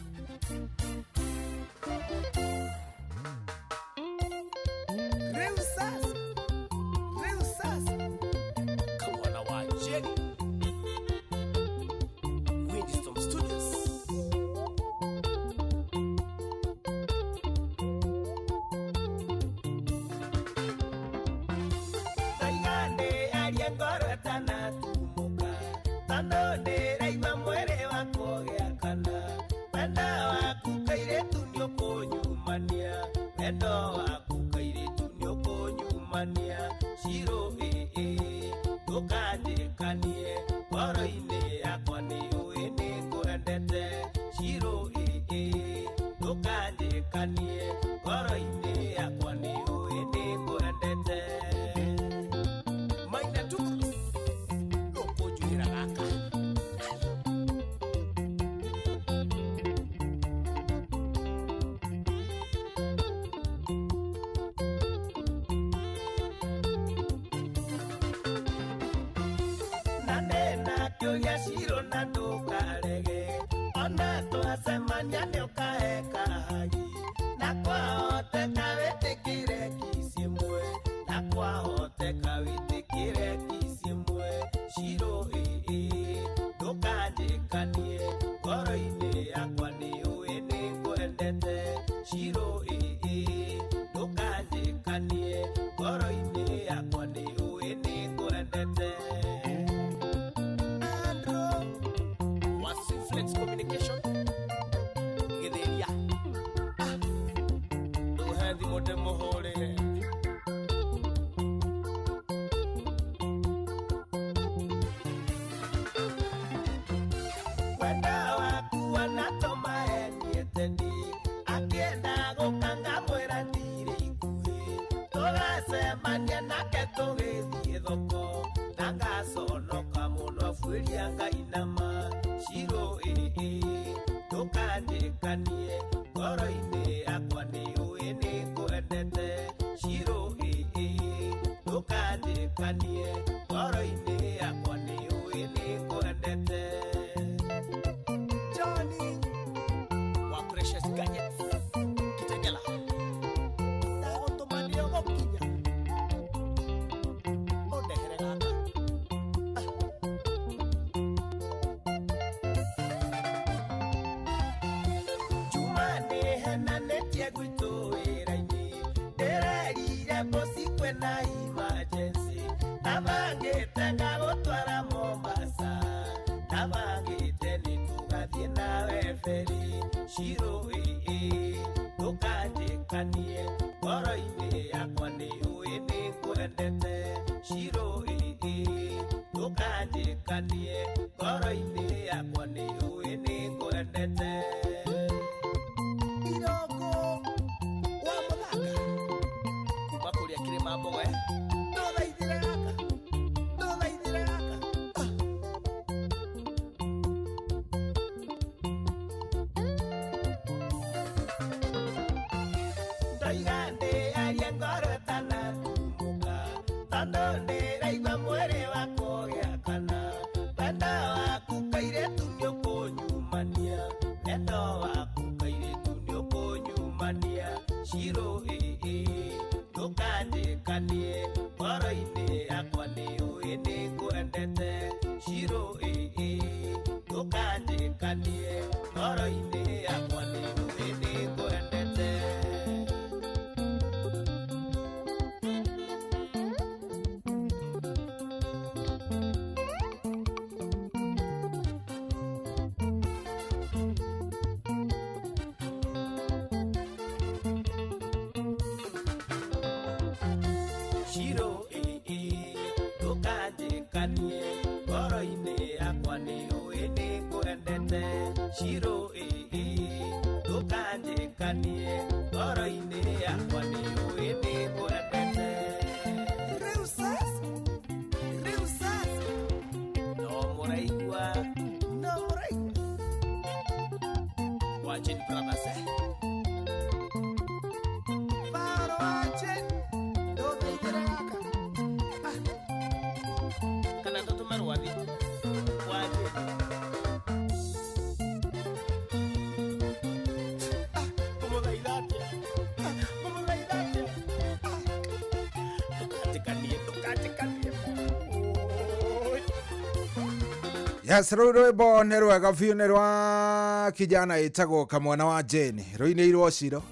Yes, rwimbo nĩ rwega biũ nĩ rwa kijana ĩtagwo Kamwana wa Jane. Rũinĩirwo Ciro.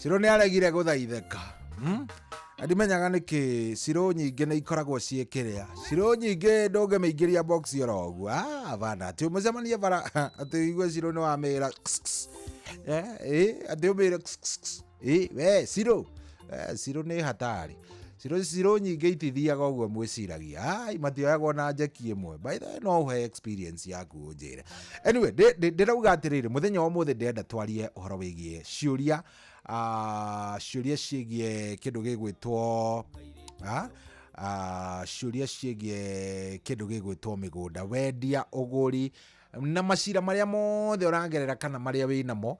Ciro nĩ aregire gũthaithĩka. Ndimenyaga nĩkĩ Ciro nyingĩ nĩ ikoragwo ciĩkĩrĩa. Ciro nyingĩ ndũngĩmĩingĩria box oro ũguo. Bana atĩ mũcemanie bara atĩ igue Ciro nĩ wamĩra. Atĩ ũmĩra. We Ciro. Ciro nĩ hatari. Ciro nyingĩ itithiaga ũguo mwĩciragia. Matioyagwo na njeki ĩmwe. By the way, no ũhe experience yaku ũnjĩre. Anyway, ndĩrauga atĩrĩrĩ, mũthenya wa ũmũthĩ ndĩrenda twarie ũhoro wĩgiĩ ciũria. Ciũria ciĩgiĩ kĩndũ gĩgwĩtwo ciũria ciĩgiĩ kĩndũ gĩgwĩtwo mĩgũnda, wendia, ũgũri na macira marĩa mothe ũragerera kana marĩa wĩ namo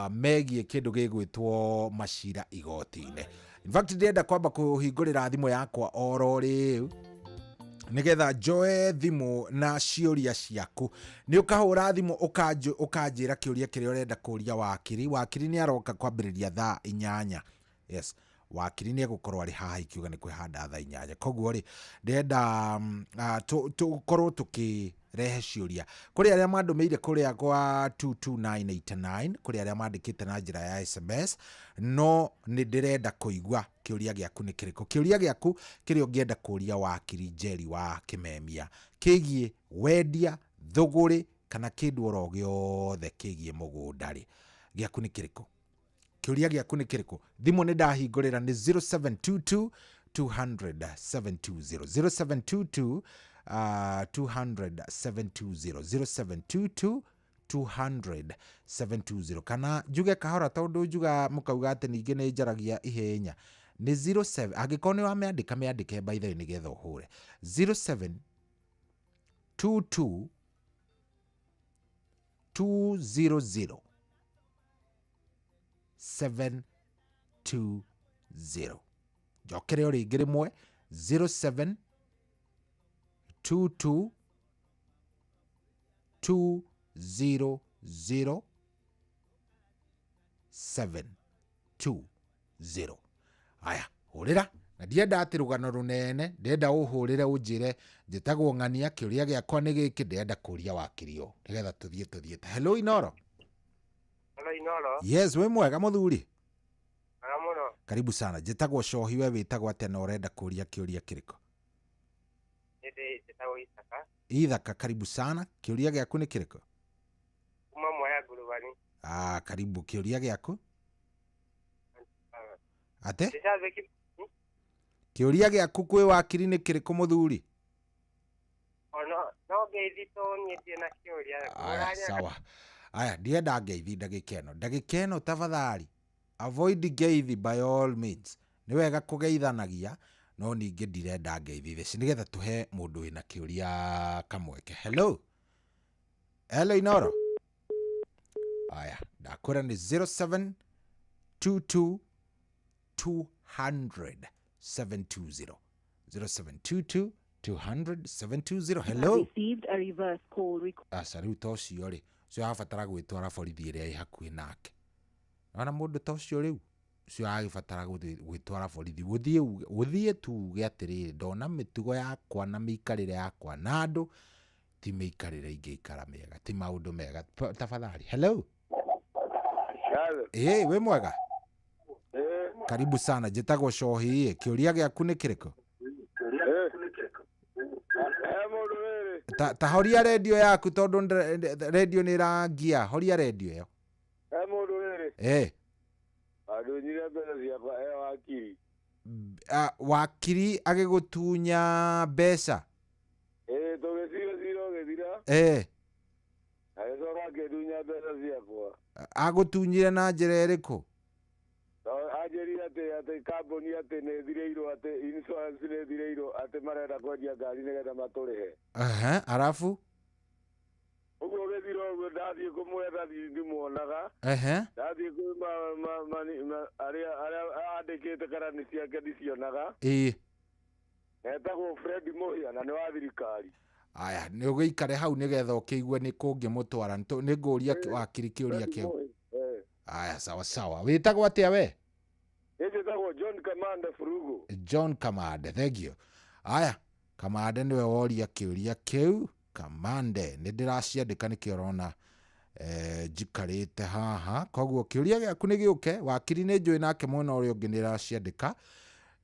megiĩ kĩndũ gĩgwĩtwo macira igoti-inĩ. In fact, ndĩrenda kwamba kũhingũrĩra thimũ yakwa oro rĩu nigetha njoe thimũ na ciũria ciaku. Nĩ ũkahũra thimũ ũkanjĩra kĩũria kĩrĩa ũrenda kũria wakiri. Wakiri nĩ aroka kwambĩrĩria thaa 8. Yes, wakiri nĩ egũkorwo arĩ haha ikiuga nĩ kwĩhanda thaa 8. Koguo rĩ ndĩrenda tũkorwo tũkĩrehe ciũria kũrĩ arĩa mandũmĩire kũrĩa kwa 22989, kũrĩ arĩa mandĩkĩte na njĩra ya SMS. No nĩ ndĩrenda kũigua kĩũria gĩaku nĩ kĩrĩkũ. Kĩũria gĩaku kĩrĩa ũngĩenda kũria wakiri Njeri wa Kĩmemia kĩgiĩ wendia, thũgũrĩ kana kĩndũ oro gĩothe kĩgiĩ mũgũnda rĩ, gĩaku nĩ kĩrĩkũ? Kĩũria gĩaku nĩ kĩrĩkũ? Thimũ nĩ ndahingũrĩra nĩ 0722 200 720 0722 200 720 0722 200 720 kana njuge kahora tondũ njuga mũkauga atĩ ningĩ nĩ njaragia ihenya nĩ 07 angĩkorwo nĩ wamĩandĩka mĩandĩke by the way nĩgetha ũhũre 0722 200 720 njokere o rĩngĩ rĩmwe 0722 200 720. Aya, hũrĩra na ndienda atĩ rũgano rũnene, ndenda ũhũrĩre ũnjĩre njĩtagwo Ng'ania, kĩũria gĩakwa nĩ gĩkĩ, ndenda kũria wakirio nĩgetha tũthiĩ. Hello Inoro. Hello Inoro. Yes, we mwega mũthuri. Mũno. Karibu sana. Njĩtagwo Cohi, we wĩtagwo atĩa na ũrenda kũria kĩũria kĩrĩkũ? Njĩtagwo Ithaka. Ithaka, karibu sana. Kĩũria gĩaku nĩ kĩrĩkũ? Kuma Mwea Ngurubani. Karibu. Kĩũria gĩaku? Ate? Kĩũria gĩaku kwĩ wakiri nĩ kĩrĩkũ mũthuri? No ngeithi nyĩtie na kĩũria. Sawa. Aya, ndienda ngeithi ndagĩka ĩno tafadhali. Avoid ngeithi by all means. Nĩ wega kũgeithanagia, no ningĩ ndirenda ngeithi theci nĩgetha tũhe mũndũ wĩna kĩũria kamweke. Hello. Hello Inoro. Aya, ndakũra nĩ 0722 200 720 0722 200 720. Hello. Received a reverse call request. Rĩu ta ũcio rĩ, ũcio abatara gwĩtwara borithi ĩrĩa ĩ hakuhĩ nake. Ona mũndũ ta ũcio rĩu ũcio agĩbatara gwĩtwara borithi, gũthiĩ tuge atĩrĩrĩ, ndona mĩtugo yakwa na mĩikarĩre yakwa na andũ ti mĩikarĩre ingĩikara mĩega, ti maũndũ mega. Tafadhali. Hello. We mwega. Karibu sana. Njĩtagwo Cohi, kĩũria gĩaku nĩ kĩrĩkũ? Ta horia radio yaku tondũ radio nĩ ĩrangia. Horia radio ĩyo. Adunyire mbeca ciakwa wakiri. Wakiri agĩgũtunya mbeca? Tũgĩcira gĩthira. Agĩcoka akĩndunya mbeca ciakwa. Agũtunyire na njĩra ĩrĩkũ? Anjĩrire atĩ kambuni atĩ nĩ thirĩirwo, atĩ insurance nĩ thirĩirwo, atĩ marenda kwendia ngari nĩgetha matũrĩhe. Arabu? Ũguo gĩthira ũguo ndathiĩ kũmwetha ndimuonaga. Ndathiĩ kwĩ arĩa andĩkĩte karani ciake ndicionaga. Etagwo Fred Mũhia na nĩ wa thirikari. Aya, nĩ ũgĩikare hau nĩgetha ũkĩigue nĩ kũngĩmũtwara. Nĩ ngũria wakiri kĩũria kĩu. Aya, sawa. Wĩtagwo atĩa we? Njĩtagwo John Kamande Furugu. John Kamande, thank you. Aya, Kamande nĩwe woria kĩũria kĩu. Kamande nä ndä raciandä nä kä orona njikarä te haha koguo kä å ria gä aku nä gä å ke wakiri nä njå ä nake mwena å rä a å ngä nä raciandä ka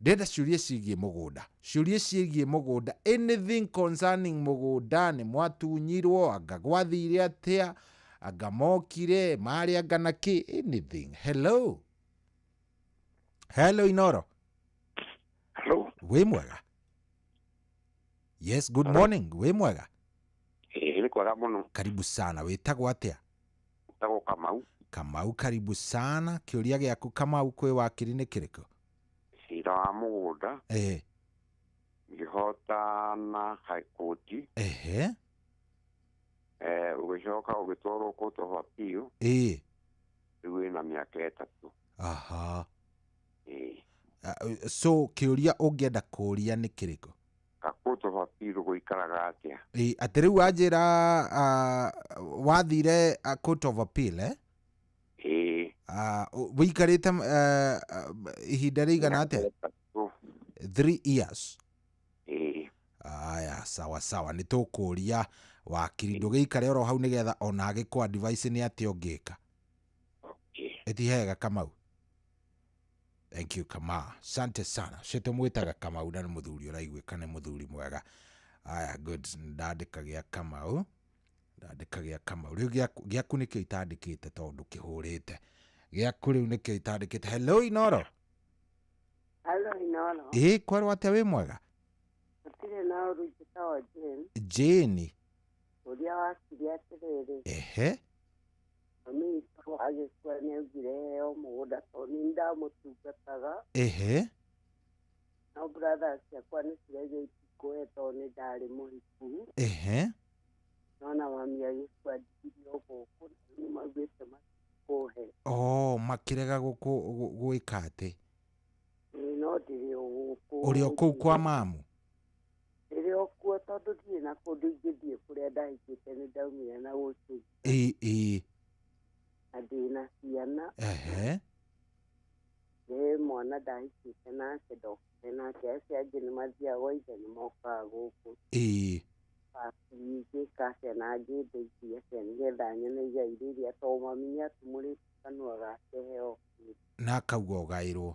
ndenda ciũria ciĩgiĩ mũgũnda ciũria ciĩgiĩ mũgũnda anything concerning mũgũnda nĩ mwatunyirwo anga gwathire atĩa anga mokire marĩ anga na kĩ anything. Hello Inoro. Hello. Wĩ mwega? Yes, good morning. Wĩ mwega? Nĩ kwega mũno. Karibu sana. Wĩtagwo atĩa? Wĩtagwo Kamau. Kamau, karibu sana. Kĩũria gĩaku Kamau kwĩ wakiri nĩ kĩrĩkũ? Cira wa mũgũnda ngĩhotana high court ũgĩcoka ũgĩtwarwo court of appeal rĩu wĩna mĩaka 3. Aha. So kĩũria ũngĩenda kũũria nĩ kĩrĩkũ? Ka court of appeal gũikaraga atĩa? Atĩ rĩu wanjĩra wathire court of appeal wĩikarĩte ihinda rĩigana atĩa? 3 years. Aya, sawa sawa, nĩ tũkũũria wakiri ndũgĩikare oro hau nĩgetha ona agĩkũ advice nĩ atĩ ũngĩka. Ĩtihega Kamau. Thank you Kamau. Asante sana. Cete mwĩtaga Kamau na nĩ mũthuri ũraiguĩka nĩ mũthuri mwega. Aya, good. Ndandĩka gĩa Kamau. Rĩu gĩaku nĩkĩo itandĩkĩte tondũ kĩhũrĩte. Gĩaku rĩu nĩkĩo itandĩkĩte. Hello Inoro. Hello Inoro. Kwarwo atĩa wĩ mwega? Gũtirĩ na ũru njĩtagwo Jane. Jane. Ũrĩa wakiri atĩrĩrĩ. Mami witũ agĩkua nĩaugire heo mũgũnda tondũ nĩ ndamũtungataga. No brother ciakwa nĩ cirauga itikũhe tondũ nĩ ndarĩ mũhiku. Nona mami agĩkua ndirio gũkũ nĩ maugĩte matikũhe. Makĩrega gwĩka atĩ? No ndĩrĩ o gũkũ. Ũrĩ o kũu kwa mamu? Ndĩrĩ o kuo tondũ ndirĩ na kũndũ ingĩthiĩ kũrĩa ndahikĩte nĩ ndaumire na gũkũ. Na ndĩna ciana. Mwana ndahikĩte nake ndokire nake acio angĩ nĩ mathiaga gwa ithe nĩ mokaga gũkũ. Ngĩ kaciana ngĩndeithia cia nĩgetha nyone igai rĩrĩa tondũ mami nĩ atumũrĩte kanua gake heo. Na akauga ũgaĩrwo.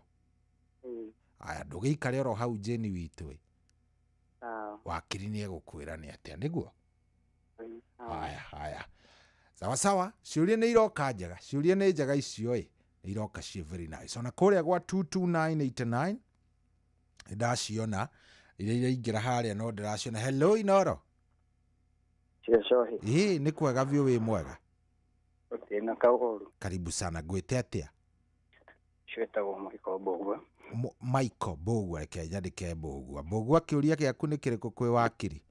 Aya, ndũgĩikare oro hau Jane witũ. Wakiri nĩ egũkwĩra nĩ atĩa nĩguo? Haya. Sawa sawa, ciũria nĩ iroka njega. Ciũria nĩ njega icio nĩ iroka ciĩ very nice. Ona kũrĩa gwa 22989 ndaciona iria iraingĩra harĩa no ndĩraciona. Hello Inoro. Nĩ kwega biũ wĩ mwega? Ũtĩna kaũru. Karibu sana. Ngwĩte atĩa? Ciĩtagwo Michael Mbũgua. Michael Mbũgua, reke nyandĩke Mbũgua. Mbũgua, kĩũria gĩaku nĩ kĩrĩkũ kwĩ wakiri?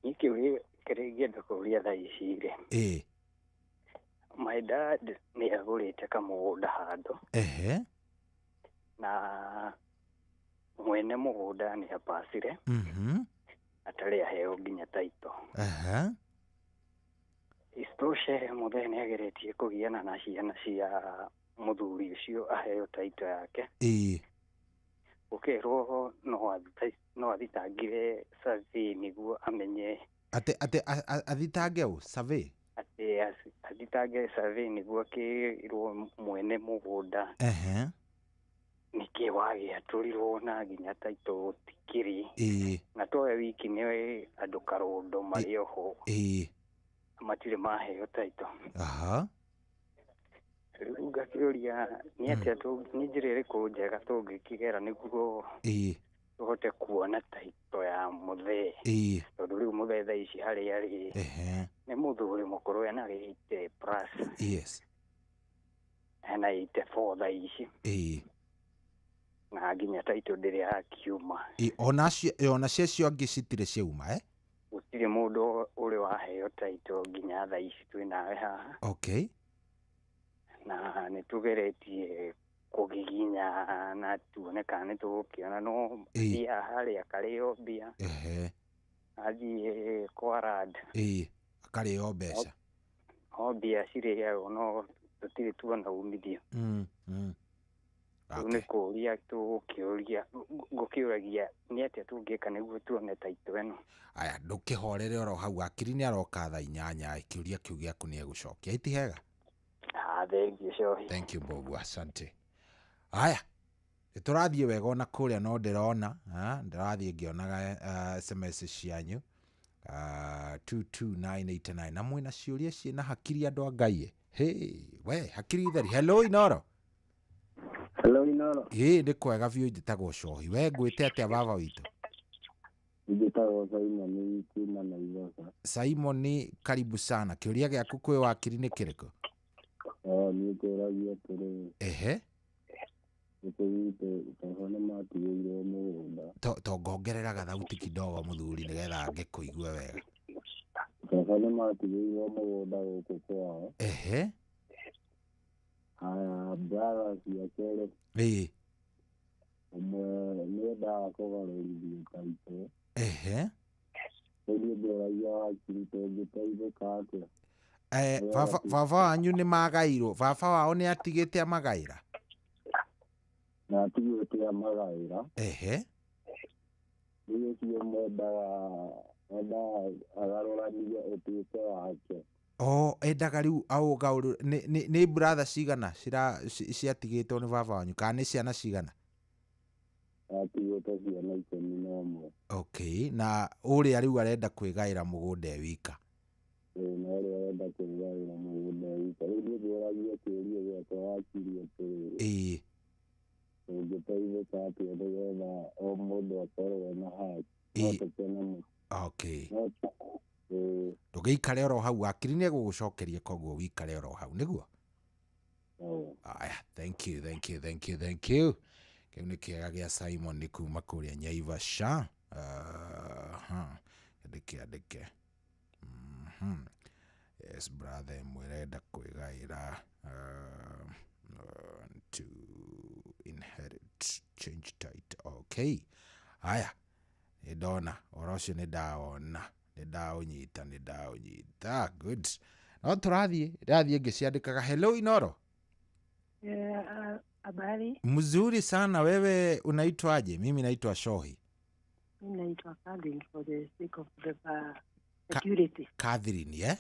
Niĩ kĩũria kĩrĩa ingĩenda kũũria thaa ici rĩ. My dad nĩ agũrĩte kamũgũnda handũ. Na mwene mũgũnda nĩ apacire. Atarĩ aheo nginya taito. Isitoshe mũthee nĩ ageretie kũgiana na ciana cia mũthuri ũcio aheo taito yake. Gũkerwo no athitangire survey nĩguo amenye. Athitange ũ survey? Athitange survey nĩguo akĩrwo mwene mũgũnda. Nĩkĩ wagĩatũrirwo na nginya taito gũtikĩrĩ. Na towe wiki nĩ andũ karũndo marĩ oho. Matirĩ maheo taito. Rĩu ngakĩũria nĩ atĩa nĩ njĩra ĩrĩkũ njega tũngĩkĩgera nĩguo tũhote kuona taito ya mũthee. Tondũ rĩu mũthee thaa ici harĩa arĩ nĩ mũthuri mũkũrũ ena 80 plus. Ena 84 thaa ici. Na nginya taito ndĩrĩ akiuma. Ona cio angĩ citirĩ ciauma gũtirĩ mũndũ ũrĩ waheo taito nginya thaa ici twĩnawe haha. Na nĩ tũgeretie kũgiginya na tuone kana nĩ tũgũkĩona no mbia harĩa akarĩo mbia. Athiĩ kwa rad. Akarĩo mbeca. Mbia cirĩagwo no tũtirĩ tuona umithio. Nĩ kũũria ngũkĩũragia nĩ atĩa tũngĩka nĩguo tuone taitũ ĩno. Aya ndũkĩhorere oro hau akiri nĩ aroka thaa 8 kĩũria kĩu gĩaku nĩ egũcokia iti hega. Thengiũ Cohi. Thank you Bogu, asante. Aya tũrathiĩ wega ona kũrĩa no ndĩrona ndĩrathiĩ ngĩonaga SMS cianyu 22989 na mwĩna ciũria ciĩna hakiri andũ a Ngai. Hey we hakiri theri. Hello Inoro. Hello Inoro. Nĩ kwega biũ njĩtagwo Cohi. We ngwĩte atĩa baba witũ? Njĩtagwo Simon kuma Naivasha. Simon, karibu sana. Kĩũria gĩaku kwĩ wakiri nĩ kĩrĩkũ? Niĩ kũragia atĩrĩ. Ehe. Tondũ matigĩirwo mũgũnda. Tongongerera gathauti kidogo mũthuri nĩgetha ngĩkũigue wega. Tondũ matigĩirwo mũgũnda gũkũ kwao. Ehe. Haya brother ciake. Ũmwe nĩ endaga kũgarũrithia taitũ. Ehe. Rĩu ngũragia wakiri tũngĩteithĩka atĩa? Baba wanyu nĩ magairwo. Baba wao nĩ atigĩte amagaĩra. Na atigĩte amagaĩra. Ehe. Rĩu ũcio mwendaga agarũranie ũtuĩke wake. Endaga rĩu aũgaũrũ nĩ brother cigana ciatigĩtwo nĩ baba wanyu kana nĩ ciana cigana? Atigĩte ciana 11. Okay, na ũrĩa rĩu arenda kwĩgaĩra mũgũnda e wika. Na ũrĩa arenda kwĩgaĩra mũgũnda e wika. Rĩu nĩ ngũragia kĩũria gĩakwa wakiri atĩrĩ. Ũngĩteithĩka atĩa nĩgetha o mũndũ akorwo na haki. Okay. Ndũgĩikare oro hau wakiri nĩ egũgũcokeria koguo wikare oro hau nĩguo? Aya, thank you. Kĩu nĩ kĩega gĩa Simon kuma kũrĩa Naivasha. Andĩke. Yes brother mwĩrenda kwĩgaĩra to inherit change title. Okay. Aya ndona oro ũcio nĩ ndawona. Nĩndaũnyita. Good. No tũrathiĩ ngĩciandĩkaga. Hello Inoro. Habari. Mzuri sana. Wewe unaitwaje? Mimi naitwa Cohi. Mimi naitwa Catherine for the sake of the security. Catherine, yeah?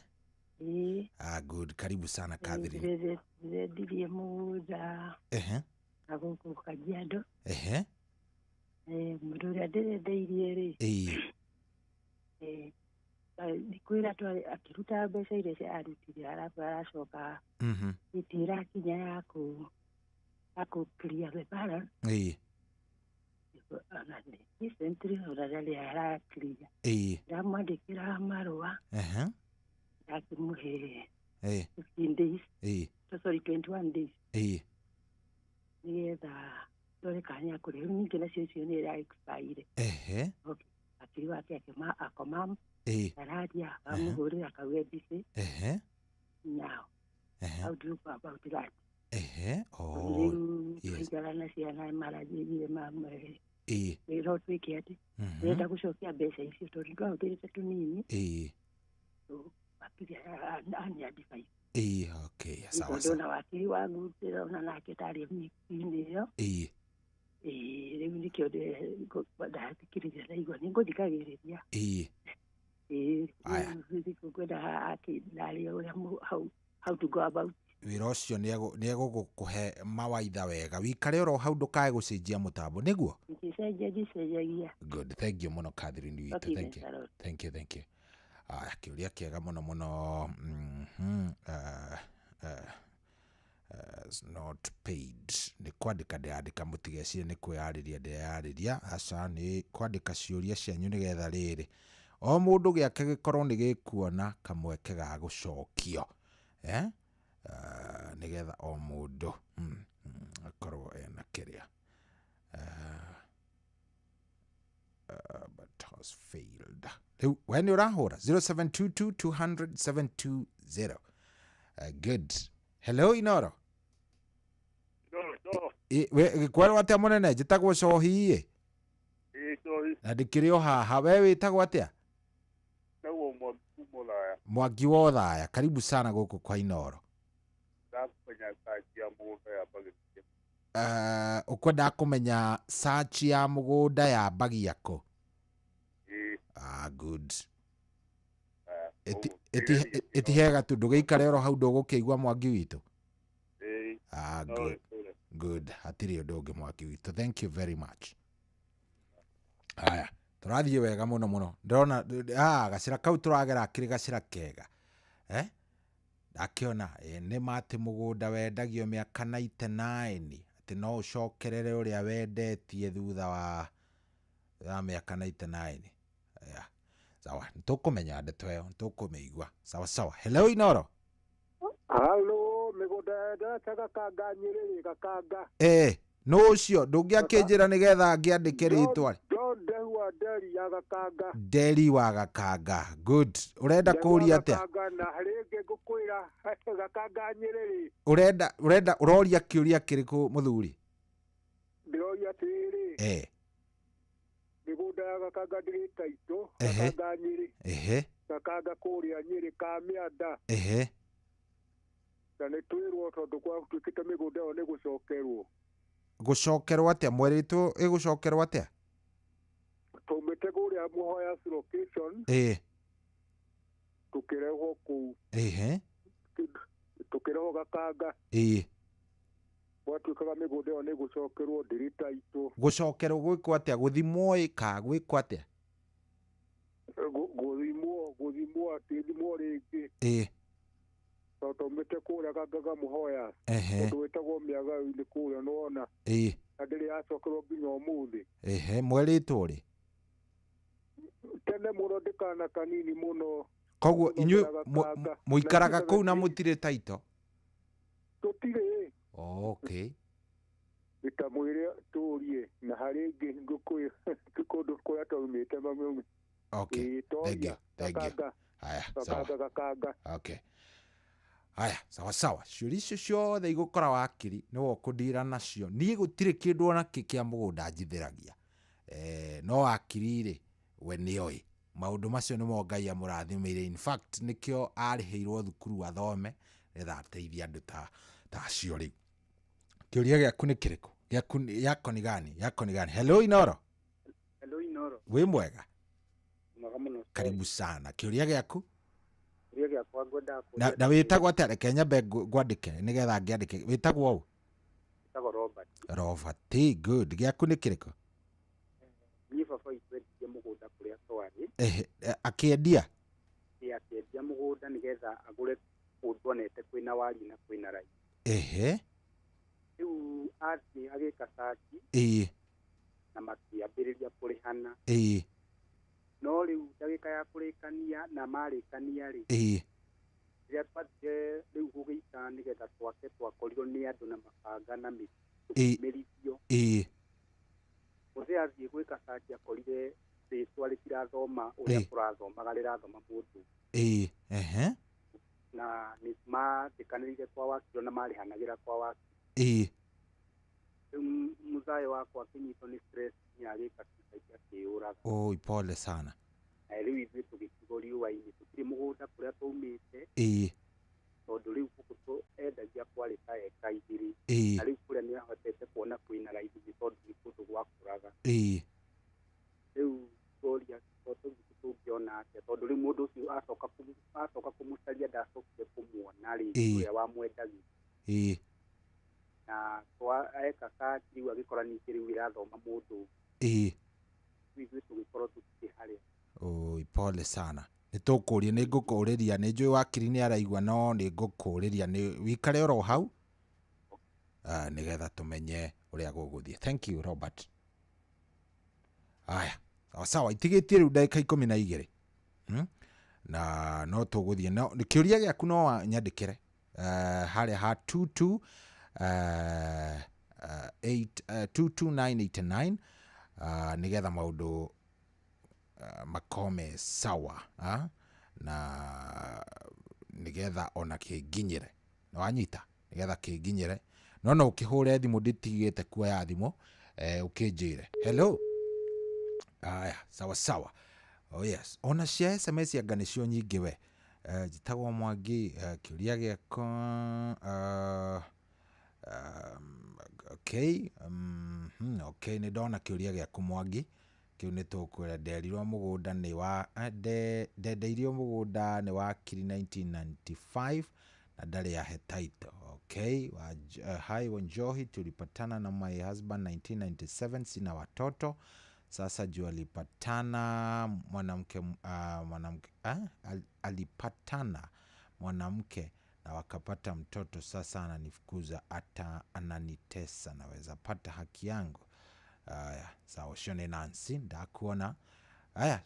Good. Karibu sana Catherine. Ndiye muda. Agoko Kajiado. Mũndũ ũrĩa ndĩrendeire rĩ. Ndikwĩra akĩruta mbeca iria ciarutire arabu aracoka gĩtĩra kinya ya clear the balance. Recently ũrarĩa arakria. Ndamwandĩkĩra marũa. Ndakĩmũhe 15 days. Sorry, 21 days. Nĩgetha ndore kanya kũrĩa rĩu ningĩ nacio icio nĩ ĩra expire. Akiri wake akoma araria amũhũrĩra akauga mbici. Now, how do you go about that? Rĩu tũigara na ciana maranjĩrire mamwe wĩra ũtuĩke atĩ ndĩrenda gũcokia mbeca icio tondũ ndwahũthĩrĩte tũnini. Akiri aniadvice. Ndona wakiri wangu ndĩrona nake tarĩ mĩki-inĩ ĩyo. Rĩu nĩkĩo ndathikĩrĩria ndaigua nĩngũthikagĩrĩria. Ngwenda akĩndaria ũrĩa how to go about. Wĩra ũcio nĩ egũgũkũhe mawaitha wega. Wikare oro hau ndũkae gũcenjia mũtambo nĩguo? Ndicenjagia. Good. Thank you mũno Catherine witũ. Thank you. Kĩũria kĩega mũno. Not paid. Nĩ kwandĩka ndĩrandĩka mũtigecire nĩ kwĩyarĩria ndĩreyarĩria. Aca nĩ kwandĩka ciũria cianyu nĩgetha rĩrĩ o mũndũ gĩake gĩkorwo nĩ gĩkuona kamweke ga gũcokio. Nĩgetha o mũndũ akorwo ena kĩrĩa. But has failed. Rĩu we nĩ ũrahũra 0722200720. Good. Hello Inoro. Gĩkwarwo atĩa mũnene? Njĩtagwo Cohi. Na ndĩkĩrĩ o haha. We wĩtagwo atĩa? Mwangi wa Othaya. Karibu sana gũkũ kwa Inoro. ukwenda kumenya search ya mugunda ya Bagiako. Good. Etihega tu ndugeikare oro hau ndugukigwa mwangi witu. Good. Hatiri undu ungi mwangi witu. Thank you very much. Aya, turathie wega muno. Ndona gacira kau turagera akiri gacira kega. Ndakiona ni mati mugunda wendagio miaka 99 ati no ucokerere uria wendetie thutha wa miaka 99. Sawa, ntukumenya ndeto iyo, ntukumeigua. Sawa. Hello Inoro. Hello, migunda ndacaga kanga Nyeri gakanga. No ucio ndungiakinjira nigetha ngiandike ritwa. Ndehua Deri ya gakanga. Deri wa gakanga. Good. Urenda kuria atia? Na haringi ngukwira gakanga Nyeri. Uroria kiuria kiriku muthuri? Ndiroria tiri. Migunda ya gakanga ndiri taito, gakanga Nyeri. Gakanga kuria Nyeri ka mianda. Na nitwirwo tondu kwa twikite migunda yo ni gucokerwo. Gucokerwo atia mweritu igucokerwo atia? Tumite kuria Muhoya location. Tukirehwo ku. Tukirehwo gakanga. Gwatuikaga migunda yo ni gucokerwo ndiri taito. Gucokerwo gwikwo atia? Guthimwo ka gwikwo atia? Guthimwo ati thimwo ringi. Tumite kuria gakanga Muhoya. Undu witagwo miaga-ini kuria nuona. Ndiri yacokerwo nginya umuthi. Mweritu ri? Tene muno ndikana kanini muno. Koguo inyu muikaraga kuu na mutire taito? Tutire. Okay. Itamwire turie na haringi ngukuya kundu kuria taumite mamwe. Okay. Thank you. Haya, sawa. Gakanga. Okay. Haya, sawa. Ciũria icio ciothe igũkora wakiri nĩwe ũkũndira nacio. Niĩ gũtirĩ kĩndũ ona kĩa mũgũnda njithĩragia. No wakiri-rĩ, we nĩoĩ. Maũndũ macio nĩmo Ngai amũrathimĩire. In fact, nĩkĩo arĩhĩirwo thukuru athome nĩgetha ateithie andũ ta acio rĩu. Kĩũria gĩaku nĩ kĩrĩkũ? Yako ni gani? Hello Inoro. Hello Inoro. Wĩ mwega? Mwega mũno. Karibu sana. Kĩũria gĩaku? Na wĩtagwo atĩa? Reke nyambe ngwandĩke nĩgetha ngĩandĩke. Wĩtagwo ũ? Wĩtagwo Robert. Robert, good. Gĩaku nĩ kĩrĩkũ? Niĩ baba witũ endirie mũgũnda kũrĩa twarĩ. Akĩendia? Akĩendia mũgũnda nĩgetha agũre kũndũ onete kwĩna wari na kwĩna raithi. Rĩu athiĩ agĩka search. Na makĩambĩrĩria kũrĩhana. No rĩu ndagĩka ya kũrĩkania na marĩkania-rĩ. Rĩrĩa twathire rĩu gũgĩika nĩgetha twake twakorirwo nĩ andũ na mabanga na mĩrigo. Mũthee athiĩ gwĩka search akorire rĩtwa rĩtirathoma ũrĩa tũrathomaga rĩrathoma mũndũ. Na nĩ mandĩkanĩrĩire kwa wakiri na marĩhanagĩra kwa wakiri. Rĩu mũthayũ wakwa akĩnyitwo nĩ stress nĩagĩka suicide akĩũraga. Pole sana. Rĩu ithuĩ tũgĩtigwo riũa-inĩ tũtirĩ mũgũnda kũrĩa twaumĩte. Tondũ rĩu gũkũ endagia kwarĩ ta eka igĩrĩ. Na rĩu kũrĩa nĩahotete kuona kwĩna raithi tondũ nĩ kũndũ gwa kũraga. Rĩu tũria tũngĩona atĩa tondũ rĩu mũndũ ũcio acoka kũmũcaria ndacokire kũmuona rĩngĩ ũrĩa wamwendagia. Na eka search rĩu agĩkora ningĩ rĩu ĩrathoma mũndũ. Ithuĩ tũgĩkorwo tũtirĩ harĩa. Pole sana. Nĩtũkũria, nĩngũkũrĩria, nĩnjũĩ wakiri nĩaraigua no nĩngũkũrĩria, wĩikare oro hau nĩgetha tũmenye ũrĩa gũgũthiĩ. Thank you Robert. Aya, sawa, itigĩtie rĩu ndagĩka 12. Na no tũgũthiĩ. Nĩ kĩũria gĩaku no nyandĩkĩre harĩa ha 22989 nĩgetha maũndũ makome sawa, na nĩgetha ona kĩnginyĩre. Nĩ wanyita? Nĩgetha kĩnginyĩre. No ũkĩhũre thimũ ndĩtigĩte kuoya thimũ ũkĩnjĩre. Hello. Aya, sawa. Oh yes. Ona cia SMS anga nĩcio nyingĩ we. Njĩtagwo Mwangi, kĩũria gĩakwa Okay. Okay, nä ndona kä å ria gä aku Mwangi kä u nä tå kwä ra nderirwo må gå nda nä wa ndendeirio må gå nda nä wa kiri 1995 na ndarä ahe title. Okay, hi Wanjohi, tulipatana na my husband 1997, sina watoto. Sasa juu alipatana mwanamke alipatana mwanamke na wakapata mtoto, sasa ananifukuza, hata ananitesa, naweza pata haki yangu? Sawa, Shone Nancy, ndakuona.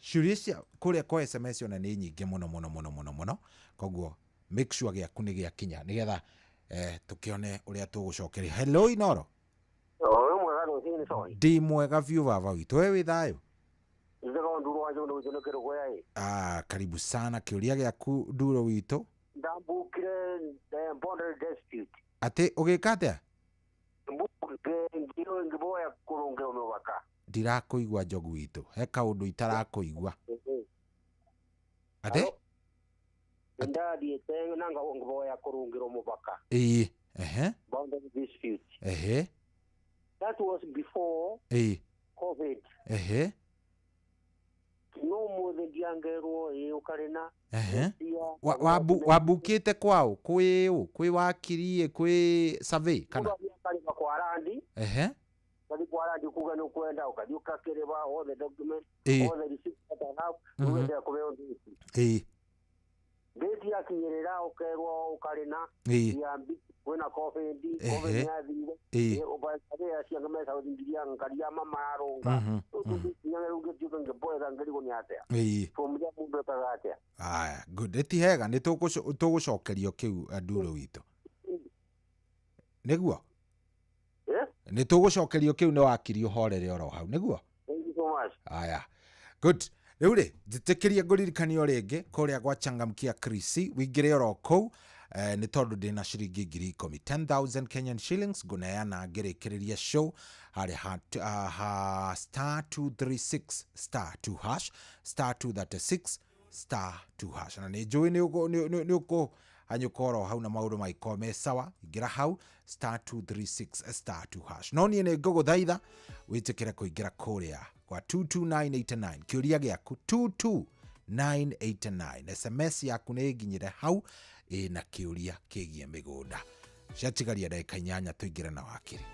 Shurisha kule kwa SMS ona ni nyingi muno. Koguo make sure gĩaku nĩ gĩakinya nĩgetha tukione uria tugucokeria. Hello Inoro. Mwega rũcinĩ coĩ. Ndi mwega biũ baba witũ, we wĩ thayũ? Ndĩrega nduru wanjũ nĩ gũcionekera gwa karibu sana, kĩũria gĩaku nduro witũ. Ndambukire border dispute. Ati ũgĩka atĩa? Ngĩboya kũrũnga ũmũbaka. Ndirakũigua njogu witũ, he kaũndũ itarakũigua. Ati? Ndathiĩte nanga ngĩboya kũrũngĩra ũmũbaka. Border dispute. That was before COVID. No mothe ndiangerwo ũkarena. Wabukĩte kwao kwĩ wakiri kwĩ survey kana? Kwa randi. Kadi kwa randi kuga no kwenda ukadi ukakireba all the documents, all the receipts that I have, uende kubeo ndisi. Beti ya kinyerera ukerwa ukarena yambi kwena COVID yathire obaye asiangamesa odingiria ngaria mama aronga nyaruge tuko ngeboya ngari gonyata fomja mundu tagate. Good, etihega ni tugucokerio kiu nduro witũ nĩguo nĩ tũgũcokerio kĩu nĩ wakiri ũhorere oro hau nĩguo. Thank you so much. Good. Rĩu rĩ njĩtĩkĩria ngũririkania rĩngĩ kũrĩa gwa Changamkia Krisi wĩingĩre oro kũu nĩ tondũ ndĩna ciringi 10,000 10,000 Kenyan shillings ngũneana ngĩrĩkĩrĩria show harĩ ha star 236 star 2 hash star 236 star 2 hash na nĩ njũĩ nĩ ũkũ hanyukoro hau na maũndũ maiko me sawa. Ingira hau star 236 star 2 hash. No niĩ nĩ ngũgũthaitha wĩtĩkĩre kũingĩra kũrĩa kwa 22989 kĩũria gĩaku 22989 SMS yaku nĩ nginyĩre hau na kĩũria kĩgiĩ mĩgũnda. Ciatigaria ndagĩka 8 tũingĩre na wakiri.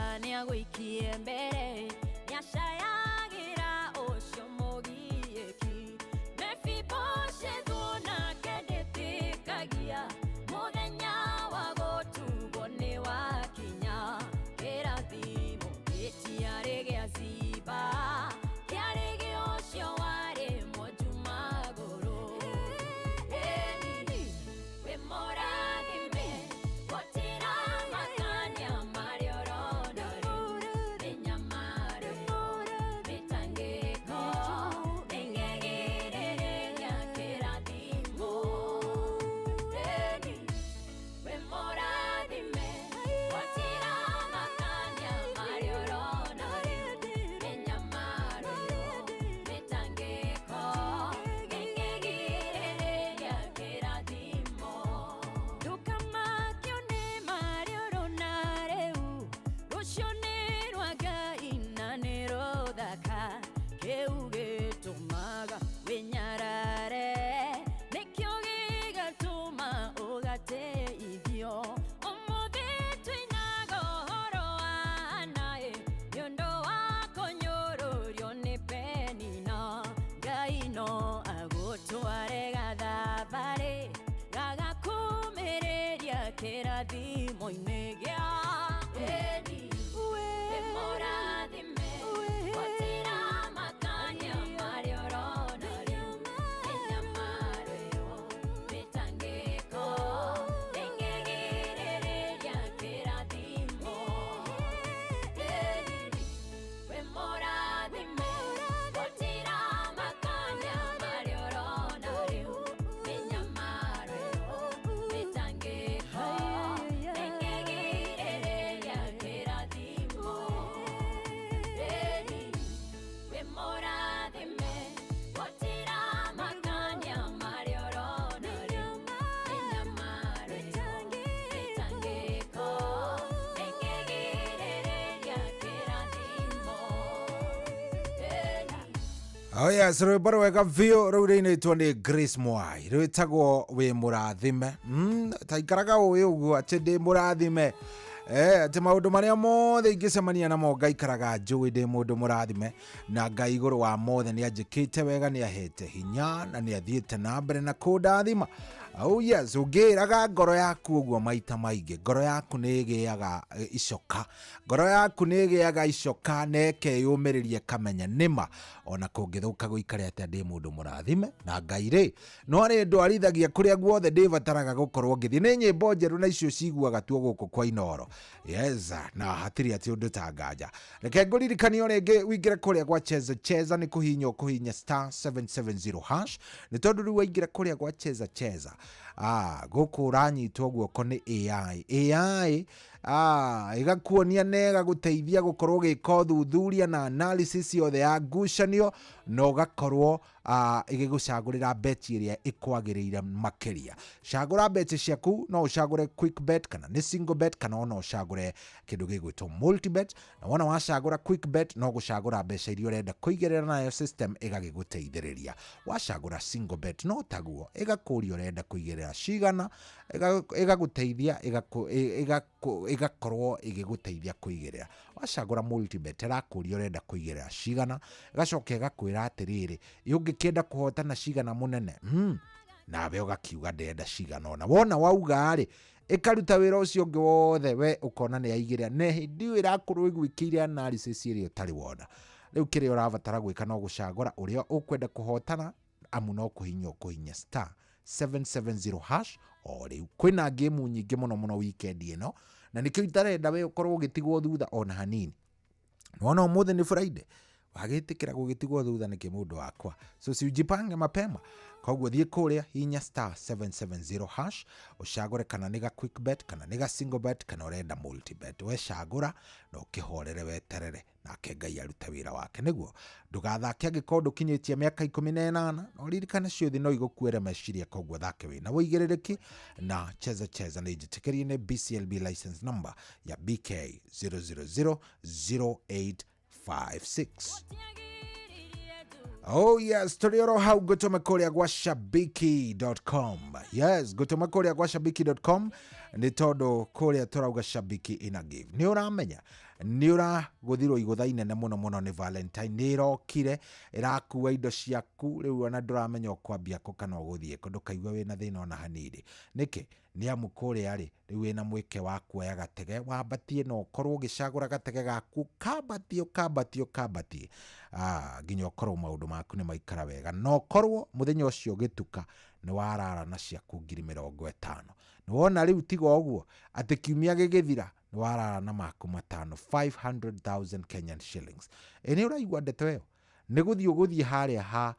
Anga nia gwikie mbere Niashayagira ucio mugieki Mefiboshethu nake nditikagia Muthenya wa gutugwo ni wakinya Kirathimo gĩtiarĩ gĩa ciba Kĩarĩ gĩocio warĩ mwonju magũrũ Eni wĩ mũrathime Gũtira makania marĩa ũrona rĩu Nĩ nyamarĩro mĩtangĩko Nĩngĩgirĩrĩria kĩrathimo Eni wĩ mũrathime Gũtira makania marĩa ũrona rĩu Nĩ nyamarĩro mĩtangĩko Nĩngĩgirĩrĩria kĩrathimo Ndũkamakio nĩ marĩa ũrona rĩu Rũciũ nĩ rwa Ngai na nĩ rũthaka Kĩu gĩtũmaga wĩnyarare Nĩkĩo gĩgatũma ũgateithio Ũmũthĩ twĩnaga ũhoro wa naĩ Nĩ ũndũ wa kũnyũrũrio nĩ Penina Ngai no agũtware gathabarĩ Gagakumĩrĩria kĩrathimo-inĩ gĩa Eni wĩ mũrathime Gũtira makania marĩa ũrona rĩu Nĩ nyamarĩro mĩtangĩko Nĩngĩgirĩrĩria kĩrathimo Eni wĩ mũrathime Gũtira makania marĩa ũrona rĩu Nĩ nyamarĩro mĩtangĩko Nĩngĩgirĩrĩria kĩrathimo Eni wĩ mũrathime Gũtira makania marĩa ũrona rĩu Nĩ nyamarĩro mĩtangĩko Nĩngĩgirĩrĩria kĩrathimo Oh yes, rwĩmbo rwega biũ rũu rĩinĩtwo nĩ Grace Mwai rwĩtagwo wĩ mũrathime. Taikaraga ũĩ ũguo atĩ ndĩ mũrathime. Atĩ maũndũ marĩa mothe ingĩcemania namo ngaikaraga njũĩ ndĩ mũndũ mũrathime na Ngai igũrũ wa mothe nĩ anjĩkĩte wega nĩ ahete hinya na nĩ athiĩte na mbere na kũndathima. Oh yes, ũngĩraga ngoro yaku ũguo maita maingĩ ngoro yaku nĩ ĩgĩaga icoka ngoro yaku nĩ ĩgĩaga icoka na ĩkeyũmĩrĩria kamenya nĩma ona kũngĩthũka gũikare atĩa ndĩ mũndũ mũrathime na Ngai rĩ no arĩ ndwarithagia kũrĩa guothe ndĩbataraga gũkorwo ngĩthiĩ nĩ nyĩmbo njerũ na icio ciguaga tuo gũkũ kwa Inooro. Yes, na hatirĩ atĩ ũndũ ta nganja. Reke ngũririkanie rĩngĩ wĩingĩre kũrĩa gwa Cheza Cheza nĩ kũhinya ũkũhinya *770# nĩ tondũ rĩu waingĩra kũrĩa gwa Cheza Cheza gũkũ ũranyitwo guoko nĩ AI igakuonia nega gũteithia gũkorwo gĩka ũthuthuria na analysis yothe ya ngucanio na ũgakorwo igĩgũcagũrĩra beti ĩrĩa ĩkwagĩrĩire makĩria. Cagũra beti ciaku no ũcagũre quick bet kana nĩ single bet kana ona ũcagũre kĩndũ gĩgwĩtwo multi bet na wona wacagũra quick bet no gũcagũra mbeca iria ũrenda kũigĩrĩra nayo system ĩgagĩgũteithĩrĩria. Wacagũra single bet no taguo ĩgakũria ũrenda kũigĩrĩra cigana ĩgagũteithia ĩgakorwo ĩgĩgũteithia kũigĩrĩra. Wacagũra multi bet ĩrakũria ũrenda kũigĩrĩra cigana ĩgacoka ĩgakwĩra atĩrĩrĩ ũngĩkĩenda kũhotana cigana mũnene nawe ũgakiuga ndenda cigana ona wona wauga rĩ ĩkaruta wĩra ũcio ũngĩ wothe we ũkona nĩ yaigĩrĩra na hĩndĩ ĩyo ĩrakorwo ĩgwĩkĩire analysis ĩrĩa ũtarĩ wona. Rĩu kĩrĩa ũrabatara gwĩka no gũcagũra ũrĩa ũkwenda kũhotana amu no kũhinya ũkũhinya *770# o rĩu. Kwĩna ngĩmu nyingĩ mũno weekend ĩno na nĩkĩo itarenda we ũkorwo ũgĩtigwo thutha ona hanini. Wona ũmũthĩ nĩ Friday wagĩtĩkĩra gũgĩtigwo thutha nĩkĩ mũndũ wakwa. So si ujipange mapema. Koguo thiĩ kũrĩa hinya *770# ũcagũre kana nĩ ga quick bet kana nĩ ga single bet kana ũrenda multi bet. We cagũra na ũkĩhorere weterere nake Ngai aruta wĩra wake. Nĩguo ndũgathake angĩkorwo ndũkinyĩtie mĩaka 18 na ũririkane ciothe no igũkuĩre meciria. Koguo thake wĩna wĩigĩrĩrĩki na Cheza Cheza nĩ njĩtĩkĩrie nĩ BCLB license number ya BK 0000856. Oh yes, tulioro hau gutuma kũrĩa gwa shabiki.com. Yes, gutuma kũrĩa gwa shabiki.com nĩ tondũ kũrĩa turauga Shabiki ina give. Nĩ ũramenya nĩ ũraguthirwo igũtha inene mũno nĩ Valentine nĩ ĩrokire ĩrakuua indo ciaku rĩu ona ndũramenya ũkwambia kũ kana ũgũthiĩ kũ ndũkaigua wĩna thĩna ona hanini nĩkĩ nĩ amu kũrĩa rĩ rĩu wĩna mweke wa kuoya gatege wambatie no ũkorwo ũgĩcagũra gatege gaku kambatie nginya ũkorwo maũndũ maku nĩ maikara wega no ũkorwo mũthenya ũcio ũgĩtuka nĩ warara na ciaku 50,000 nĩ wona rĩu tiga ũguo atĩ kiumia gĩgĩthira nĩ warara na maku matano 500,000 Kenyan shillings nĩ ũraigua ndeto ĩyo nĩ gũthiĩ harĩa ha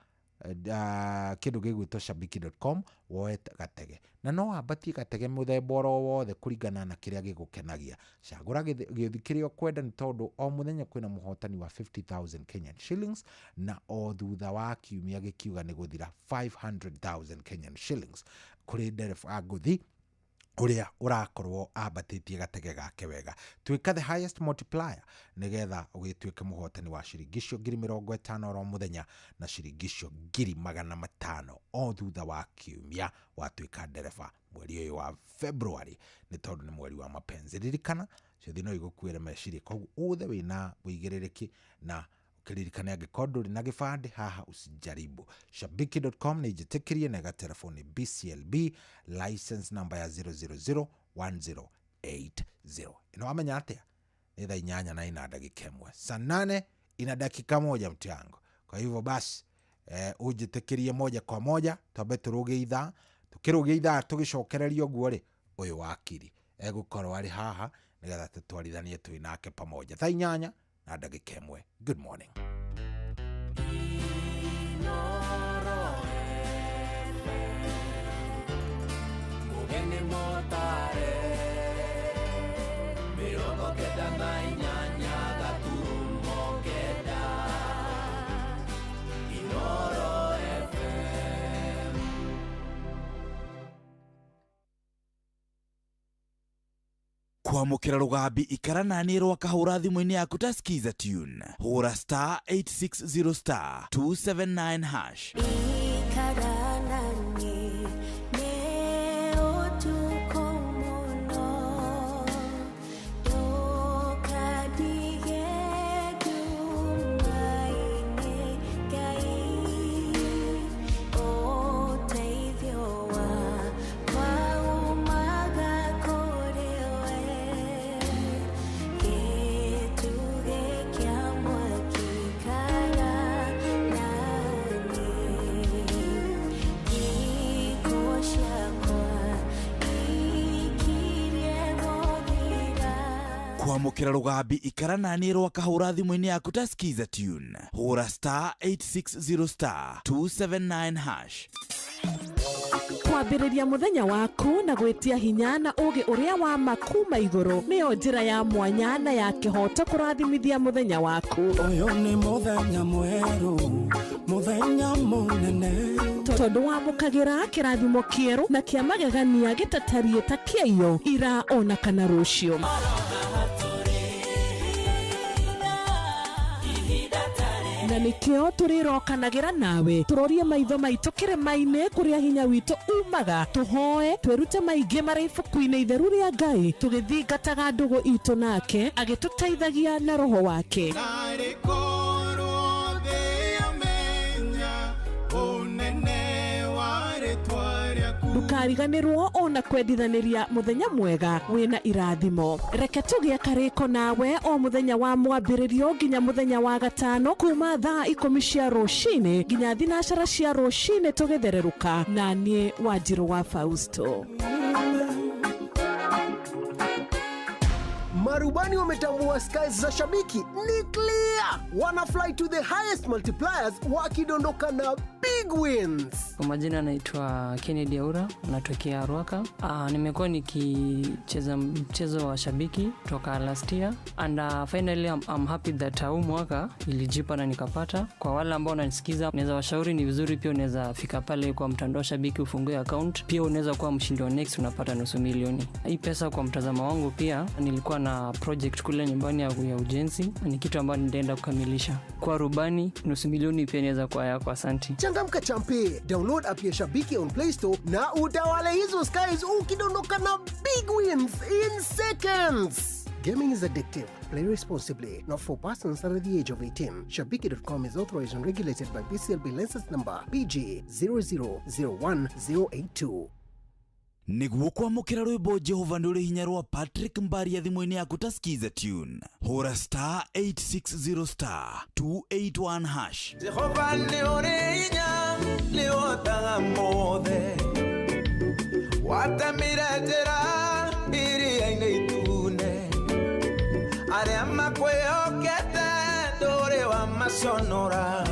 kĩndũ gĩgwĩtwo shabiki.com woe gatege na no wambatie gatege mũthemba oro wothe kũringana na kĩrĩa gĩgũkenagia cagũra gĩothi kĩrĩa ũkwenda nĩ tondũ o mũthenya kwĩna mũhotani wa 50,000 Kenyan shillings na o thutha wa kiumia gĩkiuga nĩ gũthira 500,000 Kenyan shillings kũrĩ ndereba ngũthi ũrĩa ũrakorwo ambatĩtie gatege gake wega twĩka the highest multiplier nĩgetha ũgĩtuĩke mũhotani wa ciringi icio 50,000 oro mũthenya na ciringi icio 500,000 o thutha wa kiumia watuĩka ndereba mweri ũyũ wa February nĩ tondũ nĩ mweri wa mapenzi ririkana ciothe no igũkuĩre meciria koguo uthe wĩna wĩigĩrĩrĩki na kiririkane angĩkorwo ndũrĩ na gĩbandĩ haha usijaribu shabiki.com nĩ njĩtĩkĩrie na gatelefoni BCLB license number ya 0001080 ino wamenya atĩa nĩ thaa 8 na ina dakika 1 saa 8 ina dakika 1 mtu yangu kwa hivyo basi ujĩtĩkĩrie moja kwa moja twabe tũrũge ithaa tũgĩcokereria ũguo rĩ ũyũ wakiri egũkorwo arĩ haha nĩgetha tũtwarithanie twĩ nake pamoja thaa 8 na dakika 1 good morning kwamũkĩra rũgambi ikara naniĩ rwa kahũra thimũ-inĩ yaku ta skiza tune hũra star 860 star 279 hash kwamũkĩra rũgambi ikara naniĩ rwa kahũra thimũ-inĩ yaku ta skiza tune hũra star 860 star 279 hash kwambĩrĩria mũthenya waku na gwĩtia hinya na ũgĩ ũrĩa wa makuma igũrũ nĩyo njĩra ya mwanya na ya kĩhoto kũrathimithia mũthenya waku ũyũ nĩ mũthenya mwerũ mũthenya mũnene tondũ wamũkagĩra kĩrathimo kĩerũ na kĩa magegania gĩtatariĩ ta kĩayo ira ona kana rũciũ na nĩkĩo tũrĩrokanagĩra nawe tũrorie maitho maitũ kĩrĩma-inĩ kũrĩa hinya witũ umaga tũhoe twĩrute maingĩ marĩ ibuku-inĩ itheru rĩa Ngai tũgĩthingataga ndũgũ itũ nake agĩtũteithagia na roho wake ndũkariganĩrwo ona kwendithanĩria mũthenya mwega wĩna irathimo reke tũgĩe karĩko nawe o mũthenya wa mwambĩrĩrio nginya mũthenya wa gatano kuma thaa 10 cia rũcinĩ nginya thinacara cia rũcinĩ tũgĩthererũka na niĩ Wanjirũ wa Fausto. Marubani wametambua skies za Shabiki ni clear. Wana fly to the highest multipliers wakidondoka na big wins. Kwa majina naitwa Kennedy Aura, natokea Ruaka. Nimekuwa nikicheza mchezo wa Shabiki toka last year and finally I'm happy that huu mwaka ilijipa na nikapata. Kwa wale ambao wananisikiza, naweza washauri ni vizuri pia unaweza fika pale kwa mtandao Shabiki ufungue account. Pia unaweza kuwa mshindi wa next unapata $500,000. Hii pesa kwa mtazamo wangu pia nilikuwa na project kule nyumbani ya ujenzi, ni kitu ambacho nitaenda kukamilisha. Kwa rubani $500,000 pia inaweza kuwa yako. Asante. Changamka champe, download app ya Shabiki on Play Store na utawale hizo skies ukidondoka na big wins in seconds. Gaming is addictive. Play responsibly. Not for persons under the age of 18. Shabiki.com is authorized and regulated by BCLB license number PG 0001082. niguo kwamukira rwimbo Jehova nduri hinya rwa Patrick Mbaria thimũ-inĩ yaku ta skiza tune hura star 860 star 281 hash. Jehova ni uri hinya ni otaga mothe watamira njĩra iria-inĩ itune arĩa makwĩhokete ndũrĩ wa maconora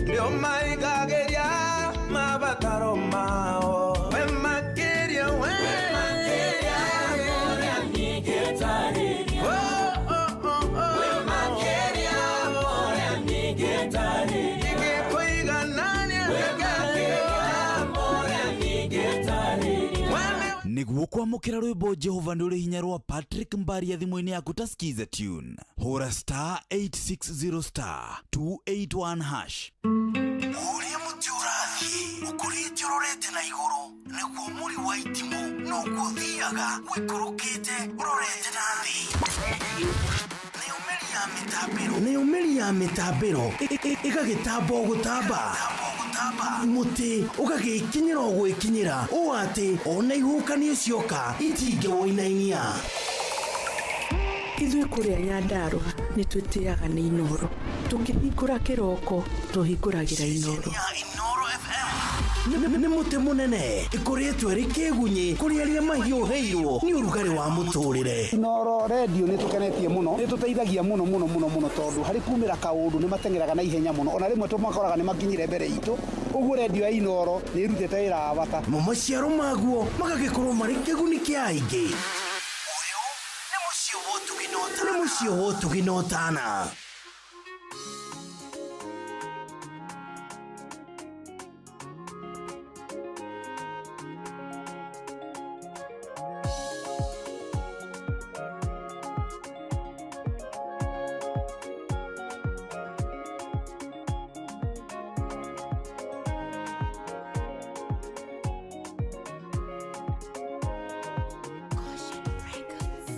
nĩo maigagĩria mabataro mao. niguo kwamukira rwimbo Jehova nduri hinya rwa Patrick Mbaria thimũ-inĩ yaku ta skiza tune hura star 860 star 281 hash. Uria muti urathi ukurite urorete na iguru niguo muri wa itimu no guthiaga wikurukite urorete na thi. Nĩ umeri ya mitambiro ĩgagĩtamba gũtamba muti ũgagĩkinyĩra gwĩkinyĩra ũũ atĩ ona ihukanio cioka itingĩwoinainia. Ithuĩ kũrĩa Nyandarua nĩ twĩtĩaga nĩ Inoro, tũkĩhingũra kĩroko tũhingũragĩra Inoro. Nĩ mũtĩ mũnene ĩkoretwo ĩrĩ kĩgunyi kũrĩ arĩa mahiũhĩirwo nĩ ũrugarĩ wa mũtũrĩre. Inoro radio nĩ tũkenetie mũno, nĩ tũteithagia mũno tondũ harĩ kumĩra kaũndũ nĩ matengeraga na ihenya mũno, ona rĩmwe tũmakoraga nĩ makinyire mbere itũ. Ũguo radio ya Inoro nĩ ĩrutĩte wĩra wa bata. Maciaro maguo magagĩkorwo marĩ kĩguni kĩa aingĩ. Ũyũ nĩ mũciĩ wa Ũtugi na Ũtana.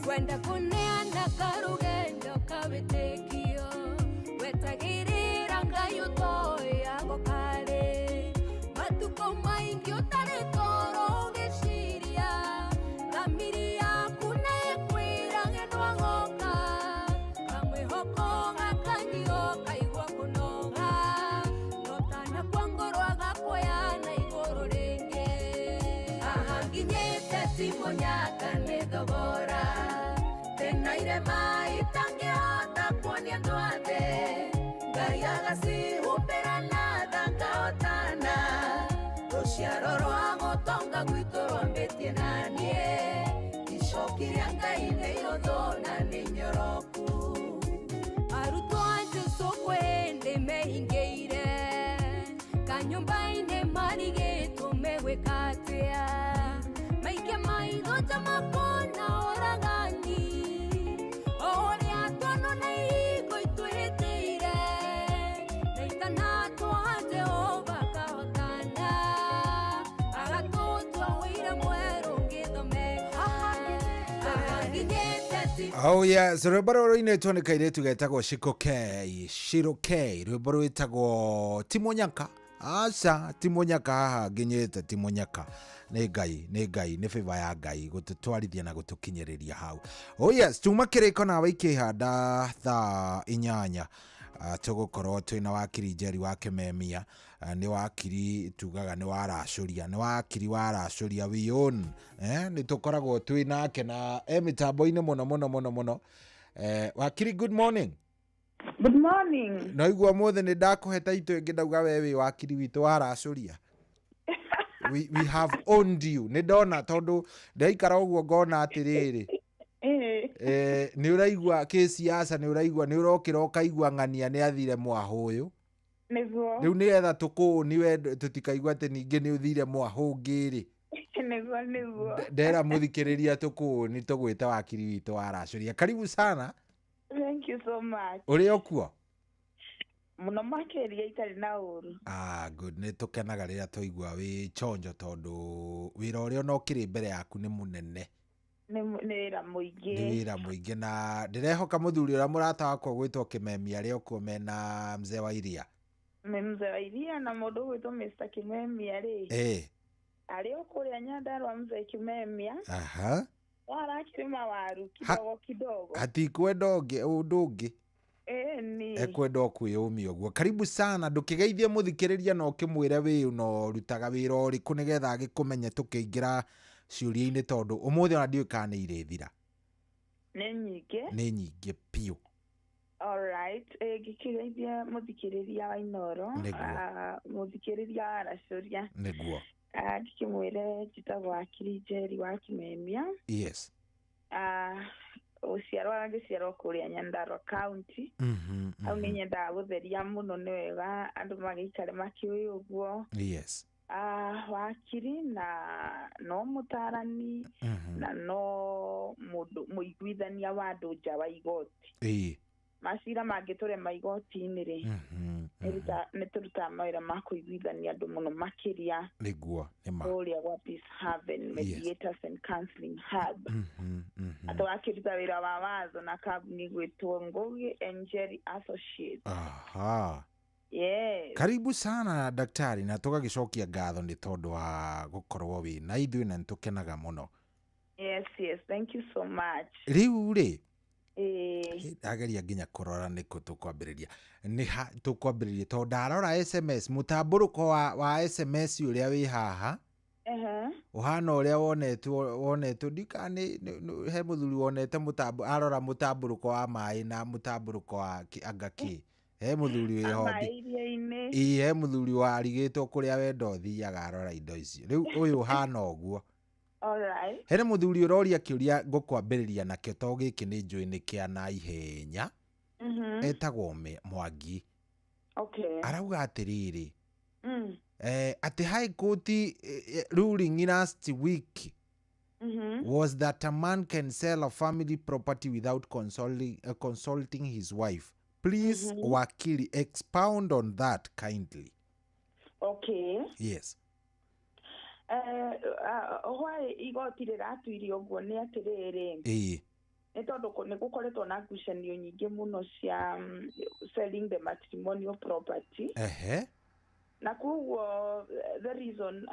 Kwenda kuneana karugendo kabitekio wetagirira Ngai utoyago kare matuko maingi utari toro ugiciria thamiri yaku nĩĩkwĩra ngenwa ngoka kamwĩhoko gakangio kaigua kũnoga notana kwa ngoro agakuoya na igũrũ rĩngĩ ahanginyĩte timonyaka nĩ thogora tenaire mai tangĩhota kuonia andũ athe Ngai agacihumbĩra na thangahotana rũciaro rwa gũtonga gwitũ rwambĩtie na niĩ icoki rĩa Ngai nĩ ihũthũ na nĩ nyoroku arutwo a Jesũ kwĩndĩ mehingĩire kanyũmba-inĩ marigĩtwo megwĩka atĩa maingĩ maitho ta makona oragani oria twana na igo itwĩtĩire na itanatwa Jehova kahotana agatũtua wĩira mwerũ ngĩthomeka ahanginyĩte Oh yes, rwĩmbo rũrũ rũinĩtwo nĩ kairĩtu getagwo Shiro K, rwĩmbo rwĩtagwo Timonyaka. Aca Timonyaka haha nginyĩte Timonyaka nĩ Ngai nĩ favor ya Ngai gũtũtwarithia na gũtũkinyĩrĩria hau. Oh yes, tuma kĩrĩko nawe ikĩhanda thaa 8 tũgũkorwo twĩna wakiri Njeri wa Kĩmemia, nĩ wakiri tugaga nĩ waracũria we own nĩ tũkoragwo twĩnake na mĩtambo-inĩ mũno. Wakiri, good morning. Good morning. Noigua mũthĩ nĩ ndakũhe taito ĩngĩ ndauga we wĩ wakiri witũ waracũria. We have owned you. Nĩ ndona tondũ ndaikara ũguo ngona atĩrĩrĩ. Nĩ ũraigua kĩsiasa, nĩ ũrokĩra ũkaigua ng'ania nĩ athire mwahũyũ. Nĩguo. Rĩu nĩgetha tũkũniwe tũtikaigua atĩ ningĩ nĩ ũthire mwahũngĩ-rĩ. Nĩguo. Ndera mũthikĩrĩria tũkũni tũgwĩte wakiri witũ waracũria. Karibu sana. Thank you so much. Ũrĩ okuo? Mũno makĩria itarĩ na ũru. Good. Nĩ tũkenaga rĩrĩa twaigua wĩ chonjo tondũ wĩra ũrĩa ona ũkĩrĩ mbere yaku nĩ mũnene. nĩ wĩra mũingĩ. Nĩ wĩra mũingĩ na ndĩrehoka mũthuri ũrĩa mũrata wakwa gwĩtwo Kĩmemi arĩ okuo mena mzee wa iria. Mzee wa iria na mũndũ gwĩtwo Mr. Kimemia rĩ. Arĩ o kũrĩa Nyandarua mzee Kimemia. Aha. Arakĩrĩma waru kidogo. Hatikwenda ũndũ ũngĩ. Ni. Ekwenda kwĩyũmia ũguo. Karibu sana ndũkĩgeithie mũthikĩrĩria na ũkĩmwĩre wĩ no rutaga wĩra ũrĩkũ nĩgetha agĩkũmenye tũkĩingĩra ciũria-inĩ tondũ ũmũthĩ ona ndiũĩ kana nĩ irĩthira. Nĩ nyingĩ. Nĩ nyingĩ piũ. Alright, ngĩkĩgeithia mũthikĩrĩria wa Inoro. Mũthikĩrĩria wa Racuria. Nĩguo. Ngĩkĩmwĩre njĩtagwo Akiri Njeri wa Kimemia. Yes. Gĩciarwo kũrĩa Nyandarua County. Hau nĩ nyendaga gũtheria mũno nĩ wega andũ magĩikare makĩũĩ ũguo. Yes. Wakiri na no mũtarani na no mũiguithania wa andũ nja wa igoti. Macira mangĩtũrema igoti-inĩ rĩ, nĩ tũrutaga mawĩra ma kũiguithania andũ mũno makĩria. Nĩguo, nĩma. Kũrĩa gwa Peace Haven, Mediators and Counseling Hub. Atĩ wakĩruta wĩra wa watho na kambuni gwĩtwo Ngugi Njeri Associates. Aha. Yes. Karibu sana daktari na tũgagĩcokia ngatho nĩ tondũ wa gũkorwo wĩ na ithuĩ na nĩtũkenaga mũno. Yes, thank you so much. Rĩu rĩ, ageria nginya kũrora nĩkũ tũkwambĩrĩria. Tũkwambĩrĩria tondũ ndarora SMS, mũtambũrũko wa SMS ũrĩa wĩ haha. Ũhana ũrĩa wonetwo ndikane he mũthuri wonete arora mũtambũrũko wa maĩ na mũtambũrũko wa angaki. He mũthuri wĩho. He mũthuri warigĩtwo kũrĩa wenda ũthiaga arora indo icio. Rĩu ũyũ ũhana ũguo. Alright. Hena mũthuri ũroria kĩũria ngũkwambĩrĩria nakĩo to gĩkĩ nĩ njũĩ nĩ kĩa na ihenya. Etagwo Mwangi. Okay. Arauga atĩrĩrĩ. At the High Court ruling last week was that a man can sell a family property without consulting his wife. Please, Wakili, expound on that kindly. Okay. Yes. Why igoti rĩratuire ũguo nĩ atĩrĩrĩ. Nĩ tondũ nĩ gũkoretwo na ngucanio nyingĩ mũno cia selling the matrimonial property. Na koguo the reason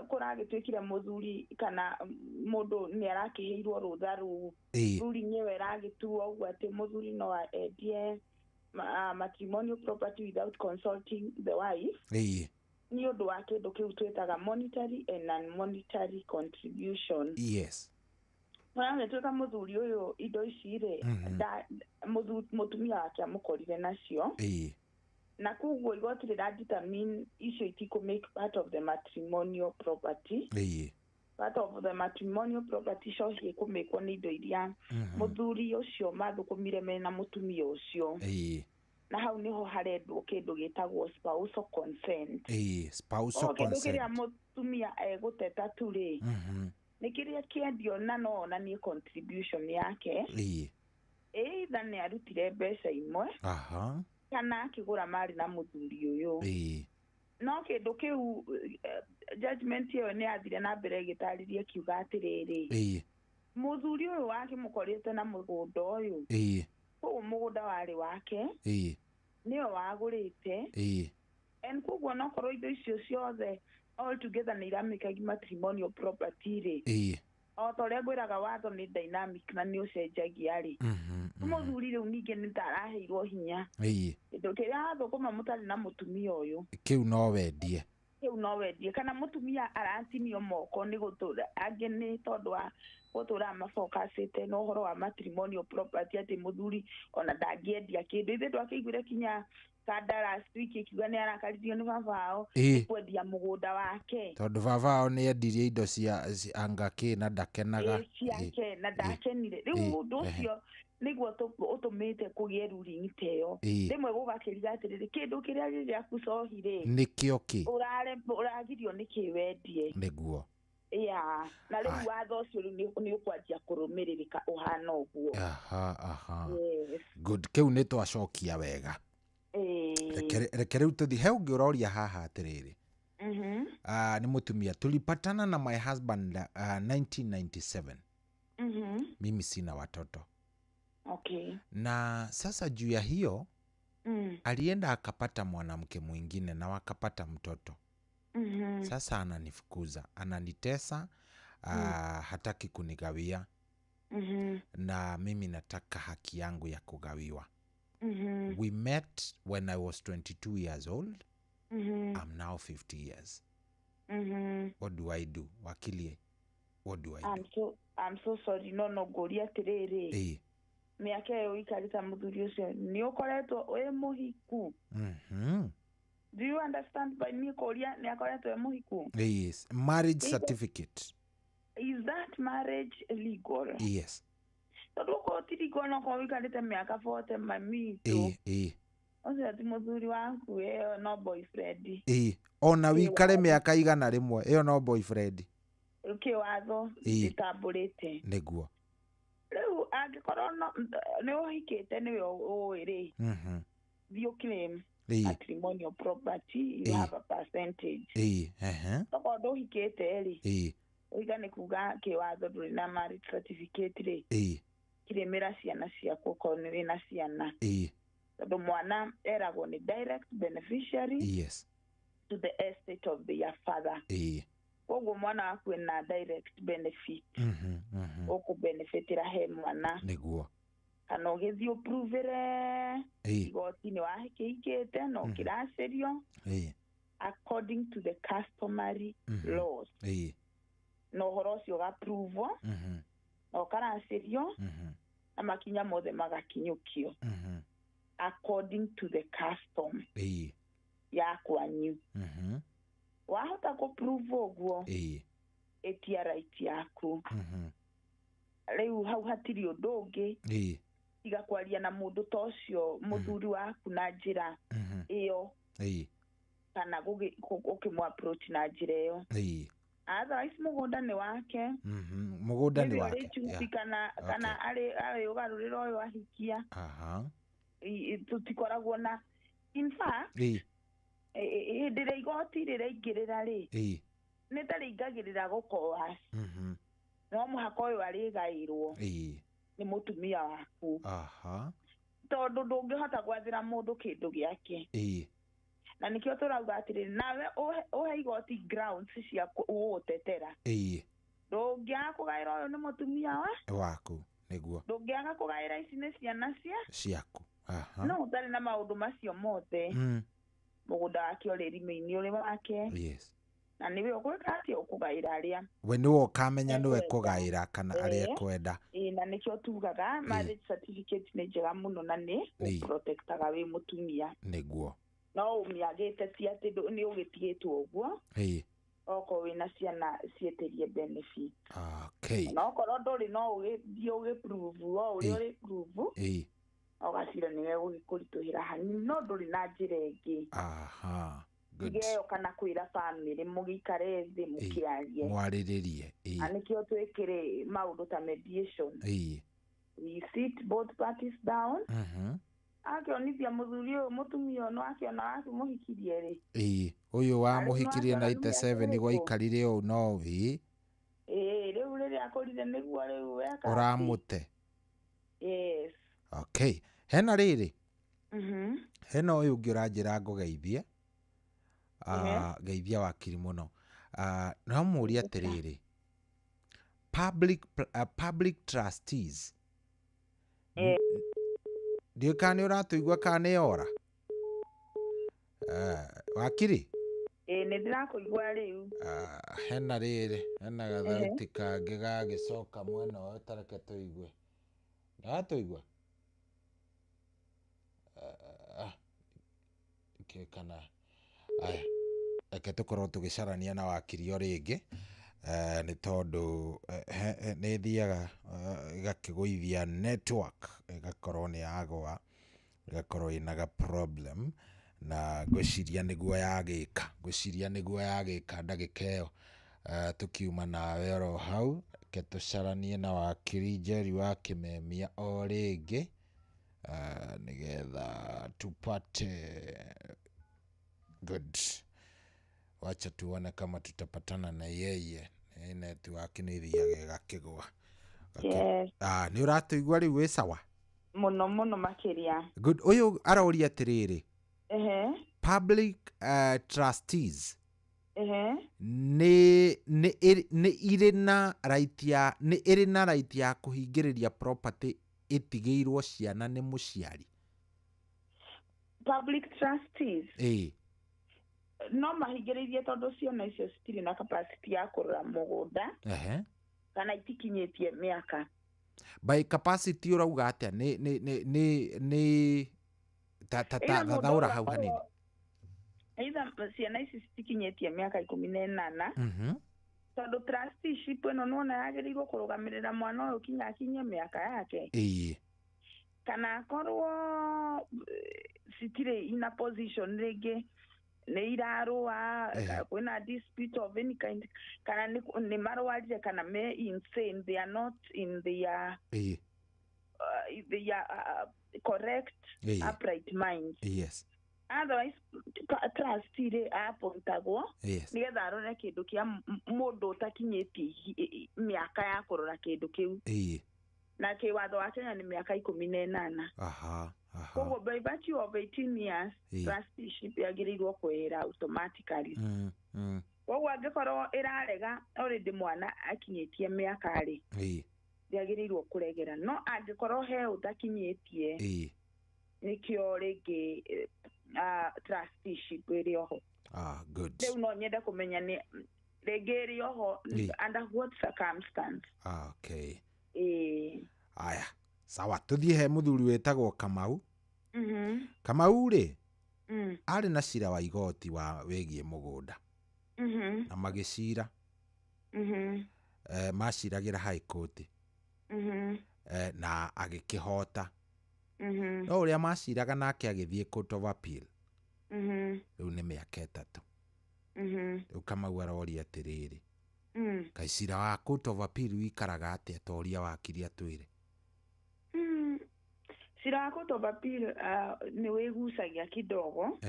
kũragĩtuĩkire mũthuri kana mũndũ nĩ arakĩheirwo rũtha rũu. Ruling ĩyo ĩragĩtuo ũguo atĩ mũthuri no endie matrimonial property without consulting the wife. Ni ũndũ wa kĩndũ kĩu twĩtaga monetary and non-monetary contribution. Yes. Twĩka mũthuri ũyũ indo ici rĩ, mũtumia wake amũkorire nacio. Na koguo igoti rĩradetermine icio itikũ make part of the matrimonial property. Part of the matrimonial property cocie kũmĩkwo nĩ indo iria mũthuri ũcio mathũkũmire mena mũtumia ũcio. Na hau niho harendwo kĩndũ gĩtagwo spousal consent. Spousal consent. Kĩndũ kĩrĩa mũtumia egũteta tu rĩ, nĩ kĩrĩa kĩendio na no onanie contribution yake. Either nĩ arutire mbeca imwe. Kana akĩgũra marĩ na mũthuri ũyũ. No kĩndũ kĩu judgment ĩyo nĩ yathire na mbere ĩgĩtarĩria kiuga atĩrĩrĩ. Mũthuri ũyũ wakĩmũkorĩte na mũgũnda ũyũ. Koguo mũgũnda warĩ wake. Nĩyo wagũrĩte. En koguo no korwo indo icio ciothe all together nĩ iramĩkagi matrimonial property rĩ. O ta ũrĩa ngwĩraga watho nĩ dynamic na nĩ ũcenjagia rĩ. Mũthuri rĩu ningĩ nĩ taraheirwo hinya. Kĩndũ kĩrĩa athũkũma mũtarĩ na mũtumia ũyũ. Kĩu no wendie. Kana mũtumia aratinio moko nĩ gũtũra angĩ nĩ tondũ wa gũtũra mafocusĩte na ũhoro wa matrimonial property atĩ mũthuri ona ndangĩendia kĩndũ. Ithe ndwakĩiguire kinya Kandara wiki ikiuga nĩ arakaririo nĩ baba wao kwendia mũgũnda wake. Tondũ baba wao nĩ endirie indo cia angaki na ndakenaga. Ciake na ndakenire. Rĩu ũndũ ũcio nĩguo ũtũmĩte kũgĩe ruling ta ĩyo. Rĩmwe gũgakĩriga atĩrĩrĩ kĩndũ kĩrĩa gĩaku cohi rĩ. Nĩkĩo kĩ. Ũragirio nĩkĩ wendie. Nĩguo. Na rĩu watho ũcio rĩu nĩ ũkwanjia kũrũmĩrĩrĩka ũhana ũguo. Good. Kĩu nĩ twacokia wega. Reke rĩu tũthi he ũngĩ ũroria haha atĩrĩrĩ. Ni mutumia. Tulipatana na my husband 1997. Mimi sina watoto. Okay. Na sasa juu ya hiyo alienda akapata mwanamke mwingine na wakapata mtoto. Sasa ananifukuza, ananitesa, hataki kunigawia. Na mimi nataka haki yangu ya kugawiwa. We met when I was 22 years old. I'm now 50 years. What do I do? Wakili, what do I do? I'm so sorry. No goria tiriri. Miaka yo ikarita muthuri ucio ni ukoretwo we muhiku. Do you understand by me koria ni akoretwo we muhiku? Yes. Marriage certificate. Is that marriage legal? Yes. Todo ko tiri no ko ikarita miaka 40 mamito. Ose ati muthuri wangu no boyfriend. Ona wikare miaka igana rimwe iyo no boyfriend. Okay, watho itambulite. Niguo. Riu angikorwo ni uhikite ni we you claim matrimonial property, you have a percentage. Toko ndo uhikite ri. Uiga ni kuga kiwatho nduri na marriage certificate ri. Kiremera ciana ciaku ko ni na ciana. Tondu mwana eragwo ni direct beneficiary to the estate of their father. Ogo mwana waku na direct benefit. Oko benefitira he mwana. Niguo. Kana ugithio provere. Igoti ni wahikite no kiracerio. According to the customary laws. No horocio ga prove. No karacerio. Na makinya mothe magakinyukio. According to the custom. Ya kwanyu. Wahota ko prove oguo etia right yaku. Riu hau hatiri undu iga kwaria na mundu tocio muthuri waku na njira iyo kana ukimwa approach na njira iyo. Otherwise mugunda ni wake. Mugunda ni wake. Kana ari ugarurira uyu ahikia. Tutikoragwo na in fact ndire igoti riraingirira ri ni taringagirira gukoa. No muhaka uyu arigairwo ni mutumia waku. Tondu ndungihota gwathira mundu kindu giake. Na nikio turauga atiri nawe uhe igoti grounds cia utetera. Ndungiaga kugaira uyu ni mutumia waku. Niguo. Ndungiaga kugaira ici ni ciana ciaku. No utari na maundu macio mothe. Mugunda wake uri rime-ini uri wake. Na niwe ukwika ati ukugaira aria. We niwe ukamenya niwe kugaira kana aria kwenda. Na nikio tugaga marriage certificate ni njega muno na ni protectaga we mutumia. Niguo. No umiagite ti ati ni ugitigitwo uguo. Oko wina ciana cieterie benefit. Okay. No korwo nduri no ugi prove uri prove. Ogacira niwe ugikurituhira hanini no nduri na njira ingi. Good. Igeyo kana kwira family mugikare thi mukiarie. Mwariririe. Anikio twekire maundu ta mediation. We sit both parties down. Akionithia muthuri uyu mutumia no akiona wake muhikirie ri. Uyu wa muhikirie 97 gwa ikarire u no vi. Riu riri akorire niguo riu weka. Uramute. Yes. Okay. Hena riri. Hena uyu ungi uranjira ngugeithie. Geithia wakiri muno. No muria atiriri. Public trustees. Ndio kani uratuigwa kani ora. Wakiri. Ni ndirakuigwa riu. Hena riri. Hena gathauti kangi gagicoka mwena wa tareke tuigwe. Ndatuigwa. Kana aya reke tukorwo tugicarania na wakiri o ringi ni tondu ni thiaga igakiguithia network igakorwo ni yagwa igakorwo ina problem na ngwiciria niguo yagika ndagika iyo tukiuma nawe oro hau reke tucaranie na wakiri Njeri wa Kimemia o ringi nigetha tupate good. Wacha tuone kama tutapatana na yeye. Network nĩ thiaga gakĩgwa. Yes. Nĩ ũratũigua rĩu wĩ sawa? Mũno makĩria. Good. Ũyũ aroria atĩrĩrĩ. Public trustees. Nĩ irĩ na right ya kũhingĩrĩria property ĩtigĩirwo ciana nĩ mũciari. Public trustees. No mahingĩrĩirie tondũ ciana icio citirĩ na capacity ya kũrora mũgũnda. Kana itikinyĩtie mĩaka. By capacity ũrauga atĩa nĩ tathaũra hau hanini. Either ciana ici citikinyĩtie mĩaka 18. Tondũ trusteeship ĩno nona yagĩrĩirwo kũrũgamĩrĩra mwana ũyũ kinya akinye mĩaka yake. Kana akorwo citirĩ in a position rĩngĩ nĩ irarũa, kwĩna dispute of any kind, kana nĩ marũarire kana me insane, they are not in their correct upright mind. Otherwise trustee appointagwo nĩgetha arore kĩndũ kĩa mũndũ ũtakinyĩtie mĩaka ya kũrora kĩndũ kĩu. Na kĩwatho wa Kenya nĩ mĩaka 18. Koguo by virtue of 18 years, trusteeship yagĩrĩirwo kwĩra automatically. Koguo angĩkorwo ĩrarega already mwana akinyĩtie mĩaka rĩ, yagĩrĩirwo kũregera. No angĩkorwo he ũtakinyĩtie, nĩkĩo rĩngĩ trusteeship ĩrĩ oho. Good. Rĩu no nyende kũmenya nĩ rĩngĩ ĩrĩ oho under what circumstance. Okay. Aya, sawa, tuthiĩ he mũthuri wĩtagwo Kamau. Kamau rĩ, arĩ na cira wa igoti wa wĩgiĩ mũgũnda. Na magĩcira. Maciragĩra high court. Na agĩkĩhota. No ũrĩa maciraga nake agĩthiĩ court of appeal. Rĩu nĩ mĩaka 3. Rĩu Kamau aroria atĩrĩrĩ. Kaĩ cira wa court of appeal wĩkaraga atĩa toria wakiri atwĩre? Cira wa court of appeal nĩ wĩgucagia kidogo.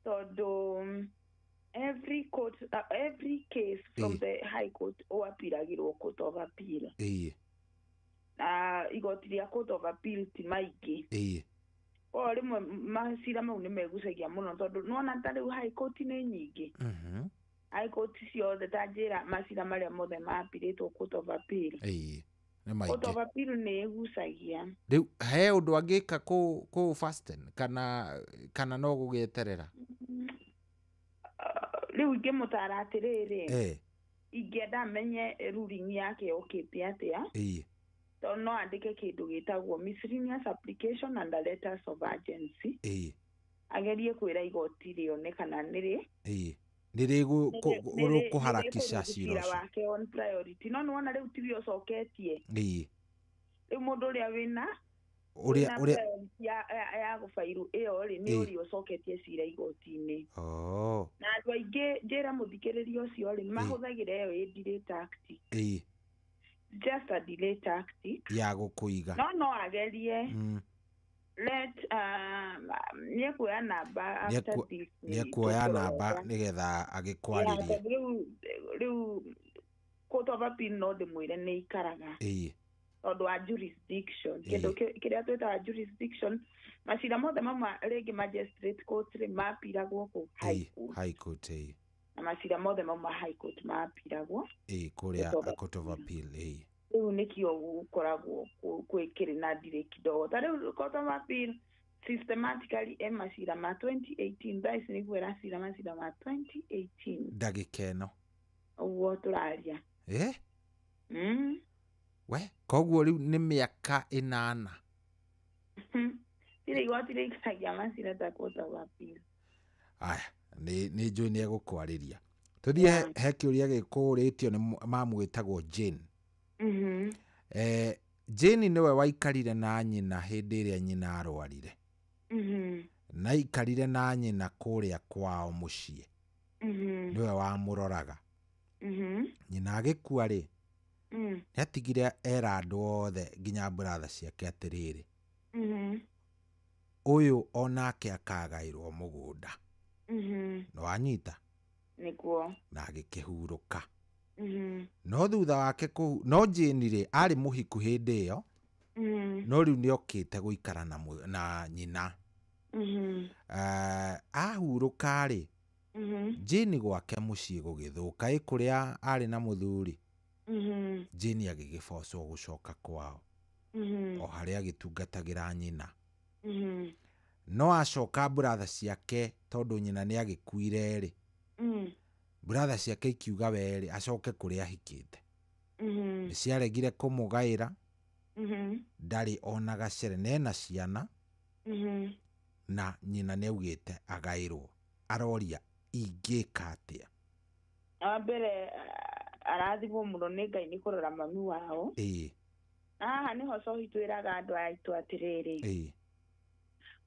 Tondũ every case from the high court appealagĩrwo court of appeal. Na igoti rĩa court of appeal ti maingĩ. Rĩmwe macira mau nĩ megucagia mũno tondũ nĩwona ta rĩu high court nĩ nyingĩ. High court ciothe ta njĩra macira marĩa mothe maapirĩtwo court of appeal. Court of appeal nĩ ĩgucagia. Rĩu he ũndũ angĩka kũ fasten kana no gũgĩeterera? Rĩu ingĩmũtara atĩrĩrĩ, ingĩenda menye ruling yake yũkĩte atĩa. Tondũ no andĩke kĩndũ gĩtagwo miscellaneous application and letters of urgency. Agerie kwĩra igoti rĩone kana nĩrĩ kũharakisha cira ũcio wake on priority. No nĩwona rĩu tiwe ũcoketie. Rĩu mũndũ ũrĩa wĩna ya gũbairũ ĩyo rĩ nĩ ũrĩa ũcoketie cira igoti-inĩ. Na andũ aingĩ njĩra mũthikĩrĩria ũcio rĩ mahũthagĩra ĩyo ĩ delay tactic. Just a delay tactic ya gũkũiga. No agerie nĩekuoya namba after this. Nĩekuoya namba nĩgetha agĩkwarĩria. Rĩu court of appeal no ndĩmwĩre nĩ ikaraga. Tondũ wa jurisdiction. Kĩndũ kĩrĩa twĩtaga jurisdiction, macira mothe mamwe rĩngĩ magistrate court rĩ mapiragwo kũ high court. Na macira mothe mamwe high court mapiragwo kũrĩa court of appeal. Rĩu nĩkĩo gũkoragwo kwĩkĩrĩ na delay kidogo. Ta rĩu court of appeal systematically macira ma 2018 thaa ici nĩguo ĩracira macira ma 2018 ndagĩka ĩno ũguo tũraria. We koguo rĩu nĩ mĩaka 8. Tire igoti rĩikagia macira ta court of appeal. Aya nĩ njũĩ nĩ egũkwarĩria. Tũthiĩ he kĩũria gĩkũrĩtio nĩ mamu wĩtagwo Jane. Jane nĩwe waikarire na nyina hĩndĩ ĩrĩa nyina arwarire. Na ikarire na nyina kũrĩa kwao mũciĩ. Nĩwe wamũroraga. Nyina agĩkua rĩ, nĩatigire era andũ othe nginya brother ciake atĩrĩrĩ, ũyũ onake akagaĩrwo mũgũnda. Nĩwanyita? nikuo na agĩkĩhurũka. Mhm. No thutha wake no Jane rĩ arĩ mũhiku hĩndĩ ĩyo, no rĩu nĩokĩte gũikara na nyina. Ahurũka rĩ, Jane gwake mũciĩ gũgĩthũka kũrĩa arĩ na mũthuri. Jane agĩgĩbocwo gũcoka kwao, o harĩa agĩtungatagĩra nyina. No acoka brother ciake tondũ nyina nĩ agĩkuire rĩ, brother ciake ikiuga we acoke kũrĩa ahikĩte. Nĩciaregire kũmũgaĩra, ndarĩ ona gacere, nena ciana, na nyina nĩaugĩte agaĩrwo. Aroria ingĩka atĩa? Mbere arathimwo mũno nĩ Ngai nĩ kũrora mami wao. Haha nĩho cohi twĩraga andũ aitũ atĩrĩrĩ,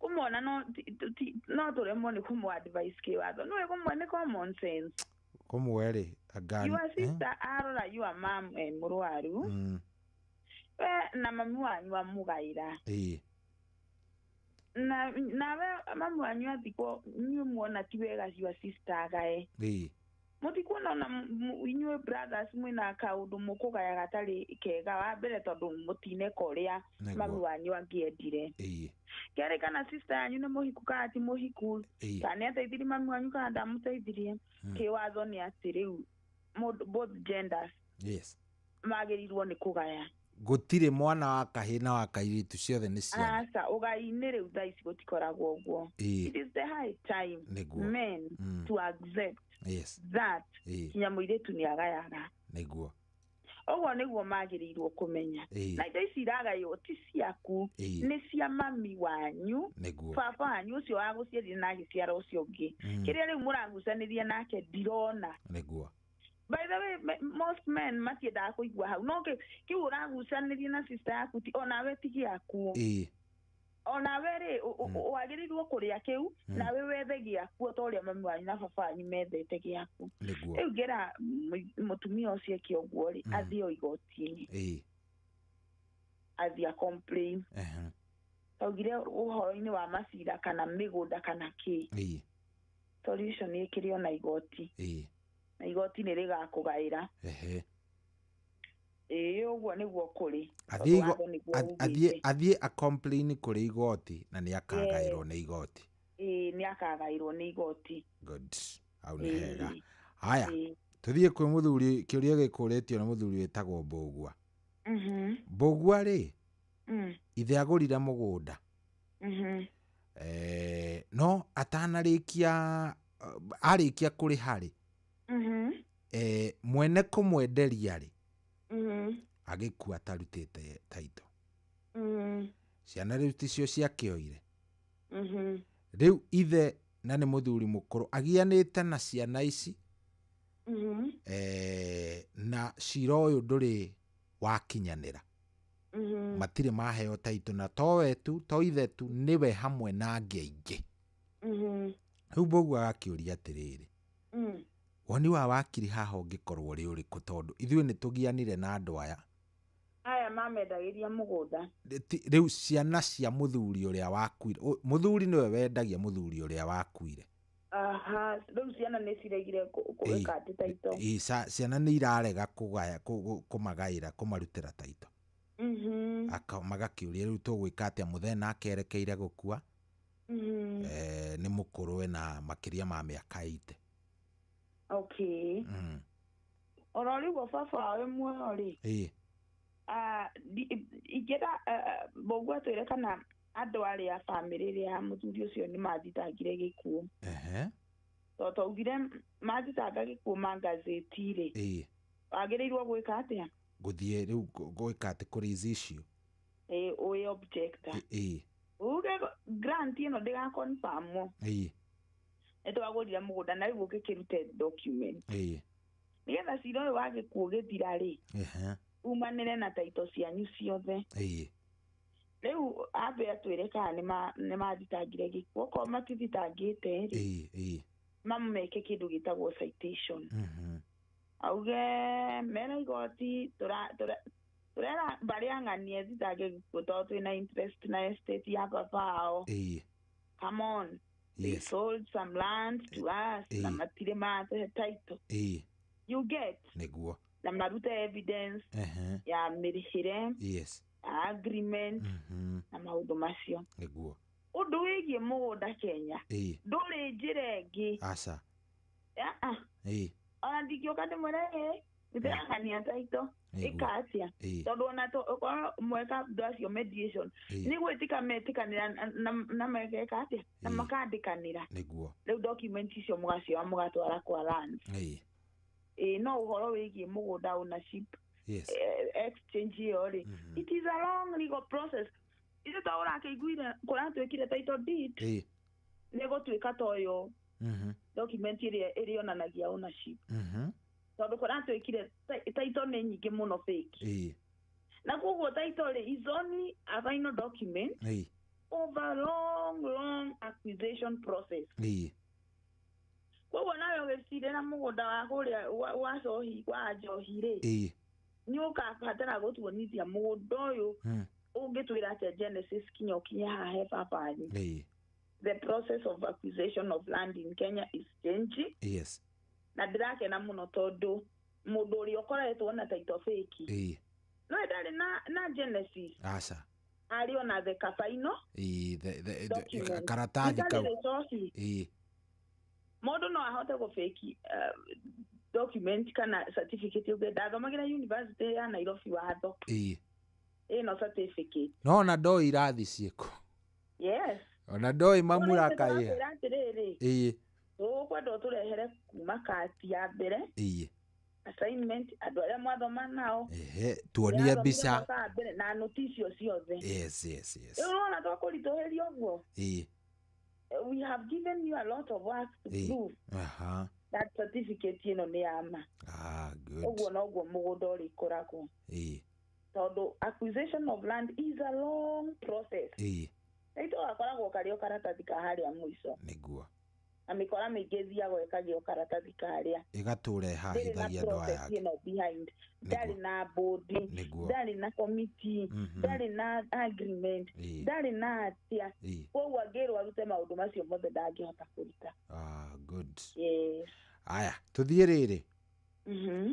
kũmwona no tũremwo nĩ kũmũ-advise kĩwatho. Nĩwe kũmwe nĩ common sense. Kũmwe rĩ, your sister arora your mom mũrwaru, na mami wanyu amũgaĩra. Nawe mami wanyu athikwo inyuĩ muona ti wega your sister agae. Mũtikuona ona inyuĩ brothers mwĩna kaũndũ mũkũgaya gatarĩ kega. Wa mbere tondũ mũtineka ũrĩa mami wanyu angĩendire. Kerĩ kana sister yanyu nĩ mũhiku kana ti mũhiku, kana nĩ ateithirie mami wanyu kana ndamũteithirie. Kĩwatho nĩ atĩ rĩu both genders magĩrĩirwo nĩ kũgaya. Gũtirĩ mwana wa kahĩ na wa kairĩtu, ciothe nĩ ciana. Aca ũgai-inĩ rĩu thaa ici gũtikoragwo ũguo. It is the high time men to accept that kinya mũirĩtu nĩ agayaga. Nĩguo ũguo nĩguo magĩrĩirwo kũmenya. Na indo ici iragaywo ti ciaku, nĩ cia mami wanyu, baba wanyu ũcio wa gũciarire na agĩciara ũcio ũngĩ. Kĩrĩa rĩu mũragucanĩria nake ndirona. Nĩguo by the way most men matiendaga kũigua hau. No kĩu ũragucanĩria na sister yaku onawe ti gĩaku. Onawe rĩ wagĩrĩirwo kũrĩa kĩu, nawe wethe gĩaku ta ũrĩa mami wanyu na baba wanyu methete gĩaku. Rĩu ngera mũtumia ũcio eke ũguo rĩ, athiĩ o igoti-inĩ, athiĩ a complain. Taugire ũhoro-inĩ wa macira kana mĩgũnda kana kĩ, solution ĩkĩrĩ ona igoti, na igoti nĩ rĩgakũgaĩra. Ũguo nĩguo kũrĩ. Athiĩ a complain kũrĩ igoti na nĩ akagaĩrwo nĩ igoti. Nĩ akagaĩrwo nĩ igoti. Good. Hau nĩ hega. Haya, tũthiĩ kwĩ mũthuri, kĩũria gĩkũrĩtio na mũthuri wĩtagwo Mbũgua. Mbũgua rĩ, ithe agũrire mũgũnda, no atanarĩkia arĩkia kũrĩha rĩ, mwene kũmwenderia rĩ, agĩkua atarutĩte taito. Ciana rĩu ticio ciakĩoire. Rĩu ithe na nĩ mũthuri mũkũrũ agianĩte na ciana ici, na cira ũyũ ndũrĩ wakinyanĩra. Matirĩ maheo taito, na to we tu, to ithe tu, nĩwe hamwe na angĩ aingĩ. Rĩu Mbũgua agakĩũria atĩrĩrĩ, woni wa wakiri haha ũngĩkorwo ũrĩ ũrĩkũ, tondũ ithuĩ nĩ tũgianire na andũ aya mamendagĩria mũgũnda. Rĩu ciana cia mũthuri ũrĩa wakuire, mũthuri nĩwe wendagia mũthuri ũrĩa wakuire. Rĩu ciana nĩ ciregire kũgĩka atĩ taito. Ciana nĩ irarega kũmagaĩra, kũmarutĩra taito. Magakĩũria rĩu tũgwĩka atĩa, mũthee nake erekeire gũkua, nĩ mũkũrũ na makĩria ma mĩaka 80. Okay. Ora rĩu baba wawe muoyo rĩ, ingĩra Mbũgua twĩre kana andũ arĩa bamĩrĩ ĩrĩa ya mũthuri ũcio nĩ mathitangire gĩkuũ. Tondũ augire mathitanga gĩkuũ magathĩti-rĩ, wagĩrĩirwo gwĩka atĩa? Gũthiĩ rĩu gwĩka atĩ kũrĩizi icio. Ũĩ objector. Uge grant ĩno ndĩgakonfirmwo. Nĩtwagũrire mũgũnda na rĩu ũgĩkĩrute document. Nĩgetha cira ũyũ wa gĩkuũ gĩthira-rĩ, umanĩre na taito cianyu ciothe. Rĩu ambe atwĩre kana nĩ mathitangire gĩkuũ. Okorwo matithitangĩte-rĩ, mameke kĩndũ gĩtagwo citation. Auge mena igoti turera bari ang'anie thitange gĩkuũ tondũ twĩna interest na estate ya baba wao. Come on. They sold some land to us. Na matire mate title. You get. Neguo. Na maruta evidence. Ya mirihire. Yes. Agreement. Na maundu macio. Neguo. Undu wigie mugunda Kenya. Nduri njira ingi. Asa. Andikio kande mwere. Ndakania title. Ikatia. Tondu ona to mweka ndacio mediation. Ni gwetika metikanira na meke katia. Na makandikanira. Neguo. Riu document icio mugacio mugatwara kwa land. No uhoro wigie mugunda ownership. Yes. Exchange yo ri. It is a long legal process. Ito taura keiguira kora twekire title deed. Nego tweka toyo. Document iri onanagia ownership. Tondu kora twekire title ni nyingi muno fake. Na koguo title is only a final document over long acquisition process. Koguo nayo wecire na mugunda wa kuria wa cohi wa njohi ri. Ni ukabatara gutuonithia mugunda uyu ungitwira ati Genesis kinya hahe papani. The process of acquisition of land in Kenya is changing. Yes. Na ndirakena muno tondu mundu uri ukoretwo na title fake. No ndari na Genesis. Asa. Ari ona the kafaino. The karatathi kau. Mundu no ahote go fake document kana certificate uge ndathomagĩra university ya Nairobi watho. No certificate. No na ndoi irathi cieko. Yes. Ona ndoi mamura kai. Kwenda turehere kuma kati ya mbere. Assignment andu aria mwathoma nao. Tuonie mbica. Na notice ciothe. Yes. Unaona twakuritoheria uguo. We have given you a lot of work to prove. That certificate ni ama. Good. Uguo no guo mugunda uri koragwo. Tondu acquisition of land is a long process. Ito akoragwo kario karatathi ka haria mwiso. Niguo. Amikora migethia gwekagio karatathi ka haria. Igature hahithagia ndoa yake. Behind. Dari na board. Dari na committee. Dari na agreement. Dari na atia. Koguo agirwo arute maundu macio mothe ndangihota kuruta. Good. Yes. Aya, tuthie riri.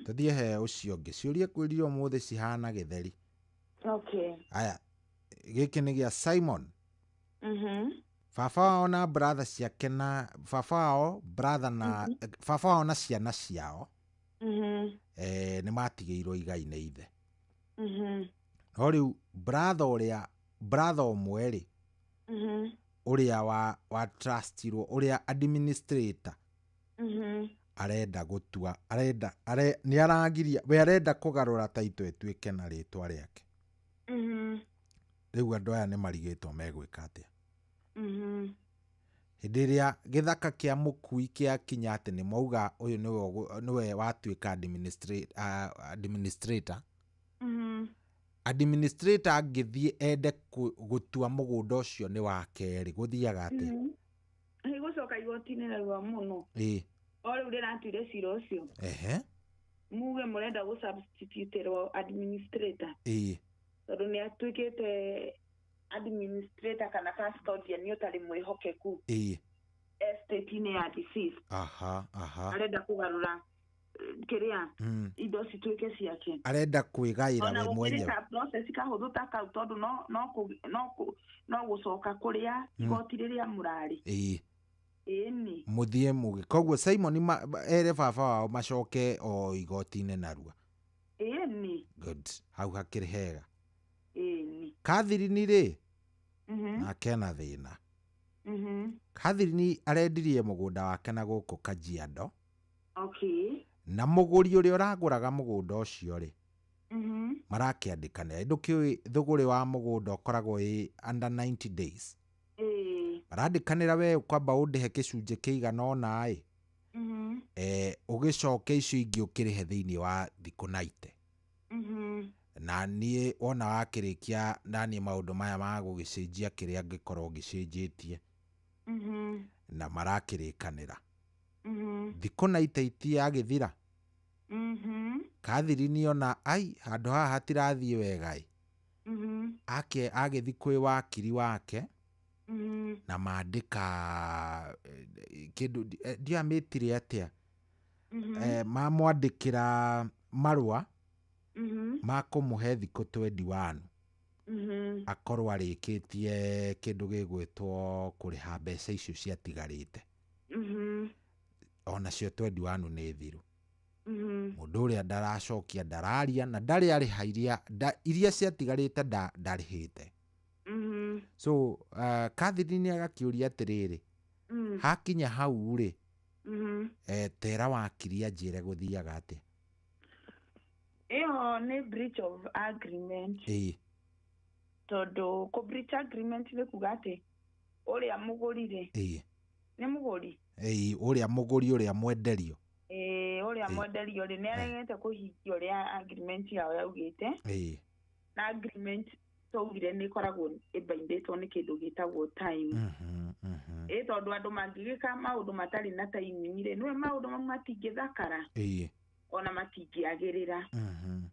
Tuthie he ucio ngi. Ciuria kwiriro muthe cihana githeri. Okay. Aya, giki ni gia Simon. Baba wao na brother ciake na baba wao brother na baba wao na ciana ciao nĩ matigĩirwo igai nĩ ithe. No rĩu brother ũmwe rĩ ũrĩa wa trustirwo ũrĩa administrator arenda gũtua nĩ arangiria we arenda kũgarũra title ĩtuĩke na rĩtwa rĩake. Rĩu andũ aya nĩ marigĩtwo megwĩka atĩa. Hĩndĩ ĩrĩa gĩthaka kĩa mũkui kĩa kinya atĩ nĩ mauga ũyũ nĩwe watuĩka administrator. Administrator angĩthiĩ ende gũtua mũgũnda ũcio nĩ wa kerĩ gũthiaga atĩa? Gũcoka igoti-inĩ narua mũno. O rĩu rĩratuire cira ũcio. Muge mũrenda gũ-substitute administrator. Tondũ nĩ atuĩkĩte administrator kana custodian ni utari mwihokeku. Estate-inĩ ya deceased. Arenda kugarura kiria indo cituĩke ciake. Arenda kwĩgaĩra we mwenyewe. Ona process kahũthũ ta kau tondũ no gũcoka kũrĩa igoti rĩrĩa mũrarĩ. Muthie muge. Koguo Simon ere baba wao macoke o igoti-inĩ narua. Good. Hau hakĩrĩ hega. Kathirini rĩ nake na thĩna. Kathirini arendirie mũgũnda wake na gũkũ Kajiado. Na mũgũri ũrĩa ũragũraga mũgũnda ũcio rĩ marakĩandĩkanĩra. Ndũkĩũĩ thũgũrĩ wa mũgũnda ũkoragwo ĩ under 90 days. Marandĩkanĩra we kwamba ũndĩhe gĩcunjĩ kĩigana ũna ĩ ũgĩcoke icio ingĩ ũkĩrĩhe thĩinĩ wa thikũ 90. Na niĩ wona wakĩrĩkia naniĩ maũndũ maya ma gũgĩcenjia kĩrĩa ngĩkorwo ngĩcenjetie na marakĩrĩkanĩra. Thikũ 90 itiyagĩthira. Kathirini ona handũ haha hatirathiĩ wega agĩthiĩ kwĩ wakiri wake na maandika kindu diametri atia mamwandikira marua makumuhe thikũ 21 akorwo arĩkĩtie kĩndũ gĩgwĩtwo kũrĩha mbeca icio ciatigarĩte onacio 21 nĩ thiru mũndũ ũrĩa ndaracokia ndararia na ndarĩ arĩha iria ciatigarĩte ndarĩhĩte so Catherine agakĩũria atĩrĩrĩ hakinya hau rĩ tera wakiri anjĩre gũthiaga atĩa ĩyo nĩ breach of agreement tondũ kũ breach agreement nĩ kuga atĩ ũrĩa mũgũri rĩ nĩ mũgũri ũrĩa mũgũri ũrĩa mwenderio ũrĩa mwenderio rĩ nĩaregete kũhingia ũrĩa agreement yao yaugĩte na agreement tũugire nĩ koragwo ĩbaindĩtwo nĩ kĩndũ gĩtagwo time tondũ andũ mangĩgĩka maũndũ matarĩ na time rĩ nĩwe maũndũ mamwe matingĩthakara ona matingĩagĩrĩra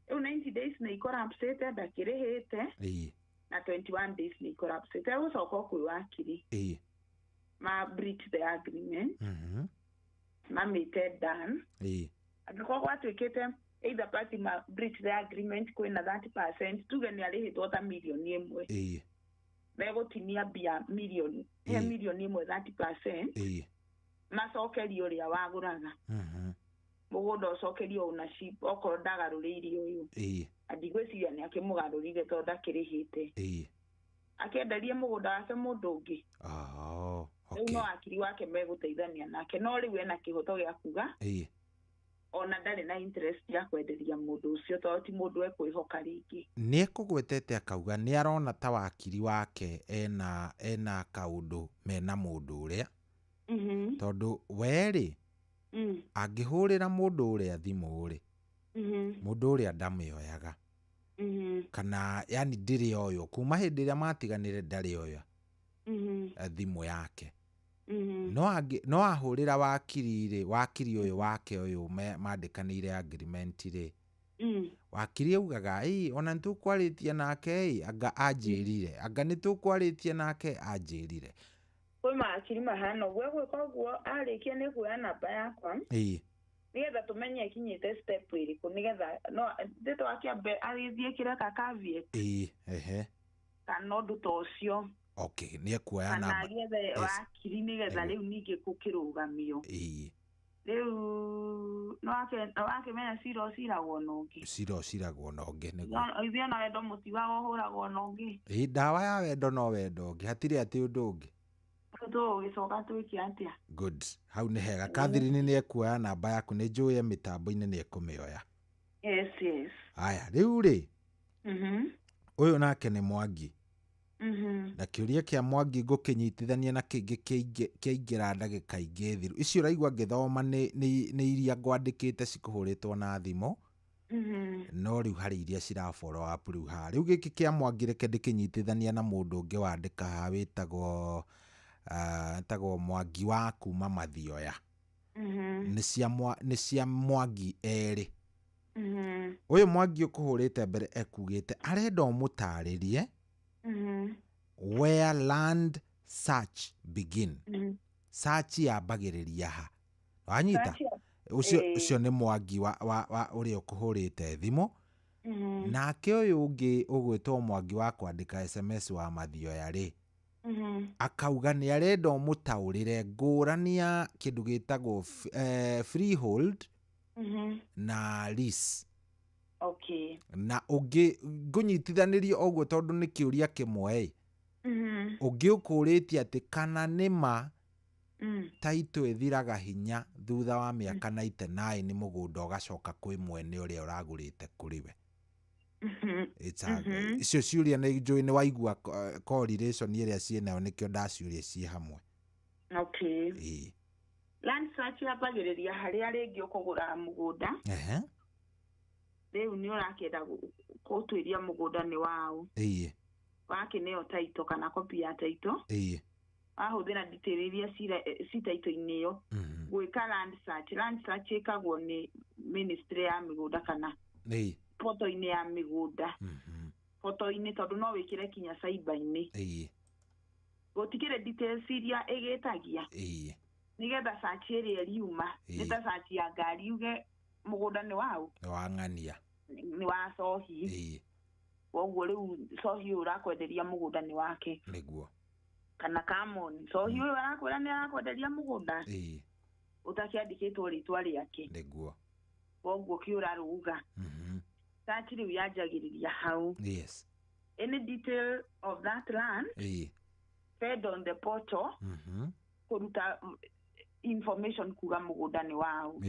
rĩu 90 days nĩ ikorapsĩte ndakĩrĩhĩte na 21 days nĩ ikorapsĩte gũcoka kwĩ wakiri ma breach the agreement mamĩte done angĩkorwo gwatuĩkĩte either party ma breach the agreement kwĩna 30% tuge nĩ arĩhĩtwo ta mirioni ĩmwe megũtinia mbia mirioni 30% macokerio ũrĩa wagũraga mũgũnda ũcokerio ownership okorwo ndagarũrĩirie ũyũ andigwĩciria nĩ akĩmũgarũrire tondũ ndakĩrĩhĩte akĩenderie mũgũnda wake mũndũ ũngĩ rĩu no akiri wake megũteithania nake no rĩu ena kĩhoto gĩa kuga ona ndarĩ na interest ya kwenderia mũndũ ũcio tondũ ti mũndũ ekwĩhoka rĩngĩ nĩ ekũgwetete akauga nĩ arona ta wakiri wake ena kaũndũ mena mũndũ ũrĩa tondũ werĩ angĩhũrĩra mũndũ ũrĩa thimũ ũrĩ mũndũ ũrĩa ndamĩoyaga kana yani ndĩrĩ oyo kuma hĩndĩ ĩrĩa matiganire ndarĩ oyo thimũ yake no ahũrĩra wakiri ũyũ wake ũyũ mandĩkanĩire agreement rĩ wakiri augaga ona nĩtũkwarĩtie nake anga anjĩrire anga nĩtũkwarĩtie nake anjĩrire kwĩ makiri mahana ũguo gwĩka ũguo arĩkia nĩ kuoya namba yakwa nĩgetha tũmenye ikinyĩte step ĩrĩkũ nĩgetha no ndĩtũ akĩambe agĩthiĩ kĩreka caveat kana ũndũ ta ũcio nĩ ekuoya namba kana gethe wakiri nĩgetha rĩu ningĩ gũkĩrũgamio rĩu no wakĩmenya cira ũciragwo na ũngĩ ithuĩ ona wendo mũtigaga ũhũragwo na ũngĩ ndawa ya wendo no wendo ũngĩ hatirĩ atĩ ũndũ ũngĩ tũgĩcoka twĩke atĩa good hau nĩ hega Catherine nĩ ekuoya namba yaku nĩ njũĩ mĩtambo-inĩ nĩ ekũmĩoya aya rĩu rĩ ũyũ nake nĩ Mwangi na kĩũria kĩa Mwangi ngũkĩnyitithania na kĩngĩ kĩaingĩra ndagĩka ingĩ thiru icio ũraigua ngĩthoma nĩ iria ngwandĩkĩte cikũhũrĩtwo na thimũ no rĩu harĩ iria cira follow up rĩu rĩu gĩkĩ kĩa Mwangi reke ndĩkĩnyitithania na mũndũ ũngĩ wandĩka haha wĩtagwo Mwangi wa kuma Mathioya nĩ cia Mwangi erĩ ũyũ Mwangi ũkũhũrĩte mbere ekugĩte arenda ũmũtarĩrie where land search begin search yambagĩrĩria ha wanyita ũcio nĩ Mwangi wa ũrĩa ũkũhũrĩte thimũ nake ũyũ ũngĩ ũgwĩtwo Mwangi wa kwandĩka SMS wa Mathioya rĩ akauga nĩ arenda ũmũtaũrĩre ngũrani ya kĩndũ gĩtagwo freehold na lease na ũngĩ ngũnyitithanĩrie ũguo tondũ nĩ kĩũria kĩmwe ũngĩ ũkũrĩtie atĩ kana nĩma taito ĩthiraga hinya thutha wa mĩaka 99 nĩ mũgũnda ũgacoka kwĩ mwene ũrĩa ũragũrĩte kũrĩ we icio ciũria nĩ njũĩ nĩ waigua correlation ĩrĩa ciĩnayo nĩkĩo ndaciũria ciĩ hamwe land search yambagĩrĩria harĩa rĩngĩ ũkũgũra mũgũnda rĩu nĩ ũrakĩenda gũtuĩria mũgũnda nĩ wao wakĩneo taito kana copy ya taito ahũthĩra detail iria ci taito-inĩ ĩyo gwĩka land search ĩkagwo nĩ ministry ya mĩgũnda kana photo-inĩ ya mĩgũnda photo-inĩ tondũ no wĩkĩre kinya cyber-inĩ gotikire details iria igetagia nigetha search area riuma nita search ya ngari uge mugunda ni wao wa ng'ania ni wa Sohi woguo riu Sohi urakwenderia mugunda ni wake niguo kana Kamoni Sohi uyu arakwira ni arakwenderia mugunda utakiandikitwo ritwa riake niguo woguo kiura ruga search riu yanjagiriria hau any detail of that land fed on the portal kuruta information kuga mugunda ni wao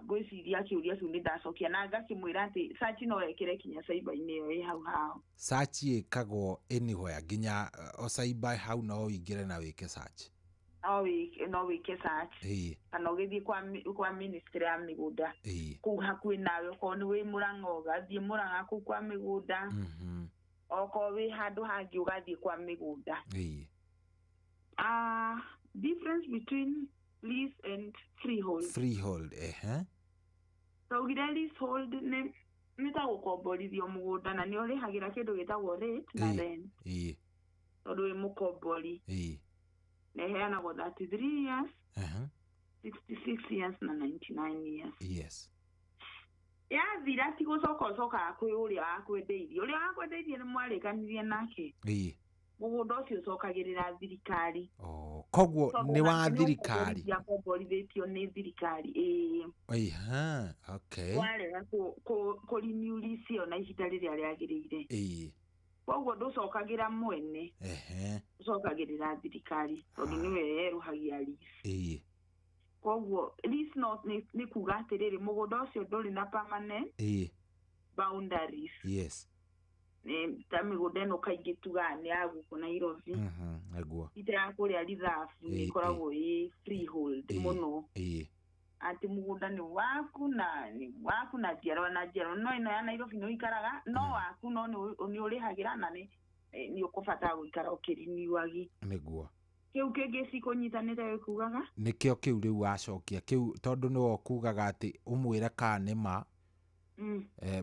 gwiciria kiuria kiu ni ndacokia na ngakimwira ati search no ekire kinya cyber-ini yo hau hau search ikagwo anywhere nginya o cyber hau no uingire na wike search no wike search kana ugithie kwa ministry ya migunda ku hakui nawe ko ni wi Murang'a ugathie Murang'a ku kwa migunda oko wi handu hangi ugathie kwa migunda difference between lease and freehold so gire leasehold ni ta gukomborithio mugunda na ni urihagira kindu gitagwo rate na rent tondu wi mukombori na heanagwo 33 years 66 years na 99 years yathira ti gucoka kwi uria wakwendeirie ni mwarikanirie nake mugunda ucio ucokagirira thirikari koguo ni wa thirikari ya komborithitio ni thirikari okay warega ko renew lease yo na ihinda riria riagirire koguo nducokagira mwene ucokagirira thirikari tondu niwe yeruhagia lease koguo lease no ni kuga atiriri mugunda ucio nduri na permanent boundaries ta migunda ĩno kaingĩ tuga nĩ ya gũkũ Nairobi ite ya kũrĩa Rithafu nĩ ikoragwo ĩ freehold mũno ati mugunda ni waku na njiarwa no ĩno ya Nairobi nĩ ũikaraga no waku no nĩ ũrĩhagira na nĩ ũkũbatara gũikara ũkĩriniuagi nĩguo kiu kĩngĩ cikunyitanĩte kugaga nĩkĩo kĩu rĩu wacokia kĩu tondũ nĩwe kugaga atĩ ũmwĩre kana nĩ ma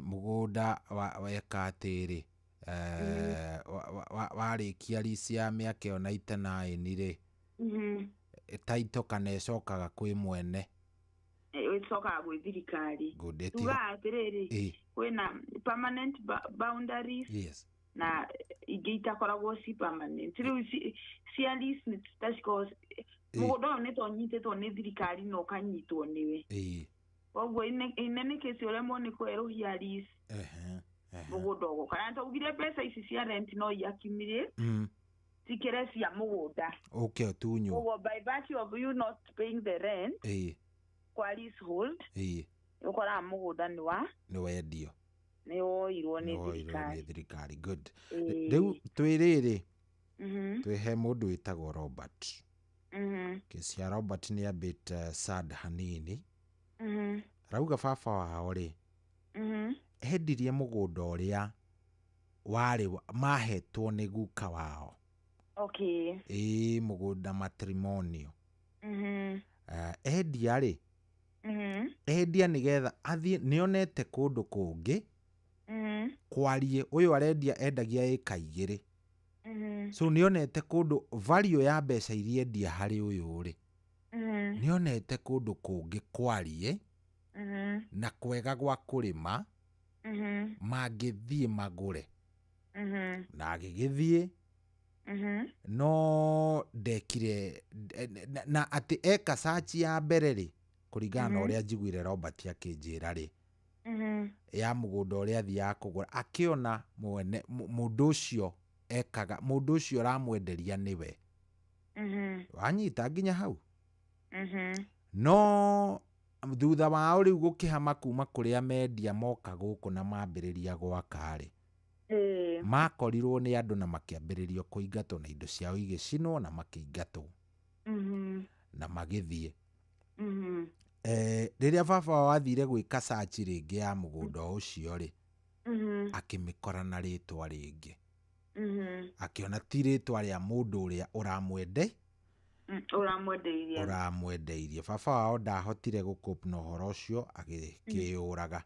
mugunda weka atĩrĩ warĩkia lease ya mĩaka ĩyo 99 rĩ taito kana ĩcokaga kwĩ mwene ĩcokaga gwĩ thirikari tuga atĩrĩrĩ kwĩna permanent boundaries na ingĩ itakoragwo ci permanent rĩu cia lease nĩ tutacikorwo mugunda ũyũ nĩ tonyitĩtwo nĩ thirikari no kanyitwo nĩwe koguo inene kesi uremwo ni kweruhia lease mugunda ugo kana tugire pesa ici cia rent no iakimirire tikire cia mugunda tunyu koguo by virtue of you not paying the rent kwa leasehold ukora mugunda ni wendio ni oirwo ni thirikari good riu twiriri twihe mundu witagwo Robert kesi ya Robert ni a bit sad hanini rauga baba wao rĩ hendirie mugunda ũrĩa warĩ mahetwo nĩ guka wao mugunda matrimonial endia rĩ endia nĩgetha athiĩ nĩonete kũndũ kũngĩ kwarie ũyũ arendia endagia ĩka 2 so nĩonete kũndũ value ya mbeca iria endia harĩ ũyũ rĩ nĩonete kũndũ kũngĩ kwarie na kwega gwa kũrĩma mangĩthiĩ magũre na agĩgĩthiĩ no ndekire na atĩ eka search ya mbere rĩ kũringana na ũrĩa njiguire Robert akĩnjĩra rĩ ya mũgũnda ũrĩa athiaga kũgũra akĩona mũndũ ũcio ekaga mũndũ ũcio aramwenderia nĩwe wanyita nginya hau no thutha wao rĩu gũkĩhama kuma kũrĩa mendia moka gũkũ na mambĩrĩria gwaka rĩ makorirwo nĩ andũ na makĩambĩrĩrio kũingatwo na indo ciao igĩcinwo na makĩingatwo na magĩthiĩ rĩrĩa baba wao athire gwĩka search rĩngĩ ya mũgũnda ũcio rĩ akĩmĩkora na rĩtwa rĩngĩ akĩona ti rĩtwa rĩa mũndũ ũrĩa ũramwendeirie baba wao ndahotire gũcope na ũhoro ũcio agĩkĩũraga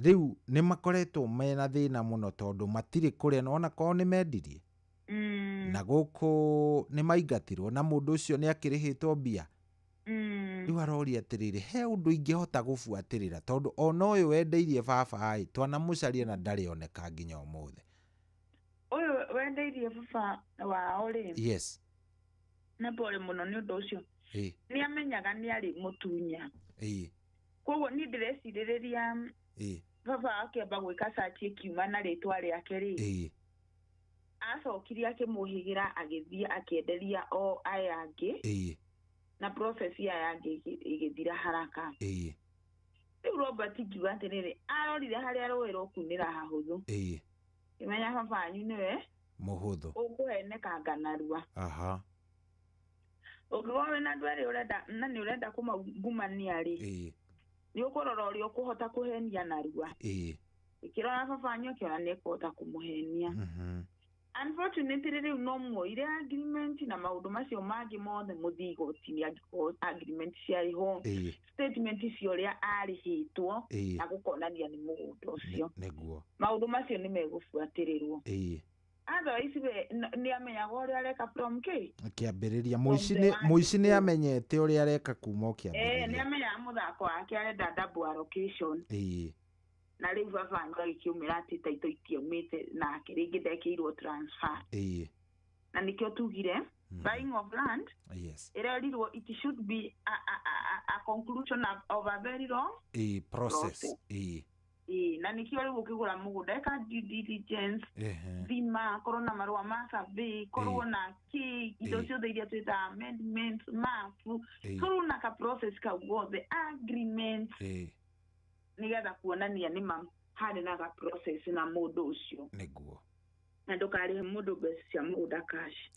rĩu nĩ makoretwo mena thĩna mũno tondũ matirĩ kũrĩa ona kwao nĩ mendirie na guku ni maingatirwo na mundu ucio ni akirihitwo mbia riu aroria atiriri he undu ingihota gubuatirira tondu ona uyu wendeirie baba ai twanamucaria na ndari oneka nginya umuthi uyu wendeirie baba wao ri yes na pole muno ni undu ucio ni amenyaga ni ari mutunya koguo ni ndireciririria baba akĩamba gwĩka search kiuma na rĩtwa rĩake rĩ acokirie akĩmũhigira agĩthiĩ akĩenderia o aya angĩ na process ya yangi igithira haraka rĩu Robert ngiuga atĩrĩrĩ arorire harĩa rũĩ rũkunĩra hahũthũ imenya baba wanyu nĩwe mũhũthũ ũkũhenekanga narua ũngĩkorwo wĩna andũ erĩ ũrenda na nĩ ũrenda kũmagumania rĩ ni ukorora uri ukuhota kuhenia narua ikirora baba wanyu akiona ni kuhota kumuhenia unfortunately riu no muoire agreement na maundu macio mangi mothe muthigoti-ini angĩkorwo agreement ciariho statement cio ria arihitwo na gukonania ni mũgũnda ucio maundu macio ni megubuatirirwo otherwise ni amenyaga uria areka from kiambiriria muici ni amenyete uria areka kuma kiambiriria ni amenyaga muthako wake arenda double allocation na riu baba wanyu agikiumira ati taito itiumite na kiringi ndekeirwo transfer na nikio tugire buying of land irerirwo it should be a conclusion of a very long process na nikio riu ukigura mugunda eka due diligence thima korona marua ma survey korona ki indo ciothe iria twita amendments mafu korona ka process ka wothe agreement nigetha kuonania ni ma hari na ka process na mundu ucio niguo na ndukarihe mundu mbeca cia mugunda cash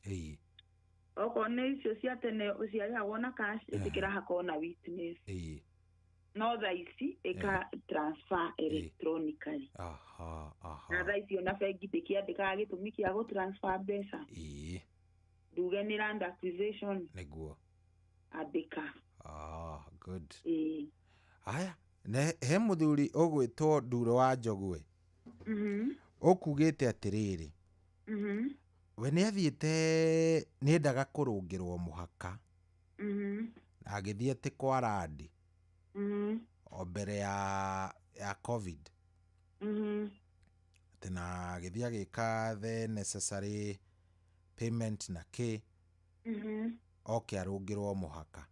oko nĩ icio cia tene ũciarĩhagwo na cash itikira hakona witness no thaa ici ika transfer electronically na thaa ici ona bengi ndĩkĩandĩkaga gĩtũmi kĩa gũ transfer mbeca nduge nĩ land acquisition nĩguo andĩka good haya he mũthuri ũgwĩtwo Nduro wa Njogwe ũkugĩte atĩrĩrĩ we nĩ athiĩte nĩendaga kũrũngĩrwo mũhaka na agĩthiĩ atĩ kwa randi o mbere ya COVID tena agĩthiĩ agĩka the necessary payment na kĩ oke arũngĩrwo mũhaka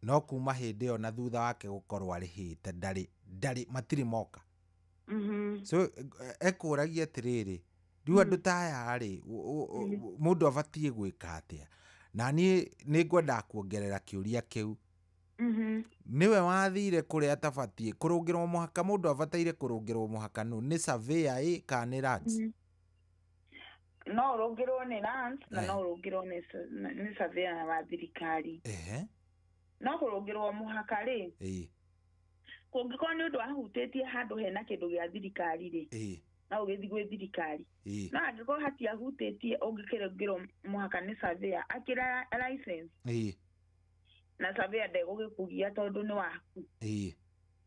no kuma hĩndĩ ĩyo na thutha wake gũkorwo arĩhĩte ndarĩ matirĩ moka so ekũragia atĩrĩrĩ rĩu andũ ta aya rĩ mũndũ abatiĩ gwĩka atĩa na niĩ nĩngwenda kuongerera kĩũria kĩu niwe wathire kũrĩa atabatiĩ kũrũngĩrwo mũhaka mũndũ abataire kũrũngĩrwo mũhaka nũ nĩ surveyor kana nĩ lands no ũrũngĩrwo nĩ lands na no ũrũngĩrwo nĩ surveyor wa thirikari no kũrũngĩrwo mũhaka rĩ kũngĩkorwo nĩ ũndũ wahutĩtie handũ hena kĩndũ gĩa thirikari rĩ na ũgĩthiĩ gwĩ thirikari no angĩkorwo hatiahutĩtie ũngĩkĩrũngĩrwo mũhaka nĩ surveyor akĩra license na surveyor ndegũgĩkugia tondũ nĩ waku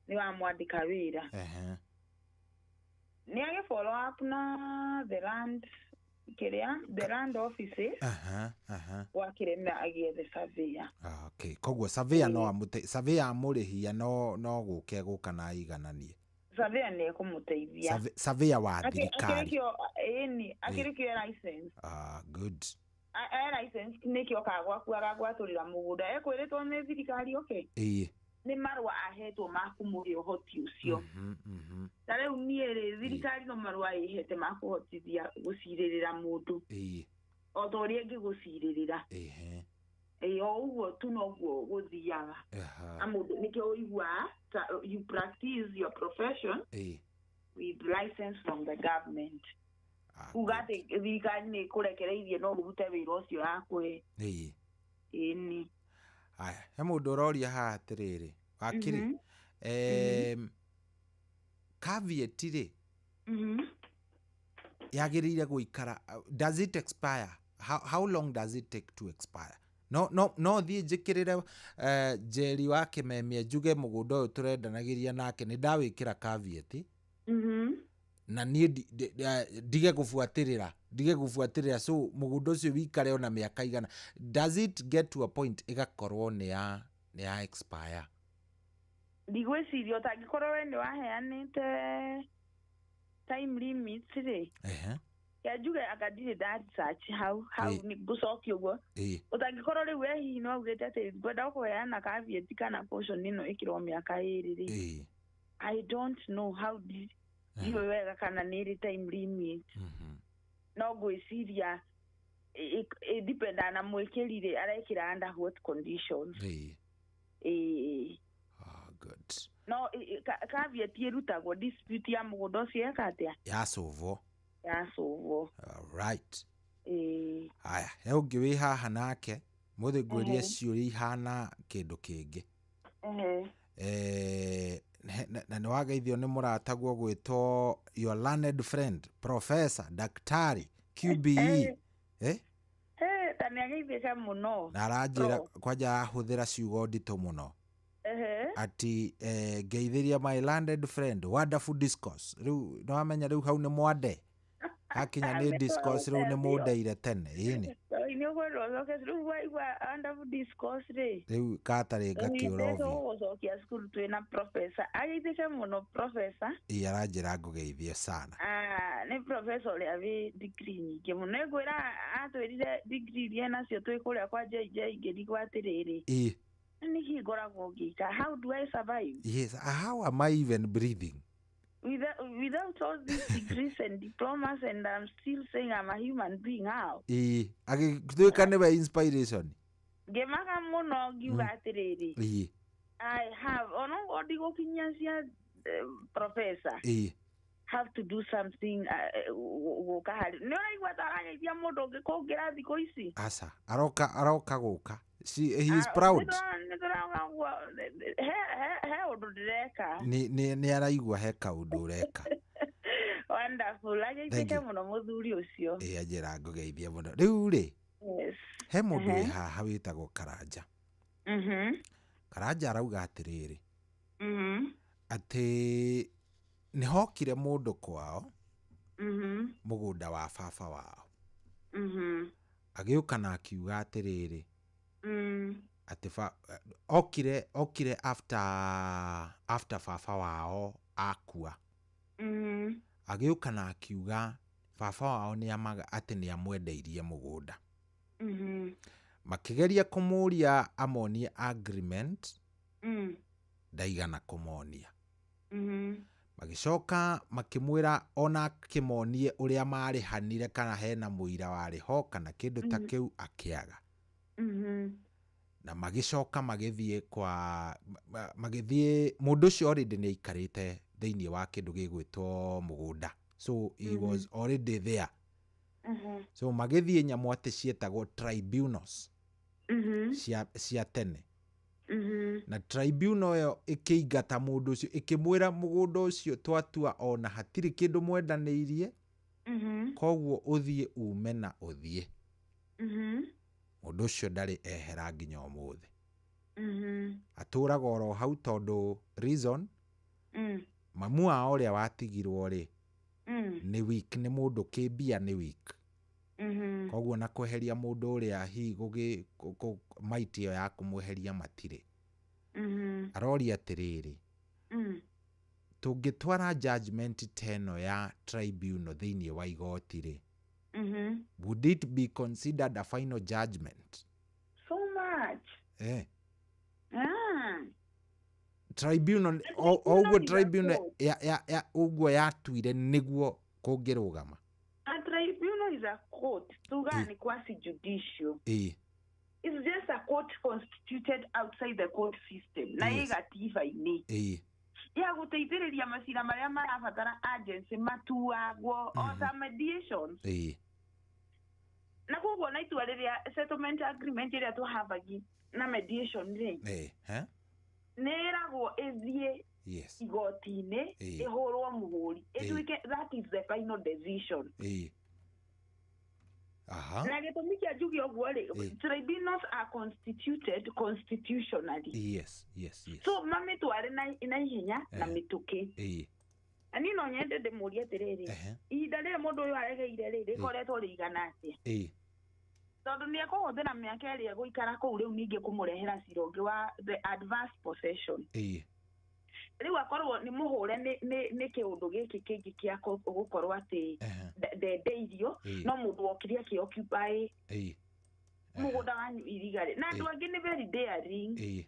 nĩ wamwandĩka wĩra nĩ agĩ follow up na the land offices wakĩremera agĩethe surveyor okay koguo surveyor no surveyor amũrĩhia no gũke gũka na aigananie surveyor nĩ ekũmũteithia surveyor wa thirikari akĩrĩkio license good license nĩkĩo kagwaku agagwatũrĩra mũgũnda ekwĩrĩtwo nĩ thirikari nĩ marũa ahetwo makũmũhe ũhoti ũcio ta rĩu niĩ rĩ thirikari no marũa ĩhete makũhotithia gũcirĩrĩra mũndũ o ta ũrĩa ĩngĩgũcirĩrĩra o ũguo tu noguo gũthiaga mũndũ nĩkĩo ũiguaga you practice your profession with license from the government uga atĩ thirikari nĩ ĩkũrekereirie no ũrute wĩra ũcio yakũhe ĩni haya he mũndũ ũroria haha atĩrĩrĩ wakiri caveat rĩ yagĩrĩire gũikara does it expire how long does it take to expire no thiĩ njĩkĩrĩre Njeri wa Kĩmemia njuge mũgũnda ũyũ tũrendanagĩria nake nĩ ndawĩkĩra caveat na niĩ ndige gũbuatĩrĩra so mũgũnda ũcio wikare ona mĩaka igana. Does it get to a point ĩgakorwo nĩ ya expire? Ndigwĩciria ũtangĩkorwo we nĩ waheanĩte time limit rĩ njuge anga ndirĩ nda research hau nĩ ngũcokia ũguo. Ũtangĩkorwo rĩu we hihi no ugĩte atĩ ngwenda kũheana caveat kana portion ĩno ĩkĩrwo mĩaka 2 rĩ. I don't know how ndiwe wega kana nĩ ĩrĩ time limit. No ngwĩciria dependa na mwĩkĩrire arekĩra under what conditions. Good. No caveat ĩrutagwo dispute ya mũgũnda ũcio ĩkatĩa yasolvo. Right. Haya, he ũngĩ wĩ haha nake mũthĩ ngwĩria ciũria ihana kĩndũ kĩngĩ. Na nĩ wageithio nĩ mũrataguo gwĩtwo your learned friend Professor Daktari QBE. Tani ageithĩka mũno. Na aranjĩra kwanja ahũthĩra ciugo nditũ mũno. Ati ngeithĩria my learned friend, wonderful discourse. Rĩu no amenya rĩu hau nĩ mwande. Hakinya nĩ discourse rĩu nĩ mũndeire tene. Ĩni. Nĩ ũgwĩrwo ũcoke rĩu waigua wonderful discourse rĩ. Rĩu katarĩ ngakĩũra ovio. Ũgũcokia cukuru twĩna professor. Ageithĩke mũno professor. Aranjĩra ngũgeithie sana. Nĩ professor ũrĩa wĩ degree nyingĩ mũno. Nĩngwĩra atwĩrire degree iria nacio twĩ kũrĩa kwa JJ ngĩrigwo atĩrĩrĩ. How do I survive? Yes, how am I even breathing? Without all these degrees and diplomas, and I'm still saying I'm a human being. How? Agĩtuĩka nĩwe inspiration. Ngĩmaga mũno ngiuga atĩrĩrĩ. I have, ono ndigũkinyia cia professor. Have to do something gũka harĩ. Nĩ ũraigua ta arageithia mũndũ ũngĩ kũngĩra thikũ ici? Aca, aroka gũka. He is proud. Ni araigua he kaundu ureka. Wonderful. Ageithĩke mũno mũthuri ũcio. Anjĩra ngũgeithia mũno. Rĩu rĩ, he mũndũ wĩ haha wĩtagwo Karanja. Karanja arauga atĩrĩrĩ, atĩ nĩ hokire mũndũ kwao mũgũnda wa baba wao. Agĩũka na akiuga atĩrĩrĩ, ati okire after baba wao akua. Agĩũka na akiuga baba wao nĩ amaga atĩ nĩ amwendeirie mũgũnda. Makĩgeria kũmũria amonie agreement, ndaigana kũmonia. Magĩcoka makĩmwĩra ona kĩmonie ũrĩa marĩhanire kana hena mũira warĩ ho kana kĩndũ ta kĩu akĩaga. Na magĩcoka magĩthiĩ mũndũ ũcio already nĩ aikarĩte thĩinĩ wa kĩndũ gĩgwĩtwo mũgũnda. So he was already there. So magĩthiĩ nyamũ atĩ cietagwo tribunals cia tene. Na tribunal ĩyo ĩkĩingata mũndũ ũcio ĩkĩmwĩra mũgũnda ũcio twatua ona hatirĩ kĩndũ mwendanĩirie, koguo ũthiĩ ume na ũthiĩ. Mũndũ ũcio ndarĩ ehera nginya ũmũthĩ. Atũraga oro hau tondũ reason mamu wao ũrĩa watigirwo rĩ nĩ weak, nĩ mũndũ kĩmbia nĩ weak. Koguo na kweheria mũndũ ũrĩa hihi maiti ĩyo ya kũmweheria matirĩ. Aroria atĩrĩrĩ, tũngĩtwara judgment teno ya tribunal thĩinĩ wa igoti rĩ, would it be considered a final judgment? So much. Tribunal ũguo tribunal ũguo yatuire nĩguo kũngĩrũgama. A tribunal is a court. Tugani quasi judicial. It's just a court constituted outside the court system. Na ĩgatiba-inĩ. Ya gũteithĩrĩria macira marĩa marabatara agency matuagwo or some mediations. Na koguo na itua rĩrĩa settlement agreement ĩrĩa tũhavagia na mediation rĩ. Nĩragwo ĩthiĩ igoti-inĩ ĩhũrwo mũhũri. That is the final decision. Na gĩtũmi kĩa njuge ũguo rĩ, tribunals are constituted constitutionally. Yes. So mamitware na ihenya na mĩtũkĩ. ani no nyende ndĩmũrie atĩrĩrĩ ihinda rĩrĩ mũndũ ũyũ aregeire rĩ rĩkoretwo rĩigana atĩa tondũ nĩ ekũhũthĩra mĩaka ĩrĩa gũikara kũu rĩu ningĩ kũmũrehera cira ũngĩ wa the adverse possession rĩu akorwo nĩ mũhũre nĩ kĩũndũ gĩkĩ kĩngĩ kĩa gũkorwo atĩ ndendeirio no mũndũ wokire akĩoccupy mũgũnda wanyu irigarĩ na andũ angĩ nĩ very daring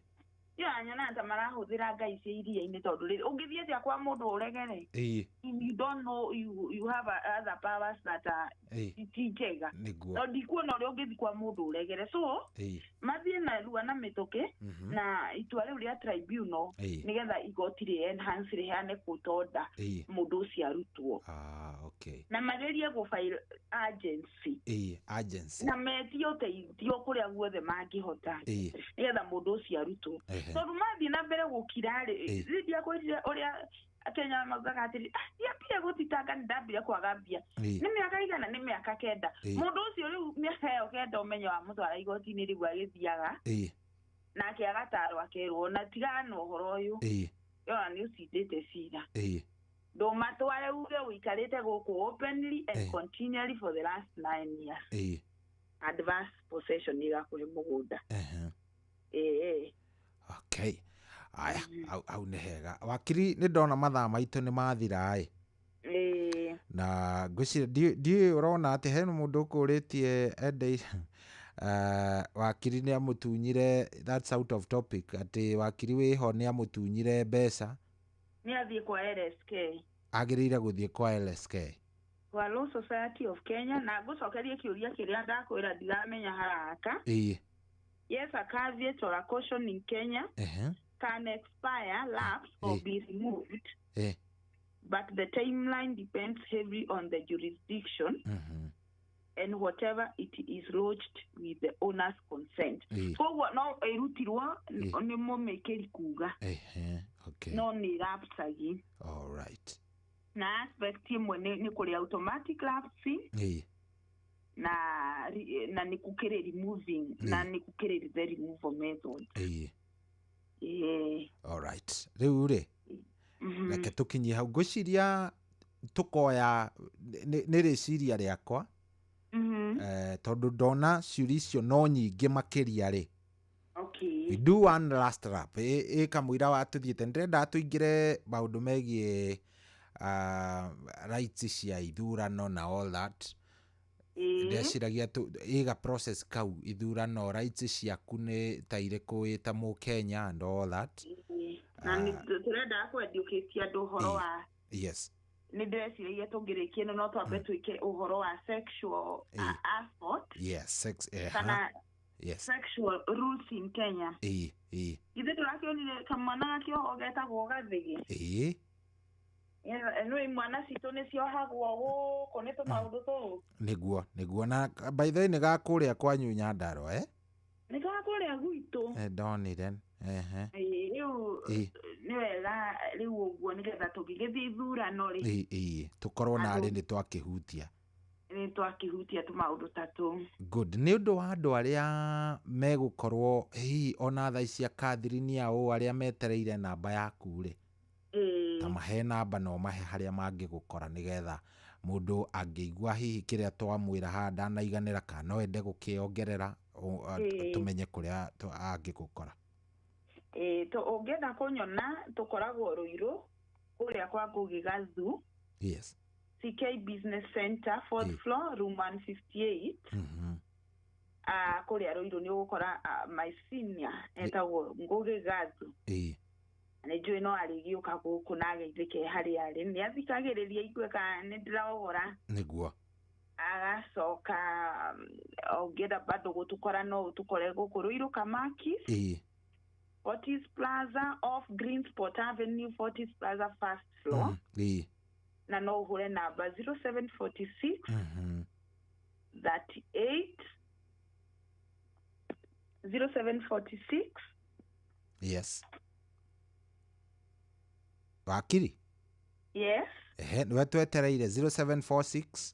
anyona ta marahũthĩra ngai cia iria-inĩ tondũ rĩrĩ ũngĩthiĩ cia kwa mũndũ ũregere you don't know you have other powers that are njega no ndikuona ũrĩa ũngĩthiĩ kwa mũndũ ũregere so mathiĩ na rua na mĩtũkĩ na itua rĩu rĩa tribunal nĩgetha igoti rĩ enhance rĩheane court order mũndũ ũcio arutwo na magerie gũ-file agency na metie ũteithio kũrĩa guothe mangĩhota nĩgetha mũndũ ũcio arutwo tondũ mathiĩ na mbere gũkira rĩ ndiakwĩrire ũrĩa Kenya maugaga atĩrĩ ndiambire gũthitanga nĩ ndambire kwaga mbia nĩ mĩaka igana nĩ mĩaka 9 mũndũ ũcio rĩu mĩaka ĩyo 9 ũmenye wa mũtwara igoti-inĩ rĩu agĩthiaga nake agatarwo akerwo na tigana na ũhoro ũyũ yona nĩ ũcindĩte cira ndũmatware uge ũikarĩte gũkũ openly and continually for the last 9 years adverse possession igakũhe mũgũnda okay aya au nĩ hega wakiri nĩ ndona mathaa maitũ nĩ mathira na ngwĩciria ndiũĩ ũrona atĩ hena mũndũ ũkũrĩtie ende wakiri nĩ amũtunyire that's out of topic atĩ wakiri wĩho nĩ amũtunyire mbeca nĩ athiĩ kwa LSK agĩrĩire gũthiĩ kwa LSK kwa Law Society of Kenya na ngũcokerie kĩũria kĩrĩa ndakwĩra ndiramenya haraka yes a caveat or a caution in Kenya can expire, lapse or be removed but the timeline depends heavily on the jurisdiction and whatever it is lodged with the owner's consent koguo no ĩrutirwo nĩ mũmĩkĩri kuga no nĩ lapse all right na aspect imwe nĩ kũrĩ automatic lapse na nĩ kũkĩrĩ removing na nĩ kũkĩrĩ the removal method all right rĩu rĩ reke tũkinyie hau ngwĩciria tũkoya nĩ rĩciria rĩakwa tondũ ndona ciũria icio no nyingĩ makĩria rĩ we do one last rap kamũira watũthiĩte ndĩrenda tũingĩre maũndũ megiĩ rights cia ithurano na all that ndeciragia iga process kau ithurano rights ciaku nĩ ta irĩkũ wĩta Mũkenya and all that na tũrenda kwendiũkĩtie andũ ũhoro wa yes nĩ ndĩreciria tũngĩrĩkie no twambe twĩke ũhoro wa sexual assault yes sex kana sexual rules in Kenya ithe tũrakĩonire kamwana gakĩoho getagwo gathĩgĩ nĩ mwana citũ nĩ ciohagwo gũkũ nĩ tũmaũndũ tũu nĩguo na by the way nĩ gakũrĩa kwanyu Nyandarua nĩ gakũrĩa gwitũ ndonire rĩu nĩ wega rĩu ũguo nĩgetha tũgĩgĩthiĩ ithurano rĩ tũkorwo narĩ nĩ twakĩhutia tũmaũndũ tatũ good nĩ ũndũ wa andũ arĩa megũkorwo ona thaa ici Catherine ao arĩa metereire namba yaku rĩ mahe namba no mahe harĩa mangĩgũkora nĩgetha mũndũ angĩigua hihi kĩrĩa twamwĩra haha ndanaiganĩra kana no ende gũkĩongerera tũmenye kũrĩa angĩgũkora ũngĩenda kũnyona tũkoragwo Ruiru kũrĩa kwa Ngugi Gathu yes CK Business Center 4th floor room 158 kũrĩa Ruiru nĩ ũgũkora my senior etagwo Ngugi Gathu nĩ njũĩ no arĩgĩũka gũkũ na ageithĩke harĩa arĩ nĩ athikagĩrĩria igue kana nĩ ndĩraũhora nĩguo agacoka ũngĩenda bado gũtũkora no ũtũkore gũkũ Ruiru Kamaki Fortis Plaza off Greensport Avenue Fortis Plaza first floor na no ũhũre namba 0746 0746 yes wakiri yes nĩwe twetereire 0746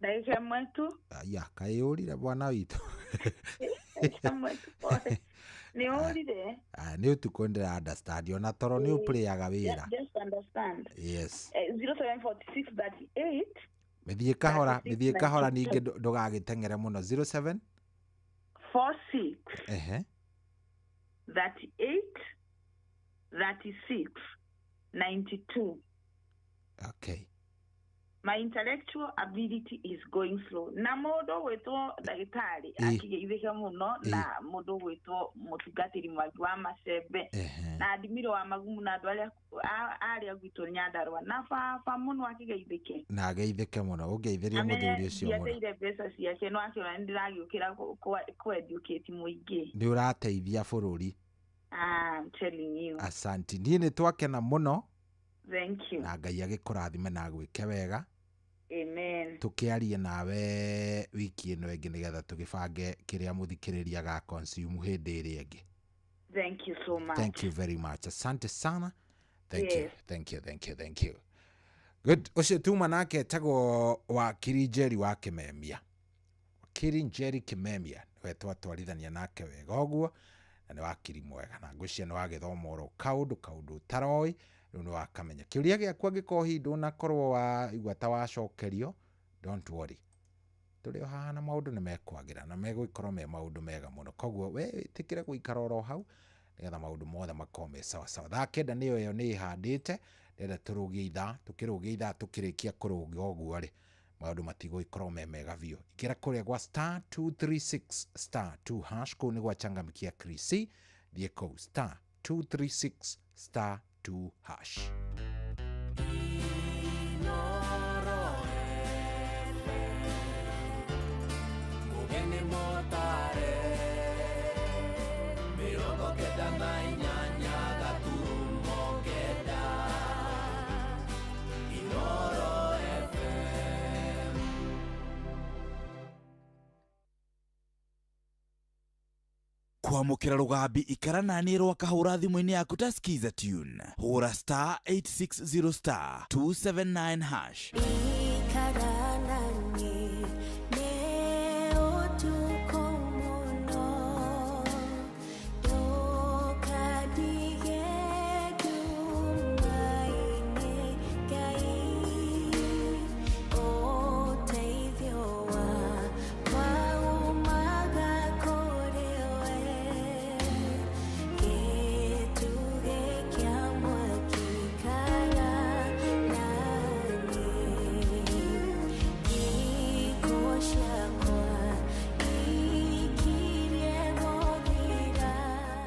ndagĩka ĩmwe tu ya kayũrire bwana witũ Ni orire. Ni utuko ndira understand ona toro ni uplayaga wira. Just understand. Yes. 074638. Mithie kahora ninge ndugagitengere muno 07 46 38 36 92. Okay. My intellectual ability is going slow. Na modo weto dagitari akigeithia muno na modo weto mutugatiri magwa macembe na adimiro wa magumu na andũ arĩa gwitũ Nyandarua na fa muno akigeithike na ageithike muno ungeithiria muthuri ucio muno ndiateire mbeca ciake no akiona ndiragiukira ku educate muingi ndi urateithia bururi. I'm telling you. Asante. Niĩ nĩ twakena muno. Thank you. Na Ngai agĩkũrathime na gwĩke wega. Amen. Tukiarie nawe wiki ĩno ĩngĩ nĩgetha tũgĩbange kĩrĩa mũthikĩrĩria ga consume hĩndĩ ĩrĩa ĩngĩ. Thank you so much. Thank you very much. Asante sana. Thank you. Good. Ucio tuma nake tagwo wakiri Njeri wa Kimemia. Wakiri Njeri Kimemia we twatwarithania nake wega ũguo na nĩ wakiri mwega na ngũcia nĩ wagĩthoma kaũndũ taroi rĩu nĩ wakamenya. Kĩũria gĩaku angĩkorwo hihi ndũnakorwo waigua ta wacokerio, don't worry. Tũrĩ o haha na maũndũ nĩ mekwagĩra na megũikorwo me maũndũ mega mũno. Koguo we wĩtĩkĩre gũikara oro hau nĩgetha maũndũ mothe makorwo me sawa. Thaa kenda nĩyo ĩyo nĩ ĩhandĩte ndĩrenda tũkĩrũgia ithaa tũkĩrĩkia kũrũgia ũguo rĩ maũndũ matigũikorwo me mega biũ. Ikĩra kũrĩa gwa *236*2# kũu nĩ gwachangamkia Krisi thiĩ kũu *236*2#. kwamukira rugambi ikara nani rwa kahura thimũ-inĩ yaku ta skiza tune hura *860*279#.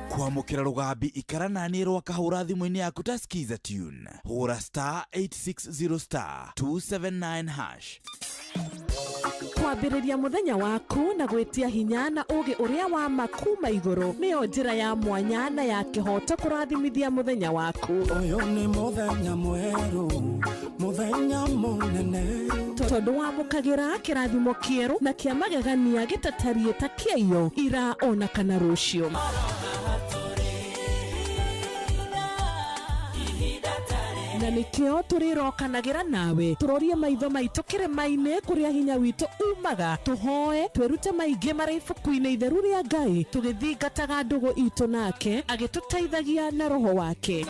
kwamukira rugambi ikara nani rwa kahura thimũ-inĩ yaku ta skiza tune hura *860*279#. kwambĩrĩria mũthenya waku na gwĩtia hinya na ũgĩ ũrĩa wa makuma igũrũ nĩyo njĩra ya mwanya na ya kĩhoto kũrathimithia mũthenya waku. Ũyũ nĩ mũthenya mwerũ, mũthenya mũnene, tondũ wamũkagĩra kĩrathimo kĩerũ na kĩa magegania gĩtatariĩ ta kĩayo ira ona kana rũciũ. Na nĩkĩo tũrĩrokanagĩra nawe tũrorie maitho maitũ kĩrĩma-inĩ kũrĩa hinya witũ umaga, tũhoe twĩrute maingĩ marĩ ibuku-inĩ itheru rĩa Ngai tũgĩthingataga ndũgũ itũ nake agĩtũteithagia na roho wake.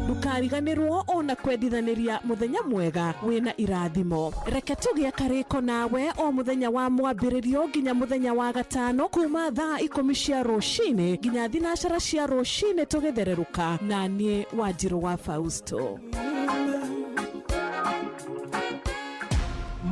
Ndũkariganĩrwo ona kwendithanĩria mũthenya mwega wĩna irathimo. Reke tũgĩe karĩko nawe o mũthenya wa mwambĩrĩrio nginya mũthenya wa gatano kuma thaa 10 cia rũcinĩ nginya thinacara cia rũcinĩ tũgĩthererũka na niĩ Wanjirũ wa Fausto.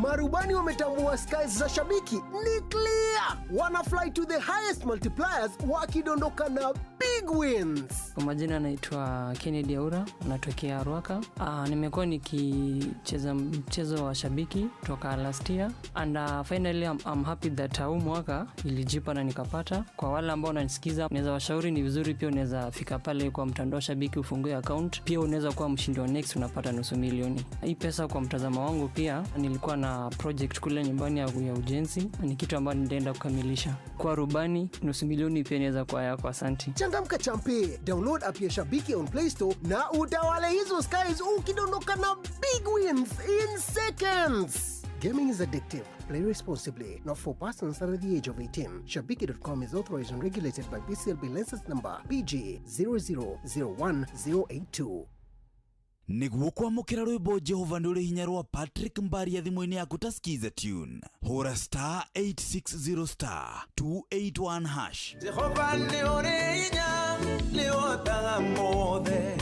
Marubani wametambua skies za shabiki ni clear. Wana fly to the highest multipliers wakidondoka na big wins. Kwa majina naitwa Kennedy Aura, natokea Ruaka. Nimekuwa nikicheza mchezo wa shabiki toka last year and finally I'm happy that huu mwaka ilijipa na nikapata. Kwa wale ambao wananisikiza, naweza washauri ni vizuri pia unaweza fika pale kwa mtandao shabiki ufungue account. Pia unaweza kuwa mshindi wa next unapata $500,000. Hii pesa kwa mtazamo wangu pia nilikuwa na project kule nyumbani ya ujenzi, ni kitu ambacho nitaenda kukamilisha. Kwa rubani $500,000 pia inaweza kuwa yako. Asante. Changamka kutoka Champe. Download app ya Shabiki on Play Store na utawale hizo skies ukidondoka na big wins in seconds. Gaming is addictive. Play responsibly. Not for persons under the age of 18. Shabiki.com is authorized and regulated by BCLB license number PG 0001082. Niguo kwamukira rwimbo Jehova nduri hinya rwa Patrick Mbari ya thimũ-inĩ yaku ta skiza tune. Hora star 860 star 281 hash. Jehova ni uri hinya ni otaga mothe.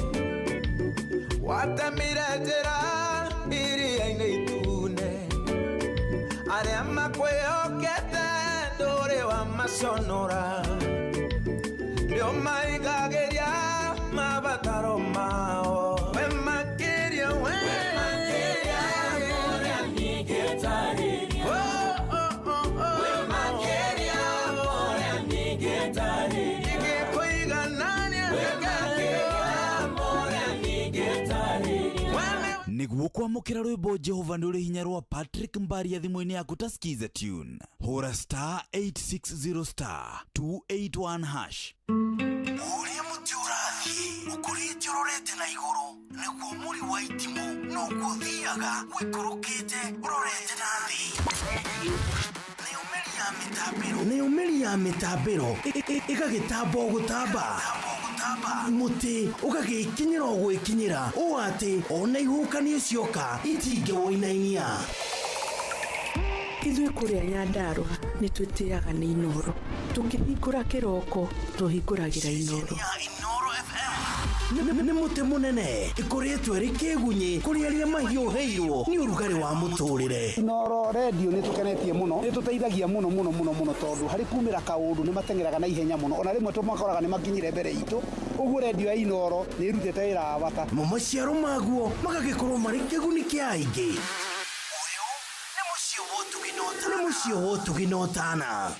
Watamira njĩra iria-inĩ itune. Arĩa makwĩhokete ndũrĩ wa maconora. Nĩo maigagĩria mabataro mao. Niguo kwamukira rwimbo Jehova nduri hinya rwa Patrick Mbari ya thimũ-inĩ yaku ta skiza tune. Hora star 860 star 281 hash. Uria muti urathi ukurite urorete na iguru niguo muri wa itimu no guthiaga wikurukite urorete na thi. Ni umeri ya mitambiro igagitambo gutamba muti ugagikinyira ogwikinyira o ati ona ihukanie cioka itinge woinainia. Ithuĩ kũrĩa Nyandarua nĩ twĩtĩaga nĩ Inoro. Tũkĩhingũra kĩroko tũhingũragĩra Inoro. Nĩ mũtĩ mũnene ĩkoretwo ĩrĩ kĩgunyi kũrĩ arĩa mahiũhĩirwo nĩ ũrugarĩ wa mũtũrĩre. Inoro radio nĩ tũkenetie mũno, nĩ tũteithagia mũno tondũ harĩ kumĩra kaũndũ nĩ matengeraga na ihenya mũno, ona rĩmwe tũmakoraga nĩ makinyire mbere itũ. Ũguo radio ya Inoro nĩ ĩrutĩte wĩra wa bata. Maciaro maguo magagĩkorwo marĩ kĩguni kĩa aingĩ. Nĩ mũciĩ wa ũtugi na ũtana.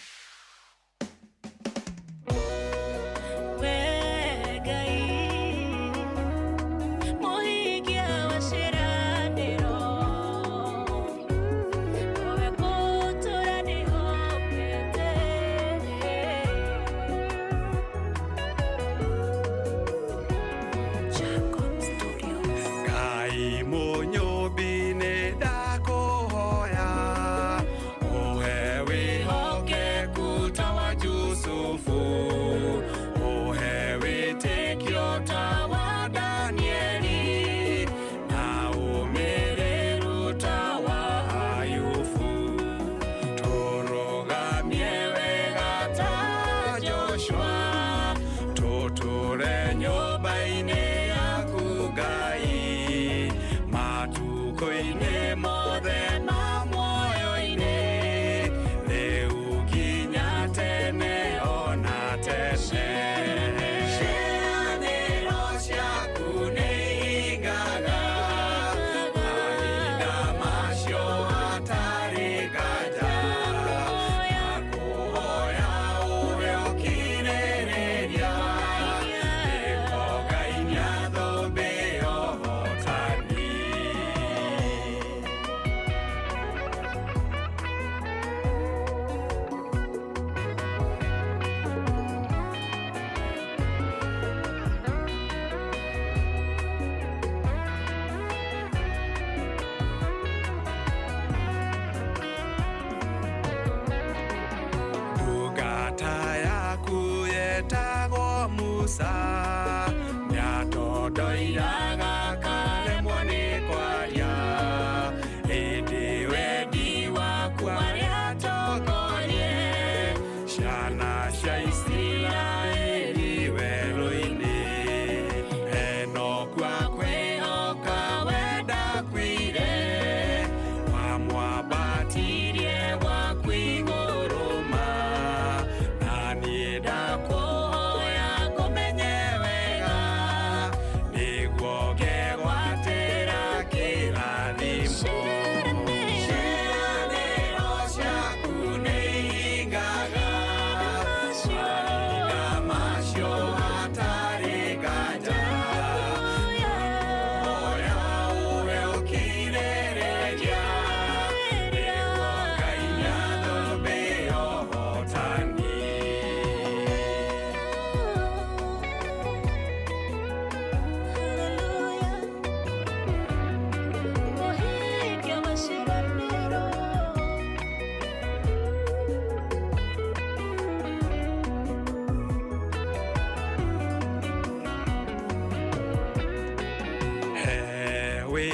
Walk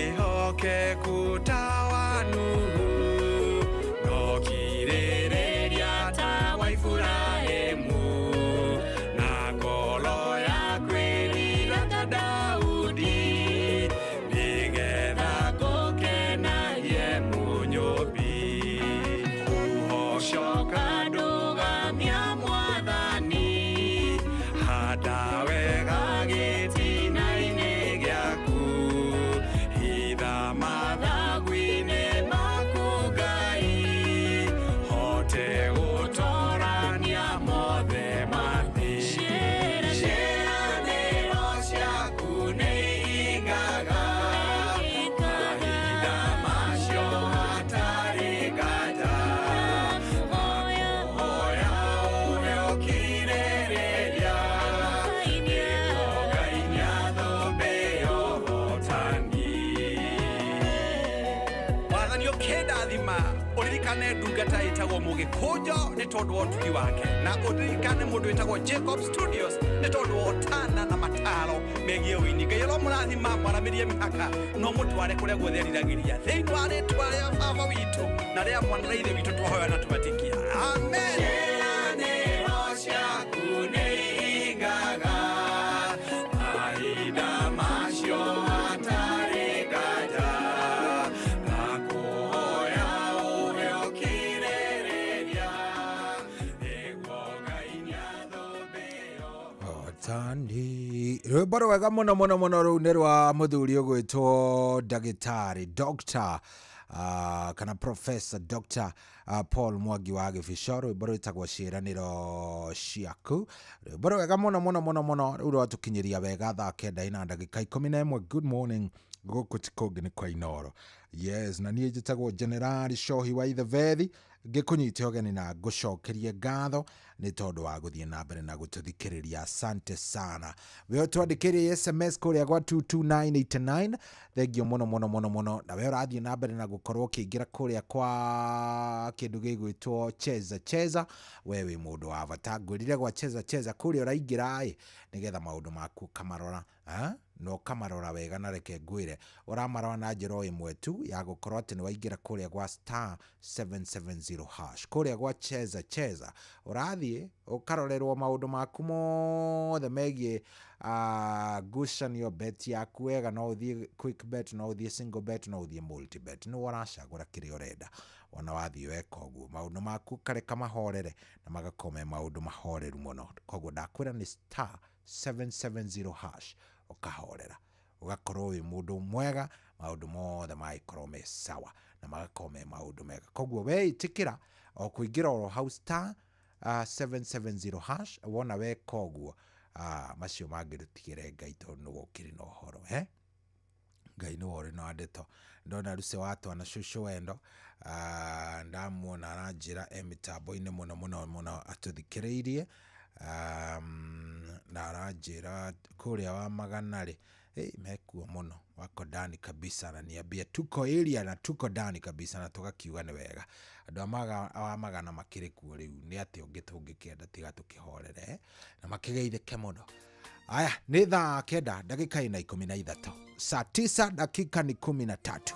mwihoke kutawa Nuhu no kirereria tawa Ifurahimu na ngoro ya kwĩrira ta Daudi nĩgetha ngũkenagie Mũnyũmbi ũhocoka ndũgamia Mwathani handa wega gĩtina-inĩ gĩaku hitha mathagu-inĩ maku Ngai hote gũtorania mothe mathĩ ciĩranĩro ciaku nĩ ihingaga mahinda macio hatarĩ nganja makuhoya ũheo kirĩrĩria nĩguo Ngai nĩathũmbĩyo ũhotani. Mwathani ũkĩndathima ũririkane ndungata ĩtagwo Mũgĩkũnjo nĩ tondũ wa ũtugi wake na ũririkane mũndũ wĩtagwo Jacob Studios nĩ tondũ wa ũtana na mataro megiĩ ũini. Ngai aromũrathima mwaramĩrie mĩhaka no mũtware kũrĩa guothe eriragĩria thĩinĩ wa rĩĩtwa rĩa baba witũ na rĩa mwana na ithe witũ twahoya na tũgatikia amen. Ciĩranĩro ciaku nĩ ihingaga mahinda macio hatarĩ nganja ngakũhoya ũheo kirĩrĩria nĩguo Ngai nĩathũmbĩyo Hotani. Rwĩmbo rwega mũno mũno mũno rũu nĩ rwa mũthuri ũgwĩtwo ndagĩtarĩ Dr. Kana Professor Dr. Paul Mwangi wa Gĩbico. Rwĩmbo rwĩtagwo ciĩranĩro ciaku. Rwĩmbo rwega mũno mũno mũno mũno rũu rwatũkinyĩria wega thaa 9:11. Good morning gũkũ ti kũngĩ nĩ kwa Inooro. Yes, na niĩ njĩtagwo General Cohi wa Ithevethi ngĩkũnyite ũgeni na ngũcokerie ngatho nĩ tondũ wa gũthiĩ na mbere na gũtũthikĩrĩria. Asante sana. We ũtwandĩkĩrie SMS kũrĩa gwa 22989. Thengiũ mũno mũno mũno mũno. Na we ũrathiĩ na mbere na gũkorwo ũkĩingĩra kũrĩa kwa kĩndũ gĩgwĩtwo Cheza Cheza. We wĩ mũndũ wa bata. Ngwĩrire gwa Cheza Cheza kũrĩa ũraingĩra nĩgetha maũndũ maku kamarora no kamarora wega na reke ngwĩre ũramarora na njĩra ĩmwe tu ya gũkorwo atĩ nĩ waingĩra kũrĩa gwa *770# kũrĩa gwa Cheza Cheza ũrathiĩ ũkarorerwo maũndũ maku mothe megiĩ ngucanio bet yaku wega. No ũthiĩ quick bet, no ũthiĩ single bet, no ũthiĩ multi bet, nĩ ũracagũra kĩrĩa ũrenda. Ona wathiĩ weka ũguo maũndũ maku kareka mahorere na magakome maũndũ mahoreru mũno. Koguo ndakwĩra nĩ *770# ukahorera ugakorwo wĩ mũndũ mwega, maũndũ mothe magĩkorwo me sawa na magakorwo me maũndũ mega. Koguo we ĩtĩkĩra o kũingĩra oro hau *770# wona weka ũguo macio mangĩ rũtigĩre Ngai tondũ nĩ gũkĩrĩ na ũhoro. Ngai nĩ wori na ndeto. Ndona Ruce watwa na Shusho Wendo ndamuona aranjĩra mĩtambo-inĩ mũno mũno mũno atũthikĩrĩirie na aranjĩra kũrĩa wa Maganarĩ mekuo mũno wako ndani kabisa na niambia tuko area na tuko ndani kabisa na tugakiuga nĩ wega. Andũ a Magana makĩrĩ kuo rĩu nĩ atĩ ũngĩ tũngĩkĩenda tiga tũkĩhorere na makĩgeithĩke mũno. Aya nĩ thaa 9:13 saa 9:13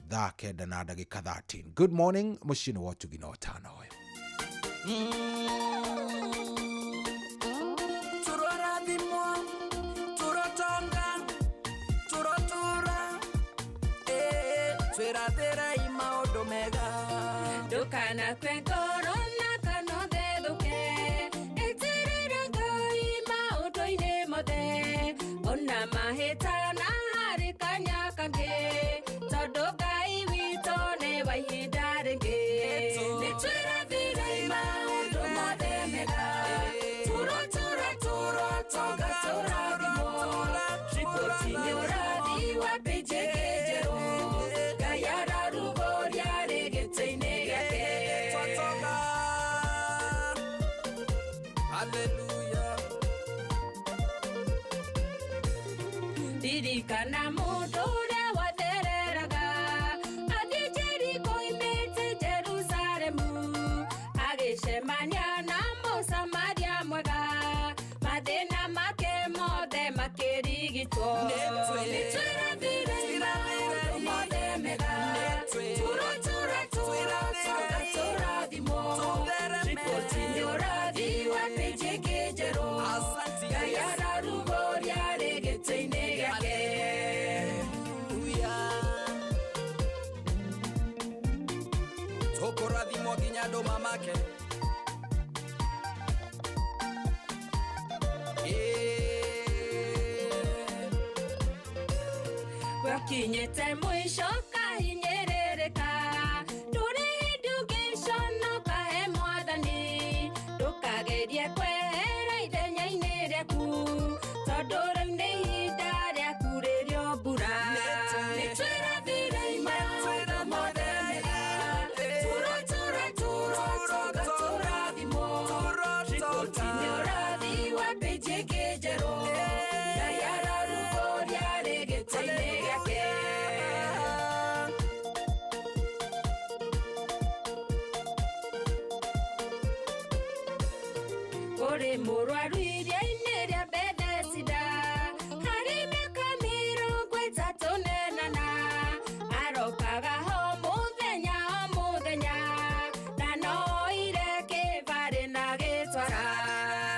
thaa 9:13. Good morning mũciĩ nĩ wotugi na ũtano ũyũ. Twiratĩra maũndũ mega ndũkanakue ngoro na kana ũthethũke ĩtĩrĩra Ngai maũndũ-inĩ mothe ona mahĩtana harĩ kanya kangĩ tondũ Ngai witũ nĩ wa ihinda rĩngĩ. Nĩtwĩrathĩra maũndũ mothe mega tonga tũrathimwo riboti-inĩ ũrathi wa pĩnjĩ njerũ Ngai ararugũria rĩ gĩtĩ-inĩ gĩake. Hallelujah. Ririkana mũndũ ũrĩa wathereraga athiĩ Jeriko oimĩte Jerusalemu agĩcemania na Mũsamaria mwega mathĩna make mothe makĩrigitwo. Nĩtwĩrathĩra Kurathimo nginya ndo mamake. Wakinyete mwisho kahinyerereka nduri education no kahe mwathani ndukagerie kwehera ithenya-inĩ rĩaku tondũ rĩu nĩ ihinda rĩaku rĩrĩo mbura nĩtwĩrathire maũndũ mothe mega tonga tũrathimo riboti-inĩ ũrathi wa pĩnji ĩngĩ njerũ Ngai ararugũria rĩgĩtĩ-inĩ gĩake. Kũrĩ mũrwaru iria-inĩ rĩa Bethesda harĩ mĩaka 38 arokaga ho mũthenya na noire kĩbarĩ na gĩtwara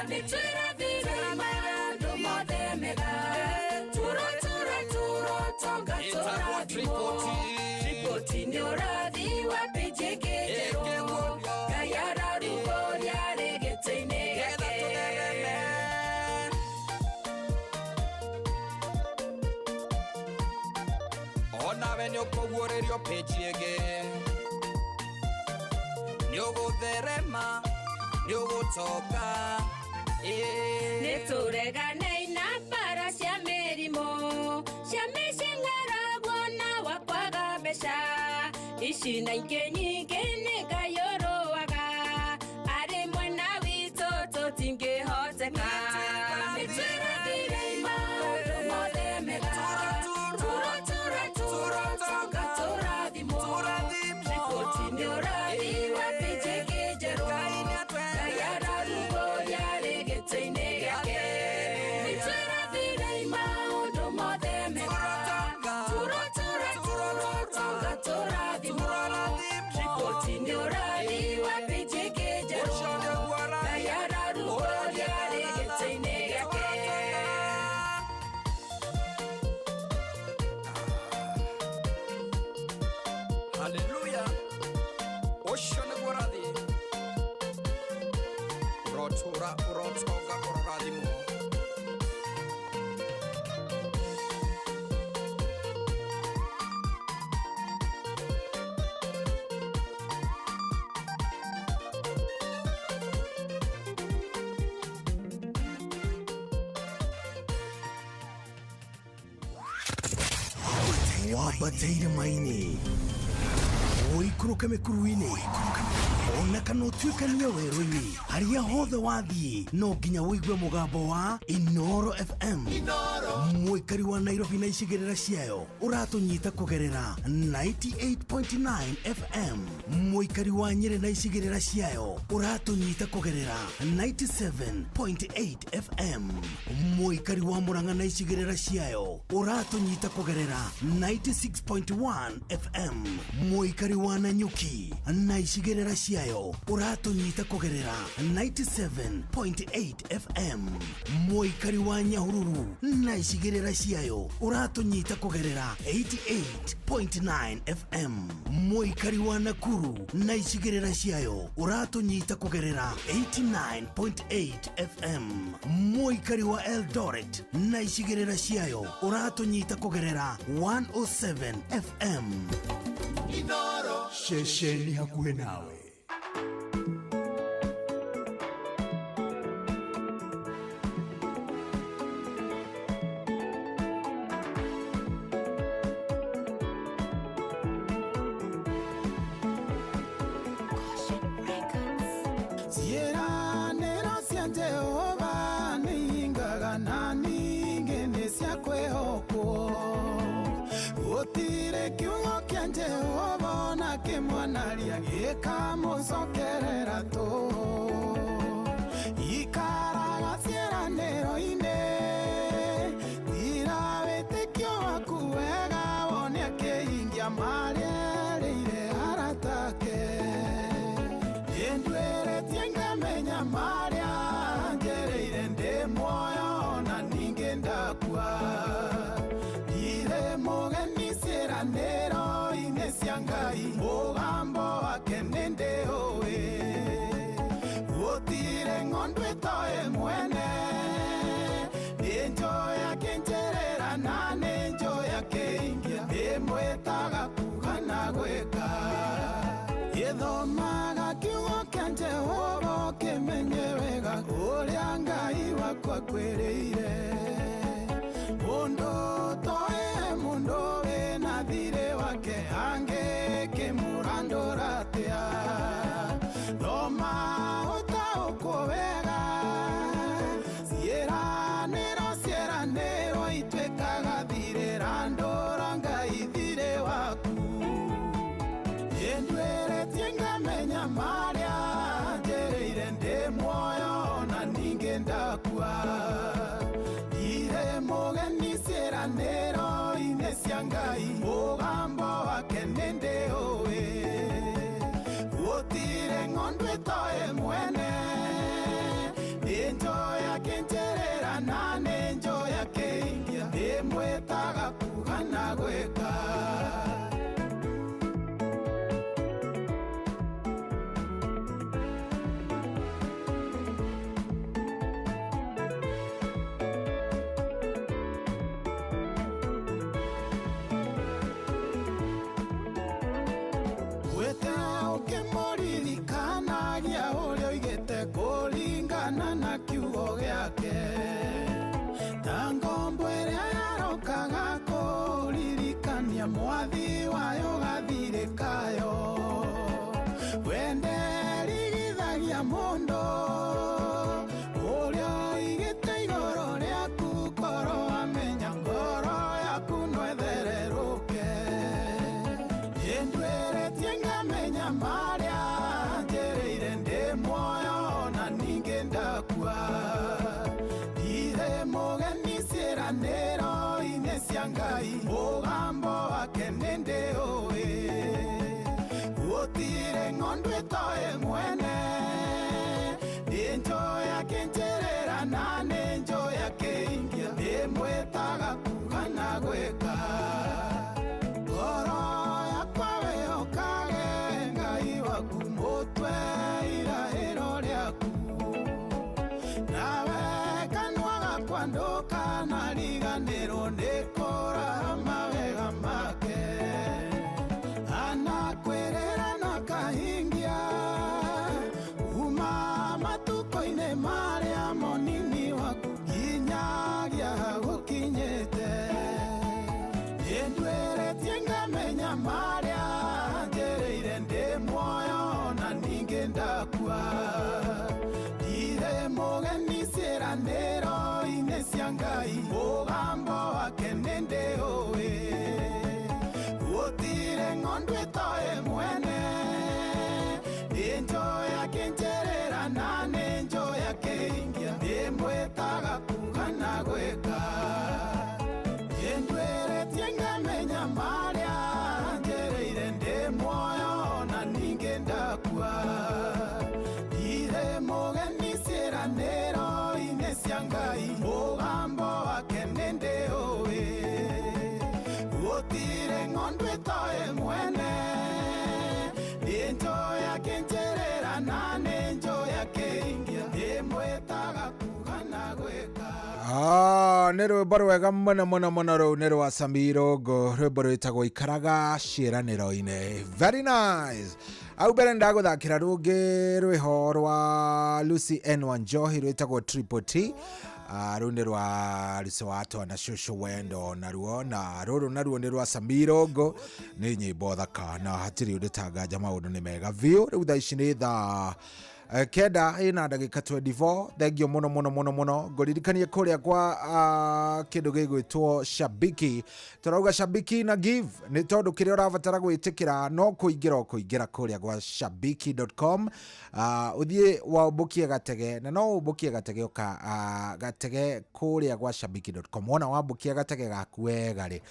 nĩtwĩrathire maũndũ mothe mega tonga tũrathimo riboti-inĩ ũrathi wa pĩnji ĩngĩ njerũ Ngai ararugũria rĩgĩtĩ-inĩ gĩake. Onawe nĩũkũguũrĩrio pĩnji ĩngĩ nĩũgũtherema nĩũgũtonga nĩtũreganei na mbara cia mĩrimũ cia mĩcing'aragwo na wakwaga mbeca ici na ingĩ nyingĩ nĩ Ngai ũrũaga arĩ mwena witũ tũtingĩhoteka nĩtwĩrathire maũndũ mothe mega tonga tũrathimo riboti-inĩ ũrathi wa pĩnji ĩngĩ njerũ Ngai ararugũria rĩgĩtĩ-inĩ gĩake. Nĩtwĩrathire maũndũ mothe mega tonga tũrathimo riboti-inĩ ũrathi wa pĩnji ĩngĩ njerũ Ngai ararugũria rĩgĩtĩ-inĩ gĩake. Haleluya. Ũcio nĩguo ũrathi ũrotonga ũrorathimwo. Wabateire maini oikũrũke mĩkuru-inĩ ona kana ũtuĩkanie werũ-inĩ harĩa hothe wathiĩ no nginya wĩigue mũgambo wa Inoro FM mũikari wa Nairobi na icigĩrĩra ciayo ũratũnyita kũgerera 98.9 FM mũikari wa Nyĩrĩ na icigĩrĩra ciayo ũratũnyita kũgerera 97.8 FM mũikari wa Murang'a na icigĩrĩra ciayo ũratũnyita kũgerera 96.1 FM mũikari wa Nanyuki na icigĩrĩra ciayo ũratũnyita kũgerera 97.8 FM mũikari wa Nyahururu na icigĩrĩra ciayo ũratũnyita kũgerera 88.9 FM mũikari wa Nakuru na icigĩrĩra ciayo ũratũnyita kũgerera 89.8 FM mũikari wa Eldoret na icigĩrĩra ciayo ũratũnyita kũgerera 107 FM Inoro shesheni hakuhĩ nawe. Kamusokerera tu ikaraga ciĩranĩro-inĩ ira wĩtĩkio waku wega wone akĩhingia marĩerĩire arata ake nĩndwĩrĩtie ngamenya marĩa ngereire ndĩ muoyo na ningĩ ndakua ndirĩ mũgeni ciĩranĩro-inĩ cia Ngai mũgambo wake nĩ ndĩmwĩtaga kuga na gwĩka gĩthomaga kiugo kĩa Jehova kĩmenye wega ũrĩa Ngai wakwa kwĩrĩire mũndũ toe mũndũ wĩna thirĩ wake angĩkĩmũrandũra atĩa thoma ũtaũkwo wega ciĩranĩro ituĩkaga thirĩ randũra Ngai thirĩ waku nĩndwĩrĩtie ngamenya marĩa njĩrĩire ndĩ muoyo na ningĩ ndakua ndirĩ mũgeni ciĩranĩro-inĩ cia Ngai mũgambo wake nĩndĩũĩ gũtirĩ ng'ondu ĩtoĩ mwene nĩ njoya kĩnjĩrĩra na nĩ njoya kĩingia ndĩmwĩtaga kuga na gwĩka ũkĩmũririkanagia ũrĩa oigĩte kũringana na kiugo gĩake ta ngombo ĩrĩa yarokaga kũririkania mwathi wayo gathirĩ kayo we nderigithagia mũndũ ũrĩa oigĩte igũrũ rĩaku korwo amenya ngoro yaku no ĩthererũke nĩndwĩrĩtie ngamenya marĩa njĩrĩire ndĩ muoyo na ningĩ ndakua ndirĩ mũgeni ciĩranĩro-inĩ cia Ngai mũgambo wake nĩndĩũĩ gũtirĩ ng'ondu ĩtoĩ mwene nĩ njoya kĩnjĩrĩra na nĩ njoya kĩingia ndĩmwĩtaga kuga na gwĩka ngoro yakwa wĩhokage Ngai waku mũtwe irahĩro rĩaku nawe kanua gakwa ndũkanariganĩrwo nĩ kũraha mawega make anakwĩrĩra na kahingia uma matukũ-inĩ marĩa monini waku nginyagia gũkinyĩte nĩndwĩrĩtie ngamenya marĩa njĩrĩire ndĩ muoyo na ningĩ ndakua ndirĩ mũgeni ciĩranĩro-inĩ cia Ngai mũgambo wake nĩndĩũĩ gũtirĩ ng'ondu ĩtoĩ mwene nĩ njoya kĩnjĩrĩra na nĩ njoya kĩingia ndĩmwĩtaga kuga na gwĩka nĩndwĩrĩtie ngamenya marĩa njĩrĩire ndĩ muoyo na ningĩ ndakua ndirĩ mũgeni ciĩranĩro-inĩ cia Ngai mũgambo wake nĩndĩũĩ gũtirĩ ng'ondu ĩtoĩ mwene nĩ njoya kĩnjĩrĩra na nĩ njoya kĩingia ndĩmwĩtaga kuga na gwĩka nĩ rwĩmbo rwega mũno mũno mũno rũu nĩ rwa Samirongo rwĩmbo rwĩtagwo ikaraga ciĩranĩro-inĩ very nice au mbere ndagũthakĩra rũngĩ rwĩho rwa Lucy N Wanjohi rwĩtagwo Triple T rũu nĩ rwa Lisowato na Shosho Wendo naruo na rũrũ naruo nĩ rwa Samirongo nĩ nyĩmbo thaka na hatirĩ ũndĩtanganja maũndũ nĩ mega biũ rĩu thaa ici nĩ thaa kenda ina ndagĩka 24 thengio mũno mũno mũno mũno ngũririkanie kũrĩa kwa kĩndũ gĩgwĩtwo Shabiki tũrauga Shabiki na give nĩ tondũ kĩrĩa ũrabatara gwĩtĩkĩra no kũingĩra kũrĩa kwa shabiki.com ũthiĩ wambũkie gatege na no ũmbũkie gatege gatege kũrĩa kwa shabiki.com wona wambũkia gatege gaku wega rĩ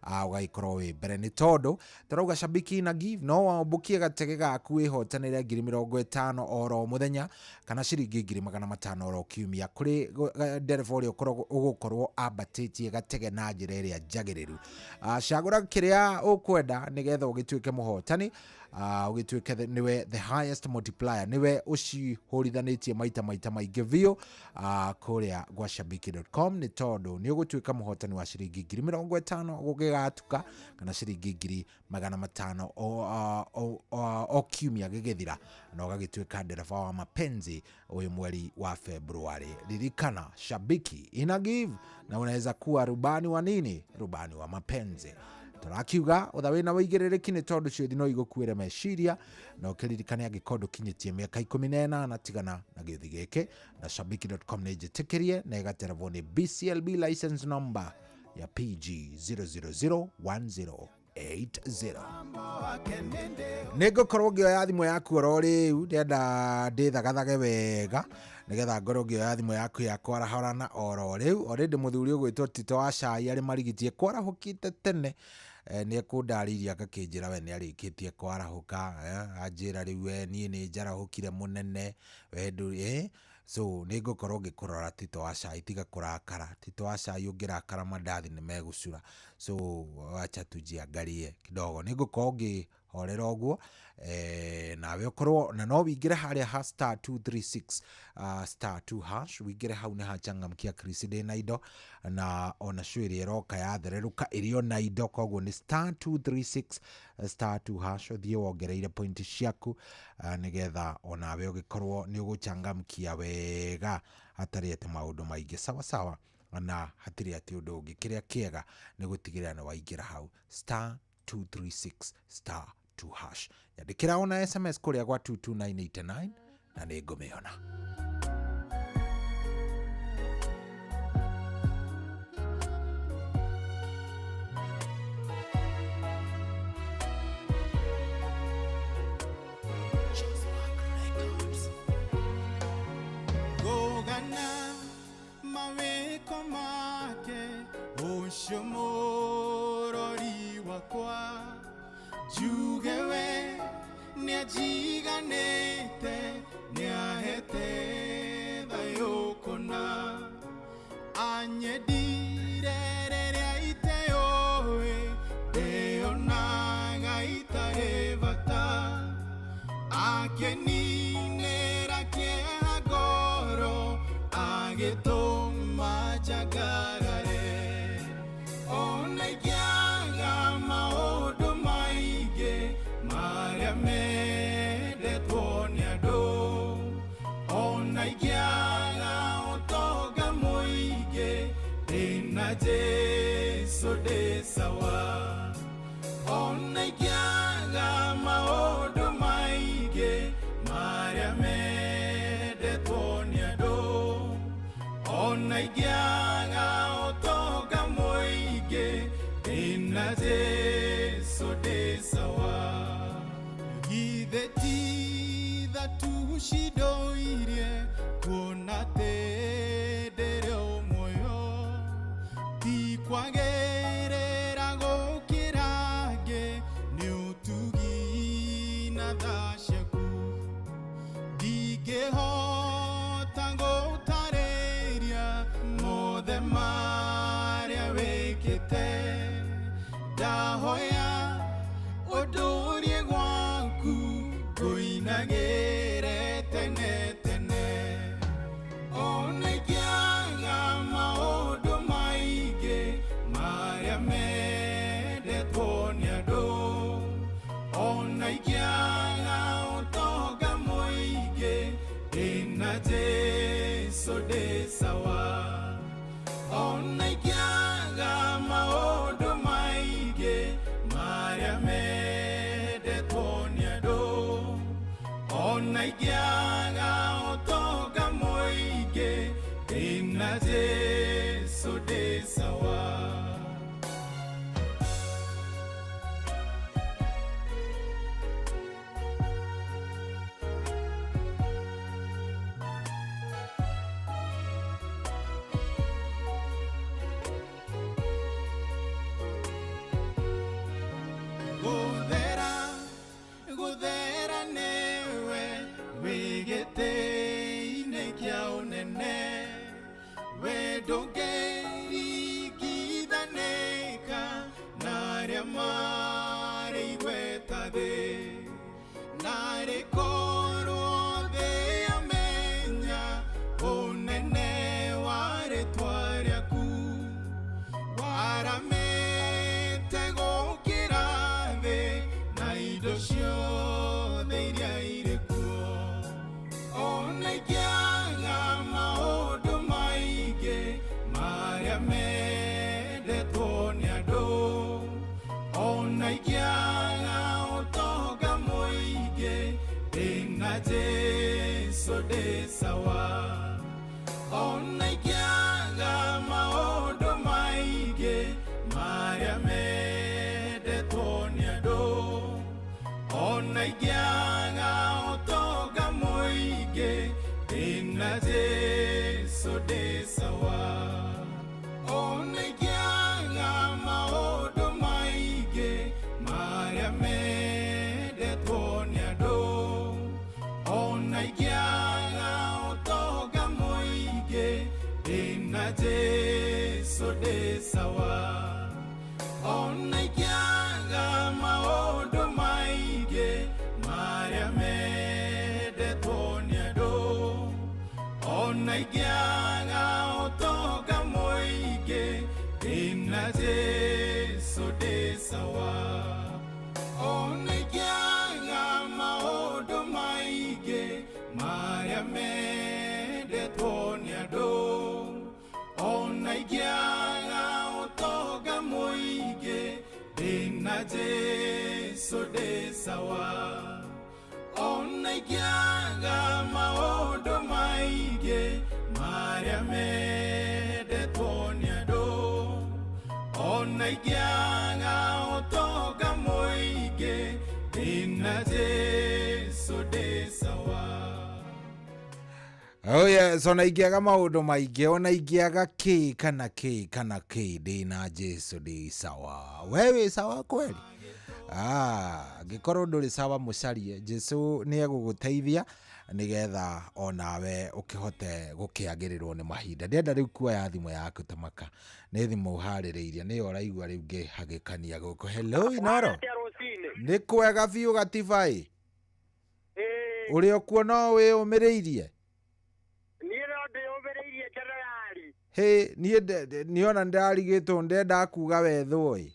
ũgaikorwo wĩ mbere nĩ tondũ tũrauga Shabiki na give no wambũkie gatege gaku wĩhotanĩre 50,000 oro mũthenya kana ciringi 500 oro kiumia kũrĩ ndereba ũrĩa ũgũkorwo ambatĩtie gatege na njĩra ĩrĩa njagĩrĩru cagũra kĩrĩa ũkwenda nĩgetha ũgĩtuĩke mũhotani ugituike niwe the highest multiplier, niwe ucihorithanĩtie maita maingĩ biũ kuria gwa shabiki.com, ni tondu ni ugutuika muhotani wa ciringi 50,000 gugigatuka kana ciringi 500 o kiumia gigithira, na ugagituika ndereba wa mapenzi uyu mweri wa Februari. Ririkana, Shabiki ina give, na unaweza kuwa rubani wa nini? Rubani wa mapenzi. Turakiuga uthawe wa igirĩrĩki nĩ tondu ciuthi no igũkuĩre meciria, na ũkĩririkane angĩkorwo ndũkinyĩtie mĩaka 18 na tigana na gĩuthi gĩkĩ, na shabiki.com nĩ njĩtĩkĩrie na ĩgaterevwo nĩ BCLB license number ya PG 0001080. Nĩngũkorwo ngĩoya thimũ yaku oro rĩu, ndĩenda ndĩthagathage wega nigetha ngorwo ngĩoya thimũ yaku ya kwarahorana oro rĩu. Already mũthuri ũgwĩtwo Tito wa Cai arĩ marigitie kwarahũkĩte tene, nĩ kũndarĩria ngakĩnjĩra we nĩ arĩkĩtie kwarahũka, anjĩra rĩu we niĩ nĩ njarahũkire mũnene we ndũ so nĩ ngũkorwo ngĩkũrora Tito wa Cai, tiga kũrakara. Tito wa Cai ũngĩrakara mandathi nĩ megũcura, so acha tujiangalie kidogo. Nĩ ngũkorwo ngĩhorera ũguo, nawe ũkorwo na no wĩingĩre harĩa ha *236 *2# wĩingĩre hau nĩ hachangamkia Chris ndĩ na indo, na ona cwĩrĩ ĩroka yathererũka ĩrĩo na indo, koguo nĩ *236 *2# thiĩ wongereire point ciaku, nigetha onawe ũgĩkorwo nĩ ũgũchangamkia wega hatarĩ atĩ maũndũ maingĩ. Sawa sawa, na hatirĩ atĩ ũndũ ũngĩ. Kĩrĩa kĩega nĩ gũtigĩrĩra nĩ waingĩra hau *236 *2#. Yandĩkĩra ona SMS kũrĩa gwa 22989 na nĩ ngũmĩona. Gogana maweko make ushomorori wakwa jugewe niajiganete niahete thayokona anyedirere iteyowe deonaga itarevata akeninera kiehagoro agetoma jagarare onaigiaga maũndũ maingĩ marĩa mendetwo nĩ andũ, onaigiaga ũtonga mũingĩ ndĩna Jesũ ndĩ sawa, onaigiaga maũndũ maingĩ marĩa mendetwo nĩ andũ, onaigiaga ũtonga mũingĩ ndĩna Jesũ ndĩ sawa. Githĩ ti thatu cidoirie kuona tendere ũmũyo, ti kwagĩrĩra gũkĩrange nĩ ũtugi na tha ciaku, ndingĩhota gũtarĩria mothe marĩa wĩkĩte, ndahoya ũndũrie gwaku ngũinagĩre tene tene, onaigiaga maũndũ maingĩ marĩa mendetwo nĩ andũ, onaigiaga ũtonga mũingĩ ndĩna Jesũ ndĩ sawa, onaigiaga maũndũ maingĩ marĩa mendetwo nĩ andũ, onaigiaga ũtonga mũingĩ ndĩna Jesũ ndĩ sawa. Gũthera nĩwe wĩgĩtĩ-inĩ kĩa ũnene, we ndũngĩringithanĩka na arĩa marĩ igweta thĩ, Jesu de sawa ona ikiaga maondo maige Maria mede toniado ona ikiaga otoga moige ina Jesu de sawa. Oh yes, ona ikiaga maundu maingi, ona ikiaga ki kana ndina Jesu ndi sawa. Wewe sawa kweli? Gikorwo nduri sawa mucarie, Jesu ni eguguteithia nigetha onawe ukihote gukiagirirwo ni mahinda. Ndenda riu kuoya thimu yaku tamaka. Ni thimu haririirie, ni uraigua riu ngihagikania guku. Hello Inoro. Ni kwega biu Gatibai. Uri okuo no wi umiriirie? Hey, niona ndarigitwo ndenda kuga wethoi.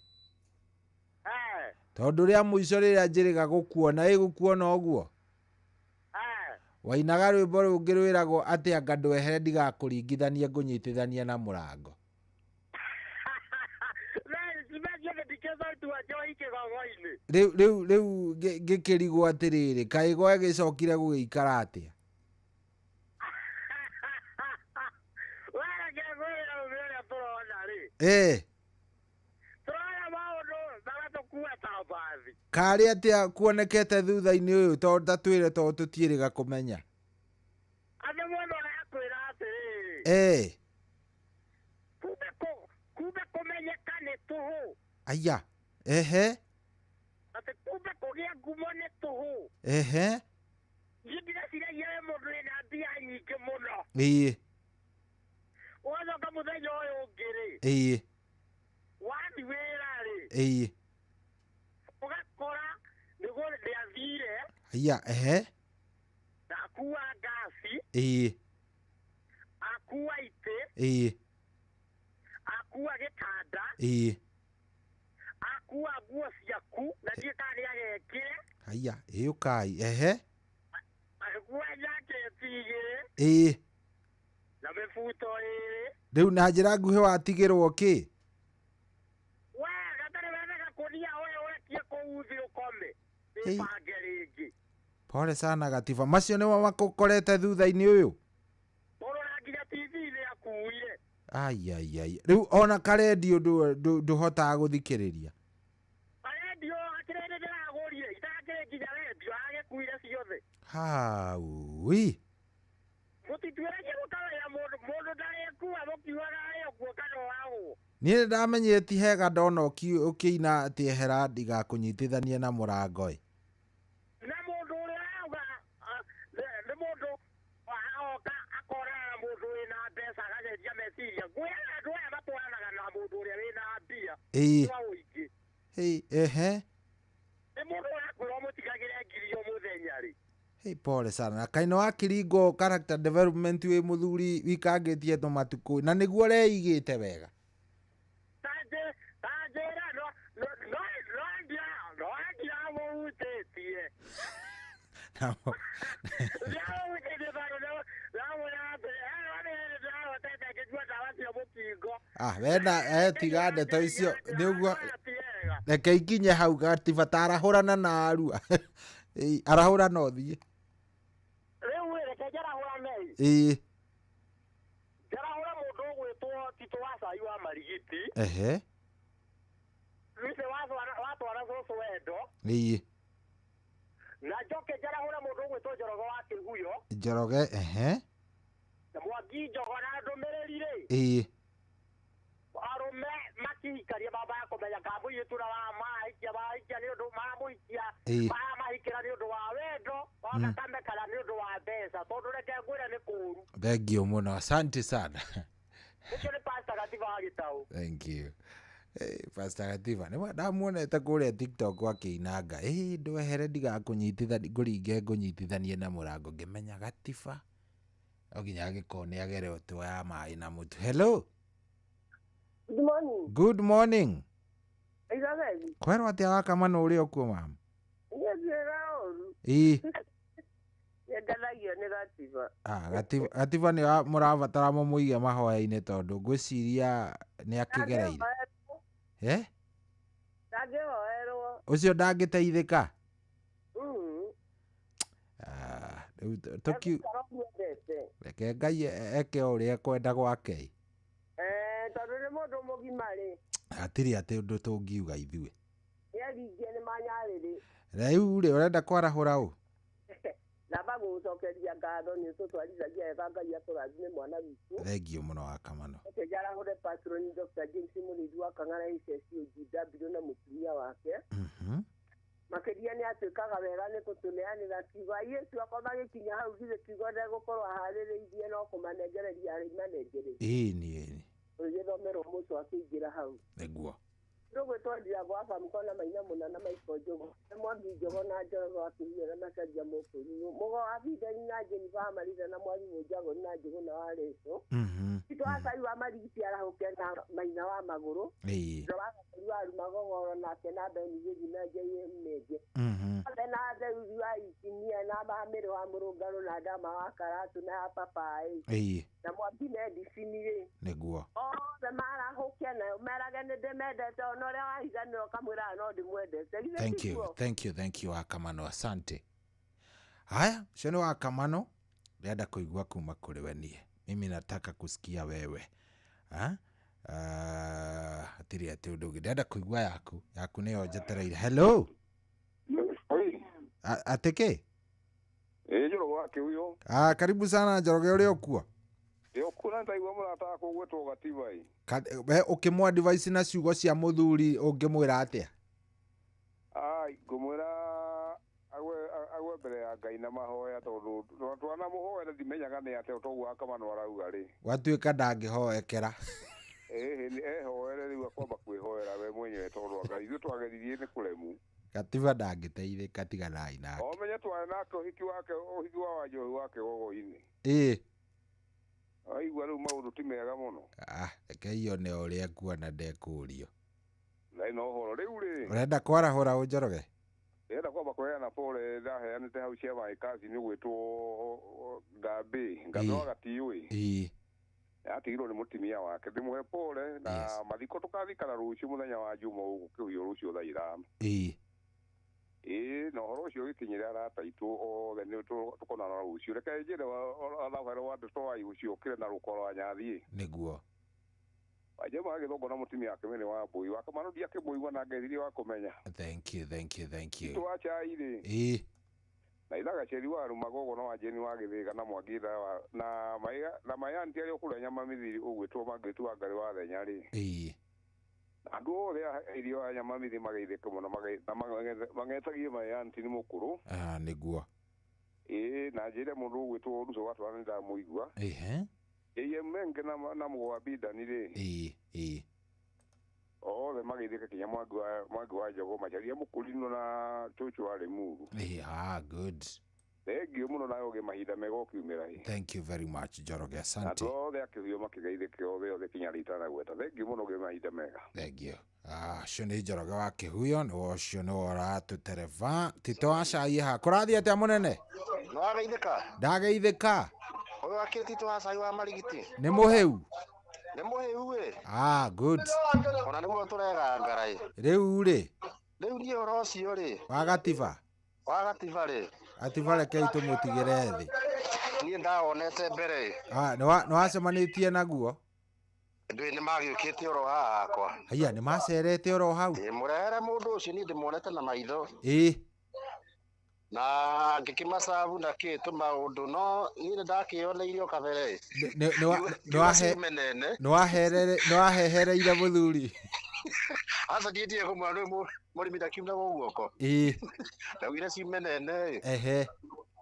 Tondu ria muico riria njiriga gukuona igukuona uguo. Wainaga rwimbo rungi rwiragwo atia ngandwehere ndigakuringithania ngunyitithania na murango. Riu gikirigwo atiriri kai goe gicokire gugikara atia? Kari atia kuonekete thutha-ini uyu tondu tatwire tondu tutiiriga kumenya. Kumbe kumenyeka ni tuhu. Aya, ate kumbe kugia ngumo ni tuhu. Ndireciria ye mundu wina mbia nyingi muno. Wocoka muthenya uyu ungiri. Wathi wira ri. Ugakora niguo ndiathire. Aya, Akua gasi. Akua ite. Akua gitanda. Akua nguo ciaku na ndikani agekire. Aya, ukai. Akua jaketi igiri. Na mifuto iri. Riu na njira nguhi watigirwo ki? Gatari wena gakunia we wekie kuuthi ukome. Nipange ringi. Pole sana Gatiba. Macio ni makukorete thutha-ini uyu? Urora nginya TV-ini akuire. Ai. Riu ona karedio nduhotaga guthikiriria. Karedio atirende ndiragurie. Itakire nginya redio agikuire ciothe. Haui. Mutituiragie gukawira mundu ndarekuwa mukiugaga ayo guokana wao. Niĩ ndamenyire ti hega ndona ũkĩina atĩ ehera ndigakunyitithanie na mũrango ĩ. Na mundu uria auga ni mundu aoka akorana mundu wina mbeca agacenjia meciria. Ngwĩra andũ aya matwaranaga na mundu uria wina mbia. Ni mundu urakwĩrwo mũtigagĩre ngiri o mũthenya rĩ. Pole sana. Na kaino wa Kiringo character development wi muthuri wikangitie to matuko na niguo reigite wega. Wena tiga ndeto icio niguo reke ikinye hau Gatiba tarahurana na arua. Arahura no thie. Riu reke jarahura nei. Jarahura mundu gwitwo Tito wa Cai wa Marigiti. Ruse watwara cucu wendo. Na njoke jarahura mundu gwitwo Njoroge wa Kiguyo. Njoroge Na Mwangi Njogo na ndumiriri ri. Arume makikaria baba yako menya kambu yitura wa maikia ni undu mamuikia mahikira ni undu wa wendo ona kamekara ni undu wa mbeca tondu reke ngwire ni kuru. Thank you muno, asante sana. Ucio ni Pastor Gatiba wa Gitau. Thank you. Pastor Gatiba ni ndamuonete kuria TikTok akiinanga ndwehere ndigakunyitithania nguringe ngunyitithanie na murango ngimenya Gatiba oginya gikoni agere utwa mai na mutu. Hello. Good morning. Good morning. Exactly. Kwero atia wakama no uri okuo mama? Yedera oru. Yedalagia ni Gatiba. Gatiba ni murabatara mumuige mahoya-ini tondu ngwiciria ni akigereire. Ndagĩhoerwo Ucio ndangĩteithĩka. Reke Ngai eke ũrĩa kwenda gwake. Tondũ nĩ mũndũ mũgima rĩ. Hatirĩ atĩ ũndũ tũngiuga ithuĩ. Nĩaringie nĩ manyarĩrĩ. Rĩu rĩ ũrenda kwarahũra ũ? Namba gũcokeria ngatho nĩ tũtwarithagia wega Ngai atũrathime mwana witũ. Thengio mũno wa Kamano. Njarahũre Patron Dr. James Mũrĩithi wa Kang'ara ICSOGW na mũtumia wake. Makĩria nĩ atuĩkaga wega nĩ gũtũneanĩra kiugo. Yesu akwa magĩkinya hau githĩ kiugo ndegũkorwo aharĩrĩirie no kũmanengereria arĩ manengererie. Ĩni. Ũgĩthomera mũco akĩingĩra hau. Nĩguo. Ndũgwĩtwo njĩra gwa bamũko na maina mũna na maiko njogo. Mwangi njogo na njoro akĩhinya na macaria mũkũrinyo. Mũgo wa bindani na njeni bamarire na mwarimũ njago na njogo na wareso. Tito acai wa marigiti arahũke na maina wa magũrũ. Ndo wakatari wa rumagogoro nake na beni gĩthi na njeye mmeje. Na theuthi wa ikinia na mahamĩrĩ wa mũrũngano na ndama wa karatu na papai. Na mwangi medicinire. Nĩguo. Othe marahũke nayo merage nĩ ndĩmendete ona ũrĩa wahiganĩrwo kamwĩraga no ndĩmwendete. Thank you wa Kamano, asante. Haya, ucio nĩ wa Kamano. Ndĩrenda kũigua kuma kũrĩ we niĩ. Mimi nataka kusikia wewe. Hatirĩ atĩ ũndũ ũngĩ. Ndĩrenda kũigua yaku nĩyo njetereire. Hello. Ateke? Njoroge wake huyo. Karibu sana Njoroge, ũrĩa ũkuo. Kuna ndaigua mũrata kũgwetwo Gativai. We ũkĩmwa device na ciugo cia mũthuri ũngĩmwĩra atĩa? Ngũmwĩra agwe mbere ya Ngai na mahoya tondũ twana mũhoera ndimenyaga nĩ atĩa ũtoguo wa Kamano arauga rĩ. Watuĩka ndangĩhoekera. Ehoere rĩu akwamba kwĩhoera we mwenyewe tondũ Ngai ithuĩ twageririe nĩ kũremu. Gativa ndangĩteithĩka tiganai nake. Omenye twarĩ nake ũhiki wa Wanjohi wake Gogo-inĩ. Aigua rĩu maũndũ ti mega mũno. Reke ione ũrĩa kuona ndekũrio. Na ino ũhoro rĩu rĩ. Ũrenda kwarahũra ũ Njoroge? Ndĩrenda kwamba kũheana pole ndaheanĩte hau cia maĩkaci nĩ ũgwĩtwo Ngambĩ wa Gatiũĩ. Atigirwo nĩ mũtumia wake ndĩmũhe pole na mathiko tũkathikana rũciũ mũthenya wa Juma ũguo kĩũhiũ rũciũ thaa ithano. Na ũhoro ũcio ũgĩkinyĩra arata aitũ othe nĩ tũkonana rũciũ. Reke njĩre athabere wa ndeto wa ũcio ũkĩre na rũkoro wa Nyathiĩ. Nĩguo. Wajema agĩthongo na mũtumia wake mwene wa Mbũi wa Kamano ndiakĩmũigua na ngethiri wa kũmenya. Thank you. Twacha irĩ. Na ithaga ceri wa Rumagogo na Wanjeni wa Gĩthĩga na Mwangitha na mayanti arĩa ũkũrĩa nyama mĩthiri ũgwĩtwo Mangĩtu wa Ngarĩ wa Thenya rĩ. Andũ othe irio nyama mĩthiri mageithĩke mũno na magetagie mayanti nĩ mũkũrũ. Nĩguo. Na njĩre mũndũ ũgwĩtwo Ruso watwara nĩ ndamũigua. Menge na mũgwa bindani rĩ. Othe mageithĩke kinya Mwangi wa Njogo macaria mũkũrinũ na Chũchũ wa Rĩmuru. Good. Thengio mũno nawe ũgĩ mahinda mega ũkiumĩra. Thank you very much Njoroge, asante. Andũ othe akĩhuio makĩgeithĩke othe kinya rĩtana gweta. Thengio mũno ũgĩ mahinda mega. Thengio. Ũcio nĩ Njoroge wa Kĩhuyo, ũcio nĩ ũratũtereva. Tito wa cai ha kũrathiĩ atĩa mũnene? Ndageithĩka. Ũyũ akĩrĩ Tito wa cai wa Marigiti. Nĩ mũhĩu. Nĩ mũhĩu we. Good. Ona nĩguo tũrega ngarai. Rĩu rĩ. Rĩu niĩ ũhoro ũcio rĩ. Wa Gativa. Rĩ. Gativa rekei tũmũtigĩre thĩ. Niĩ ndawonete mbere. Nĩwacemanĩtie naguo? Ndĩ nĩ magĩũkĩte oro haha hakwa. Haiya nĩ macerete oro hau. Mũrehere mũndũ ũcio niĩ ndĩmuonete na maitho. Na ngĩkĩmacabu na kĩ tũmaũndũ no niĩ ndakĩoneire o kabere. Nĩwahehereire mũthuri. Asa ndiĩtie kũmwana mũrĩmi ndakiunaga ũguoko. Ndaugire ciume nene.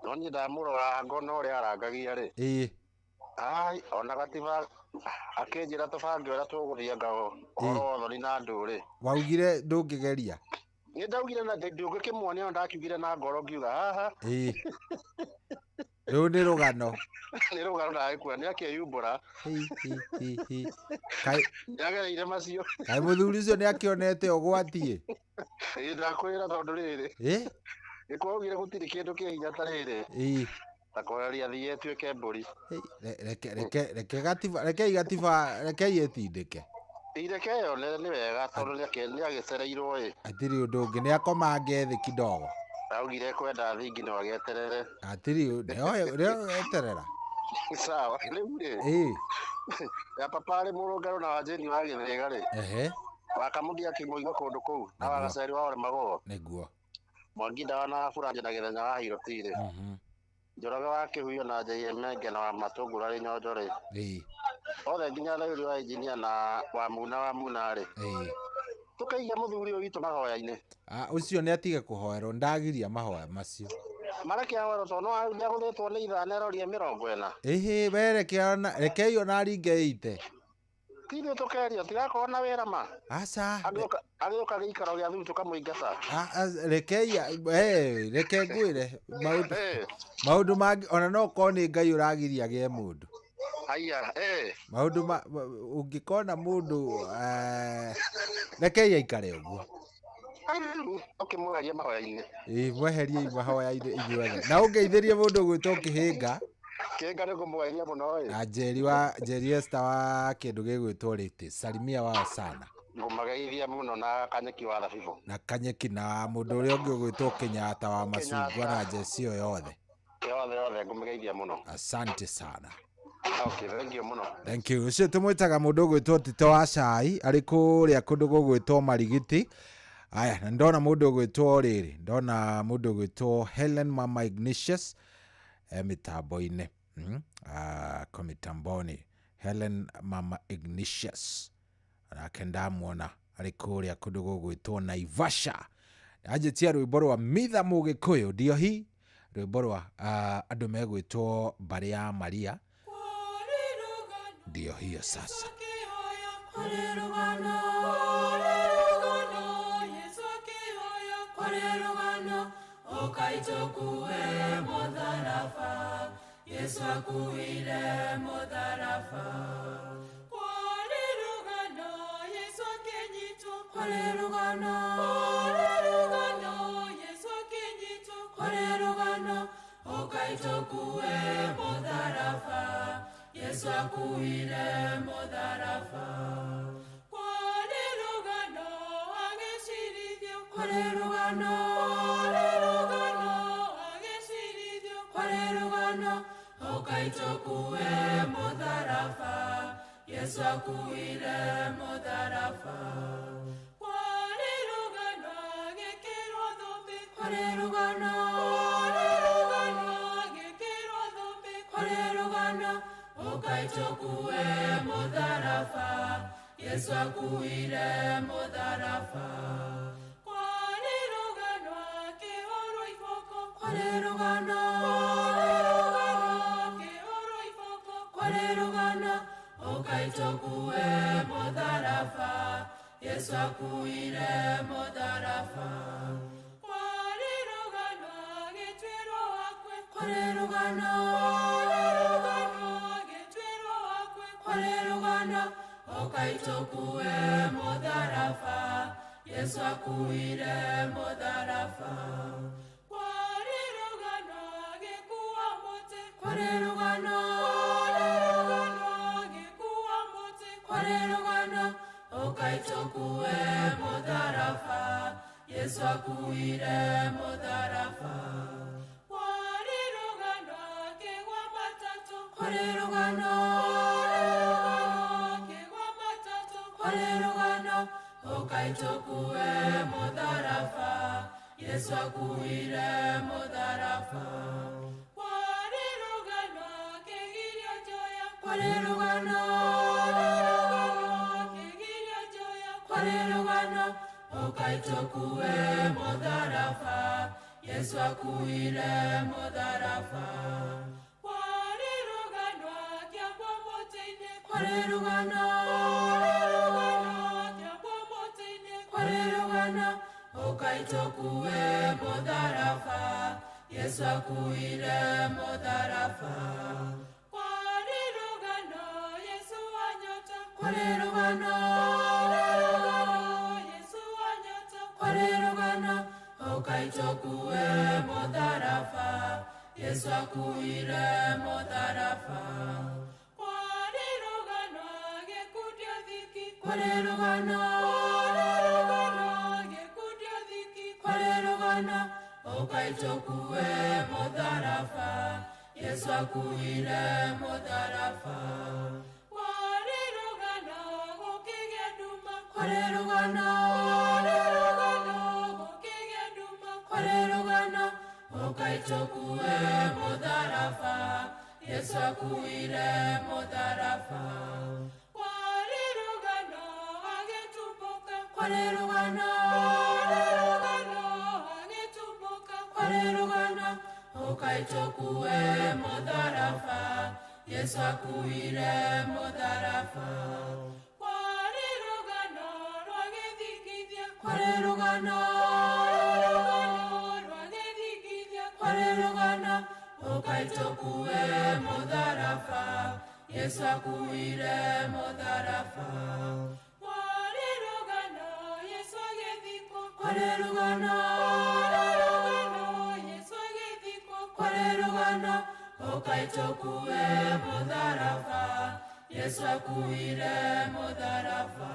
No niĩ ndamũrora ngona ũrĩa arangagia rĩ. Ona Gativa akĩnjĩra tũbange ũrĩa tũgũthianga ũhoro thoni na ndũrĩ. Waugire ndũngĩgeria? Niĩ ndaugire na ndũngĩkĩmuonia ndakiugire na ngoro ngiuga haha. Rĩu nĩ rũgano. Nĩ rũgano ndagĩkua nĩ akĩyumbũra. Nĩagereire macio. Kaĩ mũthuri ũcio nĩ akĩonete ũgwatiĩ? Ndakwĩra tondũ rĩrĩ. Nĩkwagire gũtirĩ kĩndũ kĩa hinya ta rĩrĩ. Ta kweheria thiĩ ĩtuĩke mbũri. Rekei Gativa, rekei ĩtindĩke. Irekeyo ni wega tondu ni agicereirwo atiri undu ungi ni akomange thi kidogo augire kwenda thingi no ageterere atiri reo eterera sawa riu ri ya papa ri murungano na wajeni wa githega ri wakamuthia kimuiga kundu kuu na wagaceri wa ore magogo niguo Mwangi ndawa na buranja na githenya wa Hirotire Njoroge wa Kihuyo na JMenge na Matungura ri Nyonjo ri othe nginya riu wa engineer na wa Muna ri tukaiga muthuri witu mahoya-ini ucio ni atige kuhoerwo ndagiria mahoya macio mareke awaro to no ndia guthitwo ni ithanero ria 40 werekeana rekeyo na ringe ite Tino tukerio tirako na wera ma asa agoka gikaro gya thutu kamuingata rekeya reke ngwire maundu mangi ona no koni ngai uragiria ge mundu aya maundu ungikona mundu rekeya ikare uguo mweherie mahoya-ini mweherie mahoya-ini inyuothe na ungeithirie mundu gwitwo kihinga Kenga ni kumweheria muno Njeri Esther wa kindu gigwitwo riti salimia wao sana ngumageithia muno na Kanyeki wa Thabibu na Kanyeki na mundu uria ungi gwitwo Kenyatta wa Macungwa na jesi yo yothe ngumageithia muno asante sana okay thank you muno thank you ucio tumwitaga mundu gwitwo Tito wa Cai ari kuria kundu gwitwo Marigiti aya na ndona mundu gwitwo riri ndona mundu gwitwo Helen Mama Ignatius mitambo-ini komitamboni Helen Mama Ignatius nake ndamuona ari kuria kundu gugwitwo Naivasha ajitia rwimbo rwa Mitha Mugikuyu ndio hii rwimbo rwa andu megwitwo Baria Maria ndio hiyo sasa ukaitokue modharafa Yesu akuile modharafa kwale rugano Yesu akenyito kwale rugano Yesu akenyito kwale rugano ukaitokue modharafa Yesu akuile modharafa kwale rugano ageshirithio kwale rugano ukaitokue modharafa Yesu akuile modharafa kwale rugano agekirwo thumbi kwale rugano agekirwo thumbi kwale rugano ukaitokue modharafa Yesu akuile modharafa kwale rugano akihoro ifoko kwale rugano ukaitokue modharafa Yesu akuile modharafa kwale rugano agetwirwo wakwe kwale rugano agetwirwo wakwe kwale rugano ukaitokue modharafa Yesu akuile modharafa kwale rugano agekuwa mote kwale rugano ukaitokue modharafa Yesu akuile modharafa kwale rugano akegwa matatu kwale rugano akegwa matatu kwale rugano ukaitokue modharafa Yesu akuile modharafa kwale rugano akegirio joya kwale rugano ukaitokue modharafa Yesu akuile modharafa kwale rugano akiagwa moteine kwale rugano akiagwa moteine kwale rugano ukaitokue modharafa Yesu akuile modharafa kwale rugano Yesu anyota kwale rugano ukaitokue modharafa Yesu akuile modharafa kwale rugano agekudia dhiki kwarerogana gĩkundi thiki kwarerogana ũkaitũkue mũtharaba Yesu akuire mũtharaba kwarerogana gũkĩgĩa nduma kwarerogana gũkĩgĩa nduma kwarerogana ũkaitũkue mũtharaba Yesu akuire mũtharaba kwarerogana agĩtumbũka kwarerogana agĩtumbũka kwarerogana ũkaitũkue mũtharaba Yesu akuire mũtharaba kwarerogana rwagĩthingithia kwarerogana rwagĩthingithia kwarerogana ũkaitũkue mũtharaba Yesu akuire mũtharaba kwarerogana Yesu agĩthikwo kwarerogana Yesu agĩthikwo kwarerogana ũkaitũkue mũtharaba Yesu akuire mũtharaba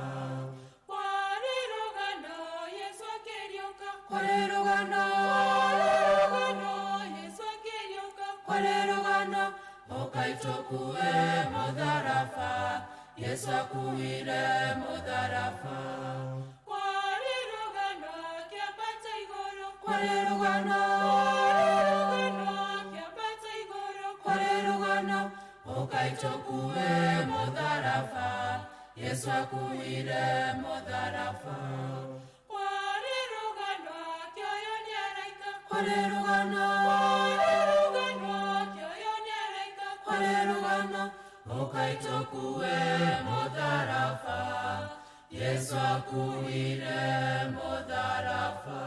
kwarerogana Yesu akĩriũka kwarerogana Yesu akĩriũka kwarerogana ũkaitũkue mũtharaba Yesu akuire mũtharaba kwarerogana kĩambata igũrũ kwarerogana kĩambata igũrũ kwarerogana ũkaitũkue mũtharaba Yesu akuire mũtharaba kwarerogana kĩoyo nĩ araika kwarerogana kĩoyo nĩ araika kwarerogana ũkaitũkue mũtharaba Yesu akuire mũtharaba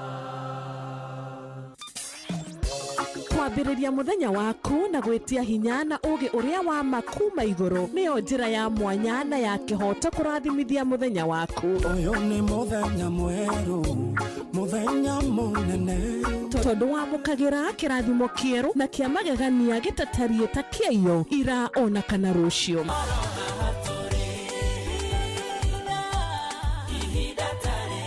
kwambĩrĩria mũthenya waku na gwĩtia hinya na ũgĩ ũrĩa wa makuma igũrũ nĩyo njĩra ya mwanya na ya kĩhoto kũrathimithia mũthenya waku ũyũ nĩ mũthenya mwerũ mũthenya mũnene tondũ wamũkagĩra kĩrathimo kĩerũ na kĩa magegania gĩtatariĩ ta kĩayo ira ona kana rũciũ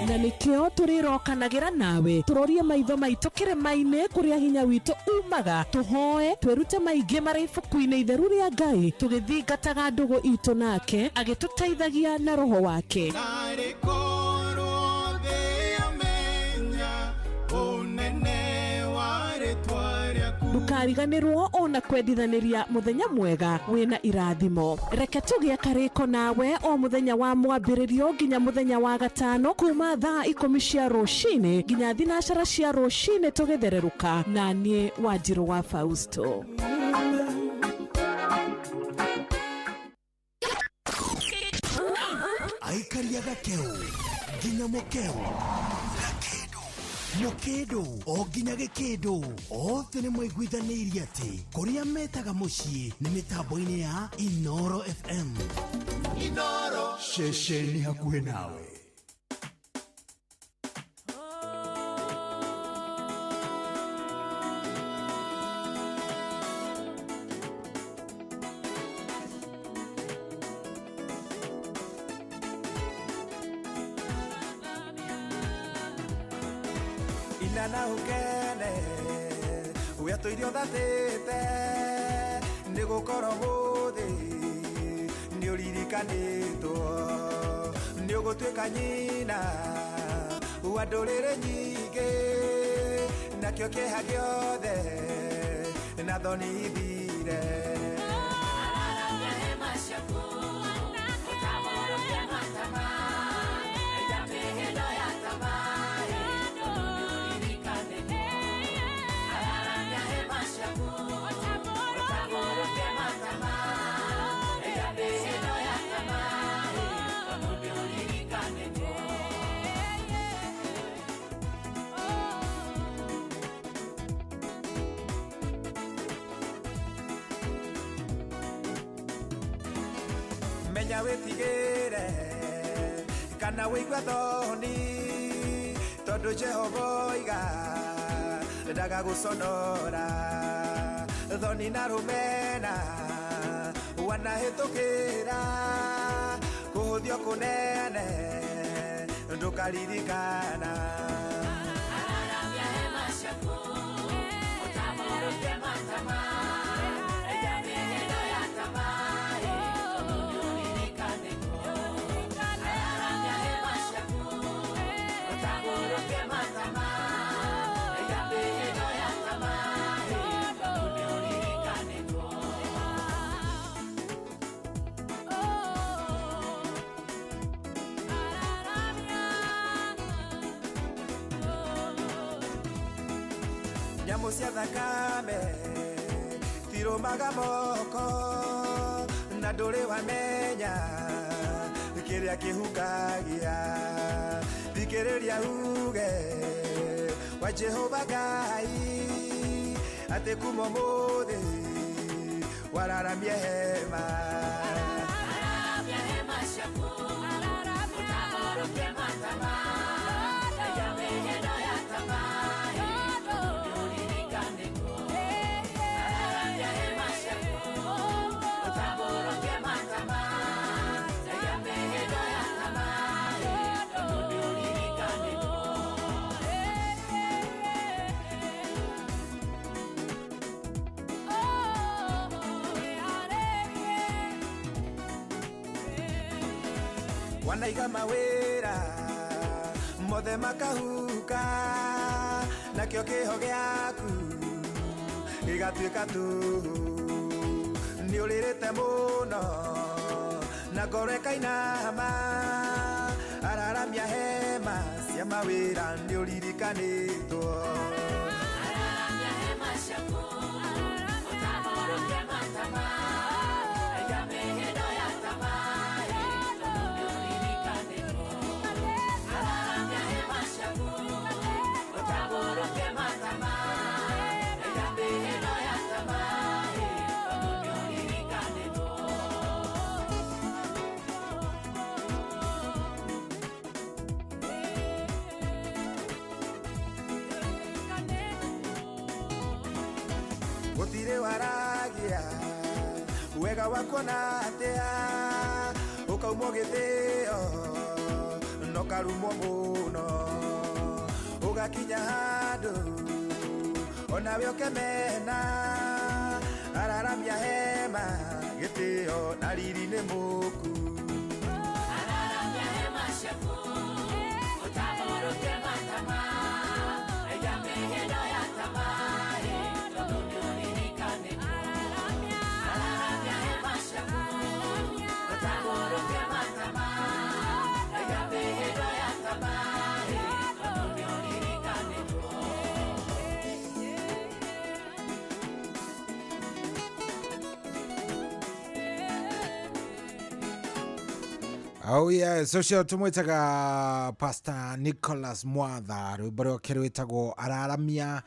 na nĩkĩo tũrĩrokanagĩra nawe tũrorie maitho maitũ kĩrĩma-inĩ kũrĩa hinya witũ umaga tũhoe twĩrute maingĩ marĩ ibuku-inĩ itheru rĩa Ngai tũgĩthingataga ndũgũ itũ nake agĩtũteithagia na roho wake ndukariganĩrwo ona kwendithanĩria mũthenya mwega wĩna irathimo reke tũgĩe karĩko nawe o mũthenya wa mwambĩrĩrio nginya mũthenya wa gatano kuma thaa 10 cia rũcinĩ nginya thinacara cia rũcinĩ tũgĩthererũka na niĩ Wanjirũ wa Fausto aikaria gakeu nginya mũkeu Mũkĩndũ o nginya gĩkĩndũ othe nĩ mwaiguithanĩirie atĩ kũrĩa metaga mũciĩ nĩ mĩtambo-inĩ ya Inooro FM Inooro ceceni hakuhĩ nawe na ukene uya tuirio thatete nĩ gũkorwo mũthĩ nĩ ũririkanĩtwo nĩ ũgũtuĩka nyina wa ndũrĩrĩ nyingĩ nakĩo kĩeha gĩothe na thoni ithire menya wĩtigĩre kana wĩigua thoni tondũ Jehova oiga ndagagũconora thoni na rũmena wanahĩtũkĩra kũhũthio kũnene ndũkaririkana araramia hema ciaku ũtamũrũke matama eja mĩhĩndo ya tamaĩ tondũ nĩũririkanĩtwo araramia hema ciaku ũtamũrũke matama eja mĩhĩndo ya tamaĩ tondũ nĩũririkanĩtwo nyamũ cia thakame tirũmaga moko na ndũrĩ wamenya kĩrĩa kĩhungagia thikĩrĩria uge wa Jehova Ngai atĩ kuma ũmũthĩ wararamie hema ciaku ũtamũrũkie matama eja mĩhĩndo ya tamaĩ wanaiga mawĩra mothe makahuka nakĩo kĩho gĩaku gĩgatuĩka tũhũ nĩ ũrĩrĩte mũno na ngoro ĩkainama araramia hema cia mawĩra nĩ ũririkanĩtwo araramia hema ciaku ũtamũrũkie matama eja mĩhĩndo ya tamaĩ tondũ nĩ ũririkanĩtwo araramia hema ciaku ũtamũrũkie matama eja mĩhĩndo ya tamaĩ tondũ nĩ ũririkanĩtwo gũtirĩ waragia wega wa kuona atĩa ũkaumwo gĩtĩo no karumwo mũno ũgakinya handũ onawe ũkemena araramia hema gĩtĩo na riri nĩ mũku araramia hema ciaku ũtamũrũkie matama eja mĩhĩndo ya tamaĩ tondũ nĩ ũririkanĩtwo araramia hema ciaku ũtamũrũkie matama eja mĩhĩndo ya tamaĩ tondũ nĩ ũririkanĩtwo Oh yeah, social tumwitaga Pastor Nicholas Mwatha rwimbo rwake rwitagwo araramia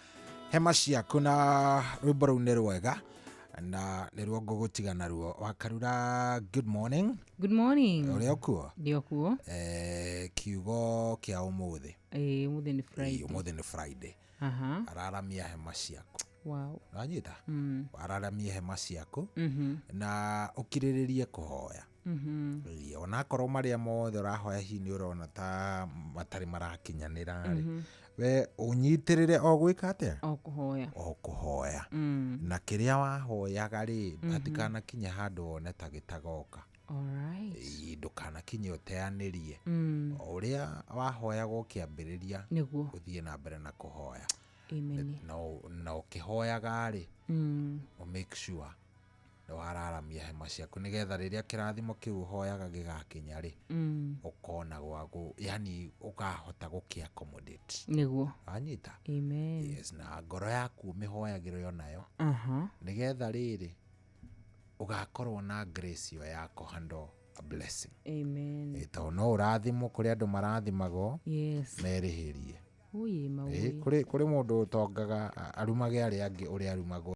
hema ciaku na rwimbo rũu nĩ rwega na nĩruo ngũgũtiga naruo Wakarura. Good morning. Good morning. Ũrĩa ũkuo? Ndio kuo. Kiugo kĩa ũmũthĩ. Ũmũthĩ nĩ Friday. Ũmũthĩ nĩ Friday. Araramia hema ciaku. Wow. Wanyita? Araramia hema ciaku na ũkirĩrĩrie kũhoya. Onakorwo marĩa mothe ũrahoya hihi nĩ ũrona ta matarĩ marakinyanĩra rĩ, we ũnyitĩrĩre o gwĩka atĩa? O kũhoya. Na kĩrĩa wahoyaga rĩ hatikanakinye handũ wone ta gĩtagoka. Ndũkanakinye ũteanĩrie. O ũrĩa wahoyaga ũkĩambĩrĩria ũthiĩ na mbere na kũhoya. Na ũkĩhoyaga rĩ make sure wararamia hema ciaku nĩgetha rĩrĩa kĩrathimo kĩu ũhoyaga gĩgakinya rĩ ũkona gwagu, yani ũkahota gũkĩ accommodate nĩguo. Wanyita? Amen. Yes, na ngoro yaku mĩhoyagĩrwo nayo nĩgetha rĩrĩ ũgakorwo na grace yo ya kũhandle a blessing. Amen. Tondũ no ũrathimwo kũrĩ andũ marathimagwo merĩhĩrie. Kũrĩ mũndũ ũtongaga arumage arĩa angĩ ũrĩa arumagwo.